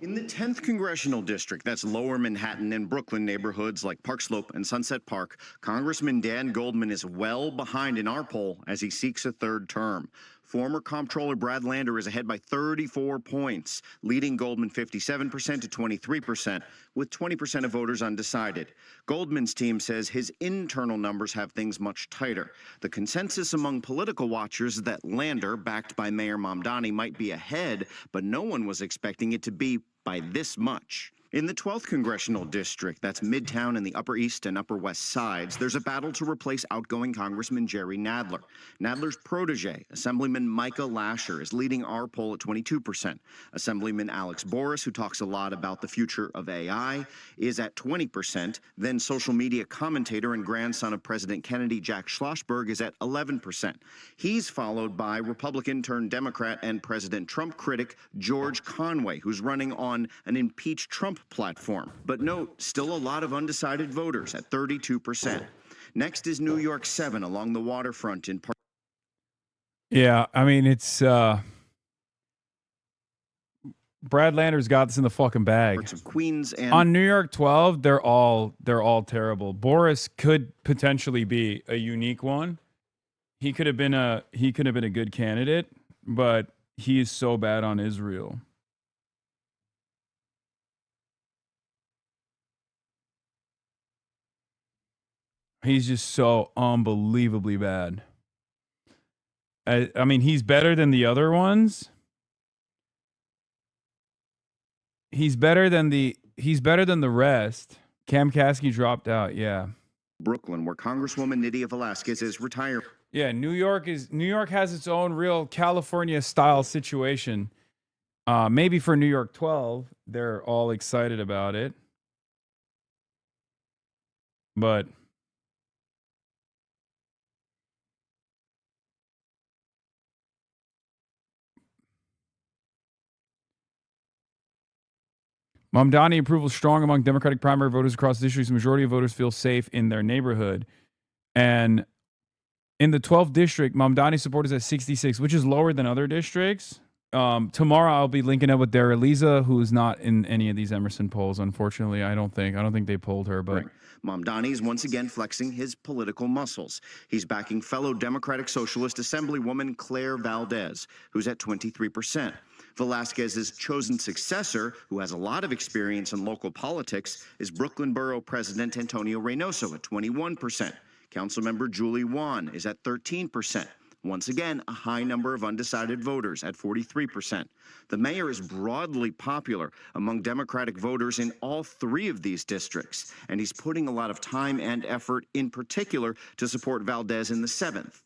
In the 10th congressional district, that's lower Manhattan and Brooklyn neighborhoods like Park Slope and Sunset Park, Congressman Dan Goldman is well behind in our poll as he seeks a 3rd term. Former comptroller Brad Lander is ahead by 34 points, leading Goldman 57% to 23%, with 20% of voters undecided. Goldman's team says his internal numbers have things much tighter. The consensus among political watchers is that Lander, backed by Mayor Mamdani, might be ahead, but no one was expecting it to be by this much. In the 12th congressional district, that's Midtown and the Upper East and Upper West sides, there's a battle to replace outgoing Congressman Jerry Nadler. Nadler's protege, Assemblyman Micah Lasher, is leading our poll at 22%. Assemblyman Alex Boris, who talks a lot about the future of AI, is at 20%. Then social media commentator and grandson of President Kennedy, Jack Schlossberg, is at 11%. He's followed by Republican-turned-Democrat and President Trump critic George Conway, who's running on an impeach Trump platform. But note, still a lot of undecided voters at 32%. Next is New York 7 along the waterfront in Park. Yeah, I mean, it's Brad Lander's got this in the fucking bag. Parts of Queens and On New York 12, they're all terrible. Boris could potentially be a unique one. He could have been a good candidate, but he is so bad on Israel. He's just so unbelievably bad. I mean, he's better than the other ones. He's better than the rest. Cam Caskey dropped out, yeah. Brooklyn, where Congresswoman Nydia Velázquez is retired. Yeah, New York has its own real California style situation. Maybe for New York 12, they're all excited about it. But Mamdani approval strong among Democratic primary voters across districts. The majority of voters feel safe in their neighborhood. And in the 12th district, Mamdani support is at 66, which is lower than other districts. Tomorrow I'll be linking up with Dara Liza, who is not in any of these Emerson polls, unfortunately. I don't think they polled her, but right. Mamdani is once again flexing his political muscles. He's backing fellow Democratic Socialist Assemblywoman Claire Valdez, who's at 23%. Velázquez's chosen successor, who has a lot of experience in local politics, is Brooklyn Borough President Antonio Reynoso at 21%. Councilmember Julie Wan is at 13%. Once again, a high number of undecided voters at 43%. The mayor is broadly popular among Democratic voters in all 3 of these districts, and he's putting a lot of time and effort, in particular, to support Valdez in the 7th.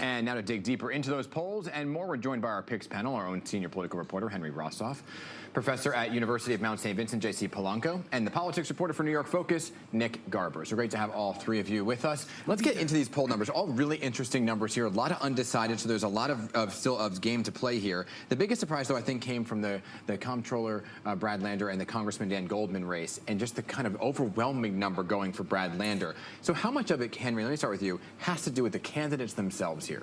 And now to dig deeper into those polls and more, we're joined by our Pix panel, our own senior political reporter, Henry Rossoff, professor at University of Mount St. Vincent, J.C. Polanco, and the politics reporter for New York Focus, Nick Garber. So great to have all 3 of you with us. Let's get into these poll numbers. All really interesting numbers here, a lot of undecided, so there's a lot of still of game to play here. The biggest surprise, though, I think came from the comptroller Brad Lander and the Congressman Dan Goldman race, and just the kind of overwhelming number going for Brad Lander. So how much of it, Henry, let me start with you, has to do with the candidates themselves here?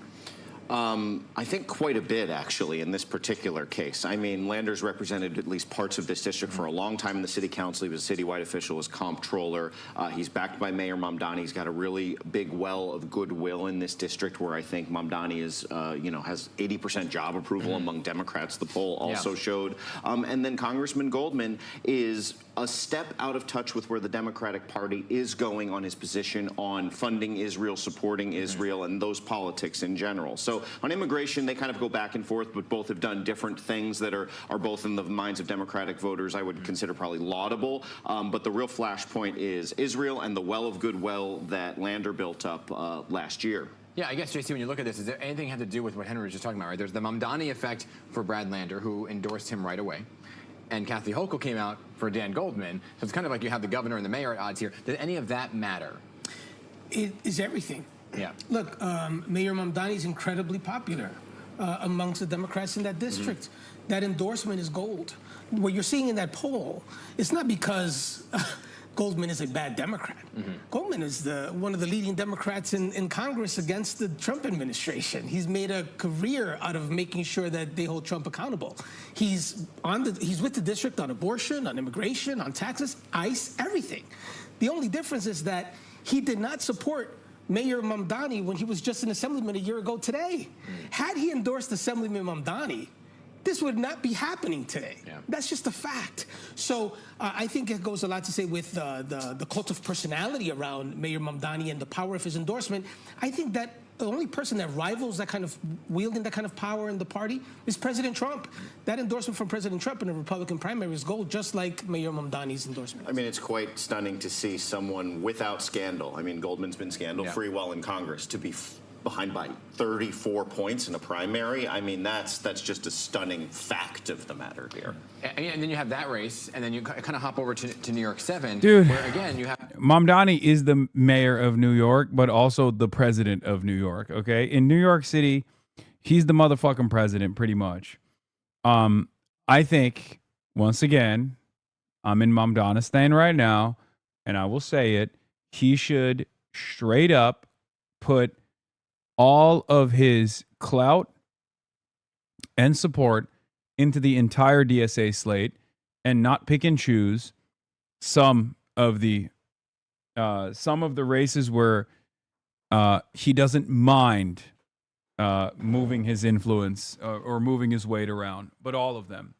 I think quite a bit, actually, in this particular case. I mean, Lander's represented at least parts of this district for a long time in the city council. He was a citywide official as comptroller. He's backed by Mayor Mamdani. He's got a really big well of goodwill in this district, where I think Mamdani is, has 80% job approval among Democrats. The poll also showed. And then Congressman Goldman is a step out of touch with where the Democratic Party is going on his position on funding Israel, supporting Israel, and those politics in general. So on immigration, they kind of go back and forth, but both have done different things that are both in the minds of Democratic voters I would consider probably laudable. But the real flashpoint is Israel and the well of goodwill that Lander built up last year. Yeah, I guess, JC, when you look at this, is there anything have to do with what Henry was just talking about, right? There's the Mamdani effect for Brad Lander, who endorsed him right away. And Kathy Hochul came out for Dan Goldman. So it's kind of like you have the governor and the mayor at odds here. Does any of that matter? It is everything. Yeah. Look, Mayor Mamdani is incredibly popular amongst the Democrats in that district. That endorsement is gold. What you're seeing in that poll, it's not because Goldman is a bad Democrat. Goldman is one of the leading Democrats in Congress against the Trump administration. He's made a career out of making sure that they hold Trump accountable. He's with the district on abortion, on immigration, on taxes, ICE, everything. The only difference is that he did not support Mayor Mamdani when he was just an assemblyman a year ago today. Had he endorsed Assemblyman Mamdani, this would not be happening today. Yeah. That's just a fact. So I think it goes a lot to say with the cult of personality around Mayor Mamdani and the power of his endorsement. I think that the only person that rivals that kind of wielding that kind of power in the party is President Trump. That endorsement from President Trump in the Republican primary is gold, just like Mayor Mamdani's endorsement. I mean, it's quite stunning to see someone without scandal. I mean, Goldman's been scandal-free while in Congress. To be behind by 34 points in a primary, I mean, that's just a stunning fact of the matter here. And then you have that race, and then you kind of hop over to New York 7, Dude, where again you have Mamdani is the mayor of New York, but also the president of New York, okay? In New York City, he's the motherfucking president, pretty much. I think, once again, I'm in Mamdanistan right now, and I will say it, he should straight up put all of his clout and support into the entire DSA slate and not pick and choose some of the races where he doesn't mind moving his influence or moving his weight around, but all of them.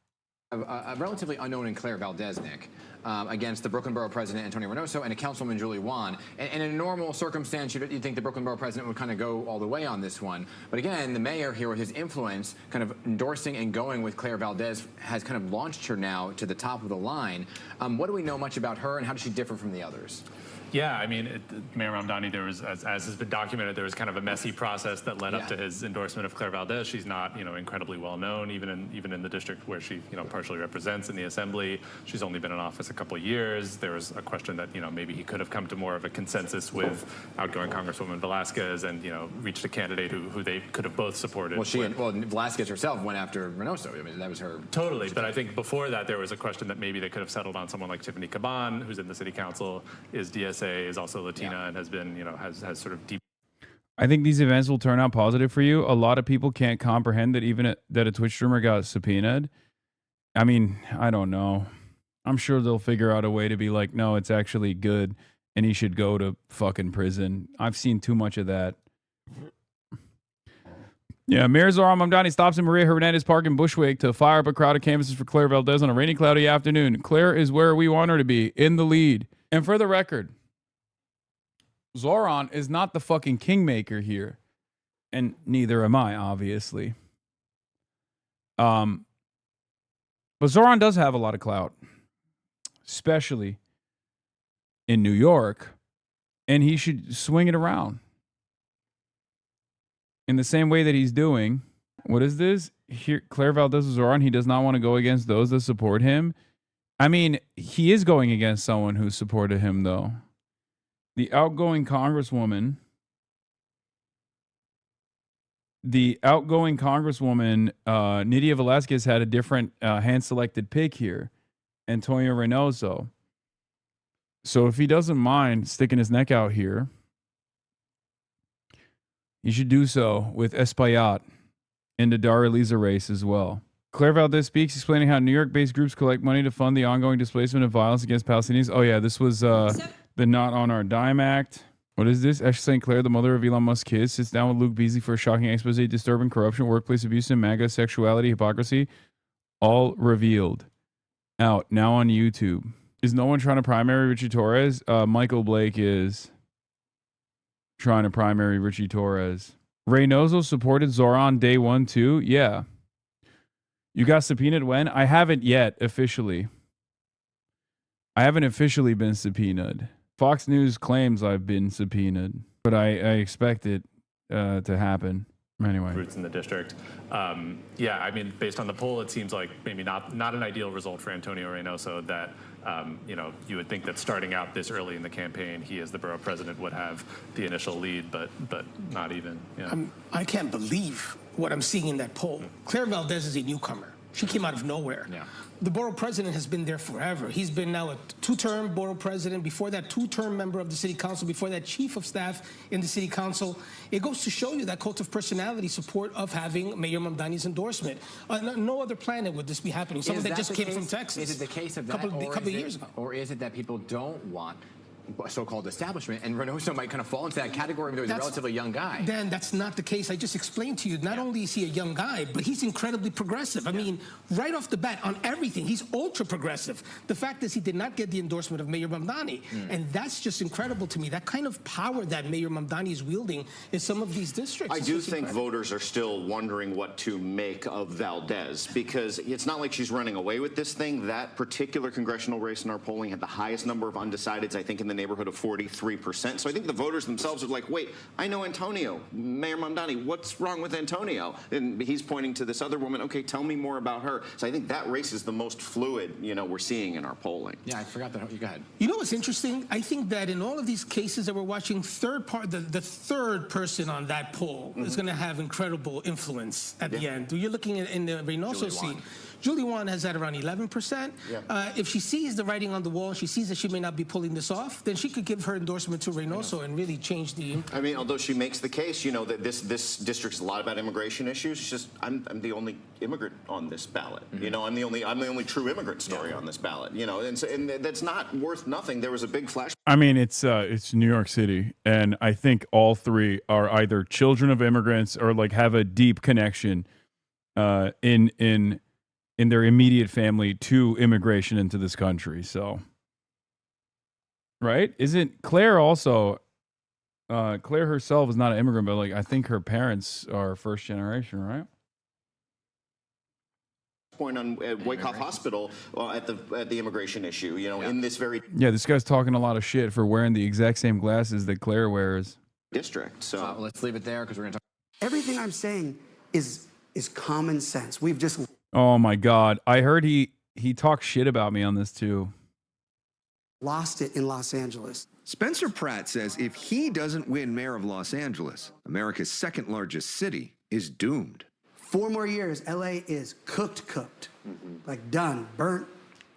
a relatively unknown in Claire Valdez, Nick, against the Brooklyn Borough President Antonio Reynoso and a Councilwoman Julie Wan. And in a normal circumstance, you'd think the Brooklyn Borough President would kind of go all the way on this one. But again, the mayor here with his influence kind of endorsing and going with Claire Valdez has kind of launched her now to the top of the line. What do we know much about her and how does she differ from the others? Yeah, I mean, Mayor Mamdani, there was, as has been documented, there was kind of a messy process that led up to his endorsement of Claire Valdez. She's not, incredibly well known, even in the district where she, partially represents in the assembly. She's only been in office a couple of years. There was a question that, maybe he could have come to more of a consensus with outgoing Congresswoman Velasquez and, reached a candidate who they could have both supported. Well, Velasquez herself went after Reynoso. I mean, that was her. Totally, but I think before that, there was a question that maybe they could have settled on someone like Tiffany Caban, who's in the city council, is DSA, is also Latina, and has been, has sort of deep. I think these events will turn out positive for you. A lot of people can't comprehend that even that a Twitch streamer got subpoenaed. I mean, I don't know. I'm sure they'll figure out a way to be like, no, it's actually good, and he should go to fucking prison. I've seen too much of that. Yeah, Mayor Zoran Mamdani stops in Maria Hernandez Park in Bushwick to fire up a crowd of canvases for Claire Valdez on a rainy, cloudy afternoon. Claire is where we want her to be, in the lead. And for the record, Zoran is not the fucking kingmaker here. And neither am I, obviously. But Zoran does have a lot of clout. Especially in New York. And he should swing it around. In the same way that he's doing. What is this? Here, Claire Valdez Zoran, he does not want to go against those that support him. I mean, he is going against someone who supported him, though. The outgoing Congresswoman, Nydia Velasquez, had a different hand-selected pick here, Antonio Reynoso. So if he doesn't mind sticking his neck out here, he should do so with Espaillat in the Dar Elisa race as well. Claire Valdez speaks, explaining how New York-based groups collect money to fund the ongoing displacement of violence against Palestinians. Oh yeah, this was the Not on Our Dime Act. What is this? Ashley St. Clair, the mother of Elon Musk's kids, sits down with Luke Beasley for a shocking expose, disturbing corruption, workplace abuse, and MAGA sexuality, hypocrisy, all revealed. Out now on YouTube. Is no one trying to primary Richie Torres? Michael Blake is trying to primary Richie Torres. Reynoso supported Zoran day 1 too? Yeah. You got subpoenaed when? I haven't yet officially. I haven't officially been subpoenaed. Fox News claims I've been subpoenaed, but I expect it to happen. Anyway, roots in the district. Yeah, I mean, based on the poll, it seems like maybe not an ideal result for Antonio Reynoso. That you would think that starting out this early in the campaign, he as the borough president would have the initial lead, but not even. Yeah. I can't believe what I'm seeing in that poll. Claire Valdez is a newcomer. She came out of nowhere. Yeah. The borough president has been there forever. He's been now a two-term borough president, before that two-term member of the city council, before that chief of staff in the city council. It goes to show you that cult of personality support of having Mayor Mamdani's endorsement. No other planet would this be happening. Someone that just came from Texas. Is it the case of that, couple of years ago. Or is it that people don't want so-called establishment, and Reynoso might kind of fall into that category because he's a relatively young guy? Dan, that's not the case. I just explained to you, not only is he a young guy, but he's incredibly progressive. I mean, right off the bat, on everything, he's ultra progressive. The fact is he did not get the endorsement of Mayor Mamdani, and that's just incredible to me. That kind of power that Mayor Mamdani is wielding in some of these districts. I do think voters are still wondering what to make of Valdez, because it's not like she's running away with this thing. That particular congressional race in our polling had the highest number of undecideds, I think, in the neighborhood of 43%. So I think the voters themselves are like, wait, I know Antonio, Mayor Mamdani, what's wrong with Antonio? And he's pointing to this other woman. Okay, tell me more about her. So I think that race is the most fluid, we're seeing in our polling. Yeah, I forgot that. You go ahead. You know what's interesting? I think that in all of these cases that we're watching, the third person on that poll is going to have incredible influence at the end. You're looking at in the Reynoso seat. Julie Wan has that around 11%. If she sees the writing on the wall, she sees that she may not be pulling this off, then she could give her endorsement to Reynoso and really change the. I mean, although she makes the case, that this district's a lot about immigration issues. It's just I'm the only immigrant on this ballot. I'm the only true immigrant story on this ballot. And that's not worth nothing. There was a big flash. I mean, it's New York City, and I think all three are either children of immigrants or like have a deep connection in their immediate family to immigration into this country. So, right? Isn't Claire also, Claire herself is not an immigrant, but like I think her parents are first generation, right? Point on Wyckoff Hospital at the immigration issue, in this very this guy's talking a lot of shit for wearing the exact same glasses that Claire wears. District. So let's leave it there because we're going to talk. Everything I'm saying is common sense. We've just. Oh my God. I heard he talks shit about me on this too. Lost it in Los Angeles. Spencer Pratt says if he doesn't win mayor of Los Angeles, America's second largest city, is doomed. 4 more years, LA is cooked. Like done, burnt,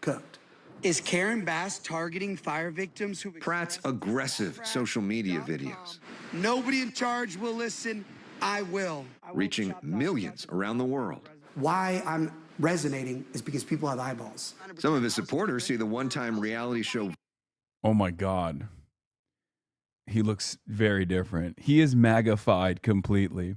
cooked. Is Karen Bass targeting fire victims who... Pratt's aggressive social media videos. Nobody in charge will listen. I will. Reaching millions around the world. Why I'm resonating is because people have eyeballs. Some of his supporters see the one-time reality show. Oh my God. He looks very different. He is magnified completely.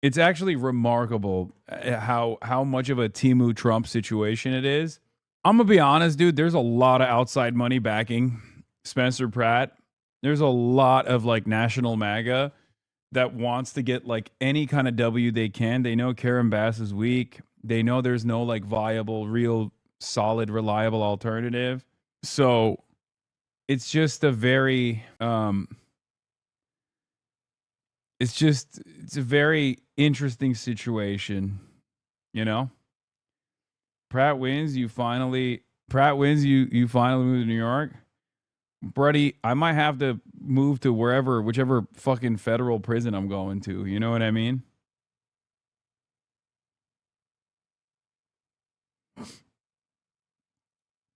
It's actually remarkable how much of a Timu Trump situation it is. I'm going to be honest, dude. There's a lot of outside money backing Spencer Pratt. There's a lot of like national MAGA that wants to get like any kind of W they can. They know Karen Bass is weak. They know there's no like viable, real, solid, reliable alternative. So it's just a very, it's a very interesting situation, Pratt wins, you finally move to New York. Buddy, I might have to move to whichever fucking federal prison I'm going to. You know what I mean?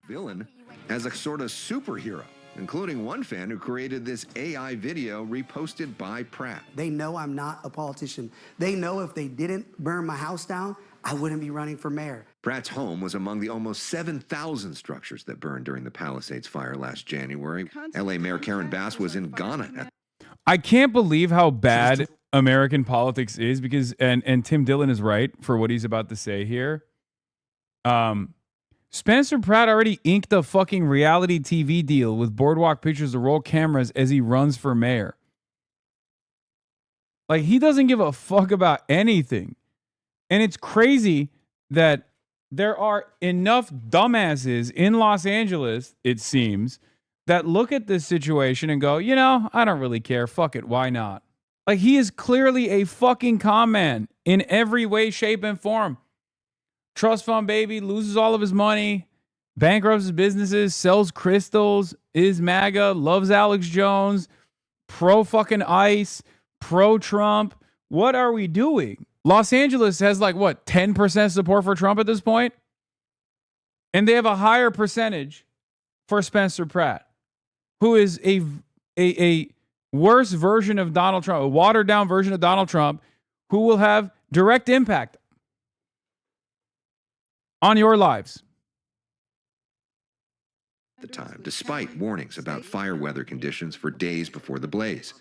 Villain as a sort of superhero, including one fan who created this AI video reposted by Pratt. They know I'm not a politician. They know if they didn't burn my house down, I wouldn't be running for mayor. Pratt's home was among the almost 7,000 structures that burned during the Palisades fire last January. LA Mayor Karen Bass was in Ghana. I can't believe how bad American politics is because, and Tim Dillon is right for what he's about to say here. Spencer Pratt already inked a fucking reality TV deal with Boardwalk Pictures to roll cameras as he runs for mayor. Like, he doesn't give a fuck about anything. And it's crazy that there are enough dumbasses in Los Angeles, it seems, that look at this situation and go, I don't really care. Fuck it. Why not? Like, he is clearly a fucking con man in every way, shape, and form. Trust fund baby, loses all of his money, bankrupts his businesses, sells crystals, is MAGA, loves Alex Jones, pro fucking ICE, pro Trump. What are we doing? Los Angeles has like, what, 10% support for Trump at this point? And they have a higher percentage for Spencer Pratt, who is a worse version of Donald Trump, a watered down version of Donald Trump, who will have direct impact on your lives. At the time, despite warnings about fire weather conditions for days before the blaze.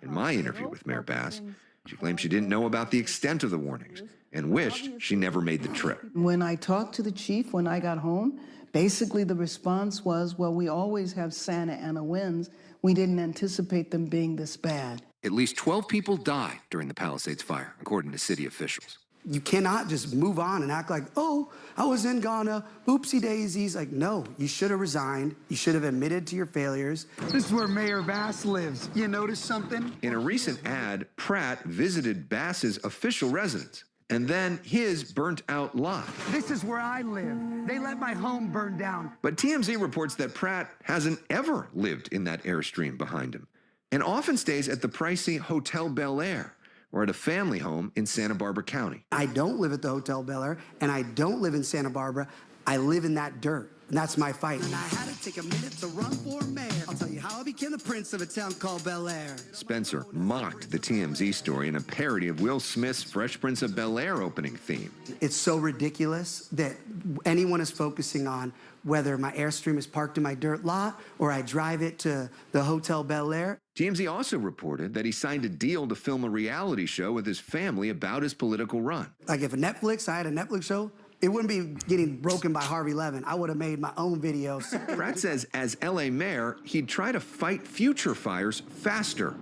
In my interview with Mayor Bass, she claimed she didn't know about the extent of the warnings and wished she never made the trip. When I talked to the chief when I got home, basically the response was, well, we always have Santa Ana winds. We didn't anticipate them being this bad. At least 12 people died during the Palisades fire, according to city officials. You cannot just move on and act like, oh, I was in Ghana, oopsie daisies. Like, no, you should have resigned. You should have admitted to your failures. This is where Mayor Bass lives. You notice something? In a recent ad, Pratt visited Bass's official residence and then his burnt out lot. This is where I live. They let my home burn down. But TMZ reports that Pratt hasn't ever lived in that Airstream behind him and often stays at the pricey Hotel Bel Air or at a family home in Santa Barbara County. I don't live at the Hotel Bel Air, and I don't live in Santa Barbara. I live in that dirt, and that's my fight. And I had to take a minute to run for mayor. I'll tell you how I became the prince of a town called Bel Air. Spencer mocked the TMZ story in a parody of Will Smith's Fresh Prince of Bel Air opening theme. It's so ridiculous that anyone is focusing on whether my Airstream is parked in my dirt lot or I drive it to the Hotel Bel Air. TMZ also reported that he signed a deal to film a reality show with his family about his political run. Like if I had a Netflix show, it wouldn't be getting broken by Harvey Levin. I would have made my own videos. Pratt says as LA mayor, he'd try to fight future fires faster.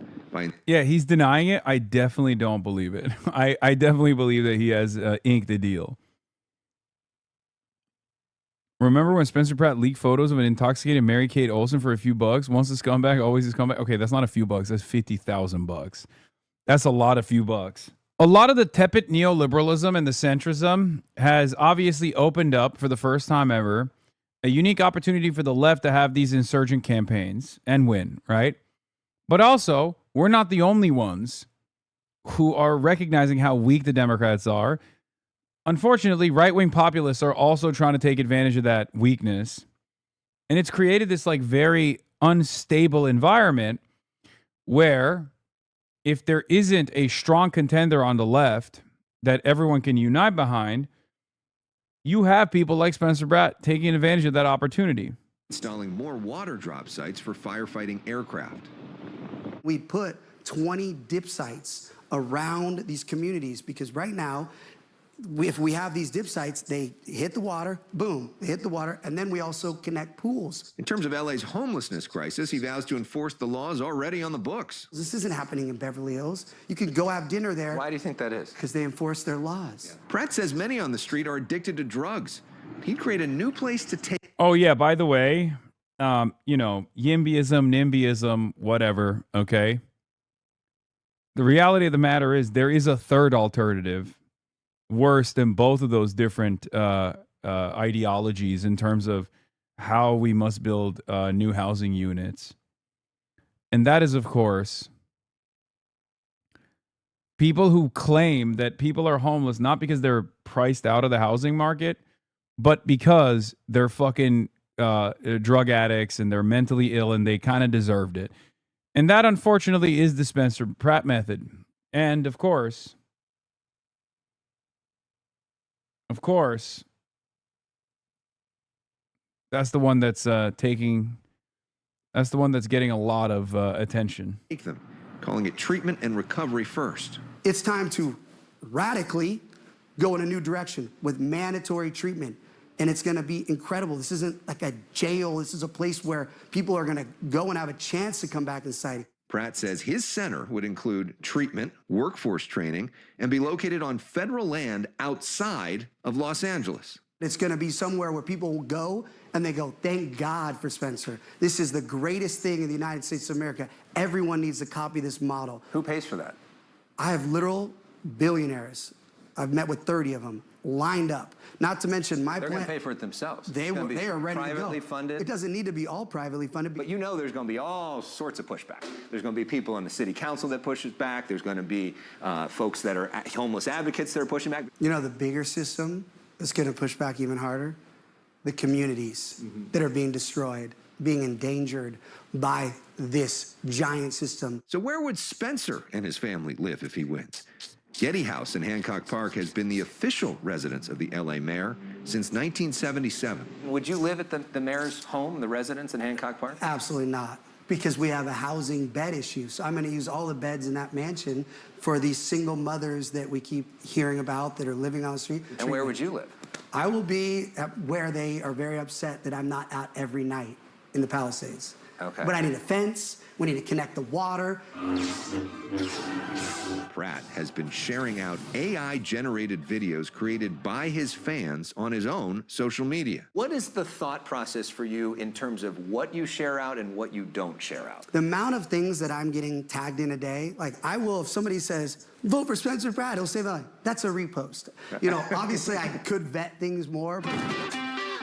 Yeah, he's denying it. I definitely don't believe it. I definitely believe that he has inked a deal. Remember when Spencer Pratt leaked photos of an intoxicated Mary-Kate Olsen for a few bucks? Once a scumbag, always a scumbag. Okay, that's not a few bucks. That's $50,000. That's a lot of few bucks. A lot of the tepid neoliberalism and the centrism has obviously opened up for the first time ever a unique opportunity for the left to have these insurgent campaigns and win, right? But also, we're not the only ones who are recognizing how weak the Democrats are. Unfortunately, right-wing populists are also trying to take advantage of that weakness. And it's created this like very unstable environment where if there isn't a strong contender on the left that everyone can unite behind, you have people like Spencer Pratt taking advantage of that opportunity. Installing more water drop sites for firefighting aircraft. We put 20 dip sites around these communities because right now, if we have these dip sites, they hit the water, boom, they hit the water, and then we also connect pools. In terms of LA's homelessness crisis, he vows to enforce the laws already on the books. This isn't happening in Beverly Hills. You could go have dinner there. Why do you think that is? Because they enforce their laws. Yeah. Pratt says many on the street are addicted to drugs. He'd create a new place to take. Oh, yeah, by the way, you know, YIMBYism, NIMBYism, whatever, okay? The reality of the matter is there is a third alternative worse than both of those different ideologies in terms of how we must build new housing units. And that is, of course, people who claim that people are homeless not because they're priced out of the housing market, but because they're fucking drug addicts and they're mentally ill and they kind of deserved it. And that, unfortunately, is the Spencer Pratt method. And, of course, that's the one that's getting a lot of attention. Take them, calling it treatment and recovery first. It's time to radically go in a new direction with mandatory treatment. And it's going to be incredible. This isn't like a jail. This is a place where people are going to go and have a chance to come back in society. Pratt says his center would include treatment, workforce training, and be located on federal land outside of Los Angeles. It's going to be somewhere where people will go and they go, thank God for Spencer. This is the greatest thing in the United States of America. Everyone needs to copy this model. Who pays for that? I have literal billionaires. I've met with 30 of them lined up. Not to mention my They're plan. going to pay for it themselves. They are ready to go. Privately funded. It doesn't need to be all privately funded. But you know there's going to be all sorts of pushback. There's going to be people in the city council that pushes back. There's going to be folks that are homeless advocates that are pushing back. You know the bigger system that's going to push back even harder? The communities that are being destroyed, being endangered by this giant system. So where would Spencer and his family live if he wins? Getty House in Hancock Park has been the official residence of the LA mayor since 1977. Would you live at the mayor's home, the residence in Hancock Park? Absolutely not, because we have a housing bed issue. So I'm going to use all the beds in that mansion for these single mothers that we keep hearing about that are living on the street. And where would you live? I will be at where they are very upset that I'm not out every night in the Palisades. Okay. But I need a fence. We need to connect the water. Pratt has been sharing out AI-generated videos created by his fans on his own social media. What is the thought process for you in terms of what you share out and what you don't share out? The amount of things that I'm getting tagged in a day, like I will, if somebody says, vote for Spencer Pratt, he'll say, that's a repost. You know, obviously I could vet things more.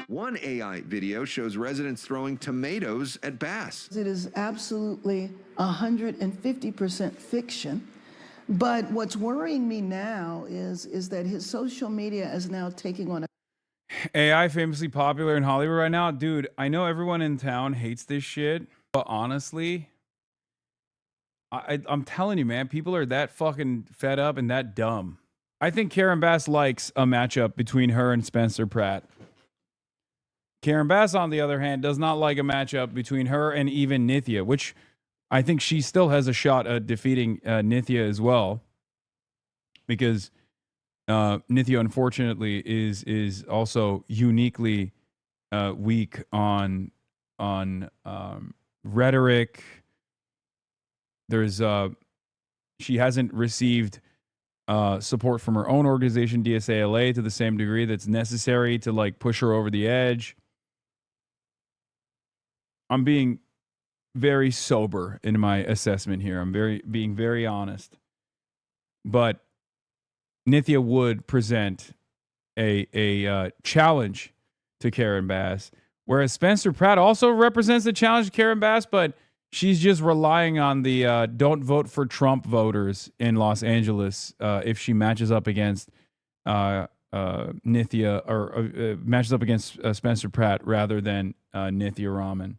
One AI video shows residents throwing tomatoes at Bass. It is absolutely 150% fiction. But what's worrying me now is that his social media is now taking on a AI famously popular in Hollywood right now. Dude, I know everyone in town hates this shit, but honestly, I'm telling you, man, people are that fucking fed up and that dumb. I think Karen Bass likes a matchup between her and Spencer Pratt. Karen Bass, on the other hand, does not like a matchup between her and even Nithya, which I think she still has a shot at defeating Nithya as well, because Nithya, unfortunately, is also uniquely weak on rhetoric. She hasn't received support from her own organization, DSALA, to the same degree that's necessary to like push her over the edge. I'm being very sober in my assessment here. I'm being very honest. But Nithya would present a challenge to Karen Bass, whereas Spencer Pratt also represents a challenge to Karen Bass, but she's just relying on the don't vote for Trump voters in Los Angeles if she matches up against Nithya or matches up against Spencer Pratt rather than Nithya Raman.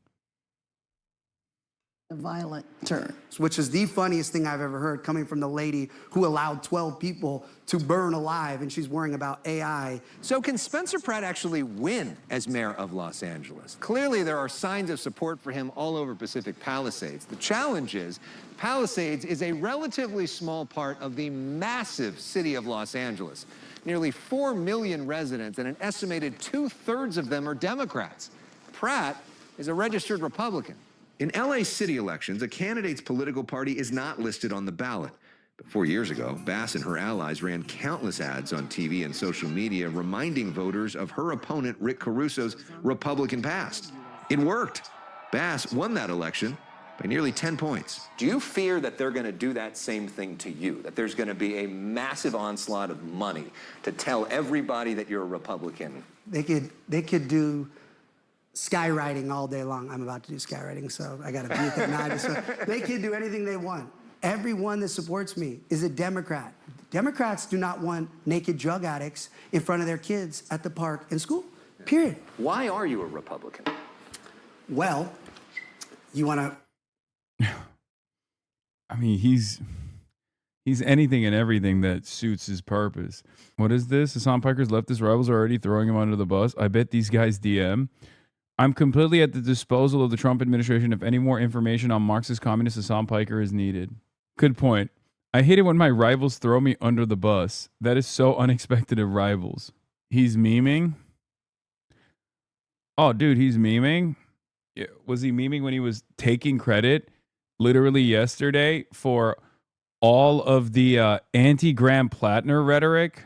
violent turn. Which is the funniest thing I've ever heard, coming from the lady who allowed 12 people to burn alive, and she's worrying about AI. So can Spencer Pratt actually win as mayor of Los Angeles? Clearly, there are signs of support for him all over Pacific Palisades. The challenge is, Palisades is a relatively small part of the massive city of Los Angeles. Nearly 4 million residents, and an estimated 2/3 of them are Democrats. Pratt is a registered Republican. In LA city elections, a candidate's political party is not listed on the ballot. But 4 years ago, Bass and her allies ran countless ads on TV and social media reminding voters of her opponent, Rick Caruso's Republican past. It worked. Bass won that election by nearly 10 points. Do you fear that they're going to do that same thing to you? That there's going to be a massive onslaught of money to tell everybody that you're a Republican? They could do skywriting all day long. I'm about to do skywriting, so I got to be at 9. So they can do anything they want. Everyone that supports me is a Democrat. Democrats do not want naked drug addicts in front of their kids at the park and school, period. Why are you a Republican? Well, you want to... I mean, he's anything and everything that suits his purpose. What is this? Hasan Piker's leftist rivals are already throwing him under the bus. I bet these guys DM. I'm completely at the disposal of the Trump administration if any more information on Marxist communist Hasan Piker is needed. Good point. I hate it when my rivals throw me under the bus. That is so unexpected of rivals. He's memeing? Oh, dude, he's memeing? Was he memeing when he was taking credit literally yesterday for all of the anti-Graham Plattner rhetoric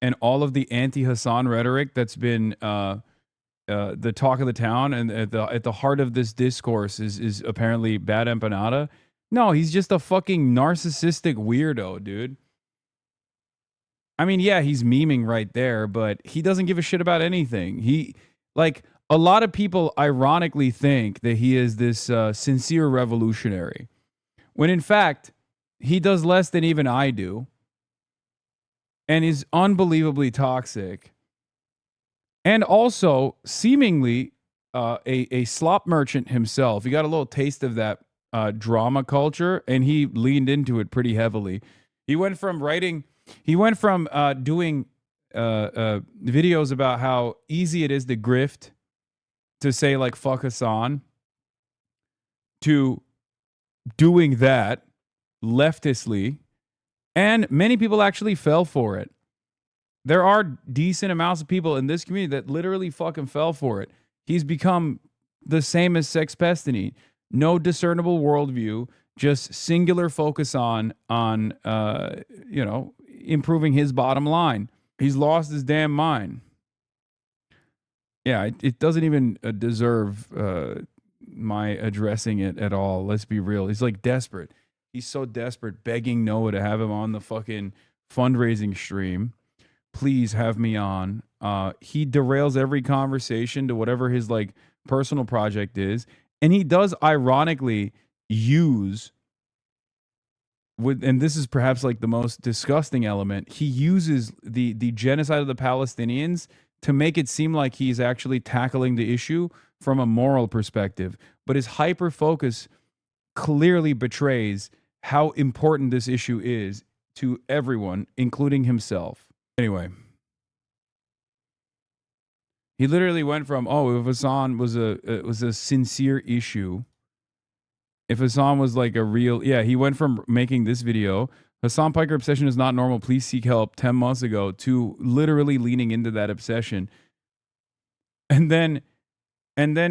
and all of the anti-Hasan rhetoric that's been the talk of the town, and at the heart of this discourse is apparently bad empanada? No, he's just a fucking narcissistic weirdo, dude. I mean, yeah, he's memeing right there, but he doesn't give a shit about anything. Like, a lot of people ironically think that he is this sincere revolutionary, when in fact, he does less than even I do and is unbelievably toxic. And also, seemingly, a slop merchant himself. He got a little taste of that drama culture, and he leaned into it pretty heavily. He went from doing videos about how easy it is to grift, to say like fuck Hassan, to doing that leftistly, and many people actually fell for it. There are decent amounts of people in this community that literally fucking fell for it. He's become the same as Sex Pestany. No discernible worldview, just singular focus on improving his bottom line. He's lost his damn mind. Yeah, it doesn't even deserve my addressing it at all. Let's be real. He's like desperate. He's so desperate, begging Noah to have him on the fucking fundraising stream. Please have me on. He derails every conversation to whatever his like personal project is. And he does ironically use and this is perhaps like the most disgusting element, he uses the genocide of the Palestinians to make it seem like he's actually tackling the issue from a moral perspective. But his hyper focus clearly betrays how important this issue is to everyone, including himself. Anyway, he literally went from, if Hassan was a sincere issue, if Hassan was like a real, he went from making this video, Hassan Piker obsession is not normal, please seek help, 10 months ago, to literally leaning into that obsession. And then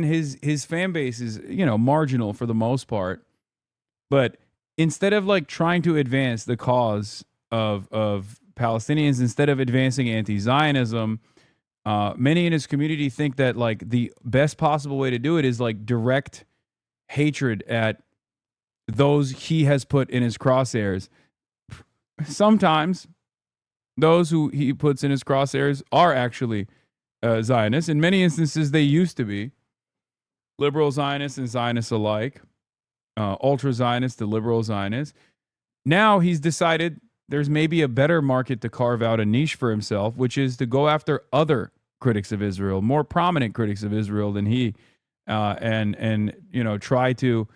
his fan base is, marginal for the most part. But instead of like trying to advance the cause of Palestinians, instead of advancing anti-Zionism, many in his community think that like the best possible way to do it is like direct hatred at those he has put in his crosshairs. Sometimes those who he puts in his crosshairs are actually Zionists. In many instances, they used to be liberal Zionists and Zionists alike, ultra Zionists to liberal Zionists. Now he's decided there's maybe a better market to carve out a niche for himself, which is to go after other critics of Israel, more prominent critics of Israel than he, and try to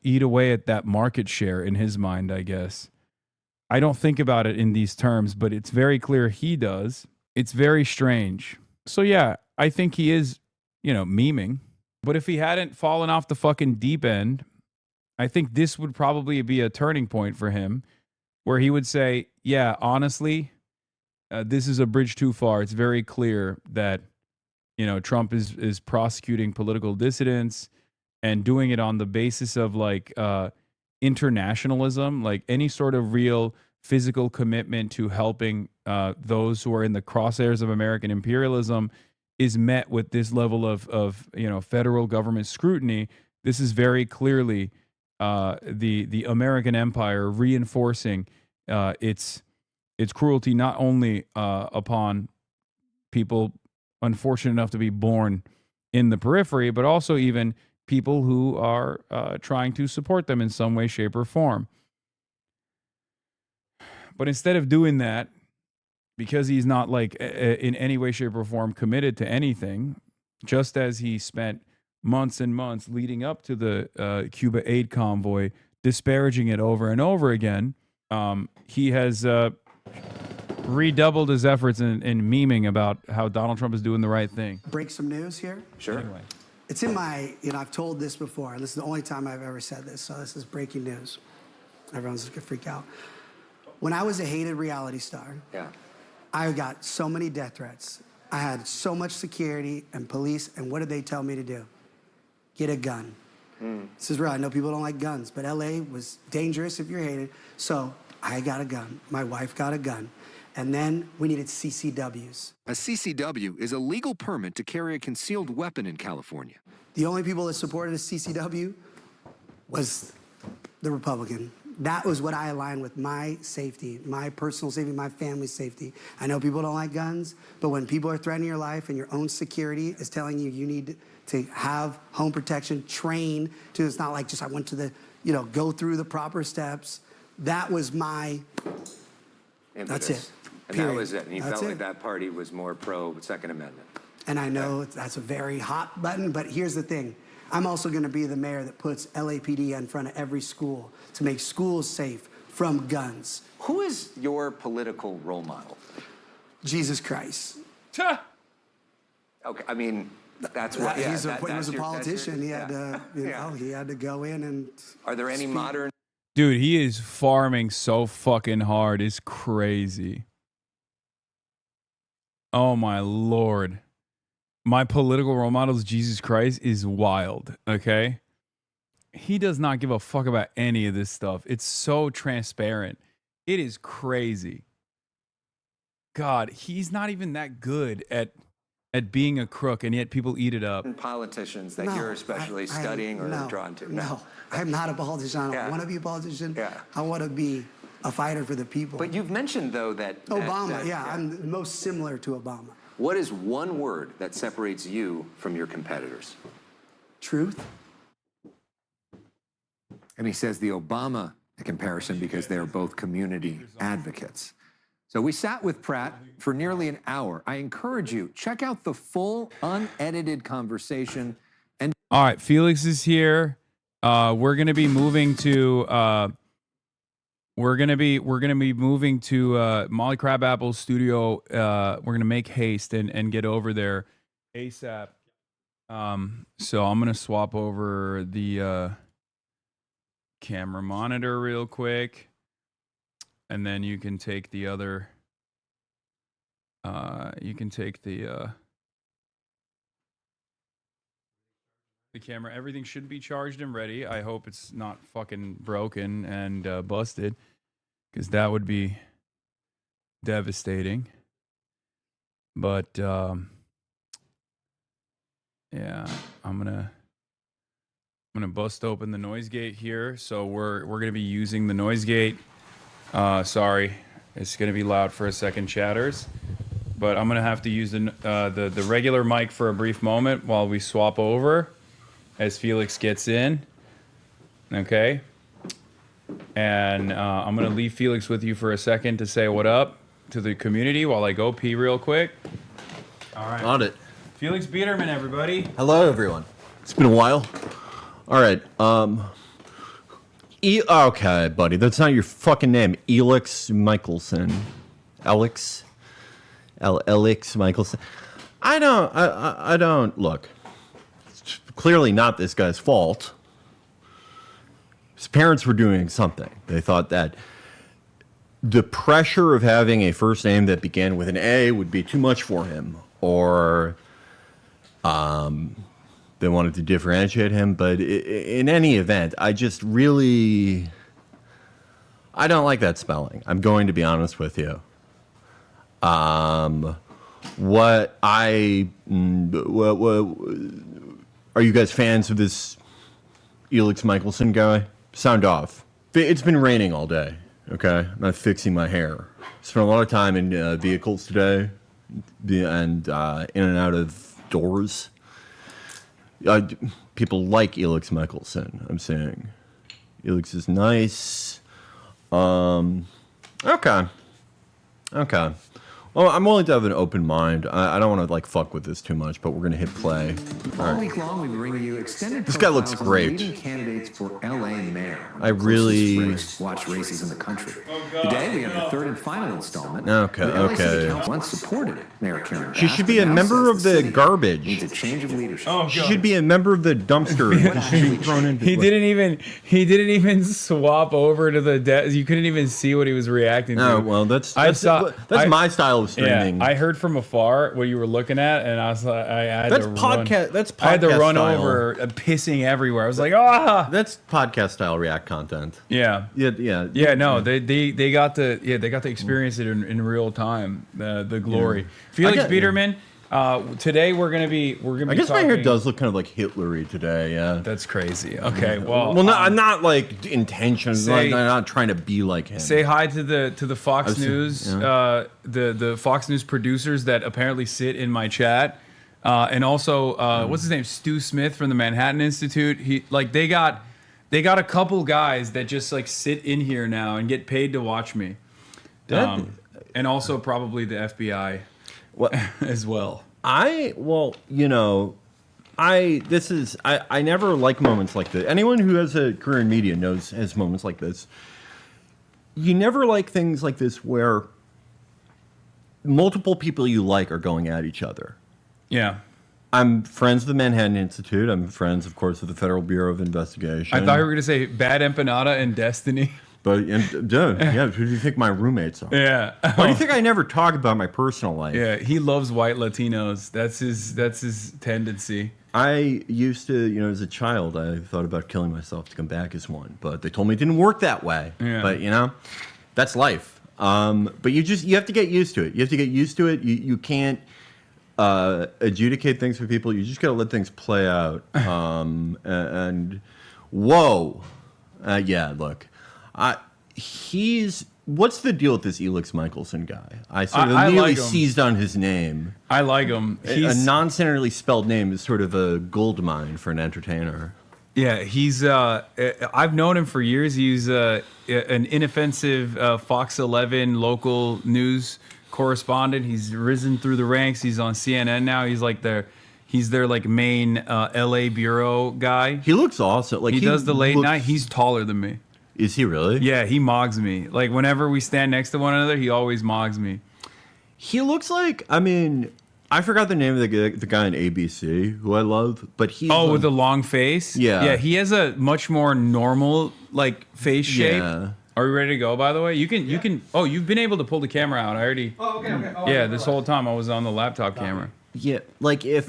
eat away at that market share in his mind, I guess. I don't think about it in these terms, but it's very clear he does. It's very strange. So yeah, I think he is, memeing. But if he hadn't fallen off the fucking deep end, I think this would probably be a turning point for him, where he would say, yeah, honestly, this is a bridge too far. It's very clear that, Trump is prosecuting political dissidents and doing it on the basis of like internationalism, like any sort of real physical commitment to helping those who are in the crosshairs of American imperialism is met with this level of federal government scrutiny. This is very clearly the American empire reinforcing its cruelty not only upon people unfortunate enough to be born in the periphery, but also even people who are trying to support them in some way, shape, or form. But instead of doing that, because he's not like in any way, shape, or form committed to anything, just as he spent months and months leading up to the Cuba aid convoy, disparaging it over and over again, he has redoubled his efforts in memeing about how Donald Trump is doing the right thing. Break some news here? Sure. Anyway. It's in my, I've told this before, and this is the only time I've ever said this, so this is breaking news. Everyone's gonna freak out. When I was a hated reality star, I got so many death threats. I had so much security and police, and what did they tell me to do? Get a gun. This is real. I know people don't like guns, but LA was dangerous if you're hated, so I got a gun. My wife got a gun. And then we needed CCWs. A CCW is a legal permit to carry a concealed weapon in California. The only people that supported a CCW was the Republican. That was what I aligned with, my safety, my personal safety, my family's safety. I know people don't like guns, but when people are threatening your life and your own security is telling you you need to have home protection, train to, it's not like just I went to the, go through the proper steps. That was my, that's it. And that was it. And you felt like that party was more pro Second Amendment. And I know that's a very hot button, but here's the thing. I'm also going to be the mayor that puts LAPD in front of every school to make schools safe from guns. Who is your political role model? Jesus Christ. Okay, I mean, that's what. He was a politician. He had to, he had to go in and. Are there any modern? Dude, he is farming so fucking hard. It's crazy. Oh my Lord. My political role model is Jesus Christ is wild, okay? He does not give a fuck about any of this stuff. It's so transparent. It is crazy. God, he's not even that good at being a crook, and yet people eat it up. Politicians that you're especially studying or drawn to? No, I'm not a politician. I don't want to be a politician. Yeah. I want to be a fighter for the people. But you've mentioned, though, that... Obama, I'm most similar to Obama. What is one word that separates you from your competitors? Truth. And he says the Obama comparison because they're both community advocates. So we sat with Pratt for nearly an hour. I encourage you, check out the full unedited conversation. And all right, Felix is here. We're gonna be moving to we're gonna be moving to Molly Crabapple's studio. We're gonna make haste and get over there ASAP. So I'm gonna swap over the camera monitor real quick, and then you can take the other. You can take the camera. Everything should be charged and ready. I hope it's not fucking broken and busted, because that would be devastating. But yeah, I'm gonna bust open the noise gate here. So we're gonna be using the noise gate. Sorry, it's gonna be loud for a second, chatters. But I'm gonna have to use the regular mic for a brief moment while we swap over as Felix gets in. Okay. And I'm gonna leave Felix with you for a second to say what up to the community while I go pee real quick. All right. On it. Felix Biederman, everybody. Hello, everyone. It's been a while. All right. Okay, buddy. That's not your fucking name. Elix Michelson. Elix Michelson. I don't look. It's clearly not this guy's fault. His parents were doing something. They thought that the pressure of having a first name that began with an A would be too much for him, or they wanted to differentiate him. But in any event, I just really, I don't like that spelling. I'm going to be honest with you. What are you guys fans of this Elix Michelson guy? Sound off. It's been raining all day, okay? I'm not fixing my hair. Spent a lot of time in vehicles today and in and out of doors. People like Elix Michelson, I'm saying. Elix is nice. Okay. Well, I'm willing to have an open mind. I don't want to like fuck with this too much, but we're gonna hit play. All week long, we bring you extended. This guy looks profiles of great. leading candidates for LA mayor. I really watch races in the country. Today, we have the third and final installment. Okay, The LA City okay. Council once supported Mayor Karen She Bass, should be but a now member says of the city garbage. Needs a change of leadership. She should be a member of the dumpster. She should be thrown into. He didn't even swap over to the desk. You couldn't even see what he was reacting to. Oh, well, that's my style of streaming. Yeah, I heard from afar what you were looking at, and I was like, I had That's to podcast. run. That's podcast I had to run style. over, pissing everywhere. I was like, ah. That's podcast style React content. Yeah. No, they got to experience it in real time. The glory. Felix I get- Biederman, Today we're gonna be I guess my hair talking- does look kind of like Hitler-y today. Yeah, that's crazy. Okay, I'm not like intentionally. I'm not trying to be like him. Say hi to the Fox I've seen- News, yeah. the Fox News producers that apparently sit in my chat, and also what's his name, Stu Smith from the Manhattan Institute. They got a couple guys that just like sit in here now and get paid to watch me, and also probably the FBI, as well. I never like moments like this. Anyone who has a career in media has moments like this. You never like things like this where multiple people you like are going at each other. Yeah. I'm friends with the Manhattan Institute. I'm friends, of course, with the Federal Bureau of Investigation. I thought you were going to say Bad Empanada and Destiny. But, who do you think my roommates are? Yeah. Why do you think I never talk about my personal life? Yeah, he loves white Latinos. That's his tendency. I used to, as a child, I thought about killing myself to come back as one. But they told me it didn't work that way. Yeah. But, that's life. But you have to get used to it. You have to get used to it. You can't adjudicate things for people. You just got to let things play out. And whoa. Yeah, look. What's the deal with this Elix Michelson guy? I sort of immediately like him. seized on his name. I like him. A non-senatorily spelled name is sort of a gold mine for an entertainer. Yeah, he's. I've known him for years. He's an inoffensive Fox 11 local news correspondent. He's risen through the ranks. He's on CNN now. He's their like main LA bureau guy. He looks awesome. Like he does the late night. He's taller than me. Is he really? Yeah, he mogs me. Like whenever we stand next to one another, he always mogs me. He looks like, I forgot the name of the guy in ABC who I love, but he's with the long face. Yeah, he has a much more normal like face shape. Yeah. Are we ready to go? By the way, you can. Oh, you've been able to pull the camera out. I already. Oh, okay. Oh, yeah, this whole time I was on the laptop camera. Yeah, like if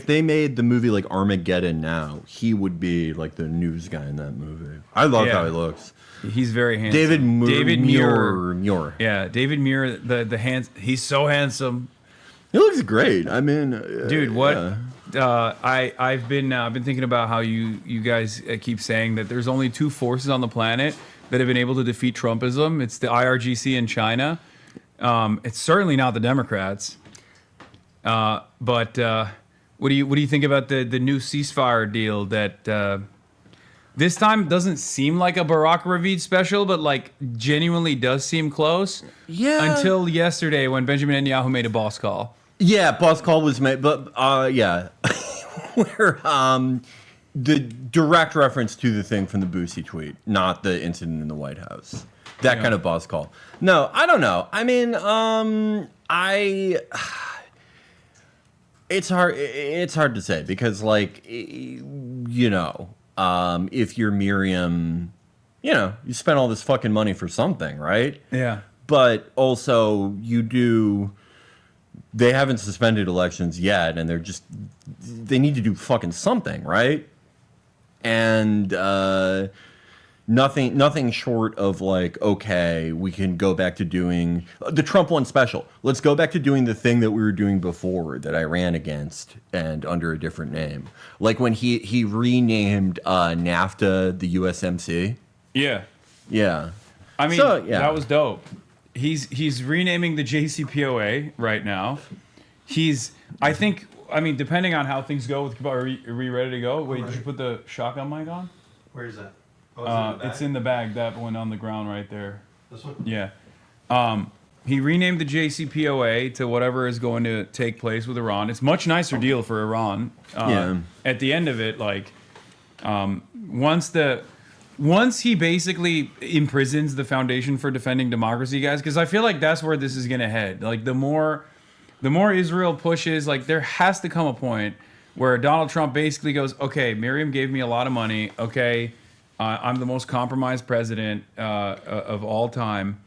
they made the movie like Armageddon now, he would be like the news guy in that movie. I love how he looks. He's very handsome. David Muir. Yeah, David Muir. The hands. He's so handsome. He looks great. Dude, what? Yeah. I've been thinking about how you guys keep saying that there's only two forces on the planet that have been able to defeat Trumpism. It's the IRGC and China. It's certainly not the Democrats. But what do you think about the new ceasefire deal that this time doesn't seem like a Barack Ravid special, but like genuinely does seem close? Yeah. Until yesterday when Benjamin Netanyahu made a boss call. Yeah, boss call was made, but yeah, where the direct reference to the thing from the Boosie tweet, not the incident in the White House. That kind of boss call. No, I don't know. It's hard. It's hard to say because, like, if you're Miriam, you spent all this fucking money for something, right? Yeah. But also, they haven't suspended elections yet, and they need to do fucking something, right? And nothing short of like, okay, we can go back to doing the Trump one special. Let's go back to doing the thing that we were doing before that I ran against and under a different name. Like when he renamed NAFTA the USMC. Yeah. Yeah. I mean, that was dope. He's renaming the JCPOA right now. Depending on how things go with, are we ready to go? Wait, did you put the shotgun mic on? Where is that? It's in the bag. That one on the ground right there. This one? Yeah. He renamed the JCPOA to whatever is going to take place with Iran. It's a much nicer deal for Iran. At the end of it, like, once he basically imprisons the Foundation for Defending Democracy guys, because I feel like that's where this is going to head. Like, the more Israel pushes, like, there has to come a point where Donald Trump basically goes, okay, Miriam gave me a lot of money. Okay, I'm the most compromised president of all time.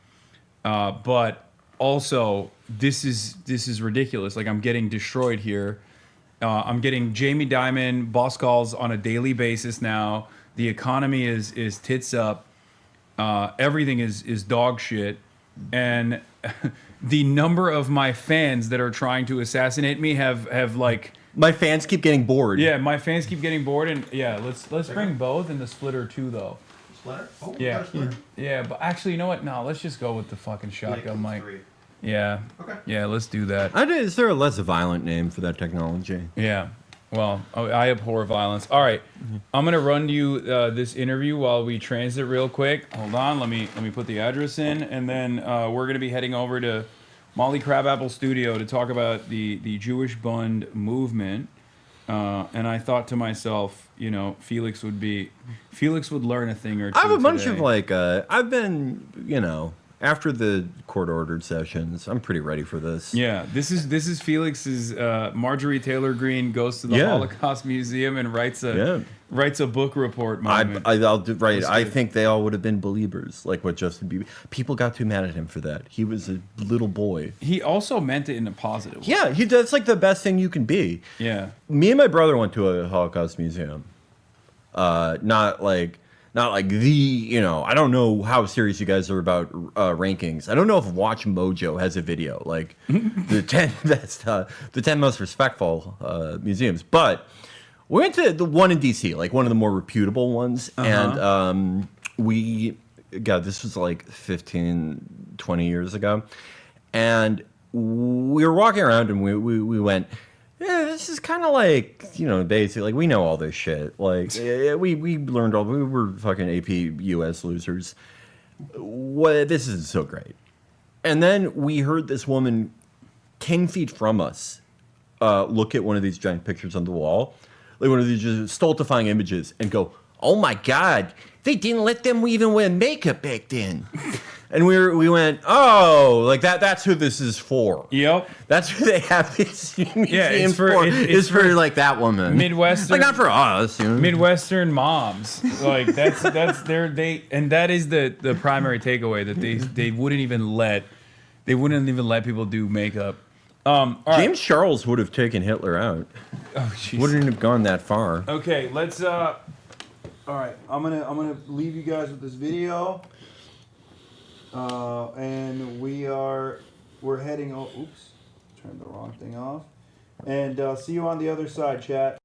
But also, this is ridiculous. Like, I'm getting destroyed here. I'm getting Jamie Dimon boss calls on a daily basis now. The economy is tits up. Everything is dog shit. And the number of my fans that are trying to assassinate me have like. My fans keep getting bored. Yeah, my fans keep getting bored, and yeah, let's bring both and the splitter too, though. Splitter? Oh, Yeah, splitter. yeah, but actually, you know what? No, let's just go with the fucking shotgun mic. 3. Yeah. Okay. Yeah, let's do that. Is there a less violent name for that technology? Yeah. Well, I abhor violence. All right, I'm gonna run you this interview while we transit real quick. Hold on, let me put the address in, and then we're gonna be heading over to Molly Crabapple Studio to talk about the Jewish Bund movement. And I thought to myself, you know, Felix would learn a thing or two. I have a bunch today. of like, I've been, you know, after the court-ordered sessions, I'm pretty ready for this. Yeah, this is Felix's. Marjorie Taylor Greene goes to the Holocaust Museum and writes a book report moment. I'll do right. I think they all would have been believers, like what Justin Bieber. People got too mad at him for that. He was a little boy. He also meant it in a positive way. Yeah, that's like the best thing you can be. Yeah. Me and my brother went to a Holocaust museum. Not like the, you know, I don't know how serious you guys are about rankings. I don't know if Watch Mojo has a video, like the 10 best, the 10 most respectful museums. But we went to the one in DC, like one of the more reputable ones. And this was like 15, 20 years ago. And we were walking around and we went, yeah, this is kind of like, you know, basically, like, we know all this shit. Like, we learned we were fucking AP US losers. This isn't so great. And then we heard this woman 10 feet from us look at one of these giant pictures on the wall, like one of these just stultifying images, and go, oh my God, they didn't let them even wear makeup back then. And we went, oh, like that's who this is for. Yep. That's who they have these museums it's for. It's for like that woman. Midwestern, like not for us. You know? Midwestern moms. Like that's and that is the primary takeaway, that they wouldn't even let people do makeup. All right. James Charles would have taken Hitler out. Oh, jeez. Wouldn't have gone that far. Okay, let's. All right, I'm gonna leave you guys with this video. And we're heading. Oh, oops, turned the wrong thing off. And see you on the other side, chat.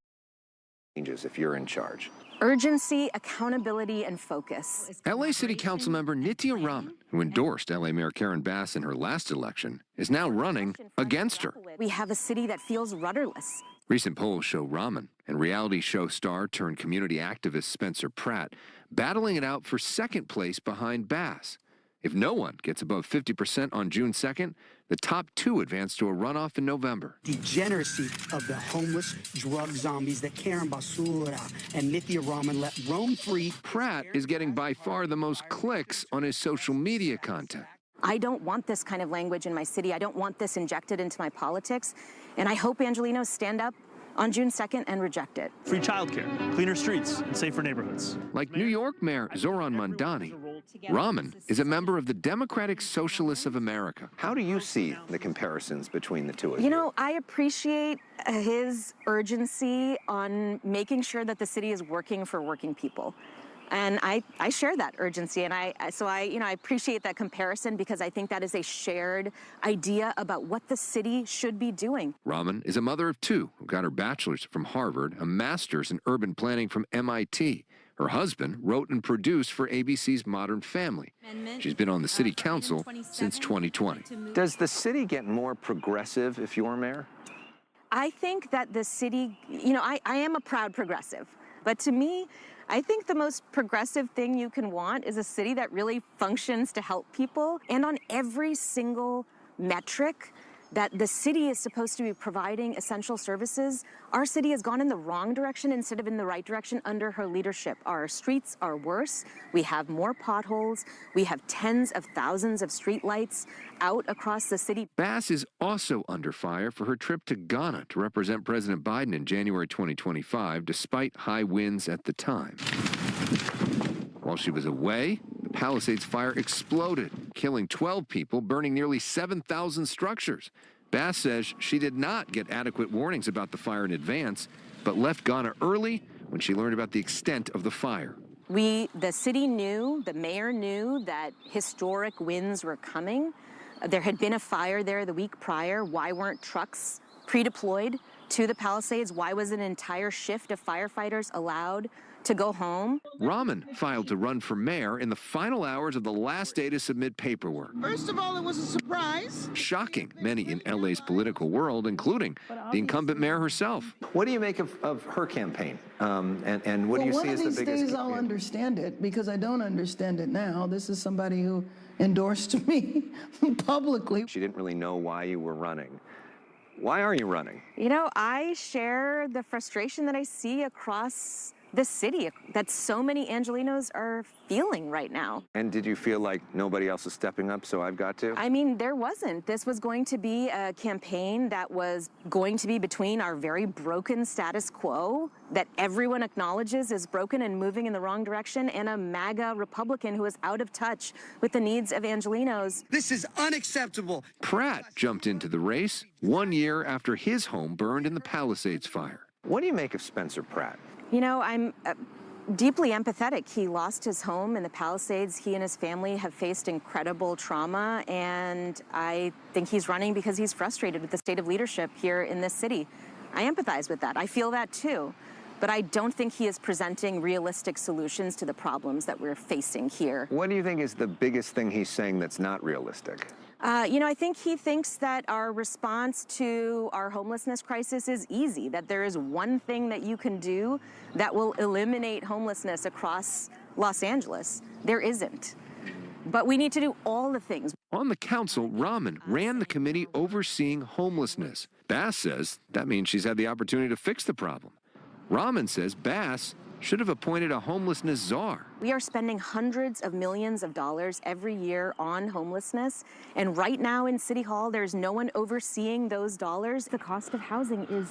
Changes if you're in charge. Urgency, accountability, and focus. LA City Council member Nithya Raman, who endorsed LA Mayor Karen Bass in her last election, is now running against her. We have a city that feels rudderless. Recent polls show Raman and reality show star turned community activist Spencer Pratt battling it out for second place behind Bass. If no one gets above 50% on June 2nd, the top two advance to a runoff in November. Degeneracy of the homeless drug zombies that Karen Basura and Nithya Raman let roam free. Pratt is getting by far the most clicks on his social media content. I don't want this kind of language in my city. I don't want this injected into my politics. And I hope Angelenos stand up on June 2nd and reject it. Free childcare, cleaner streets, and safer neighborhoods. Like New York Mayor Zoran Mandani, Raman is a member of the Democratic Socialists of America. How do you see the comparisons between the two of you? You know, I appreciate his urgency on making sure that the city is working for working people. And I share that urgency, and I appreciate that comparison, because I think that is a shared idea about what the city should be doing. Raman is a mother of two who got her bachelor's from Harvard, a master's in urban planning from MIT. Her husband wrote and produced for ABC's Modern Family. She's been on the city council since 2020. Does the city get more progressive if you're mayor? I think that the city, you know, I am a proud progressive, but to me, I think the most progressive thing you can want is a city that really functions to help people. And on every single metric that the city is supposed to be providing essential services, our city has gone in the wrong direction instead of in the right direction under her leadership. Our streets are worse. We have more potholes. We have tens of thousands of streetlights out across the city. Bass is also under fire for her trip to Ghana to represent President Biden in January 2025, despite high winds at the time. While she was away, the Palisades fire exploded, killing 12 people, burning nearly 7,000 structures. Bass says she did not get adequate warnings about the fire in advance, but left Ghana early when she learned about the extent of the fire. The city knew, the mayor knew that historic winds were coming. There had been a fire there the week prior. Why weren't trucks pre-deployed to the Palisades? Why was an entire shift of firefighters allowed to go home? Rahman filed to run for mayor in the final hours of the last day to submit paperwork. First of all, it was a surprise. Shocking many in LA's political world, including the incumbent mayor herself. What do you make of her campaign? And what do you see as the biggest? One of these days I'll understand it, because I don't understand it now. This is somebody who endorsed me publicly. She didn't really know why you were running. Why are you running? You know, I share the frustration that I see across the city that so many Angelenos are feeling right now. And did you feel like nobody else is stepping up, so I've got to? I mean, there wasn't. This was going to be a campaign that was going to be between our very broken status quo that everyone acknowledges is broken and moving in the wrong direction, and a MAGA Republican who is out of touch with the needs of Angelenos. This is unacceptable. Pratt jumped into the race 1 year after his home burned in the Palisades fire. What do you make of Spencer Pratt? You know, I'm deeply empathetic. He lost his home in the Palisades. He and his family have faced incredible trauma, and I think he's running because he's frustrated with the state of leadership here in this city. I empathize with that. I feel that too. But I don't think he is presenting realistic solutions to the problems that we're facing here. What do you think is the biggest thing he's saying that's not realistic? You know, I think he thinks that our response to our homelessness crisis is easy, that there is one thing that you can do that will eliminate homelessness across Los Angeles. There isn't. But we need to do all the things. On the council, Rahman ran the committee overseeing homelessness. Bass says that means she's had the opportunity to fix the problem. Rahman says Bass should have appointed a homelessness czar. We are spending hundreds of millions of dollars every year on homelessness, and right now in City Hall, there's no one overseeing those dollars. The cost of housing is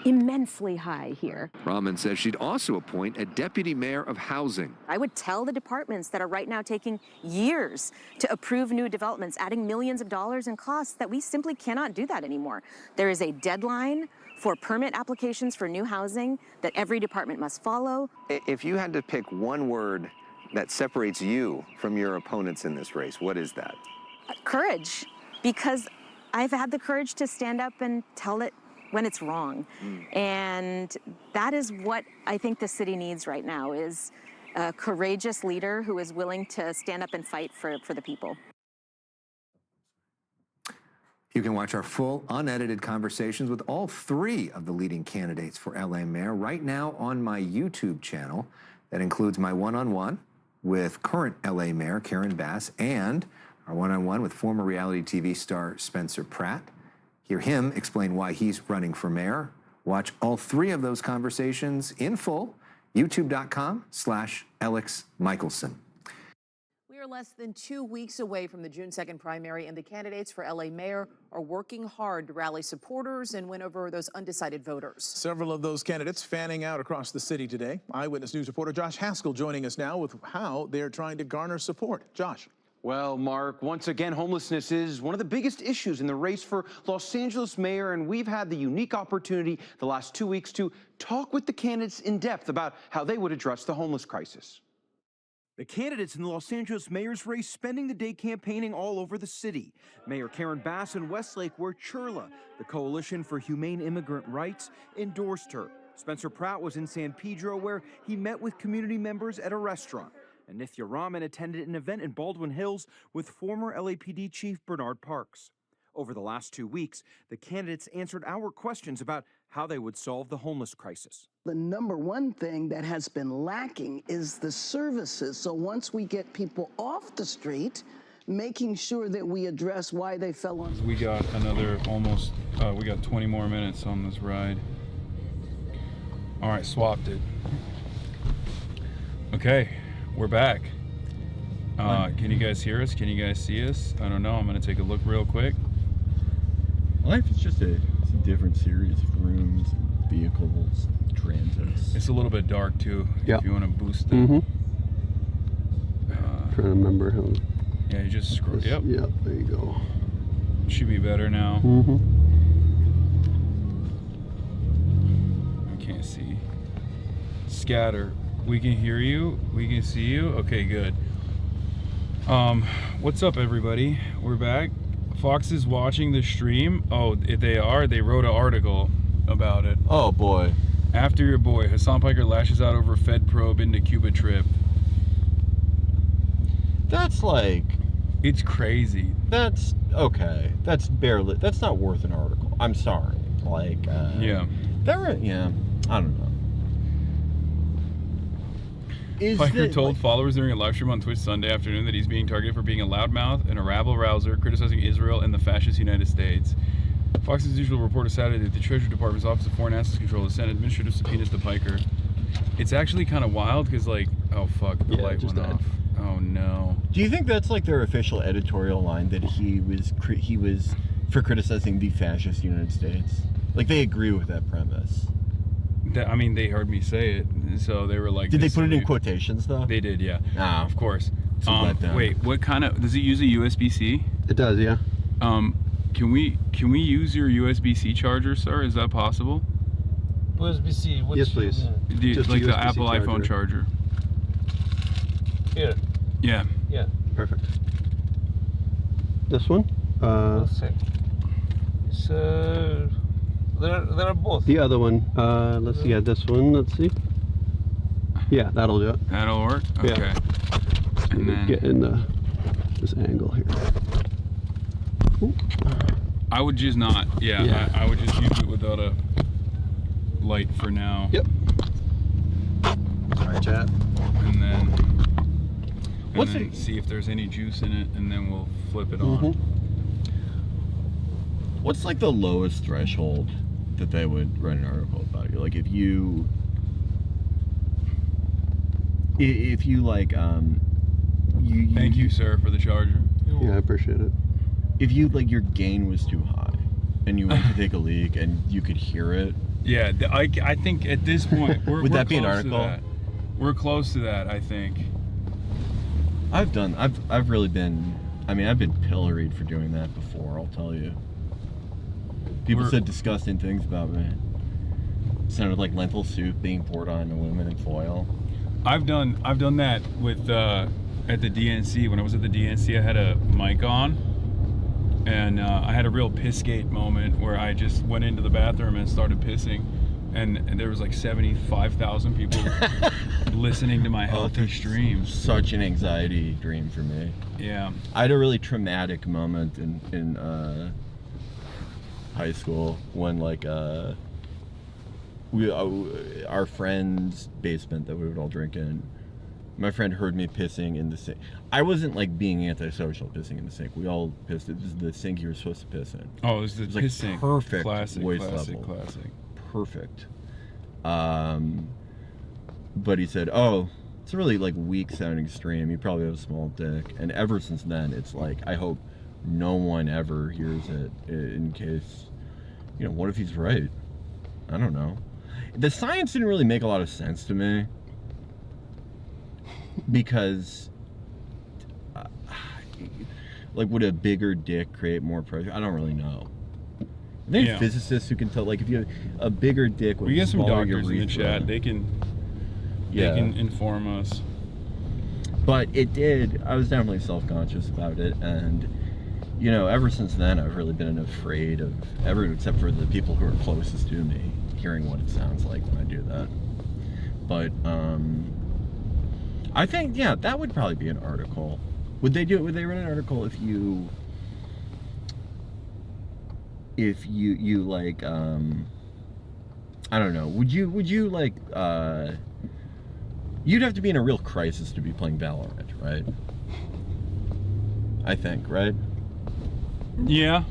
immensely high here. Rahman says she'd also appoint a deputy mayor of housing. I would tell the departments that are right now taking years to approve new developments, adding millions of dollars in costs, that we simply cannot do that anymore. There is a deadline for permit applications for new housing that every department must follow. If you had to pick one word that separates you from your opponents in this race, what is that? Courage, because I've had the courage to stand up and tell it when it's wrong. And that is what I think the city needs right now, is a courageous leader who is willing to stand up and fight for the people. You can watch our full, unedited conversations with all three of the leading candidates for LA Mayor right now on my YouTube channel. That includes my one-on-one with current LA Mayor Karen Bass and our one-on-one with former reality TV star Spencer Pratt. Hear him explain why he's running for mayor. Watch all three of those conversations in full, youtube.com/Alex Michelson. We are less than 2 weeks away from the June 2nd primary, and the candidates for LA mayor are working hard to rally supporters and win over those undecided voters. Several of those candidates fanning out across the city today. Eyewitness News reporter Josh Haskell joining us now with how they're trying to garner support. Josh. Well, Mark, once again, homelessness is one of the biggest issues in the race for Los Angeles mayor, and we've had the unique opportunity the last 2 weeks to talk with the candidates in depth about how they would address the homeless crisis. The candidates in the Los Angeles mayor's race spending the day campaigning all over the city. Mayor Karen Bass in Westlake, where Churla, the Coalition for Humane Immigrant Rights, endorsed her. Spencer Pratt was in San Pedro, where he met with community members at a restaurant. And Nithya Raman attended an event in Baldwin Hills with former LAPD Chief Bernard Parks. Over the last 2 weeks, the candidates answered our questions about how they would solve the homeless crisis. The number one thing that has been lacking is the services. So once we get people off the street, making sure that we address why they fell on. We got another we got 20 more minutes on this ride. All right, swapped it. Okay, we're back. Can you guys hear us? Can you guys see us? I don't know. I'm going to take a look real quick. Life is just it's a different series of rooms, vehicles, transits. It's a little bit dark too. Yep. If you want to boost it. Trying to remember how. Yeah, you just scroll. Yep. Yep, there you go. Should be better now. I can't see. Scatter. We can hear you. We can see you. Okay, good. What's up, everybody? We're back. Fox is watching the stream. Oh, they are. They wrote an article about it. Oh boy. After your boy, Hassan Piker lashes out over Fed probe into Cuba trip. That's like... It's crazy. That's okay. That's barely... That's not worth an article. I'm sorry. Like, yeah. Yeah. I don't know. Piker told followers during a live stream on Twitch Sunday afternoon that he's being targeted for being a loudmouth and a rabble-rouser, criticizing Israel and the fascist United States. Fox News usual reported Saturday that the Treasury Department's Office of Foreign Assets Control has sent administrative subpoenas to Piker. It's actually kind of wild because, like, oh fuck, the light went off. Oh no. Do you think that's like their official editorial line, that he was for criticizing the fascist United States? Like, they agree with that premise? I mean, they heard me say it, so they were like... Did they put it in quotations, though? They did, yeah. Ah, of course. letdown. Wait, what kind of... Does it use a USB-C? It does, yeah. Can we use your USB-C charger, sir? Is that possible? USB-C? Yes, please. Like the Apple iPhone charger. Here? Yeah. Yeah. Perfect. This one? Let's see. It's, there are both. The other one. Let's see. Yeah, this one. Let's see. Yeah, that'll do it. That'll work? Okay. Yeah. And then... Get in this angle here. Ooh. I would just not. Yeah. I would just use it without a light for now. Yep. All right, chat. And then see if there's any juice in it, and then we'll flip it on. What's like the lowest threshold that they would write an article about you? Like, if you like Thank you, sir, for the charger. Yeah, I appreciate it. If you like your gain was too high and you went to take a leak and you could hear it. Yeah, I think at this point would that be an article? We're close to that, I think. I've really been, I mean, I've been pilloried for doing that before, I'll tell you. People said disgusting things about me. It sounded like lentil soup being poured on aluminum foil. I've done that with at the DNC. When I was at the DNC, I had a mic on, and I had a real pissgate moment where I just went into the bathroom and started pissing, and there was like 75,000 people listening to my healthy streams. Such an anxiety dream for me. Yeah. I had a really traumatic moment in high school when like our friend's basement that we would all drink in, my friend heard me pissing in the sink. I wasn't like being antisocial pissing in the sink. We all pissed. It was the sink you were supposed to piss in. Oh, it was the piss sink. Perfect classic, voice classic, level. classic. Perfect. But he said, "Oh, it's a really like weak sounding stream. You probably have a small dick." And ever since then, it's like I hope no one ever hears it in case, you know, what if he's right? I don't know. The science didn't really make a lot of sense to me because like, would a bigger dick create more pressure? I don't really know. I think physicists who can tell, like, if you have a bigger dick, We get some doctors in the chat. They can inform us. But it did. I was definitely self-conscious about it, and you know, ever since then, I've really been afraid of everyone except for the people who are closest to me hearing what it sounds like when I do that. But I think, yeah, that would probably be an article. Would they write an article if you like I don't know, would you like you'd have to be in a real crisis to be playing Valorant, right? I think, right? Yeah.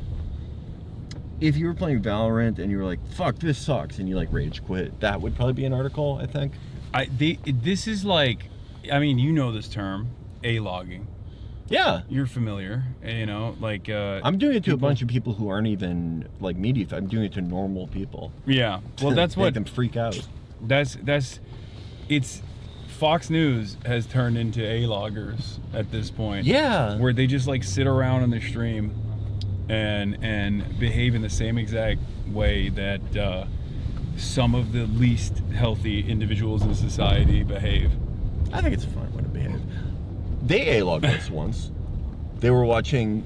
If you were playing Valorant and you were like, fuck, this sucks, and you like rage quit, that would probably be an article, I think. This is like, I mean, you know this term, A-logging. Yeah. You're familiar, you know, like... I'm doing it to a bunch of people who aren't even, like, media. I'm doing it to normal people. Yeah. Well, that's what... Make them freak out. It's... Fox News has turned into A-loggers at this point. Yeah. Where they just, like, sit around on the stream and behave in the same exact way that some of the least healthy individuals in society behave. I think it's a fun way to behave. They A-logged us once. They were watching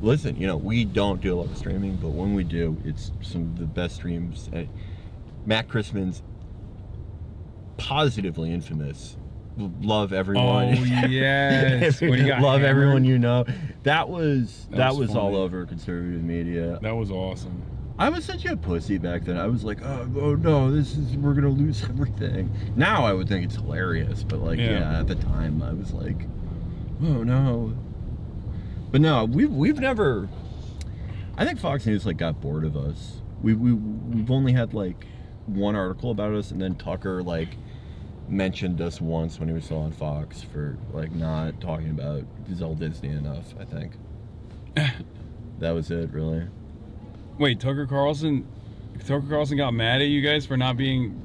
listen, you know, we don't do a lot of streaming, but when we do, it's some of the best streams. Matt Christman's positively infamous. Love everyone. Oh yes. When he got love hammered. everyone you know. That was was all funny. over conservative media. That was awesome. I was such a pussy back then. I was like, oh no, we're gonna lose everything. Now I would think it's hilarious, but like, yeah, at the time I was like, oh no. But no, we've never. I think Fox News like got bored of us. We've only had like one article about us, and then Tucker like mentioned us once when he was still on Fox for like not talking about Zell Disney enough. I think that was it, really. Wait, Tucker Carlson got mad at you guys for not being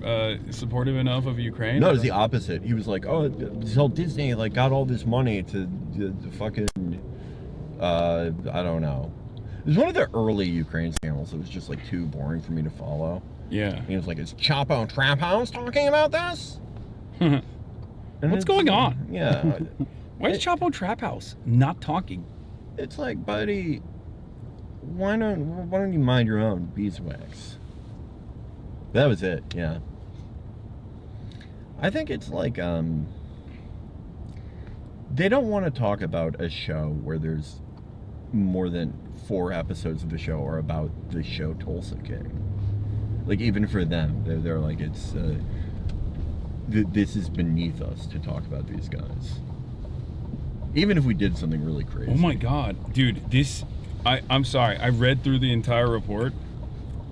supportive enough of Ukraine? No, it was the opposite. He was like, oh, Zell Disney like got all this money to fucking I don't know. It was one of the early Ukraine channels that was just like too boring for me to follow. Yeah. And he was like, is Chapo Trap House talking about this? What's going on? Yeah. Why is Chapo Trap House not talking? It's like, buddy, why don't you mind your own beeswax? That was it, yeah. I think it's like, they don't want to talk about a show where there's more than 4 episodes of the show are about the show Tulsa King. Like, even for them, they're like, it's, this is beneath us to talk about these guys. Even if we did something really crazy. Oh my God, dude, I'm sorry, I read through the entire report,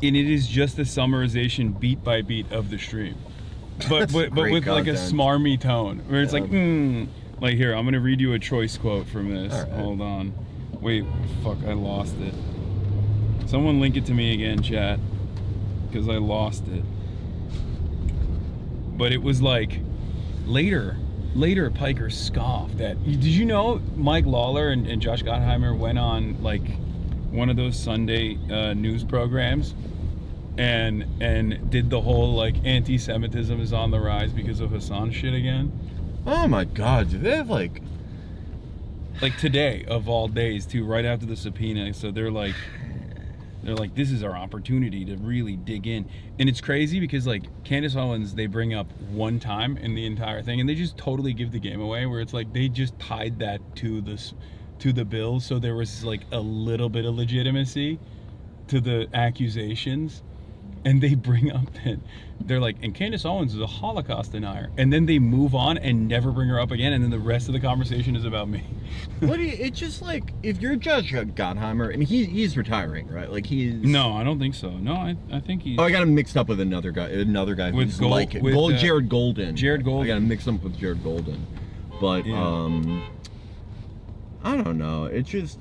and it is just a summarization beat by beat of the stream. But with content. like a smarmy tone, where it's like here, I'm gonna read you a choice quote from this. Right. Hold on. Wait, fuck, I lost it. Someone link it to me again, chat, because I lost it. But it was like, later Piker scoffed at, did you know Mike Lawler and Josh Gottheimer went on like one of those Sunday news programs and did the whole like anti-Semitism is on the rise because of Hasan shit again? Oh my God, do they have like today of all days too, right after the subpoena? So they're like, this is our opportunity to really dig in. And it's crazy because like Candace Owens, they bring up one time in the entire thing, and they just totally give the game away, where it's like they just tied that to the bill, so there was like a little bit of legitimacy to the accusations. And they bring up that they're like, and Candace Owens is a Holocaust denier, and then they move on and never bring her up again, and then the rest of the conversation is about me. It's just like, if you're Judge Gottheimer, and he's retiring, right? Like he's... No, I don't think so. No, I think he's... Oh, I got him mixed up with another guy who's like it. Jared Golden. Jared Golden. I got him mixed up with Jared Golden. But, I don't know. It's just,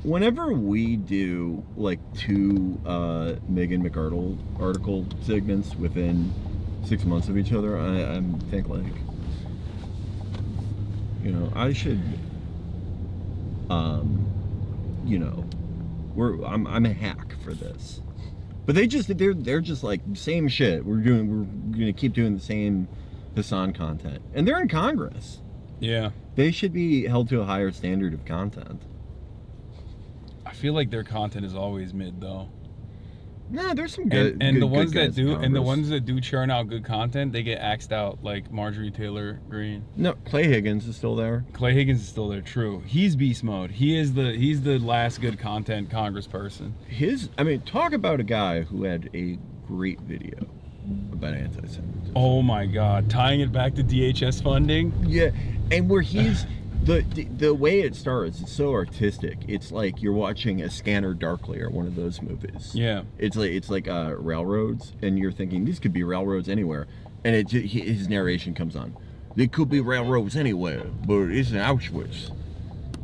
whenever we do like 2 Meghan McArdle article segments within 6 months of each other, I think like, you know, I should, you know, I'm a hack for this. But they're just like same shit. We're gonna keep doing the same Hasan content, and they're in Congress. Yeah. They should be held to a higher standard of content. I feel like their content is always mid though. Nah, there's some good and good, the ones good that do guys in and the Congress. ones that do churn out good content, they get axed out like Marjorie Taylor Greene. No, Clay Higgins is still there. Clay Higgins is still there. True, he's beast mode. He's the last good content congressperson. I mean, talk about a guy who had a great video about anti-Semitism. Oh my God, tying it back to DHS funding. Yeah, and where he's the way it starts, it's so artistic. It's like you're watching A Scanner Darkly or one of those movies. Yeah, it's like railroads, and you're thinking these could be railroads anywhere, and his narration comes on. They could be railroads anywhere, but it's in Auschwitz.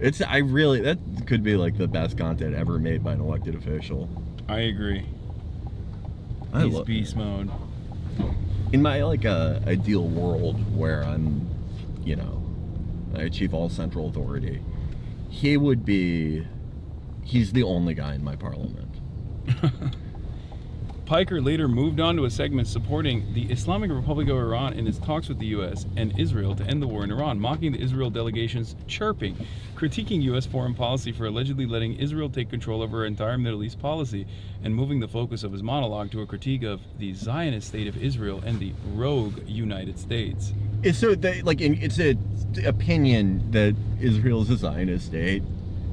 That could be like the best content ever made by an elected official. I agree. He's beast mode. In my like ideal world where I'm, you know, I achieve all central authority, he's the only guy in my parliament. Piker later moved on to a segment supporting the Islamic Republic of Iran in its talks with the U.S. and Israel to end the war in Iran, mocking the Israel delegation's chirping, critiquing U.S. foreign policy for allegedly letting Israel take control of her entire Middle East policy, and moving the focus of his monologue to a critique of the Zionist state of Israel and the rogue United States. So, it's an opinion that Israel is a Zionist state.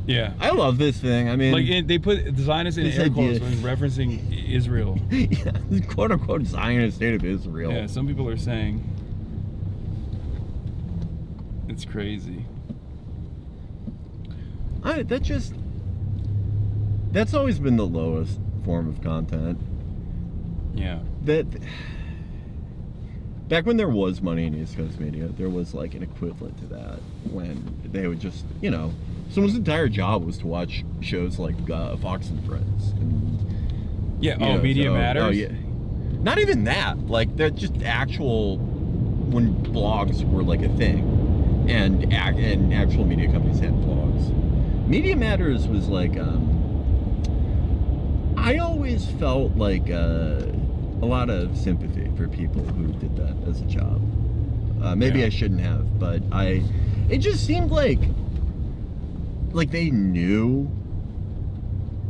Yeah. I love this thing. I mean, like they put the Zionist in air quotes when referencing Israel. Yeah, quote unquote Zionist state of Israel. Yeah, some people are saying it's crazy. That's always been the lowest form of content. Yeah. Back when there was money in East Coast media, there was like an equivalent to that when they would just, someone's entire job was to watch shows like Fox and Friends. And, Media Matters? Oh, yeah. Not even that. Like, they're just actual, when blogs were like a thing, and actual media companies had blogs. Media Matters was like, I always felt like a lot of sympathy for people who did that as a job. Maybe I shouldn't have, but it just seemed like they knew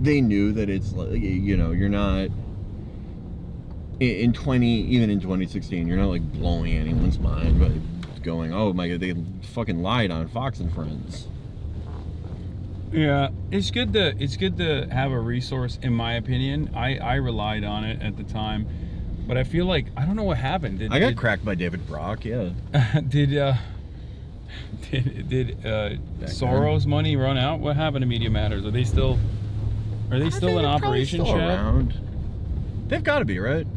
that it's like, you're not even in 2016, you're not like blowing anyone's mind by going, oh my god, they fucking lied on Fox and Friends. Yeah, it's good to have a resource, in my opinion. I relied on it at the time, but I feel like I don't know what happened. I got cracked by David Brock. Yeah. Did Soros' money run out? What happened to Media Matters? Are they still in operation? Still around. They've got to be, right?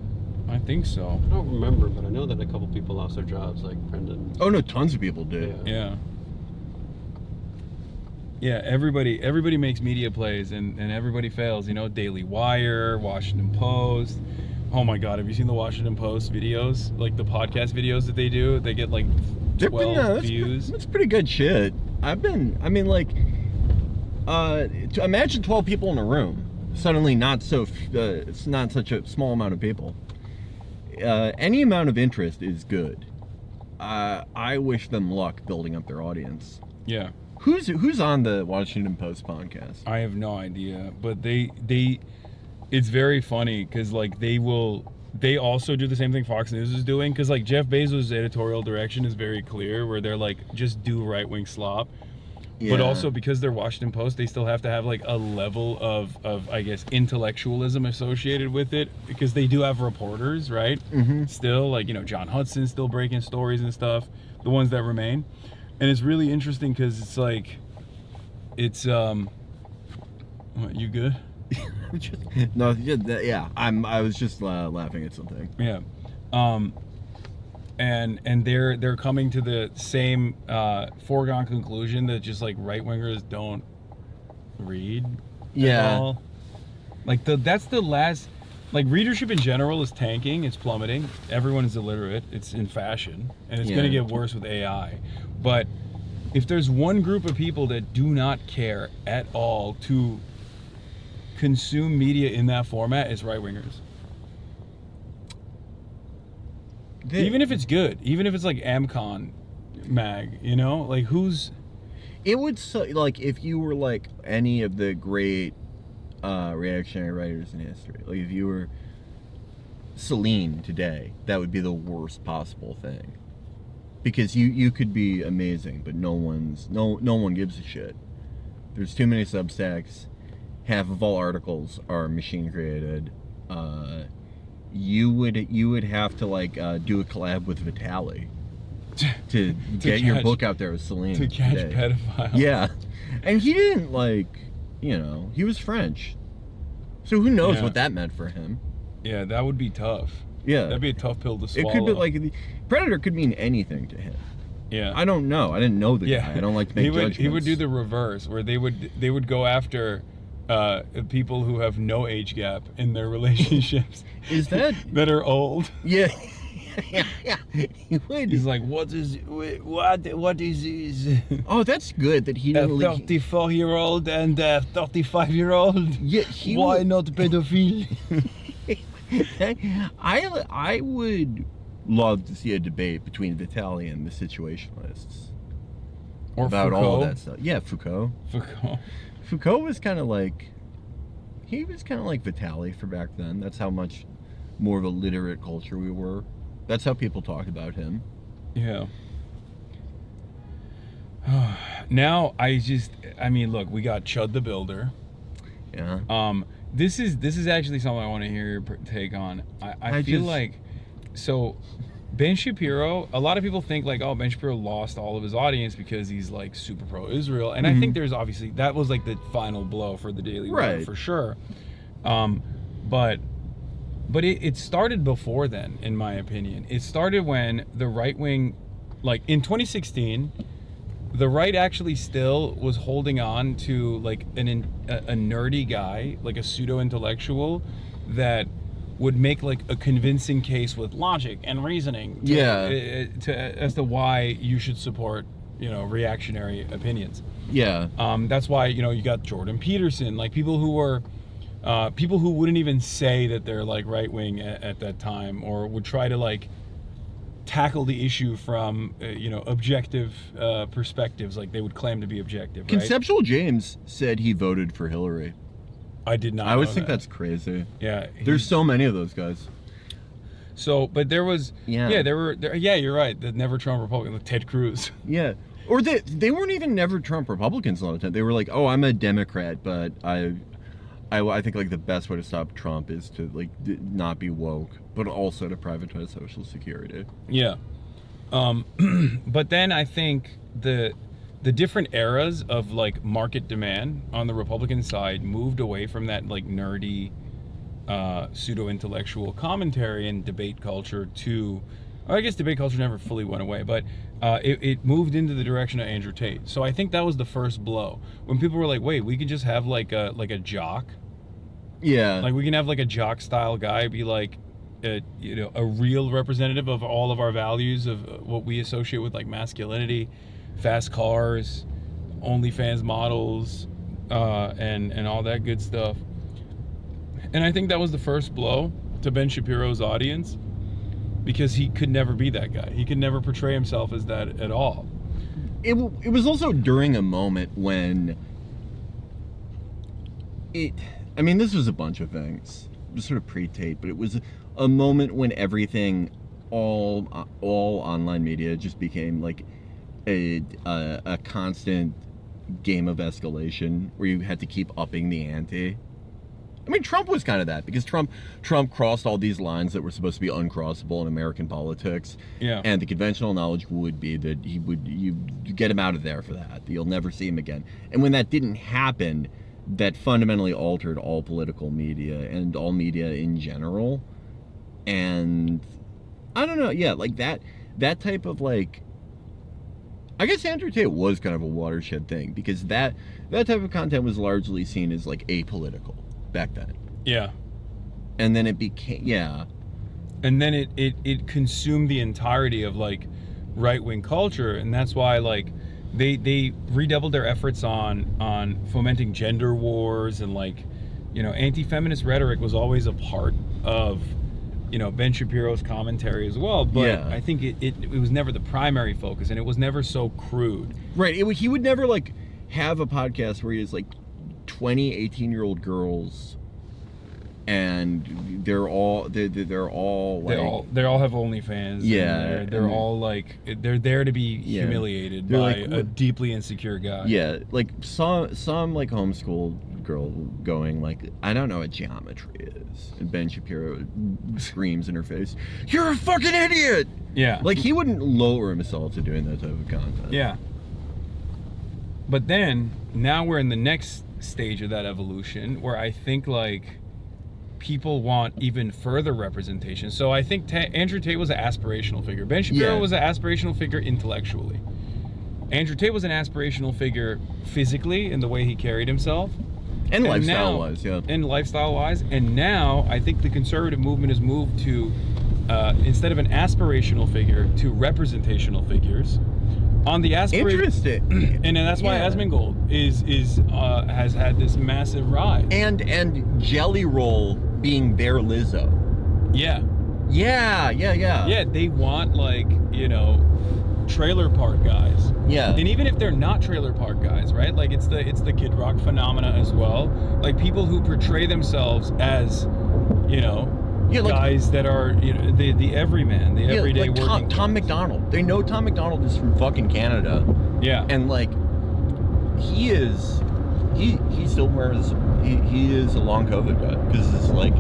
I think so. I don't remember, but I know that a couple people lost their jobs, like Brendan. Oh no, tons of people did. Yeah. Yeah, everybody makes media plays and everybody fails. Daily Wire, Washington Post. Oh my God, have you seen the Washington Post videos? Like the podcast videos that they do? They get like 12 views. That's pretty good shit. Imagine 12 people in a room. Suddenly it's not such a small amount of people. Any amount of interest is good. I wish them luck building up their audience. Yeah. Who's on the Washington Post podcast? I have no idea, but it's very funny because like they also do the same thing Fox News is doing, because like Jeff Bezos' editorial direction is very clear, where they're like, just do right-wing slop. Yeah. But also because they're Washington Post, they still have to have like a level of I guess intellectualism associated with it, because they do have reporters, right? Mm-hmm. Still, like, John Hudson's still breaking stories and stuff, the ones that remain. And it's really interesting because it's like, what, you good? No, yeah. I was just laughing at something. Yeah, and they're coming to the same foregone conclusion that just like right wingers don't read. Yeah. At all. Like that's the last. Like readership in general is tanking. It's plummeting. Everyone is illiterate. It's in fashion, and it's going to get worse with AI. But if there's one group of people that do not care at all to consume media in that format, it's right-wingers. Even if it's good, even if it's like AmCon mag, like who's... It would, like, if you were like any of the great reactionary writers in history, like if you were Celine today, that would be the worst possible thing. Because you could be amazing, but no one gives a shit. There's too many Substacks. Half of all articles are machine created. You would have to like do a collab with Vitaly to get your book out there with Celine to catch pedophiles. Yeah, and he didn't he was French, so who knows what that meant for him. Yeah, that would be tough. Yeah, that'd be a tough pill to swallow. It could be like Predator could mean anything to him. Yeah, I don't know. I didn't know the guy. I don't like to make judgments. He would do the reverse, where they would go after people who have no age gap in their relationships. Is that that are old? Yeah. Yeah. He's like, what is this? Oh, that's good that he didn't. 34-year-old and 35-year-old. Yeah, why not pedophile? I would love to see a debate between Vitali and the situationalists. Or about Foucault. all of that stuff. Yeah, Foucault. Foucault was kind of like, he was kind of like Vitali for back then. That's how much more of a literate culture we were. That's how people talked about him. Yeah. Now I mean, look, we got Chud the Builder. Yeah. This is actually something I want to hear your take on. I feel like, so Ben Shapiro, a lot of people think like, oh, Ben Shapiro lost all of his audience because he's like super pro-Israel. And I think there's obviously, that was like the final blow for the Daily Wire for sure. But it started before then, in my opinion. It started when the right wing, like in 2016, the right actually still was holding on to like a nerdy guy, like a pseudo-intellectual that would make like a convincing case with logic and reasoning as to why you should support, reactionary opinions. Yeah. That's why, you got Jordan Peterson, like people who were people who wouldn't even say that they're like right wing at that time, or would try to like tackle the issue from objective perspectives, like they would claim to be objective. Right? Conceptual James said he voted for Hillary. I did not. I always think that's crazy. Yeah, there's so many of those guys. So, but there was, you're right. The never Trump Republican, like Ted Cruz. Yeah, or they weren't even never Trump Republicans a lot of time. They were like, oh, I'm a Democrat, but I think like the best way to stop Trump is to like not be woke, but also to privatize Social Security. Yeah, but then I think the different eras of like market demand on the Republican side moved away from that like nerdy pseudo-intellectual commentary and debate culture to, I guess debate culture never fully went away, but it moved into the direction of Andrew Tate. So I think that was the first blow when people were like, wait, we could just have like a jock. Yeah. Like we can have like a jock style guy be like a real representative of all of our values of what we associate with like masculinity, fast cars, OnlyFans models, and all that good stuff. And I think that was the first blow to Ben Shapiro's audience, because he could never be that guy. He could never portray himself as that at all. It was also during a moment when this was a bunch of things, just sort of pre-Tate, but it was a moment when everything, all online media just became like a constant game of escalation where you had to keep upping the ante. I mean, Trump was kind of that, because Trump crossed all these lines that were supposed to be uncrossable in American politics. Yeah. And the conventional knowledge would be that you get him out of there for that. You'll never see him again. And when that didn't happen, that fundamentally altered all political media and all media in general. And I don't know, yeah, like that type of like, I guess Andrew Tate was kind of a watershed thing, because that type of content was largely seen as like apolitical back then. Yeah. And then it became, and then it consumed the entirety of like right-wing culture, and that's why like they redoubled their efforts on fomenting gender wars, and like anti-feminist rhetoric was always a part of Ben Shapiro's commentary as well, but I think it was never the primary focus, and it was never so crude. Right. He would never like have a podcast where he has like 20 18-year-old girls, and they're all like, they all have OnlyFans. Yeah, they're all like, they're there to be humiliated by like, a deeply insecure guy. Yeah, like some like homeschool girl going like, I don't know what geometry is, and Ben Shapiro screams in her face, "You're a fucking idiot!" Yeah, like he wouldn't lower himself to doing that type of content. Yeah. But then now we're in the next stage of that evolution, where I think like people want even further representation. So I think Andrew Tate was an aspirational figure. Ben Shapiro was an aspirational figure intellectually. Andrew Tate was an aspirational figure physically in the way he carried himself. And lifestyle-wise, yeah. And lifestyle-wise. And now I think the conservative movement has moved to, instead of an aspirational figure, to representational figures. On the Interesting. And that's why Asmongold has had this massive rise. And Jelly Roll being their Lizzo. Yeah. Yeah. Yeah, they want, like, you know, trailer park guys. Yeah. And even if they're not trailer park guys, right? Like, it's the Kid Rock phenomena as well. Like, people who portray themselves as, you know, guys that are, you know, the everyman, the everyday like working. Tom McDonald. They know Tom McDonald is from fucking Canada. Yeah. And like, he still wears, he is a long COVID guy because it's like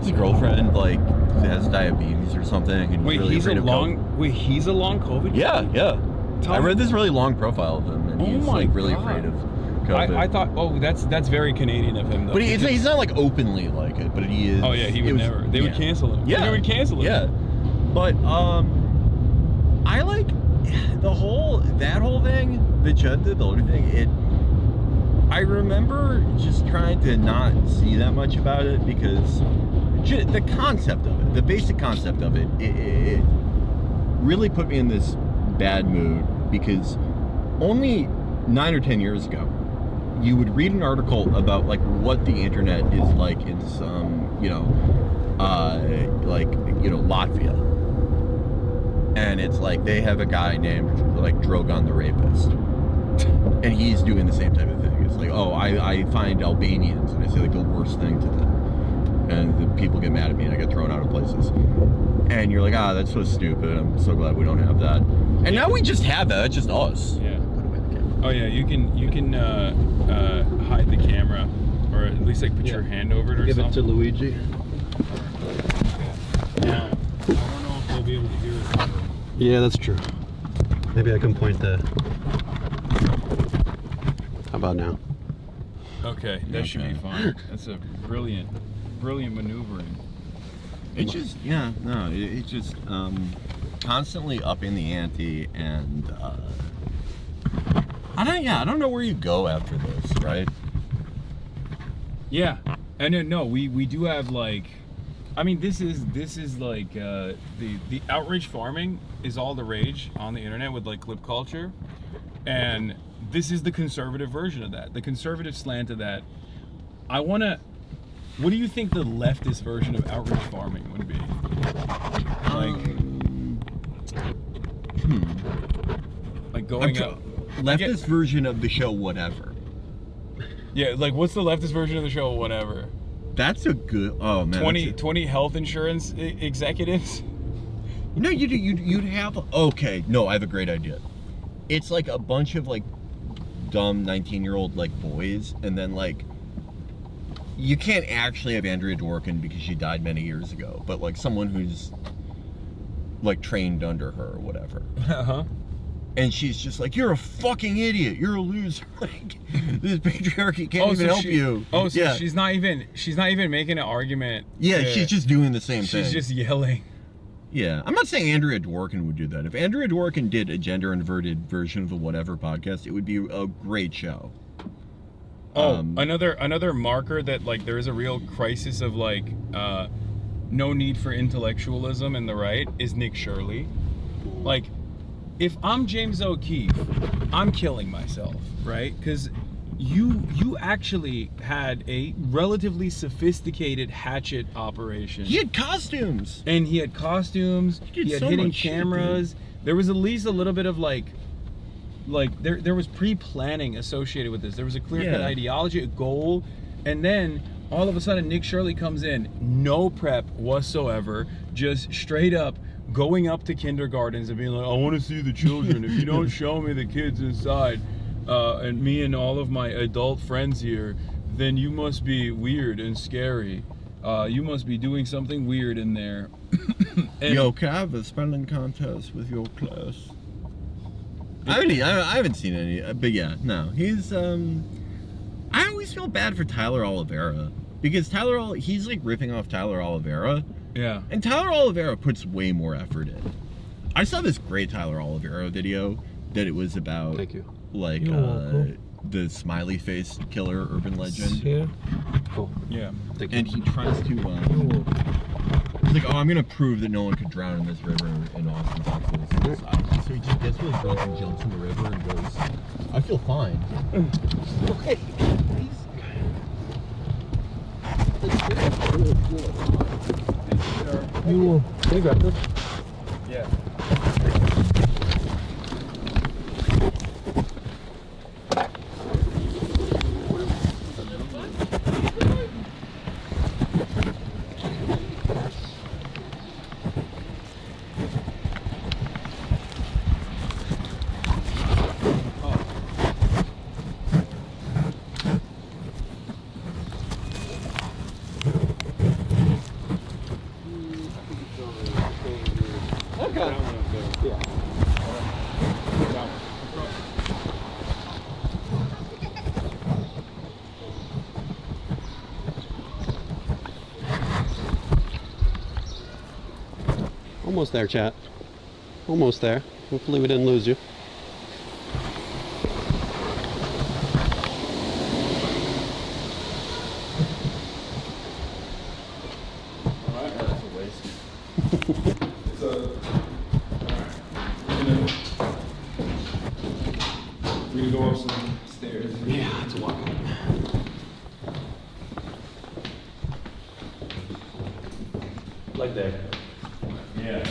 his girlfriend like has diabetes or something. And Wait, really he's a long COVID guy? Yeah. I read this really long profile of him, and he's like really afraid of COVID. I thought, that's very Canadian of him, though. But he's not like openly like it, but he is. Oh yeah, he would never. They would cancel him. Yeah, they would cancel him. Yeah, but I like that whole thing, the Judd Builder thing. I remember just trying to not see that much about it because the concept of it, the basic concept of it, it really put me in this bad mood because only 9 or 10 years ago, you would read an article about like what the internet is like in some, Latvia. And it's like they have a guy named like Drogon the Rapist. And he's doing the same type of thing. It's like, oh, I find Albanians and I say like the worst thing to them. And the people get mad at me and I get thrown out of places. And you're like, that's so stupid. I'm so glad we don't have that. And now we just have that. It's just us. Yeah. Oh yeah, you can hide the camera, or at least like put your hand over it or Give something. it to Luigi. Now, I don't know if they'll be able to hear it. Yeah, that's true. Maybe I can point the. How about now? Okay, that should be fine. That's a brilliant maneuvering. It's just, it's just constantly upping the ante, and I don't know where you go after this, right? Yeah, and no, we do have like, I mean, this is like the outrage farming is all the rage on the internet with like clip culture, and this is the conservative version of that, the conservative slant of that. What do you think the leftist version of outrage farming would be? Like going up. Leftist version of the show, whatever. Yeah, like what's the leftist version of the show, whatever? That's a good. Oh man. 20 health insurance executives. No, you'd have. Okay, no, I have a great idea. It's like a bunch of like dumb 19-year-old like boys, and then like you can't actually have Andrea Dworkin because she died many years ago, but like someone who's like trained under her or whatever. Uh-huh. And she's just like, you're a fucking idiot. You're a loser. Like, this patriarchy can't even help you. Oh, so yeah. she's not even making an argument. Yeah, she's just doing the same thing. She's just yelling. Yeah, I'm not saying Andrea Dworkin would do that. If Andrea Dworkin did a gender-inverted version of the Whatever podcast, it would be a great show. Another marker that like there is a real crisis of like no need for intellectualism in the right is Nick Shirley. Like, if I'm James O'Keefe, I'm killing myself, right? Because you actually had a relatively sophisticated hatchet operation. He had costumes. And he had costumes. He had so hidden much shit, cameras. There was at least a little bit of like there was pre-planning associated with this. There was a clear-cut ideology, a goal, and then all of a sudden Nick Shirley comes in, no prep whatsoever, just straight up going up to kindergartens and being like, I want to see the children. If you don't show me the kids inside, and me and all of my adult friends here, then you must be weird and scary. You must be doing something weird in there. Yo, can I have a spelling contest with your class? I haven't seen any, but yeah, no. He's, I always feel bad for Tyler Oliveira, because he's like ripping off Tyler Oliveira. Yeah. And Tyler Oliveira puts way more effort in. I saw this great Tyler Oliveira video that it was about, like, the smiley face killer urban legend. Yeah. Cool. Yeah. And he tries to, he's like, oh, I'm gonna prove that no one could drown in this river in Austin, Texas. So he just gets really drunk and jumps in the river and goes, I feel fine. Okay. Can you grab this? Yeah. Almost there, chat. Almost there. Hopefully we didn't lose you. Alright, that's a waste. It's a... We're gonna go up some stairs. Yeah, it's a walk. Like there. Yeah.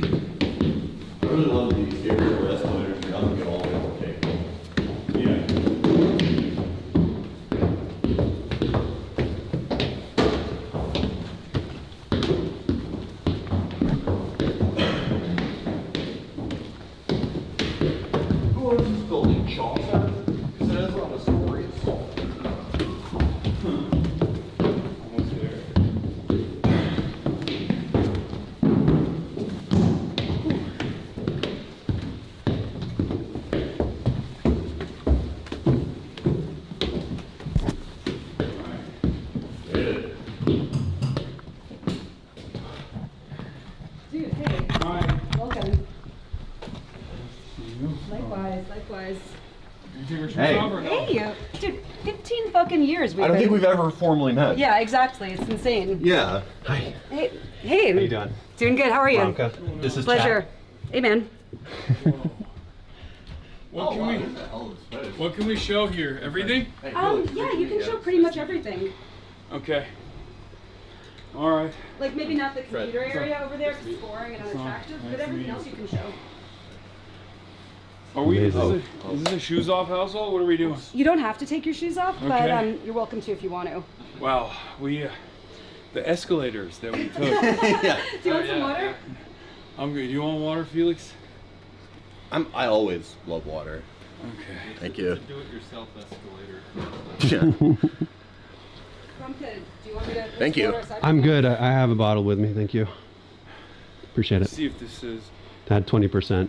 I really love these aerial escalators. They don't get all the way to the table. Who owns this building? Chaucer? Because it has a lot of stories. Almost there. Dude, hey. Hi. Welcome. See you. Likewise, likewise. Did you take your shoes Hey. off or no? Hey, dude, 15 fucking years we've I don't think been- we've ever formally met. Yeah, exactly. It's insane. Yeah. Hi. Hey, hey. How you doing? Doing good. How are you? Veronica. This is Pleasure. Hey, man. What can we show here? Everything? Yeah, you can show pretty much everything. Okay. All right. Like maybe not the Fred. computer area over there because it's boring and It's not- unattractive, nice but to everything meet else you. you can show. Are we? Is Amazing. this a shoes off household? What are we doing? You don't have to take your shoes off, but Okay. you're welcome to if you want to. Wow, we the escalators that we took. Yeah. Do you want some water? I'm good. You want water, Felix? I always love water. Okay. Thank you. Do-it-yourself escalator. Yeah. Do you want me to put Thank some you. water aside? I'm good. I have a bottle with me. Thank you. Appreciate it. Let's see if this is. Had 20%.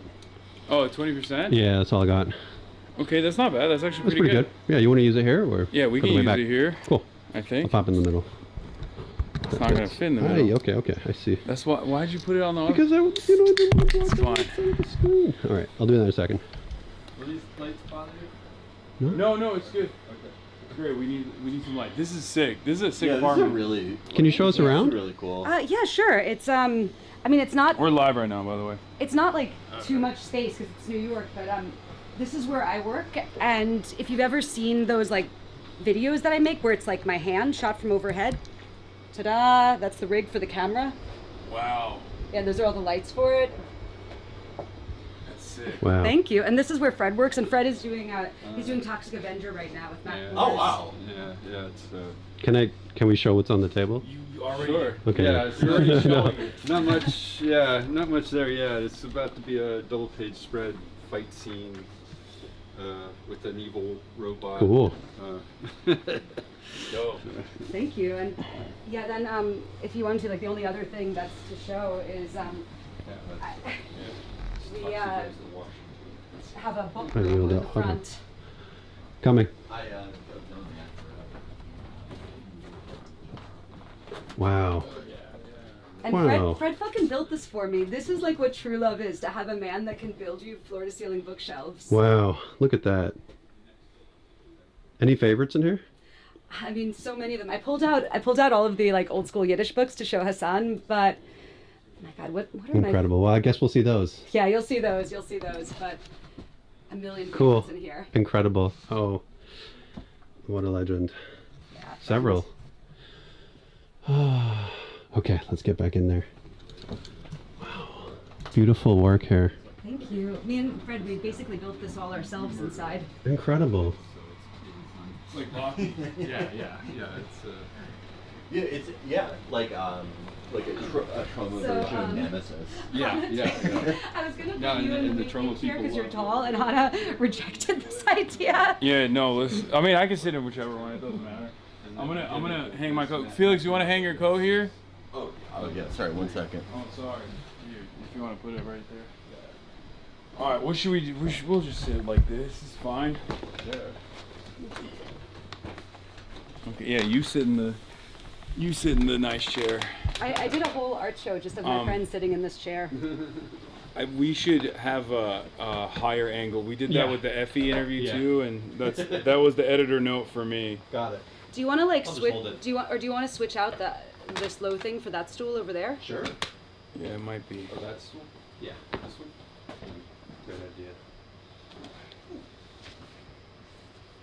Oh, 20%? Yeah, that's all I got. Okay, that's not bad. That's actually That's pretty good. Yeah, you want to use it here or? Yeah, we go can the way use back? it here. Cool. I I'll think. pop in the middle. It's not gonna fit in the middle. Hey, okay, I see. That's why. Why'd you put it on the? Because I didn't want to It's watch fine. the screen. All right, I'll do that in a second. Were these lights bothering you? No, it's good. Great. We need some light. This is sick. This is a sick Yeah, this is apartment. really. Can you show us around? Really cool. Yeah, sure. It's I mean, it's not. We're live right now, by the way. It's not like too much space because it's New York, but this is where I work. And if you've ever seen those like videos that I make where it's like my hand shot from overhead, ta-da! That's the rig for the camera. Wow. Yeah, those are all the lights for it. That's sick. Wow. Thank you. And this is where Fred works, and Fred is doing he's doing Toxic Avenger right now with Matt. Yeah. Morris. Oh wow. Yeah, it's Can we show what's on the table? You already. Sure. Okay. Yeah, it's already showing it. Not much. Yeah, not much there yet. It's about to be a double-page spread fight scene with an evil robot. Cool. Yo. Thank you. And yeah, then if you want to, like the only other thing that's to show is we have a book I room wheeled in the out. Okay. front. Coming. Wow. And Wow. Fred fucking built this for me. This is like what true love is, to have a man that can build you floor-to-ceiling bookshelves. Wow, look at that. Any favorites in here? I mean, so many of them. I pulled out all of the like old school Yiddish books to show Hasan, but oh my God, what are my... Incredible. Well, I guess we'll see those. Yeah, you'll see those, but a million Cool. favorites in here. Incredible. Oh, what a legend. Yeah, Several. Okay, let's get back in there. Wow. Beautiful work here. Thank you. Me and Fred, we basically built this all ourselves inside. Incredible. It's like Loki. Yeah. It's like a trauma So, version of Nemesis. I was gonna No, put you and in the the Trumbo here people because you're love tall, and Hannah rejected this idea. Yeah, no, listen. I mean, I can sit in whichever one. It doesn't matter. I'm gonna hang my coat. Felix, you want to hang your coat here? Oh yeah. Sorry, 1 second. Oh, sorry. Here, if you want to put it right there. All right. What should we do? We'll just sit like this. It's fine. Yeah. Okay. Yeah. You sit in the nice chair. I did a whole art show just of my friends sitting in this chair. We should have a higher angle. We did that with the Effie interview too, and that was the editor note for me. Got it. Do you want to like I'll just switch? hold it. Do you want to switch out this low thing for that stool over there? Sure. Yeah, it might be. Oh, that's one? Yeah, this one. Good idea.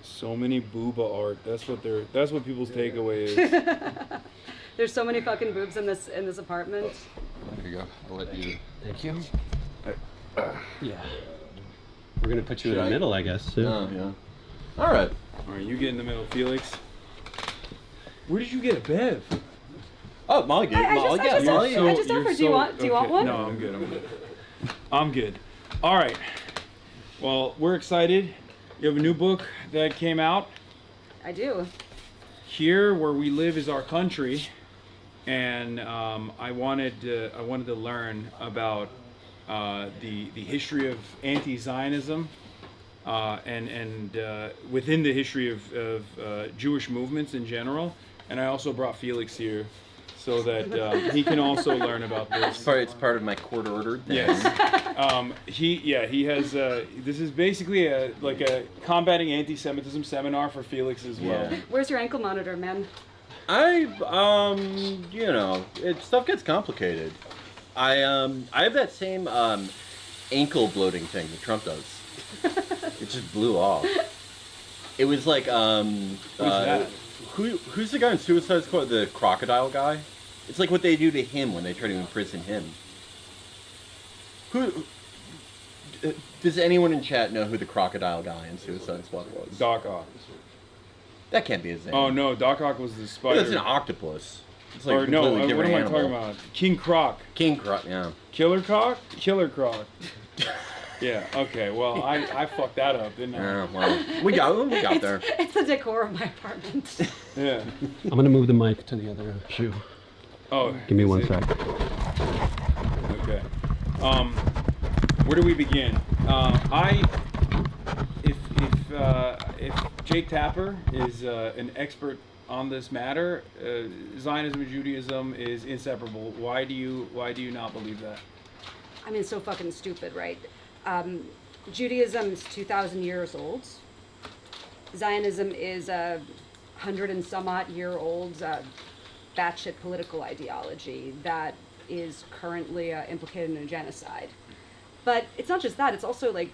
So many booba art. That's what people's takeaway is. There's so many fucking boobs in this apartment. There you go. I'll let you. Thank you. Yeah. We're gonna put you in the middle, I guess. Too. Yeah. All right. All right, you get in the middle, Felix. Where did you get a bev? Oh, Molly gave I just offered. Do you want one? No, I'm good. I'm good. All right. Well, we're excited. You have a new book that came out. I do. Here, where we live, is our country, and I wanted to learn about the history of anti-Zionism, and within the history of Jewish movements in general. And I also brought Felix here so that he can also learn about this. It's part of my court ordered thing. Yes. He has. This is basically a combating anti-Semitism seminar for Felix as well. Yeah. Where's your ankle monitor, man? Stuff gets complicated. I have that same ankle bloating thing that Trump does. It just blew off. It was like that? Who's the guy in Suicide Squad? The crocodile guy. It's like what they do to him when they try to imprison him. Who? Does anyone in chat know who the crocodile guy in Suicide Squad was? Doc Ock. That can't be his name. Oh no, Doc Ock was the spider. That's an octopus. It's like or no, completely what different am I animal. talking about? King Croc. King Croc, yeah. Killer Croc? Killer Croc. Yeah, okay, well, I fucked that up, didn't I? Yeah, well, we got there. It's the decor of my apartment. Yeah. I'm gonna move the mic to the other shoe. Oh. Give me 1 sec. Okay. Where do we begin? If Jake Tapper is an expert on this matter, Zionism and Judaism is inseparable. Why do you not believe that? I mean, it's so fucking stupid, right? Judaism is 2,000 years old. Zionism is a 100 and some odd year old batshit political ideology that is currently implicated in a genocide. But it's not just that, it's also like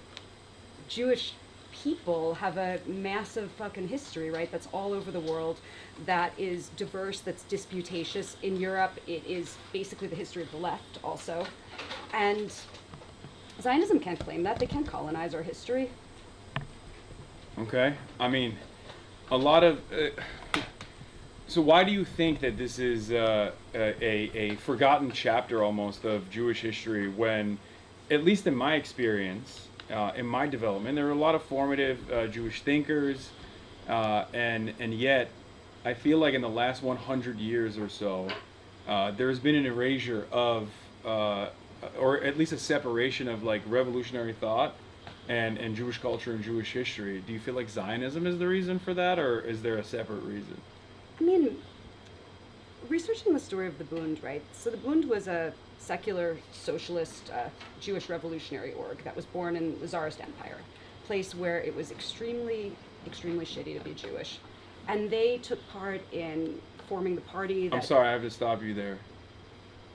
Jewish people have a massive fucking history, right? That's all over the world, that is diverse, that's disputatious. In Europe, it is basically the history of the left also. And Zionism can't claim that. They can't colonize our history. Okay. I mean, a lot of... so why do you think that this is a forgotten chapter almost of Jewish history when, at least in my experience, in my development, there were a lot of formative Jewish thinkers, and yet I feel like in the last 100 years or so, there's been an erasure of... or at least a separation of like revolutionary thought and Jewish culture and Jewish history. Do you feel like Zionism is the reason for that, or is there a separate reason? I mean, researching the story of the Bund, right? So the Bund was a secular, socialist, Jewish revolutionary org that was born in the Tsarist Empire, a place where it was extremely, extremely shitty to be Jewish. And they took part in forming the party that... I'm sorry, I have to stop you there.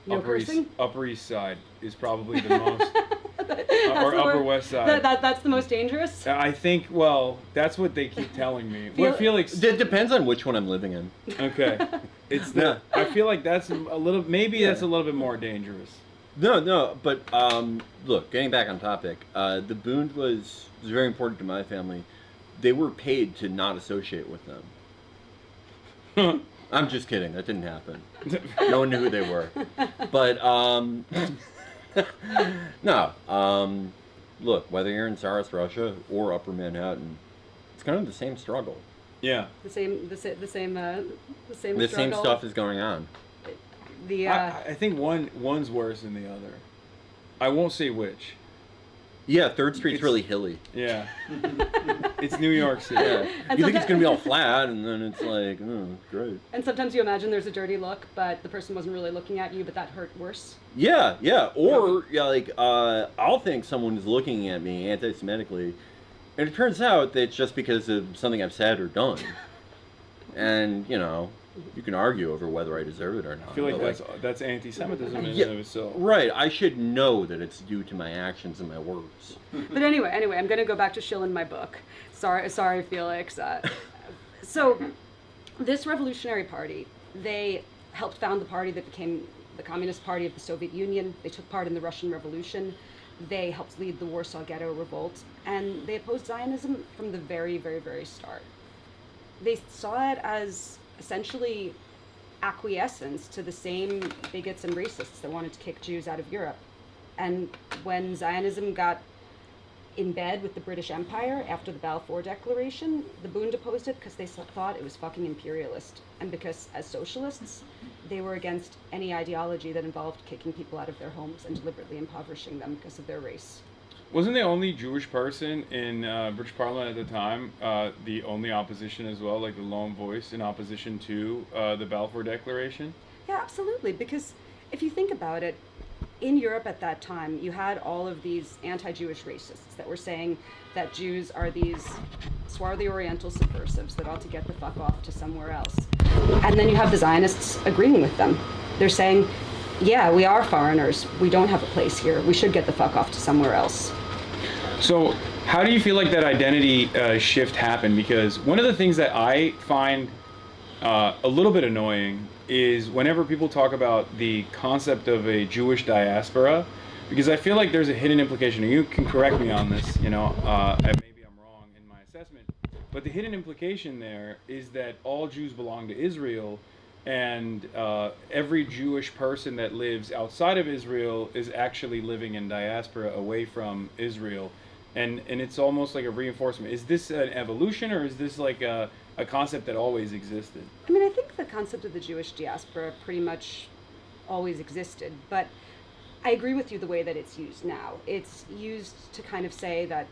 No cursing? Upper East Side is probably the most... or Upper West Side. That's the most dangerous? I think, well, that's what they keep telling me. What Felix... It depends on which one I'm living in. Okay. It's the... I feel like that's a little... Maybe that's a little bit more dangerous. No, but look, getting back on topic, the Bund was very important to my family. They were paid to not associate with them. I'm just kidding. That didn't happen. No one knew who they were. But, no. Look, whether you're in Tsarist Russia or Upper Manhattan, it's kind of the same struggle. Yeah. The same The same struggle. stuff is going on. I think one's worse than the other. I won't say which. Yeah, 3rd Street's really hilly. Yeah. It's New York City. Yeah. You think it's going to be all flat, and then it's like, oh, great. And sometimes you imagine there's a dirty look, but the person wasn't really looking at you, but that hurt worse. Yeah. Or, I'll think someone is looking at me anti-Semitically, and it turns out that it's just because of something I've said or done. And, you can argue over whether I deserve it or not. I feel like that's anti-Semitism in and of itself. Right. I should know that it's due to my actions and my words. But anyway, I'm going to go back to shilling my book. Sorry, Felix. So, this revolutionary party, they helped found the party that became the Communist Party of the Soviet Union. They took part in the Russian Revolution. They helped lead the Warsaw Ghetto Revolt. And they opposed Zionism from the very, very, very start. They saw it as essentially acquiescence to the same bigots and racists that wanted to kick Jews out of Europe. And when Zionism got in bed with the British Empire after the Balfour Declaration, the Bund opposed it because they thought it was fucking imperialist. And because, as socialists, they were against any ideology that involved kicking people out of their homes and deliberately impoverishing them because of their race. Wasn't the only Jewish person in British Parliament at the time the only opposition as well, like the lone voice in opposition to the Balfour Declaration? Yeah, absolutely. Because if you think about it, in Europe at that time, you had all of these anti-Jewish racists that were saying that Jews are these swarthy Oriental subversives that ought to get the fuck off to somewhere else. And then you have the Zionists agreeing with them. They're saying, yeah, we are foreigners. We don't have a place here. We should get the fuck off to somewhere else. So how do you feel like that identity shift happened? Because one of the things that I find a little bit annoying is whenever people talk about the concept of a Jewish diaspora, because I feel like there's a hidden implication, and you can correct me on this, maybe I'm wrong in my assessment, but the hidden implication there is that all Jews belong to Israel, and every Jewish person that lives outside of Israel is actually living in diaspora away from Israel. And it's almost like a reinforcement. Is this an evolution, or is this like a concept that always existed? I mean, I think the concept of the Jewish diaspora pretty much always existed, but I agree with you the way that it's used now. It's used to kind of say that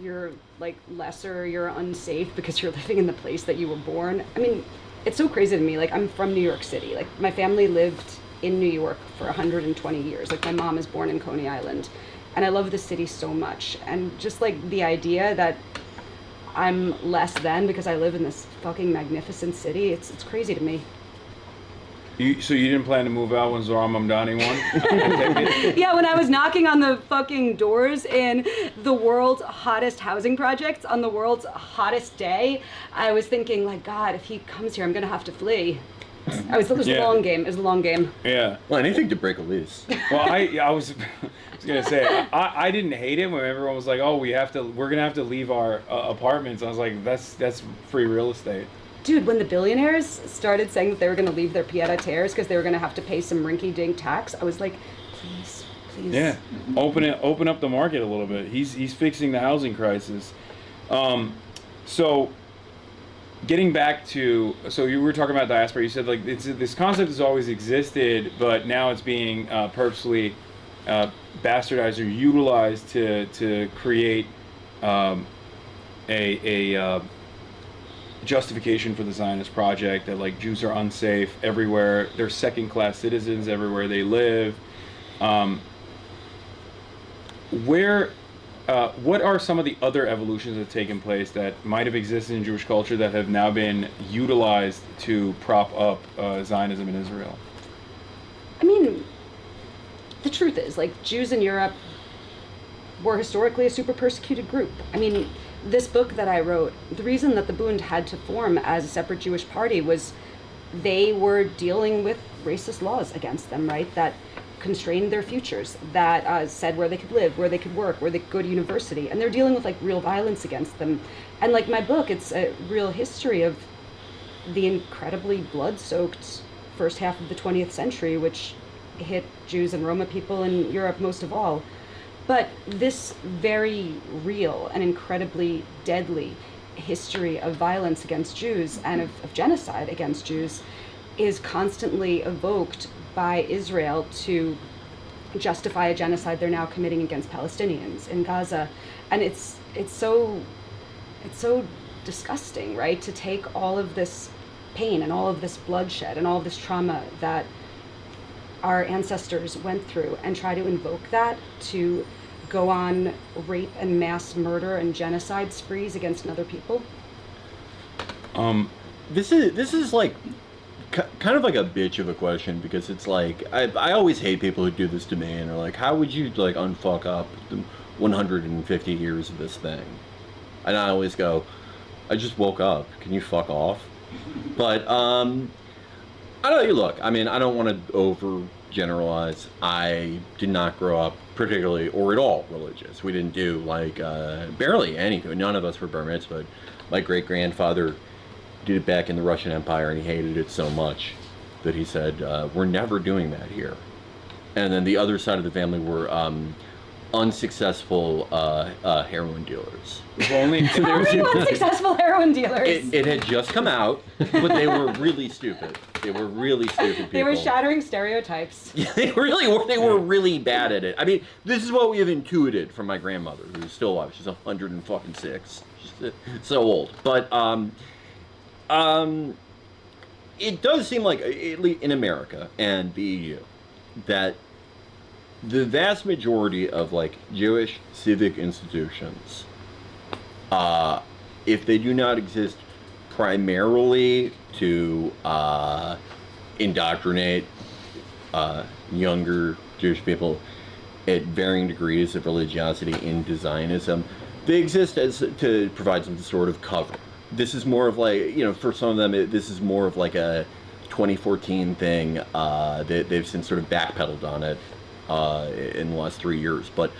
you're like lesser, you're unsafe because you're living in the place that you were born. I mean, it's so crazy to me. Like, I'm from New York City. Like, my family lived in New York for 120 years. Like, my mom is born in Coney Island. And I love the city so much. And just like the idea that I'm less than because I live in this fucking magnificent city, it's crazy to me. So you didn't plan to move out when Zohran Mamdani won? Yeah, when I was knocking on the fucking doors in the world's hottest housing projects on the world's hottest day, I was thinking, like, God, if he comes here, I'm gonna have to flee. It was a long game. It was a long game. Yeah. Well, anything to break a lease. Well, I was gonna say I didn't hate it when everyone was like, "Oh, we're gonna have to leave our apartments." I was like, "That's free real estate." Dude, when the billionaires started saying that they were gonna leave their pied-a-terres because they were gonna have to pay some rinky-dink tax, I was like, please. Yeah. Open up the market a little bit. He's fixing the housing crisis. So. Getting back to, so you were talking about diaspora, you said like this concept has always existed, but now it's being purposely bastardized or utilized to create a justification for the Zionist project, that like Jews are unsafe everywhere, they're second-class citizens everywhere they live. What are some of the other evolutions that have taken place that might have existed in Jewish culture that have now been utilized to prop up Zionism in Israel? I mean, the truth is, like, Jews in Europe were historically a super persecuted group. I mean, this book that I wrote, the reason that the Bund had to form as a separate Jewish party was they were dealing with racist laws against them, right? That constrained their futures, that said where they could live, where they could work, where they could go to university. And they're dealing with like real violence against them. And like my book, it's a real history of the incredibly blood-soaked first half of the 20th century, which hit Jews and Roma people in Europe most of all. But this very real and incredibly deadly history of violence against Jews and of genocide against Jews is constantly evoked by Israel to justify a genocide they're now committing against Palestinians in Gaza. And it's so disgusting, right? To take all of this pain and all of this bloodshed and all of this trauma that our ancestors went through and try to invoke that to go on rape and mass murder and genocide sprees against other people. This is like kind of like a bitch of a question, because it's like I always hate people who do this to me and are like, how would you like unfuck up the 150 years of this thing? And I always go, I just woke up. Can you fuck off? But I don't know. Look, I mean, I don't want to overgeneralize. I did not grow up particularly or at all religious. We didn't do like barely anything. None of us were bar mitzvahed. My great grandfather did it back in the Russian Empire, and he hated it so much that he said, we're never doing that here. And then the other side of the family were unsuccessful heroin dealers. Only unsuccessful heroin dealers. It had just come out, but they were really stupid. They were really stupid people. They were shattering stereotypes. Yeah, they really were. They were really bad at it. I mean, this is what we have intuited from my grandmother, who's still alive. She's 106. She's so old. But it does seem like, at least in America and the EU, that the vast majority of like Jewish civic institutions, if they do not exist primarily to indoctrinate younger Jewish people at varying degrees of religiosity into Zionism, they exist as to provide some sort of cover. This is more of like, you know, for some of them, this is more of like a 2014 thing. They've since sort of backpedaled on it in the last 3 years. But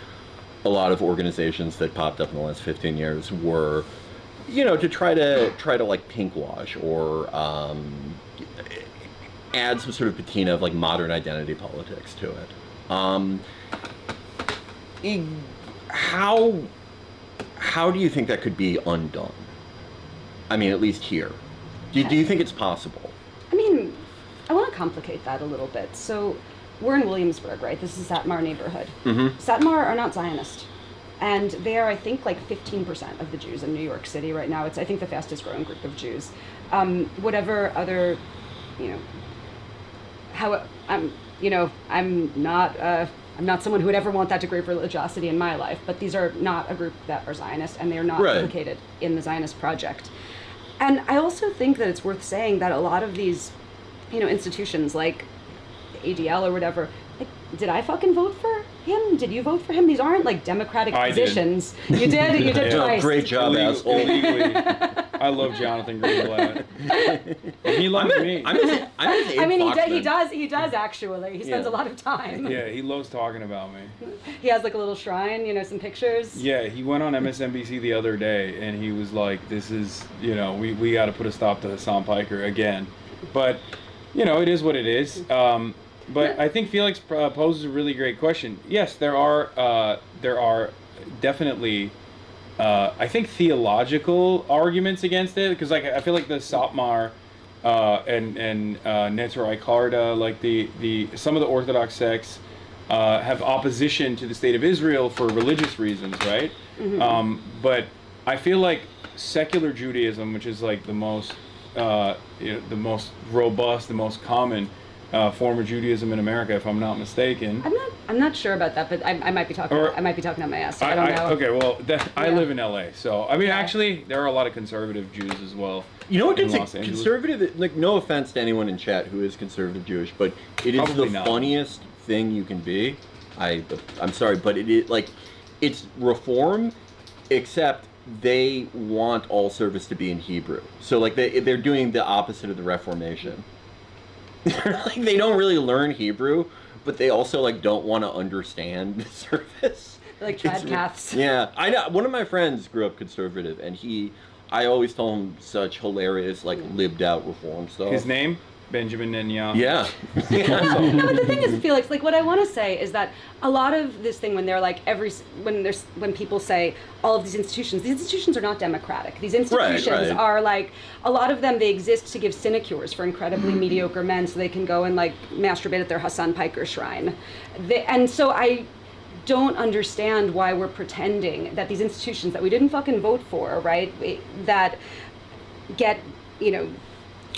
a lot of organizations that popped up in the last 15 years were, you know, to try to like pinkwash or add some sort of patina of like modern identity politics to it. How do you think that could be undone? I mean, at least here. Do you think it's possible? I mean, I want to complicate that a little bit. So we're in Williamsburg, right? This is Satmar neighborhood. Mm-hmm. Satmar are not Zionist. And they are, I think, like 15% of the Jews in New York City right now. It's, I think, the fastest growing group of Jews. Whatever other, you know, how, I'm not someone who would ever want that degree of religiosity in my life, but these are not a group that are Zionist, and they are not implicated in the Zionist project. And I also think that it's worth saying that a lot of these, you know, institutions like ADL or whatever, like, did I fucking vote for him? Did you vote for him? These aren't like democratic positions. Did. You did? You did twice. Great job, asshole. I love Jonathan Greenblatt. He loves me. I mean, he does actually. He spends a lot of time. Yeah, he loves talking about me. He has like a little shrine, you know, some pictures. Yeah, he went on MSNBC the other day, and he was like, this is, you know, we got to put a stop to Hassan Piker again. But, you know, it is what it is. But I think Felix poses a really great question. Yes, there are definitely, I think, theological arguments against it, because like I feel like the Satmar and Neturei Karta, like the some of the Orthodox sects have opposition to the state of Israel for religious reasons, right? Mm-hmm. But I feel like secular Judaism, which is like the most the most robust, the most common form of Judaism in America, if I'm not mistaken. I'm not sure about that, but I might be talking. I might be talking on my ass. I don't know. Okay, well, I live in LA, so I mean, actually, there are a lot of conservative Jews as well. You know what in gets Los Angeles. conservative? Like, no offense to anyone in chat who is conservative Jewish, but it is Probably the not. funniest thing you can be. I'm sorry, but it is like it's reform, except they want all service to be in Hebrew. So like they're doing the opposite of the Reformation. Like they don't really learn Hebrew, but they also like don't want to understand the service. They're like trad caths. Yeah, I know. One of my friends grew up conservative, and I always tell him such hilarious, like lived out reform stuff. His name? Benjamin Netanyahu. Yeah. No, but the thing is, Felix, like what I want to say is that a lot of this thing when they're like when people say all of these institutions are not democratic. These institutions are like, a lot of them, they exist to give sinecures for incredibly mediocre men so they can go and like masturbate at their Hassan Piker shrine. And so I don't understand why we're pretending that these institutions that we didn't fucking vote for, right, that get,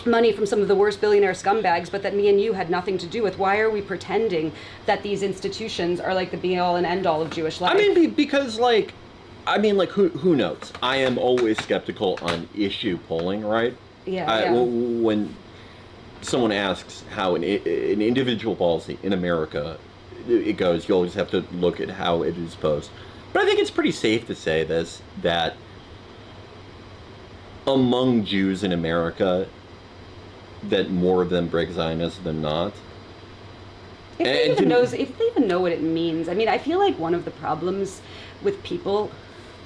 money from some of the worst billionaire scumbags, but that me and you had nothing to do with. Why are we pretending that these institutions are like the be-all and end-all of Jewish life? I mean, because who knows? I am always skeptical on issue polling, right? Yeah. When someone asks how an individual policy in America it goes, you always have to look at how it is posed. But I think it's pretty safe to say that among Jews in America, that more of them break Zionism than not. If they even know what it means. I mean, I feel like one of the problems with people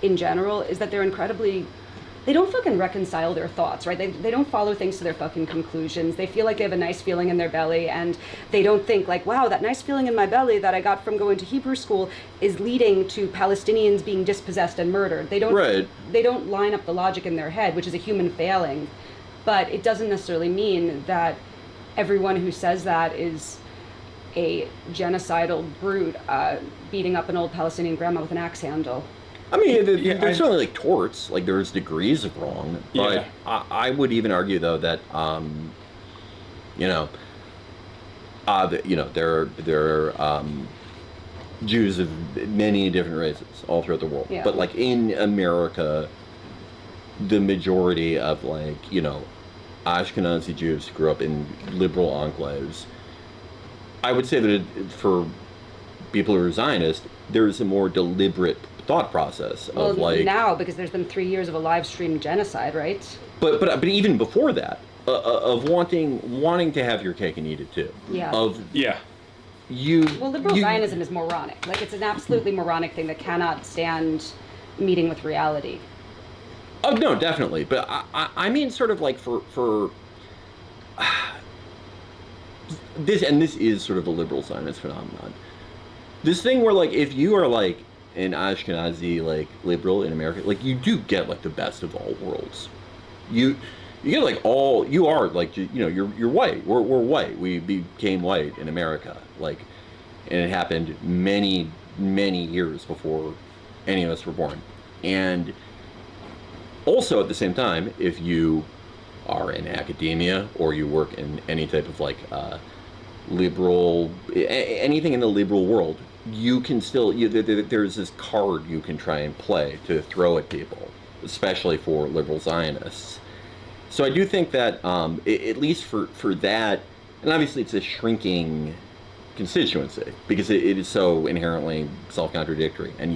in general is that they don't fucking reconcile their thoughts, right? They don't follow things to their fucking conclusions. They feel like they have a nice feeling in their belly, and they don't think like, wow, that nice feeling in my belly that I got from going to Hebrew school is leading to Palestinians being dispossessed and murdered. They don't line up the logic in their head, which is a human failing. But it doesn't necessarily mean that everyone who says that is a genocidal brute beating up an old Palestinian grandma with an axe handle. I mean, there's certainly like torts, like there's degrees of wrong, but I would even argue though that there are Jews of many different races all throughout the world, but like in America, the majority of Ashkenazi Jews grew up in liberal enclaves. I would say that for people who are Zionist, there's a more deliberate thought process of now, because there's been 3 years of a live stream genocide, right? But even before that, of wanting to have your cake and eat it too. Yeah. Liberal Zionism is moronic. Like it's an absolutely moronic thing that cannot stand meeting with reality. Oh no, definitely. But I mean, sort of like for this, and this is sort of a liberal Zionist phenomenon. This thing where like if you are like an Ashkenazi like liberal in America, like you do get like the best of all worlds. You get like you are like you're white. We're white. We became white in America. Like, and it happened many years before any of us were born. And also, at the same time, if you are in academia or you work in any type of like liberal, anything in the liberal world, you can still, there's this card you can try and play to throw at people, especially for liberal Zionists. So I do think that, at least for that, and obviously it's a shrinking constituency because it is so inherently self-contradictory, and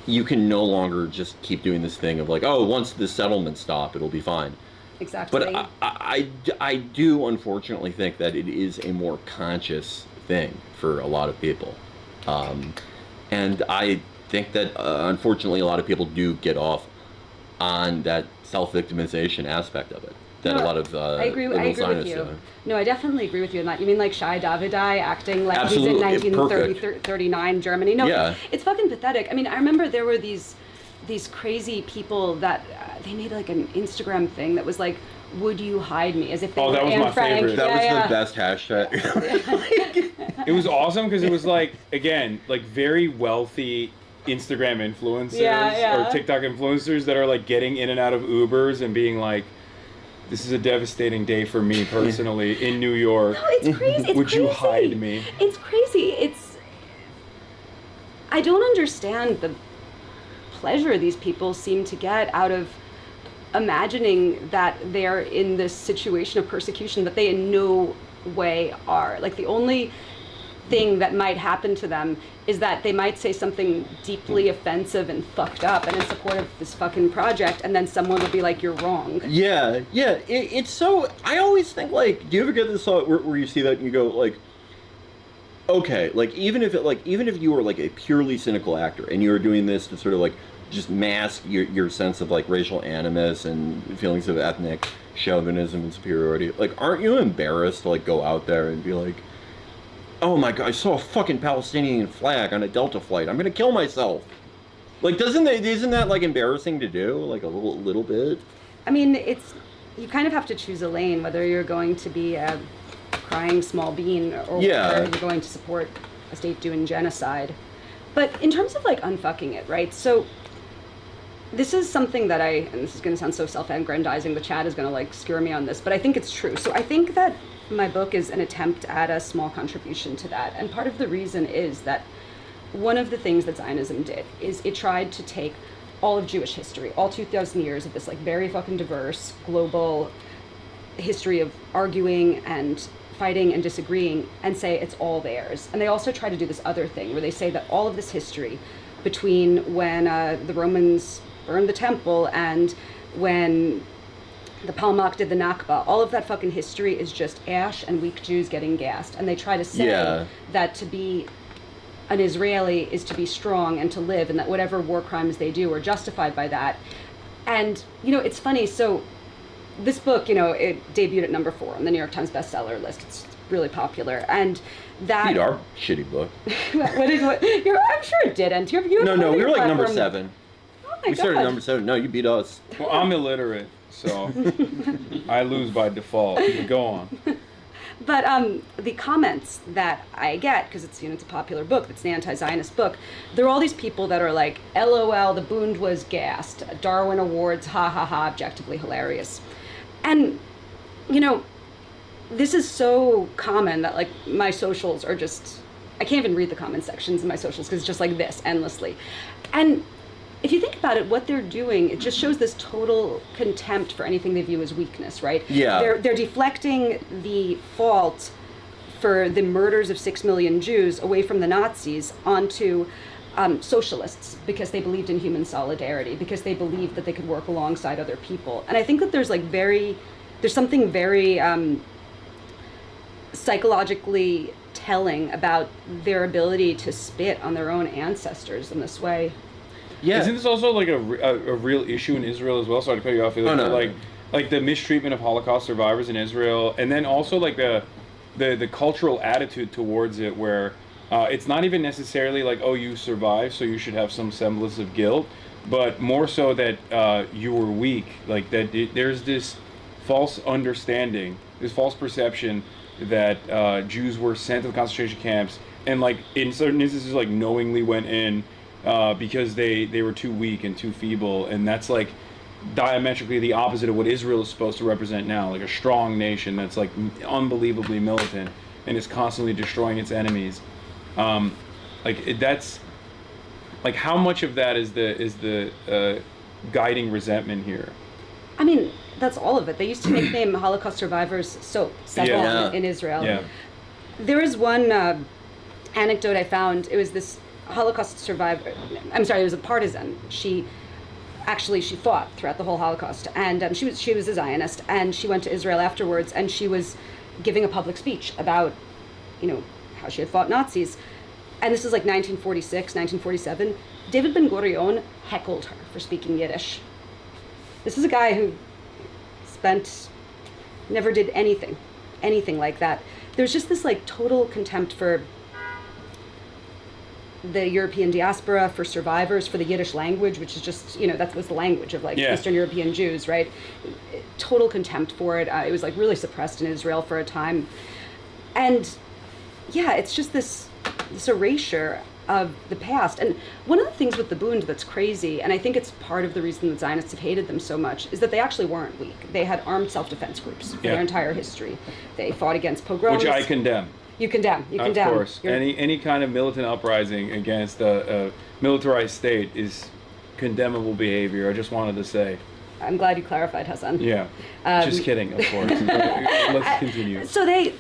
you can no longer just keep doing this thing of like, oh, once the settlements stop, it'll be fine. Exactly. But I do unfortunately think that it is a more conscious thing for a lot of people. And I think that unfortunately a lot of people do get off on that self-victimization aspect of it. That a lot of I agree with you. No, I definitely agree with you on that. You mean like Shai Davidai acting like Absolutely. he's in 1939 Germany? No, it's fucking pathetic. I mean, I remember there were these crazy people that they made like an Instagram thing that was like, "Would you hide me?" As if they were that was Anne my Frank. favorite. That was the best hashtag. It was awesome because it was like, again, like very wealthy Instagram influencers Yeah. or TikTok influencers that are like getting in and out of Ubers and being like, this is a devastating day for me personally in New York. No, it's crazy. It's Would you crazy. hide me? It's crazy. I don't understand the pleasure these people seem to get out of imagining that they're in this situation of persecution that they in no way are. Like, the only thing that might happen to them is that they might say something deeply offensive and fucked up and in support of this fucking project, and then someone will be like, you're wrong. Yeah. It's so, I always think, like, do you ever get this thought where you see that and you go, like, okay, like, even if you were like a purely cynical actor and you were doing this to sort of like just mask your sense of like racial animus and feelings of ethnic chauvinism and superiority, like, aren't you embarrassed to like go out there and be like, oh my god, I saw a fucking Palestinian flag on a Delta flight, I'm gonna kill myself? Like, isn't that like embarrassing to do, like a little bit? I mean, you kind of have to choose a lane, whether you're going to be a crying small bean or whether you're going to support a state doing genocide. But in terms of like unfucking it, right? So this is something that and this is going to sound so self-aggrandizing, the chat is going to like skewer me on this, but I think it's true. So I think that my book is an attempt at a small contribution to that. And part of the reason is that one of the things that Zionism did is it tried to take all of Jewish history, all 2,000 years of this like very fucking diverse global history of arguing and fighting and disagreeing, and say it's all theirs. And they also try to do this other thing where they say that all of this history between when the Romans burned the temple and when the Palmach did the Nakba, all of that fucking history is just ash and weak Jews getting gassed. And they try to say that to be an Israeli is to be strong and to live, and that whatever war crimes they do are justified by that. And, you know, it's funny, so this book, you know, it debuted at number 4 on the New York Times bestseller list. It's really popular. And that... Beat our shitty book. I'm sure it didn't. No, we were like number 7. Oh my we started God. number 7. No, you beat us. Well, I'm illiterate, so I lose by default. Go on. But the comments that I get, because it's, you know, it's a popular book, it's an anti-Zionist book, there are all these people that are like, LOL, the Bund was gassed, Darwin Awards, ha ha ha, objectively hilarious. And, you know, this is so common that like my socials are just, I can't even read the comment sections in my socials because it's just like this endlessly. And if you think about it, what they're doing, it just shows this total contempt for anything they view as weakness, right? Yeah. They're deflecting the fault for the murders of 6 million Jews away from the Nazis onto socialists, because they believed in human solidarity, because they believed that they could work alongside other people. And I think that there's something very psychologically telling about their ability to spit on their own ancestors in this way. Yeah. Isn't this also like a real issue in Israel as well? Sorry to cut you off. Like the mistreatment of Holocaust survivors in Israel, and then also like the cultural attitude towards it, where it's not even necessarily like, oh, you survived, so you should have some semblance of guilt, but more so that you were weak. Like that there's this false understanding, this false perception that Jews were sent to the concentration camps, and like in certain instances like knowingly went in because they were too weak and too feeble, and that's like diametrically the opposite of what Israel is supposed to represent now, like a strong nation that's like unbelievably militant and is constantly destroying its enemies. That's like, how much of that is the guiding resentment here? I mean, that's all of it. They used to nickname Holocaust survivors soap, Sabon, in Israel. Yeah. There was one anecdote I found. It was this Holocaust survivor. I'm sorry, it was a partisan. She fought throughout the whole Holocaust, and she was a Zionist, and she went to Israel afterwards, and she was giving a public speech about, you know, how she had fought Nazis. And this is like 1946, 1947. David Ben-Gurion heckled her for speaking Yiddish. This is a guy who never did anything like that. There's just this like total contempt for the European diaspora, for survivors, for the Yiddish language, which is just, you know, that was the language of like Eastern European Jews, right? Total contempt for it. It was like really suppressed in Israel for a time. And yeah, it's just this erasure of the past. And one of the things with the Bund that's crazy, and I think it's part of the reason that Zionists have hated them so much, is that they actually weren't weak. They had armed self-defense groups for their entire history. They fought against pogroms. Which I condemn. You condemn. You condemn. Of course. Any kind of militant uprising against a militarized state is condemnable behavior. I just wanted to say. I'm glad you clarified, Hasan. Yeah. Just kidding, of course. Let's continue. So they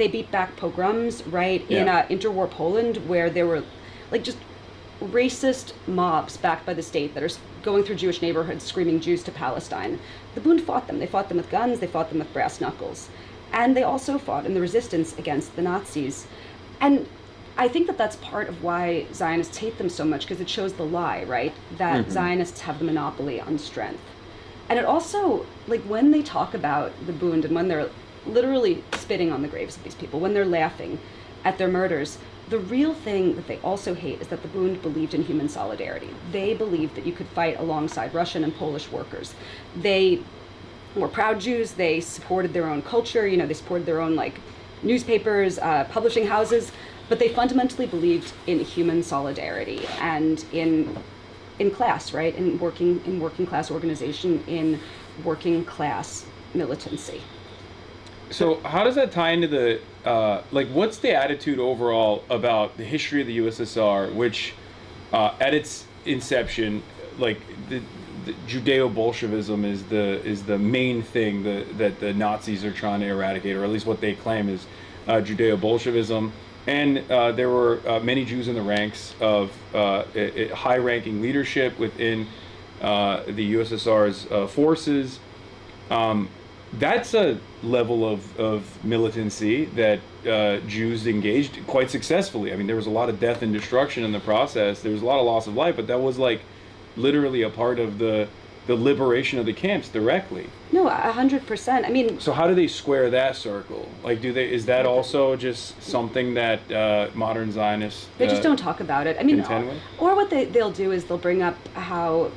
beat back pogroms, right, in interwar Poland, where there were like just racist mobs backed by the state that are going through Jewish neighborhoods screaming Jews to Palestine. The Bund fought them. They fought them with guns. They fought them with brass knuckles. And they also fought in the resistance against the Nazis. And I think that that's part of why Zionists hate them so much, because it shows the lie, right? That Zionists have the monopoly on strength. And it also, like, when they talk about the Bund and when they're literally spitting on the graves of these people, when they're laughing at their murders, the real thing that they also hate is that the Bund believed in human solidarity. They believed that you could fight alongside Russian and Polish workers. They were proud Jews. They supported their own culture. You know, they supported their own, like, newspapers, publishing houses. But they fundamentally believed in human solidarity and in class, right? In working class organization, in working class militancy. So how does that tie into the what's the attitude overall about the history of the USSR, which at its inception, like the Judeo-Bolshevism is the main thing that the Nazis are trying to eradicate, or at least what they claim is Judeo-Bolshevism. And there were many Jews in the ranks of high-ranking leadership within the USSR's forces. That's a level of militancy that Jews engaged quite successfully. I mean, there was a lot of death and destruction in the process. There was a lot of loss of life, but that was like literally a part of the liberation of the camps directly. No, 100%. I mean, so how do they square that circle? Like, is that also just something that modern Zionists they just don't talk about it. I mean, contend with? Or what they'll do is they'll bring up how,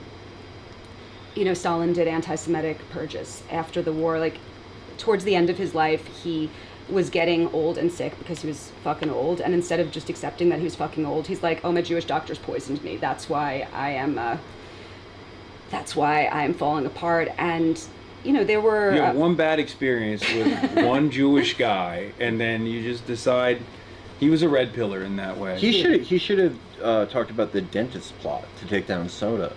you know, Stalin did anti-Semitic purges after the war. Like, towards the end of his life, he was getting old and sick because he was fucking old, and instead of just accepting that he was fucking old, he's like, oh, my Jewish doctors poisoned me. That's why I am falling apart. And you know, there were you have one bad experience with one Jewish guy, and then you just decide he was a red pillar in that way. He should have talked about the dentist plot to take down soda.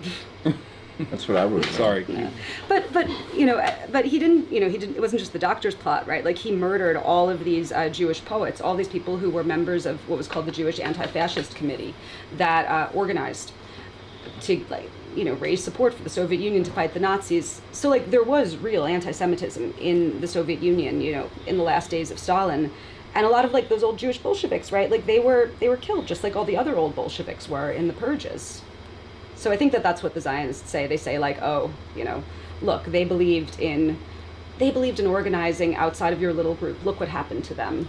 That's what I would. Sorry. Yeah. But you know, but he didn't. You know, he didn't. It wasn't just the doctor's plot, right? Like, he murdered all of these Jewish poets, all these people who were members of what was called the Jewish Anti-Fascist Committee, that organized to, like, you know, raise support for the Soviet Union to fight the Nazis. So, like, there was real anti-Semitism in the Soviet Union, you know, in the last days of Stalin. And a lot of, like, those old Jewish Bolsheviks, right? Like, they were killed just like all the other old Bolsheviks were in the purges. So I think that that's what the Zionists say. They say, like, oh, you know, look, they believed in organizing outside of your little group. Look what happened to them.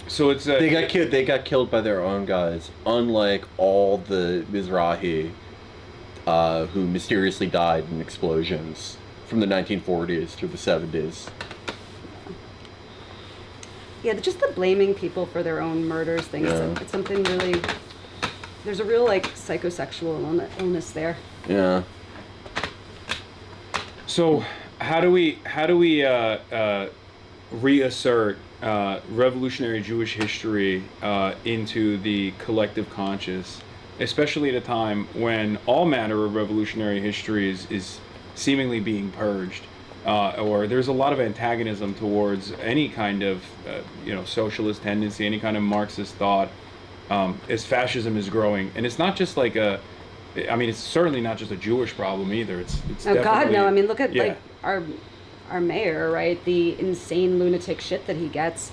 So it's they got killed by their own guys, unlike all the Mizrahi who mysteriously died in explosions from the 1940s through the 70s. Yeah, just the blaming people for their own murders thing. Yeah. It's something really. There's a real, like, psychosexual illness there. Yeah. So how do we reassert revolutionary Jewish history into the collective conscious, especially at a time when all manner of revolutionary history is seemingly being purged, or there's a lot of antagonism towards any kind of socialist tendency, any kind of Marxist thought, as fascism is growing. And it's not just like it's certainly not just a Jewish problem either. It's oh God, no. I mean, look at like our mayor, right? The insane lunatic shit that he gets.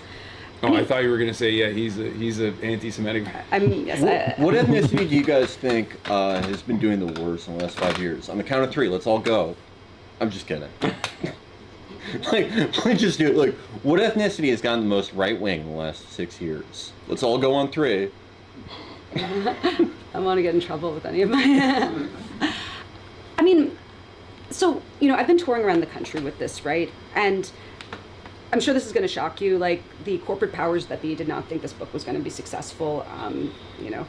I thought you were gonna say, yeah, he's a anti-Semitic. I mean, yes. What ethnicity do you guys think has been doing the worst in the last 5 years? On the count of three, let's all go. I'm just kidding. Let's just do it. Like, what ethnicity has gotten the most right wing in the last 6 years? Let's all go on three. I don't want to get in trouble with any of my. I mean, so, I've been touring around the country with this, right? And I'm sure this is going to shock you. Like, the corporate powers that be did not think this book was going to be successful. You know,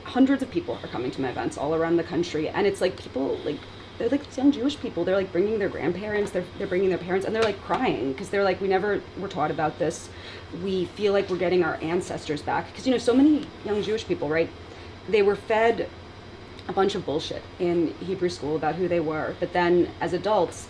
hundreds of people are coming to my events all around the country, and it's like people like, they're like young Jewish people. They're like bringing their grandparents, they're bringing their parents, and they're like crying because they're like, we never were taught about this. We feel like we're getting our ancestors back. Because, you know, so many young Jewish people, right, they were fed a bunch of bullshit in Hebrew school about who they were, but then as adults,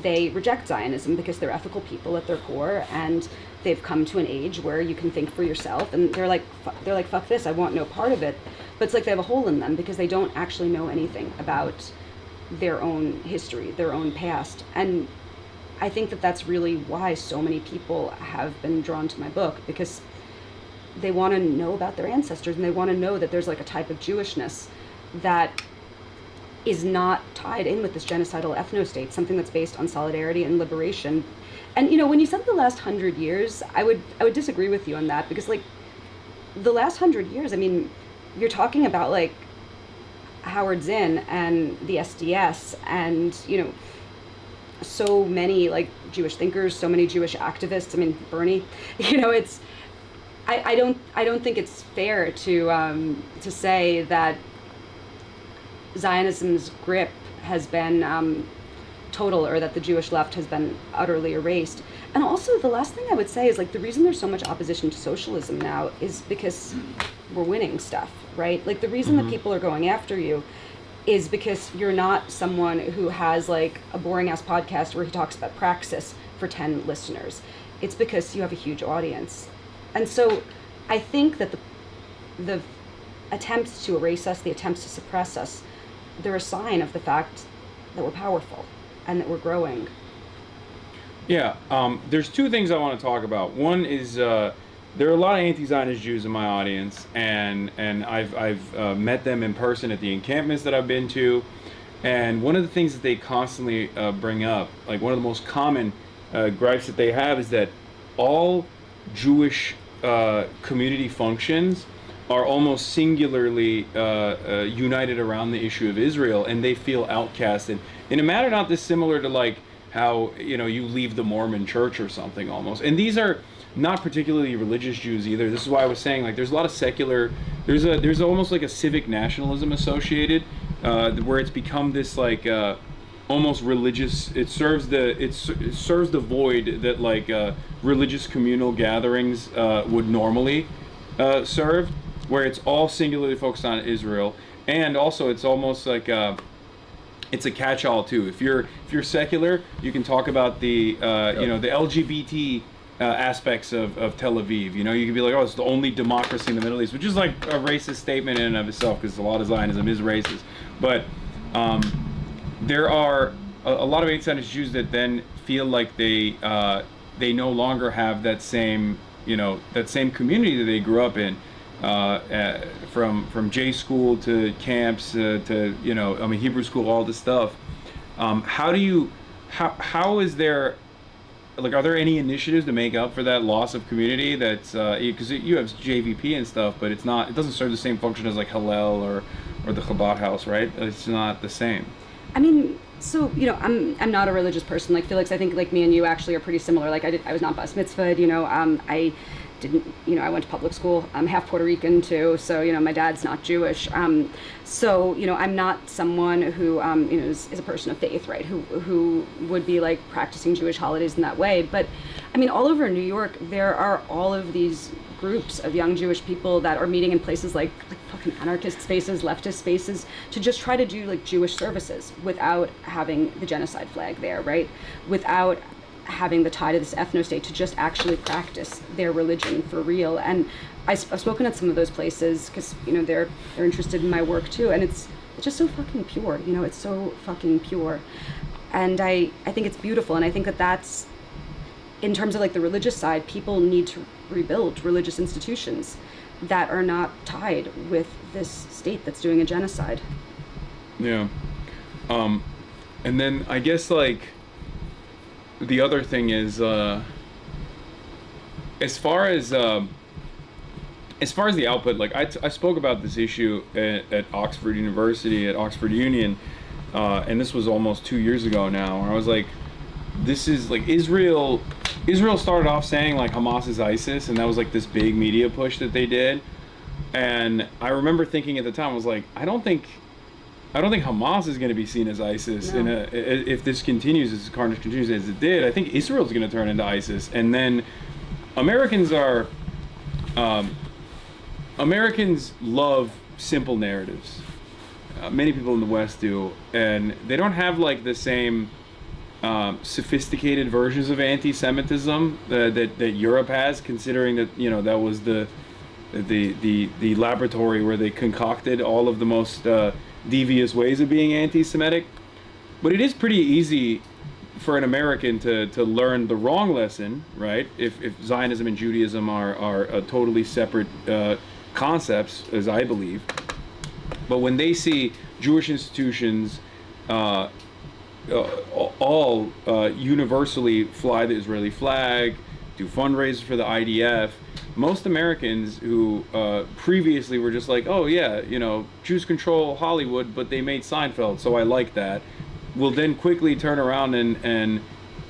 they reject Zionism because they're ethical people at their core, and they've come to an age where you can think for yourself, and they're like, fuck this, I want no part of it. But it's like they have a hole in them because they don't actually know anything about their own history, their own past. And I think that that's really why so many people have been drawn to my book, because they want to know about their ancestors, and they want to know that there's like a type of Jewishness that is not tied in with this genocidal ethno-state, something that's based on solidarity and liberation. And, you know, when you said the last 100 years, I would disagree with you on that, because, like, the last 100 years, I mean, you're talking about, like, Howard Zinn and the SDS and, you know, so many, like, Jewish thinkers, so many Jewish activists. I mean, Bernie, you know, it's, I don't think it's fair to say that Zionism's grip has been total, or that the Jewish left has been utterly erased. And also, the last thing I would say is, like, the reason there's so much opposition to socialism now is because we're winning stuff, right? Like, the reason that people are going after you is because you're not someone who has, like, a boring-ass podcast where he talks about praxis for 10 listeners. It's because you have a huge audience. And so I think that the attempts to erase us, the attempts to suppress us, they're a sign of the fact that we're powerful and that we're growing. Yeah, there's two things I want to talk about. One is there are a lot of anti-Zionist Jews in my audience, and I've met them in person at the encampments that I've been to, and one of the things that they constantly bring up, like one of the most common gripes that they have, is that all Jewish community functions are almost singularly united around the issue of Israel, and they feel outcasted in a manner not dissimilar to, like, how, you know, you leave the Mormon church or something almost. And these are not particularly religious Jews either. This is why I was saying, like, there's a lot of secular, there's almost like a civic nationalism associated, where it's become this, like, almost religious, it serves the void that, like, religious communal gatherings would normally serve, where it's all singularly focused on Israel. And also it's almost like it's a catch-all too. If you're secular, you can talk about the you know, the LGBT aspects of Tel Aviv. You know, you can be like, oh, it's the only democracy in the Middle East, which is like a racist statement in and of itself, because a lot of Zionism is racist. But there are a lot of anti-Zionist Jews that then feel like they no longer have that same, you know, that same community that they grew up in. From J school to camps to, you know, I mean, Hebrew school, all this stuff. How is there, like, are there any initiatives to make up for that loss of community? That's because you have JVP and stuff, but it doesn't serve the same function as like Hillel or the Chabad house, right? It's not the same. I mean, so, you know, I'm not a religious person. Like Felix, I think, like, me and you actually are pretty similar. Like, I was not bar mitzvahed, you know. I didn't, you know, I went to public school. I'm half Puerto Rican too, so, you know, my dad's not Jewish. So, you know, I'm not someone who, you know, is a person of faith, right? Who would be like practicing Jewish holidays in that way. But I mean, all over New York, there are all of these groups of young Jewish people that are meeting in places like fucking anarchist spaces, leftist spaces, to just try to do like Jewish services without having the genocide flag there, right? Without having the tie to this ethno-state, to just actually practice their religion for real. And I've spoken at some of those places because, you know, they're interested in my work too, and it's just so fucking pure, you know, it's so fucking pure. And I think it's beautiful, and I think that that's, in terms of like the religious side, people need to rebuild religious institutions that are not tied with this state that's doing a genocide. Yeah. And then I guess, like, the other thing is, as far as the output, like I spoke about this issue at Oxford University, at Oxford Union, and this was almost 2 years ago now, where I was like, this is like Israel started off saying like Hamas is ISIS, and that was like this big media push that they did. And I remember thinking at the time, I was like, I don't think Hamas is going to be seen as ISIS. No. If this continues, as carnage continues as it did, I think Israel's going to turn into ISIS. And then Americans love simple narratives. Many people in the West do, and they don't have like the same sophisticated versions of anti-Semitism that Europe has, considering that that was the laboratory where they concocted all of the most devious ways of being anti-Semitic. But it is pretty easy for an American to learn the wrong lesson, right? If Zionism and Judaism are totally separate concepts, as I believe. But when they see Jewish institutions all universally fly the Israeli flag, do fundraisers for the IDF, most Americans who previously were just like, oh yeah, Jews control Hollywood, but they made Seinfeld, so I like that, will then quickly turn around and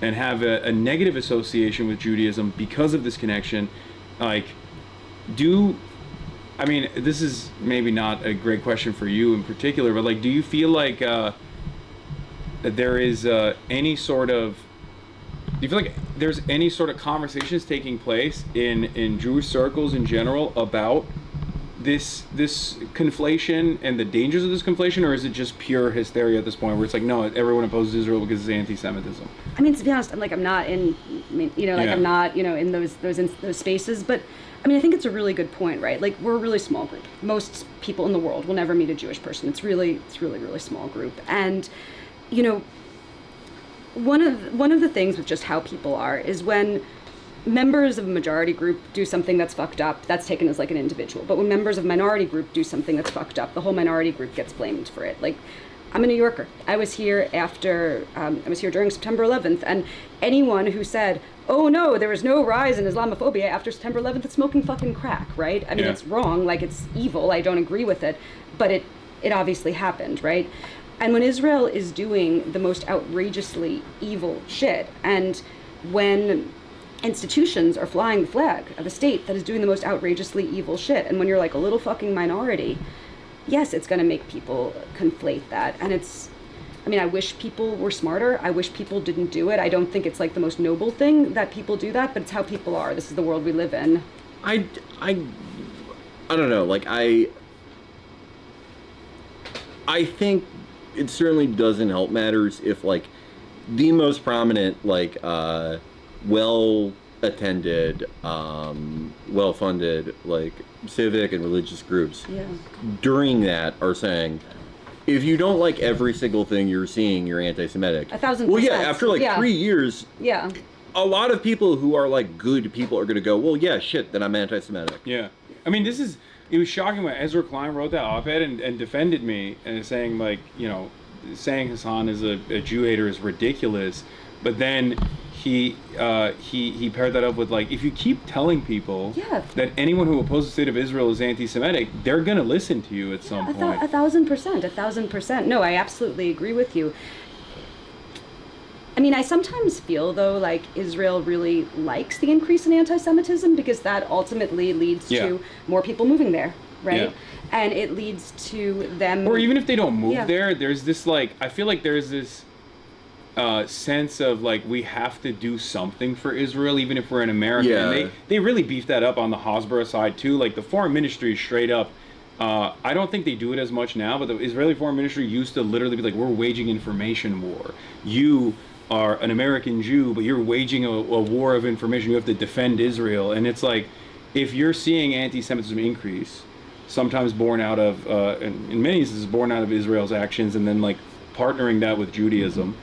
have a negative association with Judaism because of this connection. This is maybe not a great question for you in particular, but like, do you feel like that there is any sort of, do you feel like there's any sort of conversations taking place in Jewish circles in general about this conflation and the dangers of this conflation, or is it just pure hysteria at this point where it's like, no, everyone opposes Israel because it's anti-Semitism? I mean, to be honest, I'm not in, I'm not, in those spaces, but I mean, I think it's a really good point, right? Like, we're a really small group. Most people in the world will never meet a Jewish person. It's really small group. And, one of the things with just how people are is when members of a majority group do something that's fucked up, that's taken as like an individual. But when members of a minority group do something that's fucked up, the whole minority group gets blamed for it. Like, I'm a New Yorker. I was here during September 11th, and anyone who said, oh no, there was no rise in Islamophobia after September 11th, it's smoking fucking crack, right? I mean, It's wrong, like, it's evil, I don't agree with it, but it obviously happened, right? And when Israel is doing the most outrageously evil shit, and when institutions are flying the flag of a state that is doing the most outrageously evil shit, and when you're like a little fucking minority, yes, it's going to make people conflate that. And I wish people were smarter. I wish people didn't do it. I don't think it's like the most noble thing that people do that, but it's how people are. This is the world we live in. I don't know. Like, I think it certainly doesn't help matters if like the most prominent, like, well-attended, well-funded, like, civic and religious groups during that are saying, if you don't like every single thing you're seeing, you're anti-Semitic. 1,000%. Well, yeah, after like 3 years, a lot of people who are like good people are going to go, well, yeah, shit, then I'm anti-Semitic. Yeah. I mean, it was shocking when Ezra Klein wrote that op-ed and defended me and saying like, saying Hasan is a Jew hater is ridiculous. But then he paired that up with like, if you keep telling people that anyone who opposes the state of Israel is anti-Semitic, they're gonna listen to you at some point. 1,000%. No, I absolutely agree with you. I mean, I sometimes feel though like Israel really likes the increase in anti-Semitism because that ultimately leads to more people moving there, right? Yeah. And it leads to them. Or even if they don't move there, there's this like, I feel like there's this sense of like, we have to do something for Israel even if we're in America. Yeah. And they really beefed that up on the Hasbara side too. Like the foreign ministry straight up, I don't think they do it as much now, but the Israeli foreign ministry used to literally be like, we're waging information war. You are an American Jew, but you're waging a war of information. You have to defend Israel. And it's like, if you're seeing anti-Semitism increase, sometimes born out of, in many instances, born out of Israel's actions, and then like partnering that with Judaism,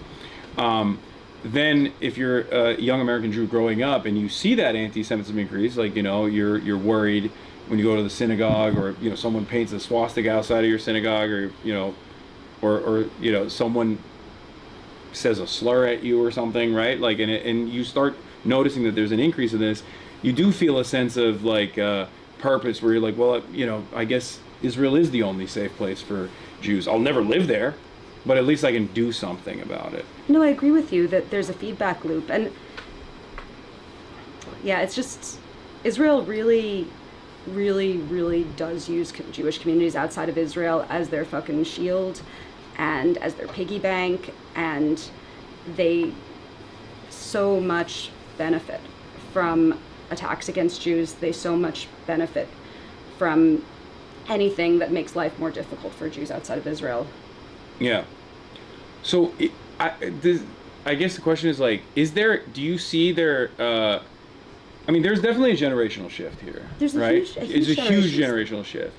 then if you're a young American Jew growing up and you see that anti-Semitism increase, like, you're worried when you go to the synagogue, or, someone paints a swastika outside of your synagogue, or, or someone says a slur at you or something, right? Like, and you start noticing that there's an increase in this, you do feel a sense of like purpose where you're like, well, I guess Israel is the only safe place for Jews. I'll never live there, but at least I can do something about it. No, I agree with you that there's a feedback loop. And yeah, it's just, Israel really does use Jewish communities outside of Israel as their fucking shield and as their piggy bank, and they so much benefit from attacks against Jews. They so much benefit from anything that makes life more difficult for Jews outside of Israel. Yeah. So I guess the question is like, do you see there, I mean, there's definitely a generational shift here, There's a right? huge It's a huge generational shift.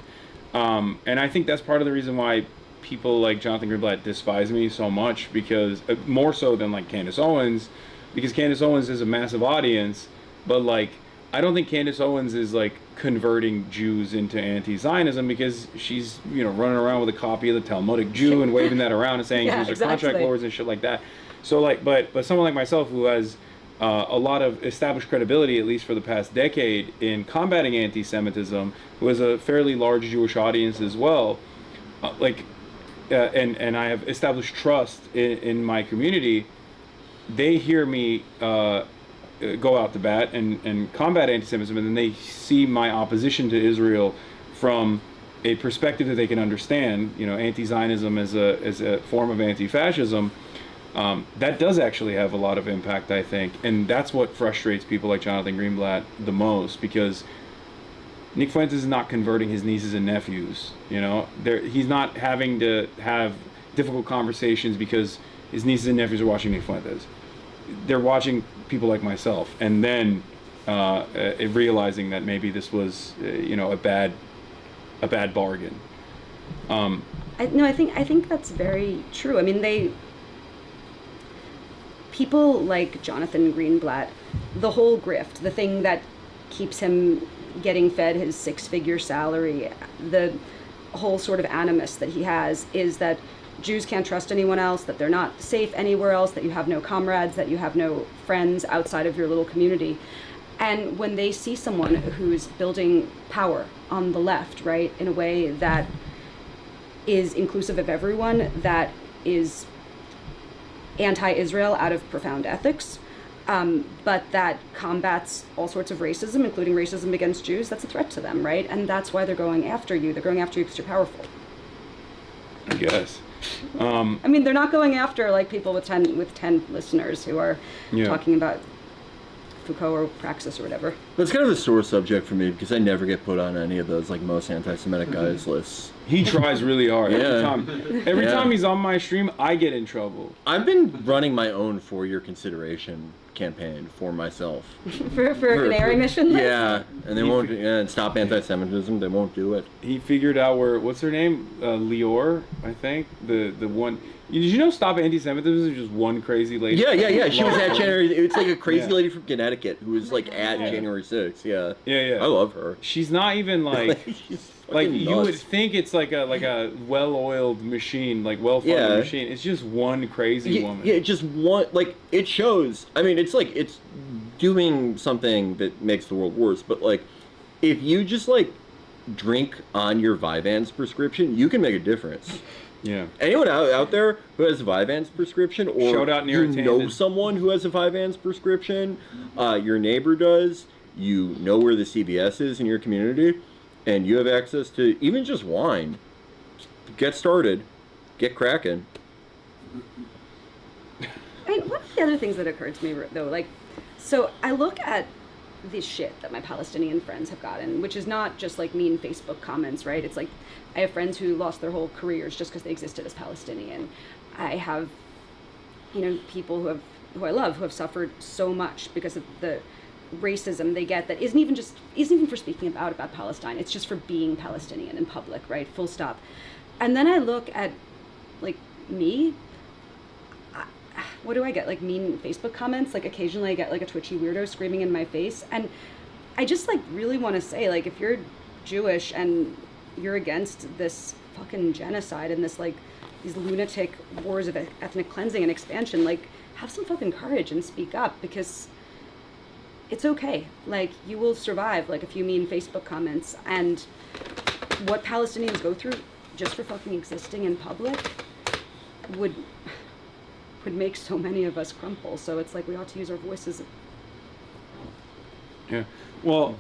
And I think that's part of the reason why people like Jonathan Greenblatt despise me so much, because more so than like Candace Owens, because Candace Owens is a massive audience, but like, I don't think Candace Owens is like converting Jews into anti-Zionism, because she's, you know, running around with a copy of the Talmudic Jew and waving that around and saying Yeah, Jews are contract exactly. lords and shit like that. So like, but someone like myself who has a lot of established credibility, at least for the past decade, in combating anti-Semitism, who has a fairly large Jewish audience as well, and I have established trust in my community. They hear me go out to bat and combat anti-Semitism, and then they see my opposition to Israel from a perspective that they can understand. You know, anti-Zionism as a form of anti-fascism. That does actually have a lot of impact, I think, and that's what frustrates people like Jonathan Greenblatt the most, because Nick Fuentes is not converting his nieces and nephews. You know, he's not having to have difficult conversations because his nieces and nephews are watching Nick Fuentes. They're watching people like myself, and then realizing that maybe this was, you know, a bad bargain. I think that's very true. I mean, people like Jonathan Greenblatt, the whole grift, the thing that keeps him getting fed his 6-figure salary, the whole sort of animus that he has is that Jews can't trust anyone else, that they're not safe anywhere else, that you have no comrades, that you have no friends outside of your little community. And when they see someone who's building power on the left, right, in a way that is inclusive of everyone, that is anti-Israel out of profound ethics, but that combats all sorts of racism, including racism against Jews, that's a threat to them, right? And that's why they're going after you. They're going after you because you're powerful. I guess. I mean, they're not going after like people with 10 listeners who are talking about Foucault or Praxis or whatever. That's kind of a sore subject for me, because I never get put on any of those like most anti-Semitic guys lists. He tries really hard every Yeah. time. Every time he's on my stream, I get in trouble. I've been running my own for-your consideration campaign for myself. for an airy mission list? Yeah, and they won't. And stop anti-Semitism. They won't do it. He figured out what's her name? Lior, I think. The one. Did you know Stop Anti-Semitism is just one crazy lady? Yeah. She was at January. It's like a crazy lady from Connecticut who was like at January 6th. Yeah. I love her. She's not even like. Like you nuts. would think it's like a well-oiled machine, like well-funded machine. It's just one crazy woman. Yeah, just one. Like it shows. I mean, it's like it's doing something that makes the world worse. But like, if you just like drink on your Vyvanse prescription, you can make a difference. Yeah. Anyone out there who has a Vyvanse prescription, or Shout out near you know someone who has a Vyvanse prescription, your neighbor does, you know where the CVS is in your community, and you have access to even just wine, get started, get cracking. I mean, one of the other things that occurred to me, though, like, so I look at the shit that my Palestinian friends have gotten, which is not just like mean Facebook comments, right? It's like I have friends who lost their whole careers just because they existed as Palestinian. I have, you know, people who I love who have suffered so much because of the racism they get that isn't even for speaking about Palestine. It's just for being Palestinian in public, right? Full stop. And then I look at like me. What do I get? Like mean Facebook comments? Like occasionally I get like a twitchy weirdo screaming in my face. And I just like really want to say, like, if you're Jewish and you're against this fucking genocide and this like these lunatic wars of ethnic cleansing and expansion, like have some fucking courage and speak up, because it's okay. Like you will survive like a few mean Facebook comments, and what Palestinians go through just for fucking existing in public, would make so many of us crumple. So it's like we ought to use our voices. Yeah. Well,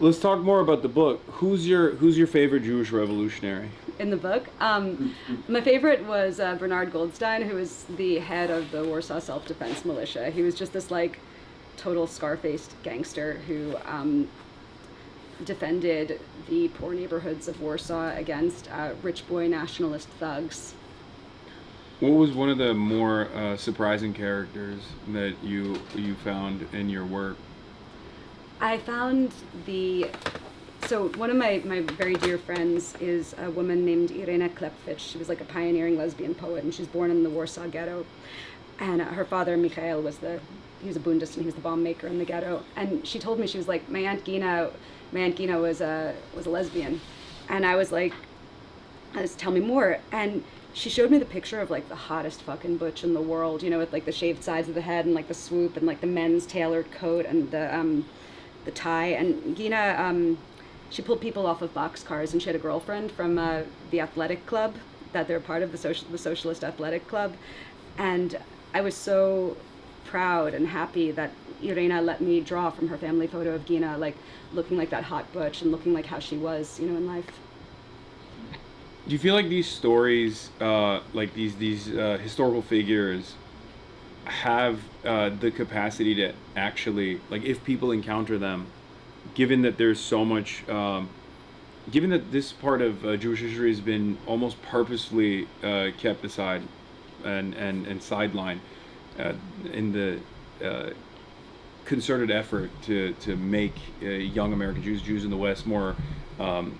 let's talk more about the book. Who's your favorite Jewish revolutionary? In the book, my favorite was Bernard Goldstein, who was the head of the Warsaw Self-Defense Militia. He was just this like total scar-faced gangster who defended the poor neighborhoods of Warsaw against rich boy nationalist thugs. What was one of the more surprising characters that you found in your work? I found so one of my very dear friends is a woman named Irena Klepfich. She was like a pioneering lesbian poet, and she was born in the Warsaw Ghetto. And her father, Michael, he was a Bundist, and he was the bomb maker in the ghetto. And she told me, she was like, my Aunt Gina was a lesbian. And I was like, tell me more. And she showed me the picture of like the hottest fucking butch in the world, you know, with like the shaved sides of the head and like the swoop and like the men's tailored coat and the tie. And Gina, she pulled people off of boxcars, and she had a girlfriend from the athletic club that they're part of, the Socialist Athletic Club. And I was so proud and happy that Irena let me draw from her family photo of Gina, like looking like that hot butch and looking like how she was, you know, in life. Do you feel like these stories, like these historical figures, have the capacity to actually, like, if people encounter them, given that there's so much, given that this part of Jewish history has been almost purposefully kept aside and sidelined in the concerted effort to make young American Jews in the West more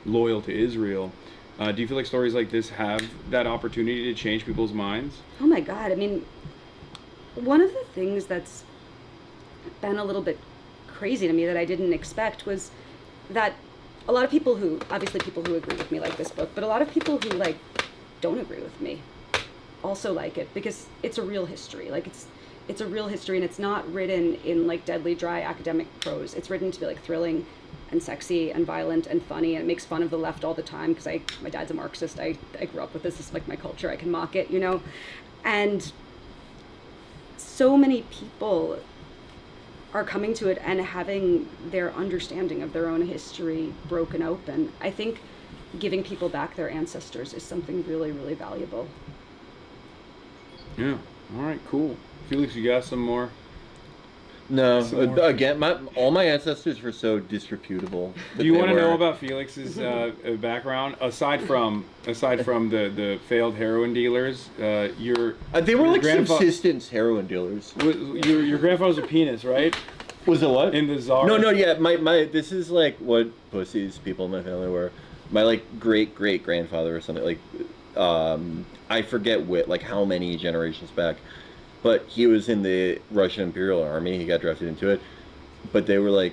loyal to Israel. Do you feel like stories like this have that opportunity to change people's minds? Oh my God. I mean, one of the things that's been a little bit crazy to me that I didn't expect was that a lot of people who agree with me like this book, but a lot of people who like don't agree with me also like it, because it's a real history. Like it's a real history, and it's not written in like deadly dry academic prose. It's written to be like thrilling and sexy and violent and funny, and it makes fun of the left all the time, because my dad's a Marxist. I grew up with this. It's like my culture. I can mock it, you know? And so many people are coming to it and having their understanding of their own history broken open. I think giving people back their ancestors is something really, really valuable. Yeah. All right, cool. Felix, you got some more? No, again, all my ancestors were so disreputable. Do you want to know about Felix's background aside from the failed heroin dealers? They were like subsistence heroin dealers. Your grandfather's a penis, right? Was it what? In the czar? No, yeah. My this is like what pussies people in my family were. My like great grandfather or something, like I forget like how many generations back. But he was in the Russian Imperial Army. He got drafted into it. But they were like,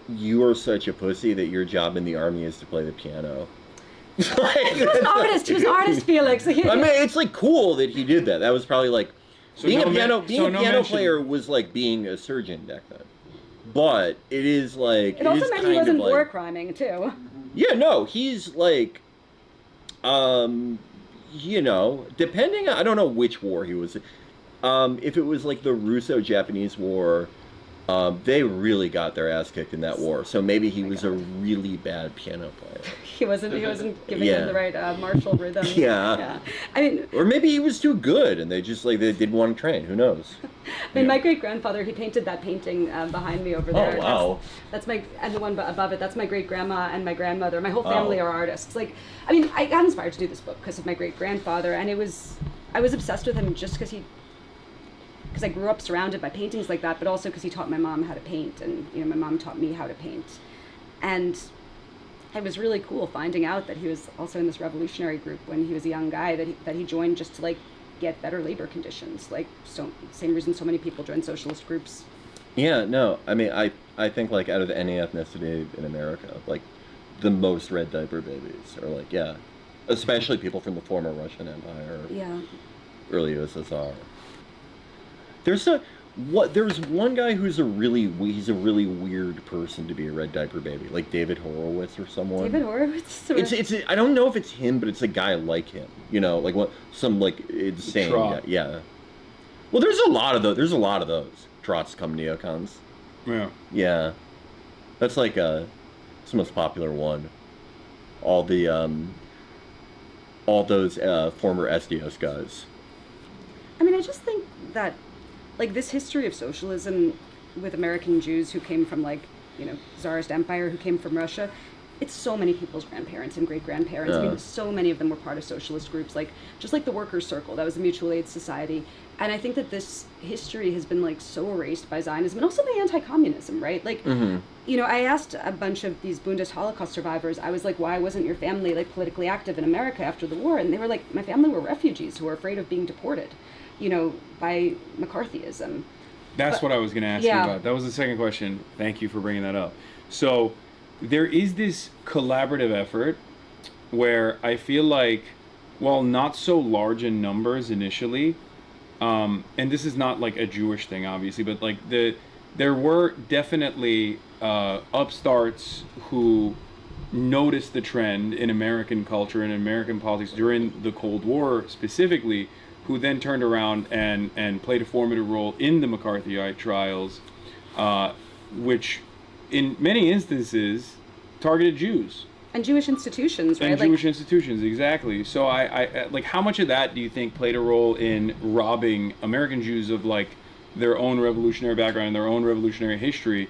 you are such a pussy that your job in the army is to play the piano. He was an artist, Felix. I mean, it's like cool that he did that. That was probably like, being a piano player was like being a surgeon back then. But it is like... It also meant he wasn't war criming, too. Yeah, no, he's like... you know, depending on... I don't know which war he was... if it was like the Russo-Japanese War, they really got their ass kicked in that war. So maybe he was a really bad piano player. He wasn't giving them the right martial rhythm. Yeah. I mean, or maybe he was too good, and they just like they didn't want to train. Who knows? I mean, my great grandfather, he painted that painting behind me over there. Oh wow! That's my, and the one above it, that's my great grandma and my grandmother. My whole family are artists. Like, I mean, I got inspired to do this book because of my great grandfather, and I was obsessed with him just because I grew up surrounded by paintings like that, but also because he taught my mom how to paint, and you know, my mom taught me how to paint. And it was really cool finding out that he was also in this revolutionary group when he was a young guy, that he joined just to like get better labor conditions. Like, so same reason so many people join socialist groups. Yeah, no, I mean, I think like out of any ethnicity in America, like the most red diaper babies are like, yeah, especially people from the former Russian Empire, yeah, early USSR. There's one guy who's he's a really weird person to be a red diaper baby, like David Horowitz or someone. David Horowitz? It's I don't know if it's him, but it's a guy like him. You know, like some like insane guy. Yeah. Well, there's a lot of those. Trots come neocons. Yeah. Yeah. That's like it's the most popular one. All those former SDS guys. I mean, I just think that, like, this history of socialism with American Jews who came from, like, Tsarist Empire, who came from Russia, it's so many people's grandparents and great-grandparents. I mean, so many of them were part of socialist groups, like, just like the Workers' Circle, that was a mutual aid society. And I think that this history has been, like, so erased by Zionism and also by anti-communism, right? Like, I asked a bunch of these Bundist Holocaust survivors, I was like, why wasn't your family, like, politically active in America after the war? And they were like, my family were refugees who were afraid of being deported, by McCarthyism. That's what I was going to ask you about. That was the second question. Thank you for bringing that up. So there is this collaborative effort where I feel like, while not so large in numbers initially, and this is not like a Jewish thing, obviously, but like there were definitely upstarts who noticed the trend in American culture and American politics during the Cold War specifically, who then turned around and played a formative role in the McCarthyite trials, which in many instances targeted Jews. And Jewish institutions, right? And Jewish institutions, exactly. So I like, how much of that do you think played a role in robbing American Jews of like their own revolutionary background and their own revolutionary history,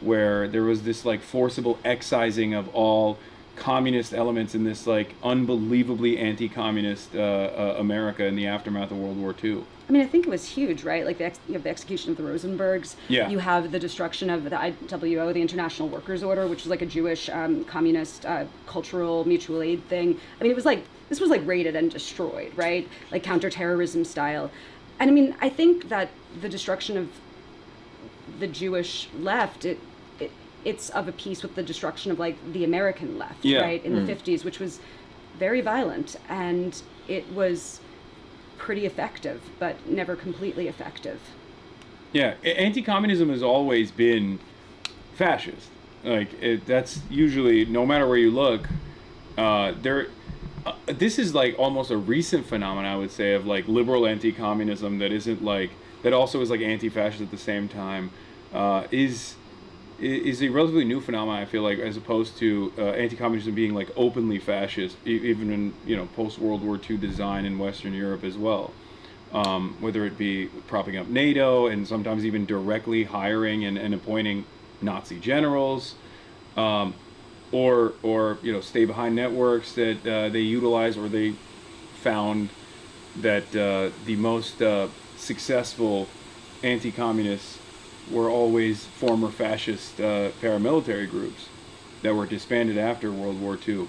where there was this like forcible excising of all communist elements in this like unbelievably anti-communist America in the aftermath of World War II? I mean, I think it was huge, right? Like you have the execution of the Rosenbergs. Yeah. You have the destruction of the IWO, the International Workers' Order, which was like a Jewish communist cultural mutual aid thing. I mean, this was like raided and destroyed, right? Like counterterrorism style. And I mean, I think that the destruction of the Jewish left, it's of a piece with the destruction of like the American left, right, in the 50s, which was very violent, and it was pretty effective, but never completely effective. Yeah, anti-communism has always been fascist. Like that's usually, no matter where you look, this is like almost a recent phenomenon, I would say, of like liberal anti-communism that isn't like, that also is like anti-fascist at the same time, is a relatively new phenomenon, I feel like, as opposed to anti-communism being like openly fascist, even in post-World War II design in Western Europe as well. Whether it be propping up NATO and sometimes even directly hiring and appointing Nazi generals, or stay-behind networks that they utilize, or they found that the most successful anti-communists were always former fascist paramilitary groups that were disbanded after World War II,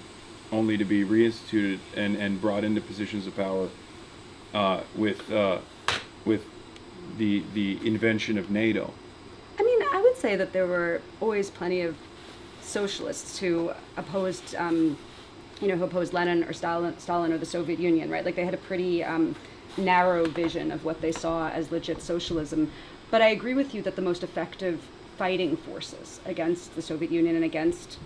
only to be reinstituted and brought into positions of power with the invention of NATO. I mean, I would say that there were always plenty of socialists who opposed, who opposed Lenin or Stalin or the Soviet Union, right? Like they had a pretty narrow vision of what they saw as legit socialism. But I agree with you that the most effective fighting forces against the Soviet Union and against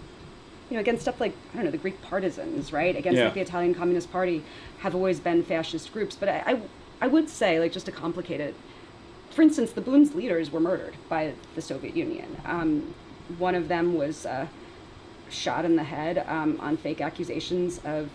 stuff like, I don't know, the Greek partisans, right? Against like the Italian Communist Party have always been fascist groups. But I would say, like, just to complicate it, for instance, the Bund's leaders were murdered by the Soviet Union. One of them was shot in the head on fake accusations of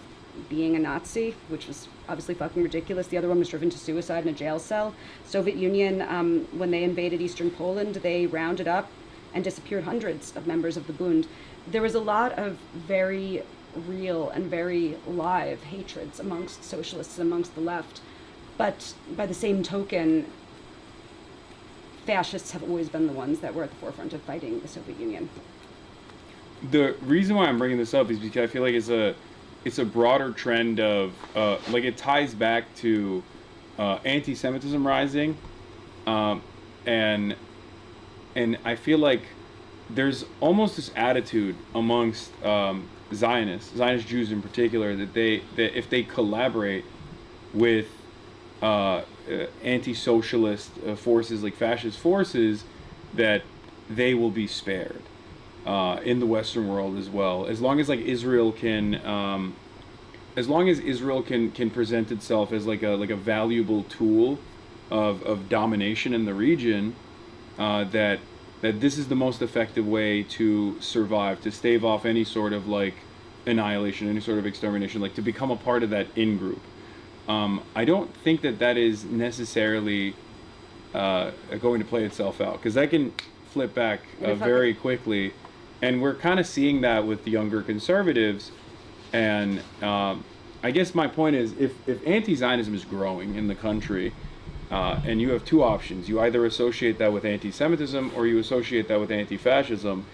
being a Nazi, which was obviously fucking ridiculous. The other one was driven to suicide in a jail cell. Soviet Union, when they invaded eastern Poland, they rounded up and disappeared hundreds of members of the Bund. There was a lot of very real and very live hatreds amongst socialists and amongst the left. But by the same token, fascists have always been the ones that were at the forefront of fighting the Soviet Union. The reason why I'm bringing this up is because I feel like it's a broader trend of like it ties back to anti-Semitism rising, and I feel like there's almost this attitude amongst Zionist Jews in particular, that if they collaborate with anti-socialist forces, like fascist forces, that they will be spared in the Western world as well. As long as like Israel can, can present itself as like a valuable tool of domination in the region, that this is the most effective way to survive, to stave off any sort of like annihilation, any sort of extermination, like to become a part of that in-group. I don't think that is necessarily going to play itself out, because that can flip back very quickly, and we're kind of seeing that with the younger conservatives. And I guess my point is, if anti-Zionism is growing in the country, and you have two options, you either associate that with anti-Semitism or you associate that with anti-fascism.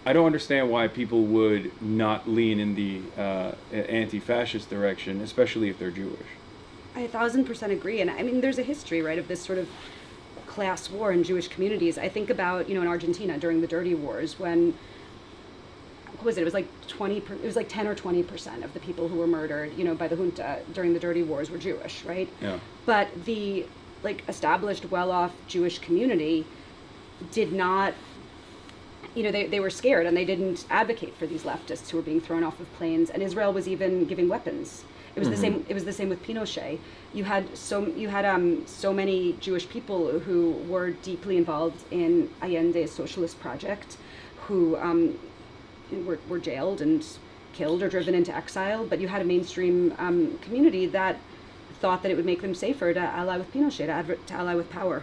I don't understand why people would not lean in the anti-fascist direction, especially if they're Jewish. I 1000% agree. And I mean, there's a history, right, of this sort of class war in Jewish communities. I think about, in Argentina during the Dirty Wars, when, what was it? It was like 10 or 20% of the people who were murdered, by the junta during the Dirty Wars were Jewish, right? Yeah. But the established, well-off Jewish community did not, they were scared, and they didn't advocate for these leftists who were being thrown off of planes. And Israel was even giving weapons. It was the same. It was the same with Pinochet. You had so many Jewish people who were deeply involved in Allende's socialist project, who were jailed and killed or driven into exile. But you had a mainstream community that thought that it would make them safer to ally with Pinochet, to ally with power.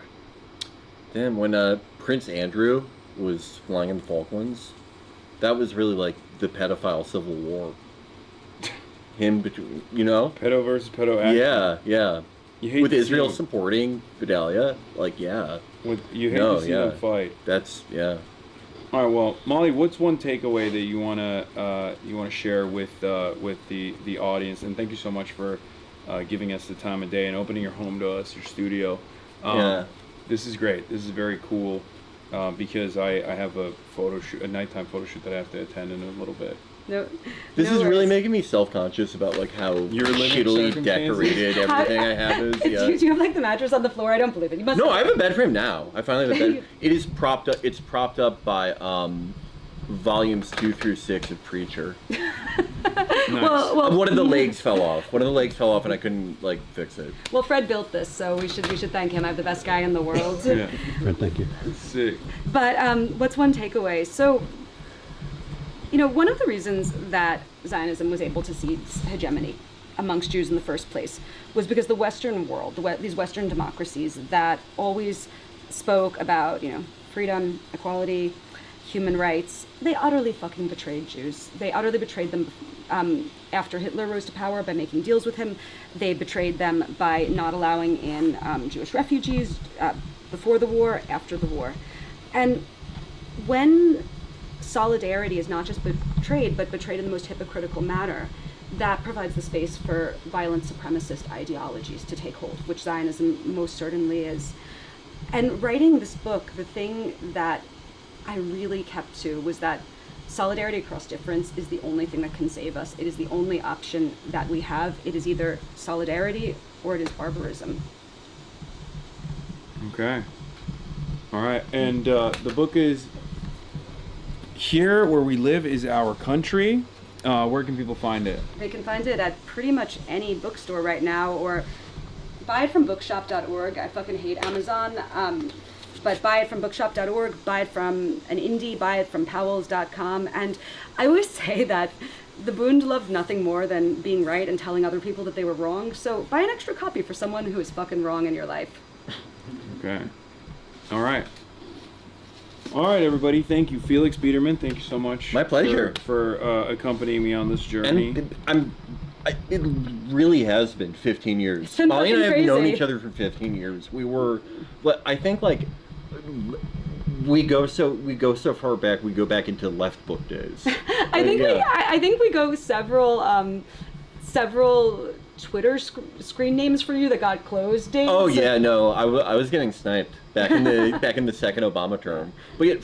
Damn, when Prince Andrew was flying in the Falklands, that was really like the pedophile civil war. Him between, pedo versus pedo action. Yeah. You hate with to Israel see, supporting Vidalia, you hate to see them fight. That's All right. Well, Molly, what's one takeaway that you wanna share with the audience? And thank you so much for giving us the time of day and opening your home to us, your studio. This is great. This is very cool. Because I have a nighttime photo shoot that I have to attend in a little bit. This is really making me self-conscious about how shittily decorated everything I have is. Yeah. Do you have the mattress on the floor? I don't believe it. You must. No, I have a bed frame now. I finally have a bed. It is propped up. It's propped up by volumes 2 through 6 of Preacher. Nice. Well, one of the legs fell off. And I couldn't fix it. Well, Fred built this, so we should thank him. I'm the best guy in the world. Yeah. Fred, thank you. It's sick. But what's one takeaway? So, one of the reasons that Zionism was able to seize hegemony amongst Jews in the first place was because the Western world, these Western democracies that always spoke about, freedom, equality, human rights, they utterly fucking betrayed Jews. They utterly betrayed them after Hitler rose to power by making deals with him. They betrayed them by not allowing in Jewish refugees before the war, after the war. And when solidarity is not just betrayed, but betrayed in the most hypocritical manner, that provides the space for violent supremacist ideologies to take hold, which Zionism most certainly is. And writing this book, the thing that I really kept to was that solidarity across difference is the only thing that can save us. It is the only option that we have. It is either solidarity or it is barbarism. Okay. All right. And the book is Here Where We Live Is Our Country. Where can people find it? They can find it at pretty much any bookstore right now, or buy it from bookshop.org. I fucking hate Amazon. But buy it from bookshop.org, buy it from an indie, buy it from powells.com. And I always say that the Bund loved nothing more than being right and telling other people that they were wrong. So buy an extra copy for someone who is fucking wrong in your life. Okay. All right. All right, everybody. Thank you, Felix Biederman. Thank you so much. My pleasure. For accompanying me on this journey. And it really has been 15 years. It's been Molly and I have crazy. known each other for 15 years. We were, I think we go so far back. We go back into Left Book days. I think we go several Twitter screen names for you that got closed dates. Oh yeah, no, I was getting sniped back in the second Obama term. But yet,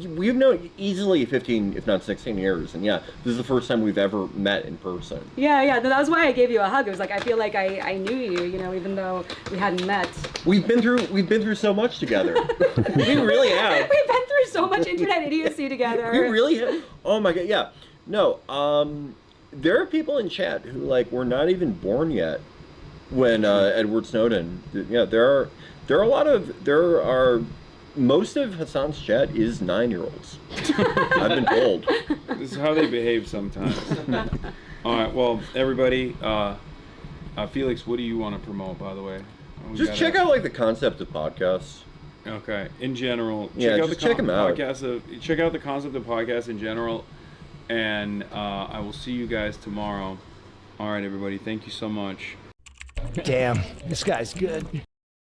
we've known easily 15, if not 16 years, and yeah, this is the first time we've ever met in person. Yeah. That was why I gave you a hug. It was like I feel like I knew you, even though we hadn't met. We've been through so much together. We really have. We've been through so much internet idiocy together. We really have. Oh my god, yeah. No, there are people in chat who were not even born yet when Edward Snowden. Yeah, there are most of Hasan's chat is 9-year-olds. I've been told. This is how they behave sometimes. All right, well, everybody, Felix, what do you want to promote, by the way? Just check out the concept of podcasts. Okay, in general, check them out. Check out the concept of podcasts in general. And I will see you guys tomorrow. All right, everybody. Thank you so much. Damn, this guy's good.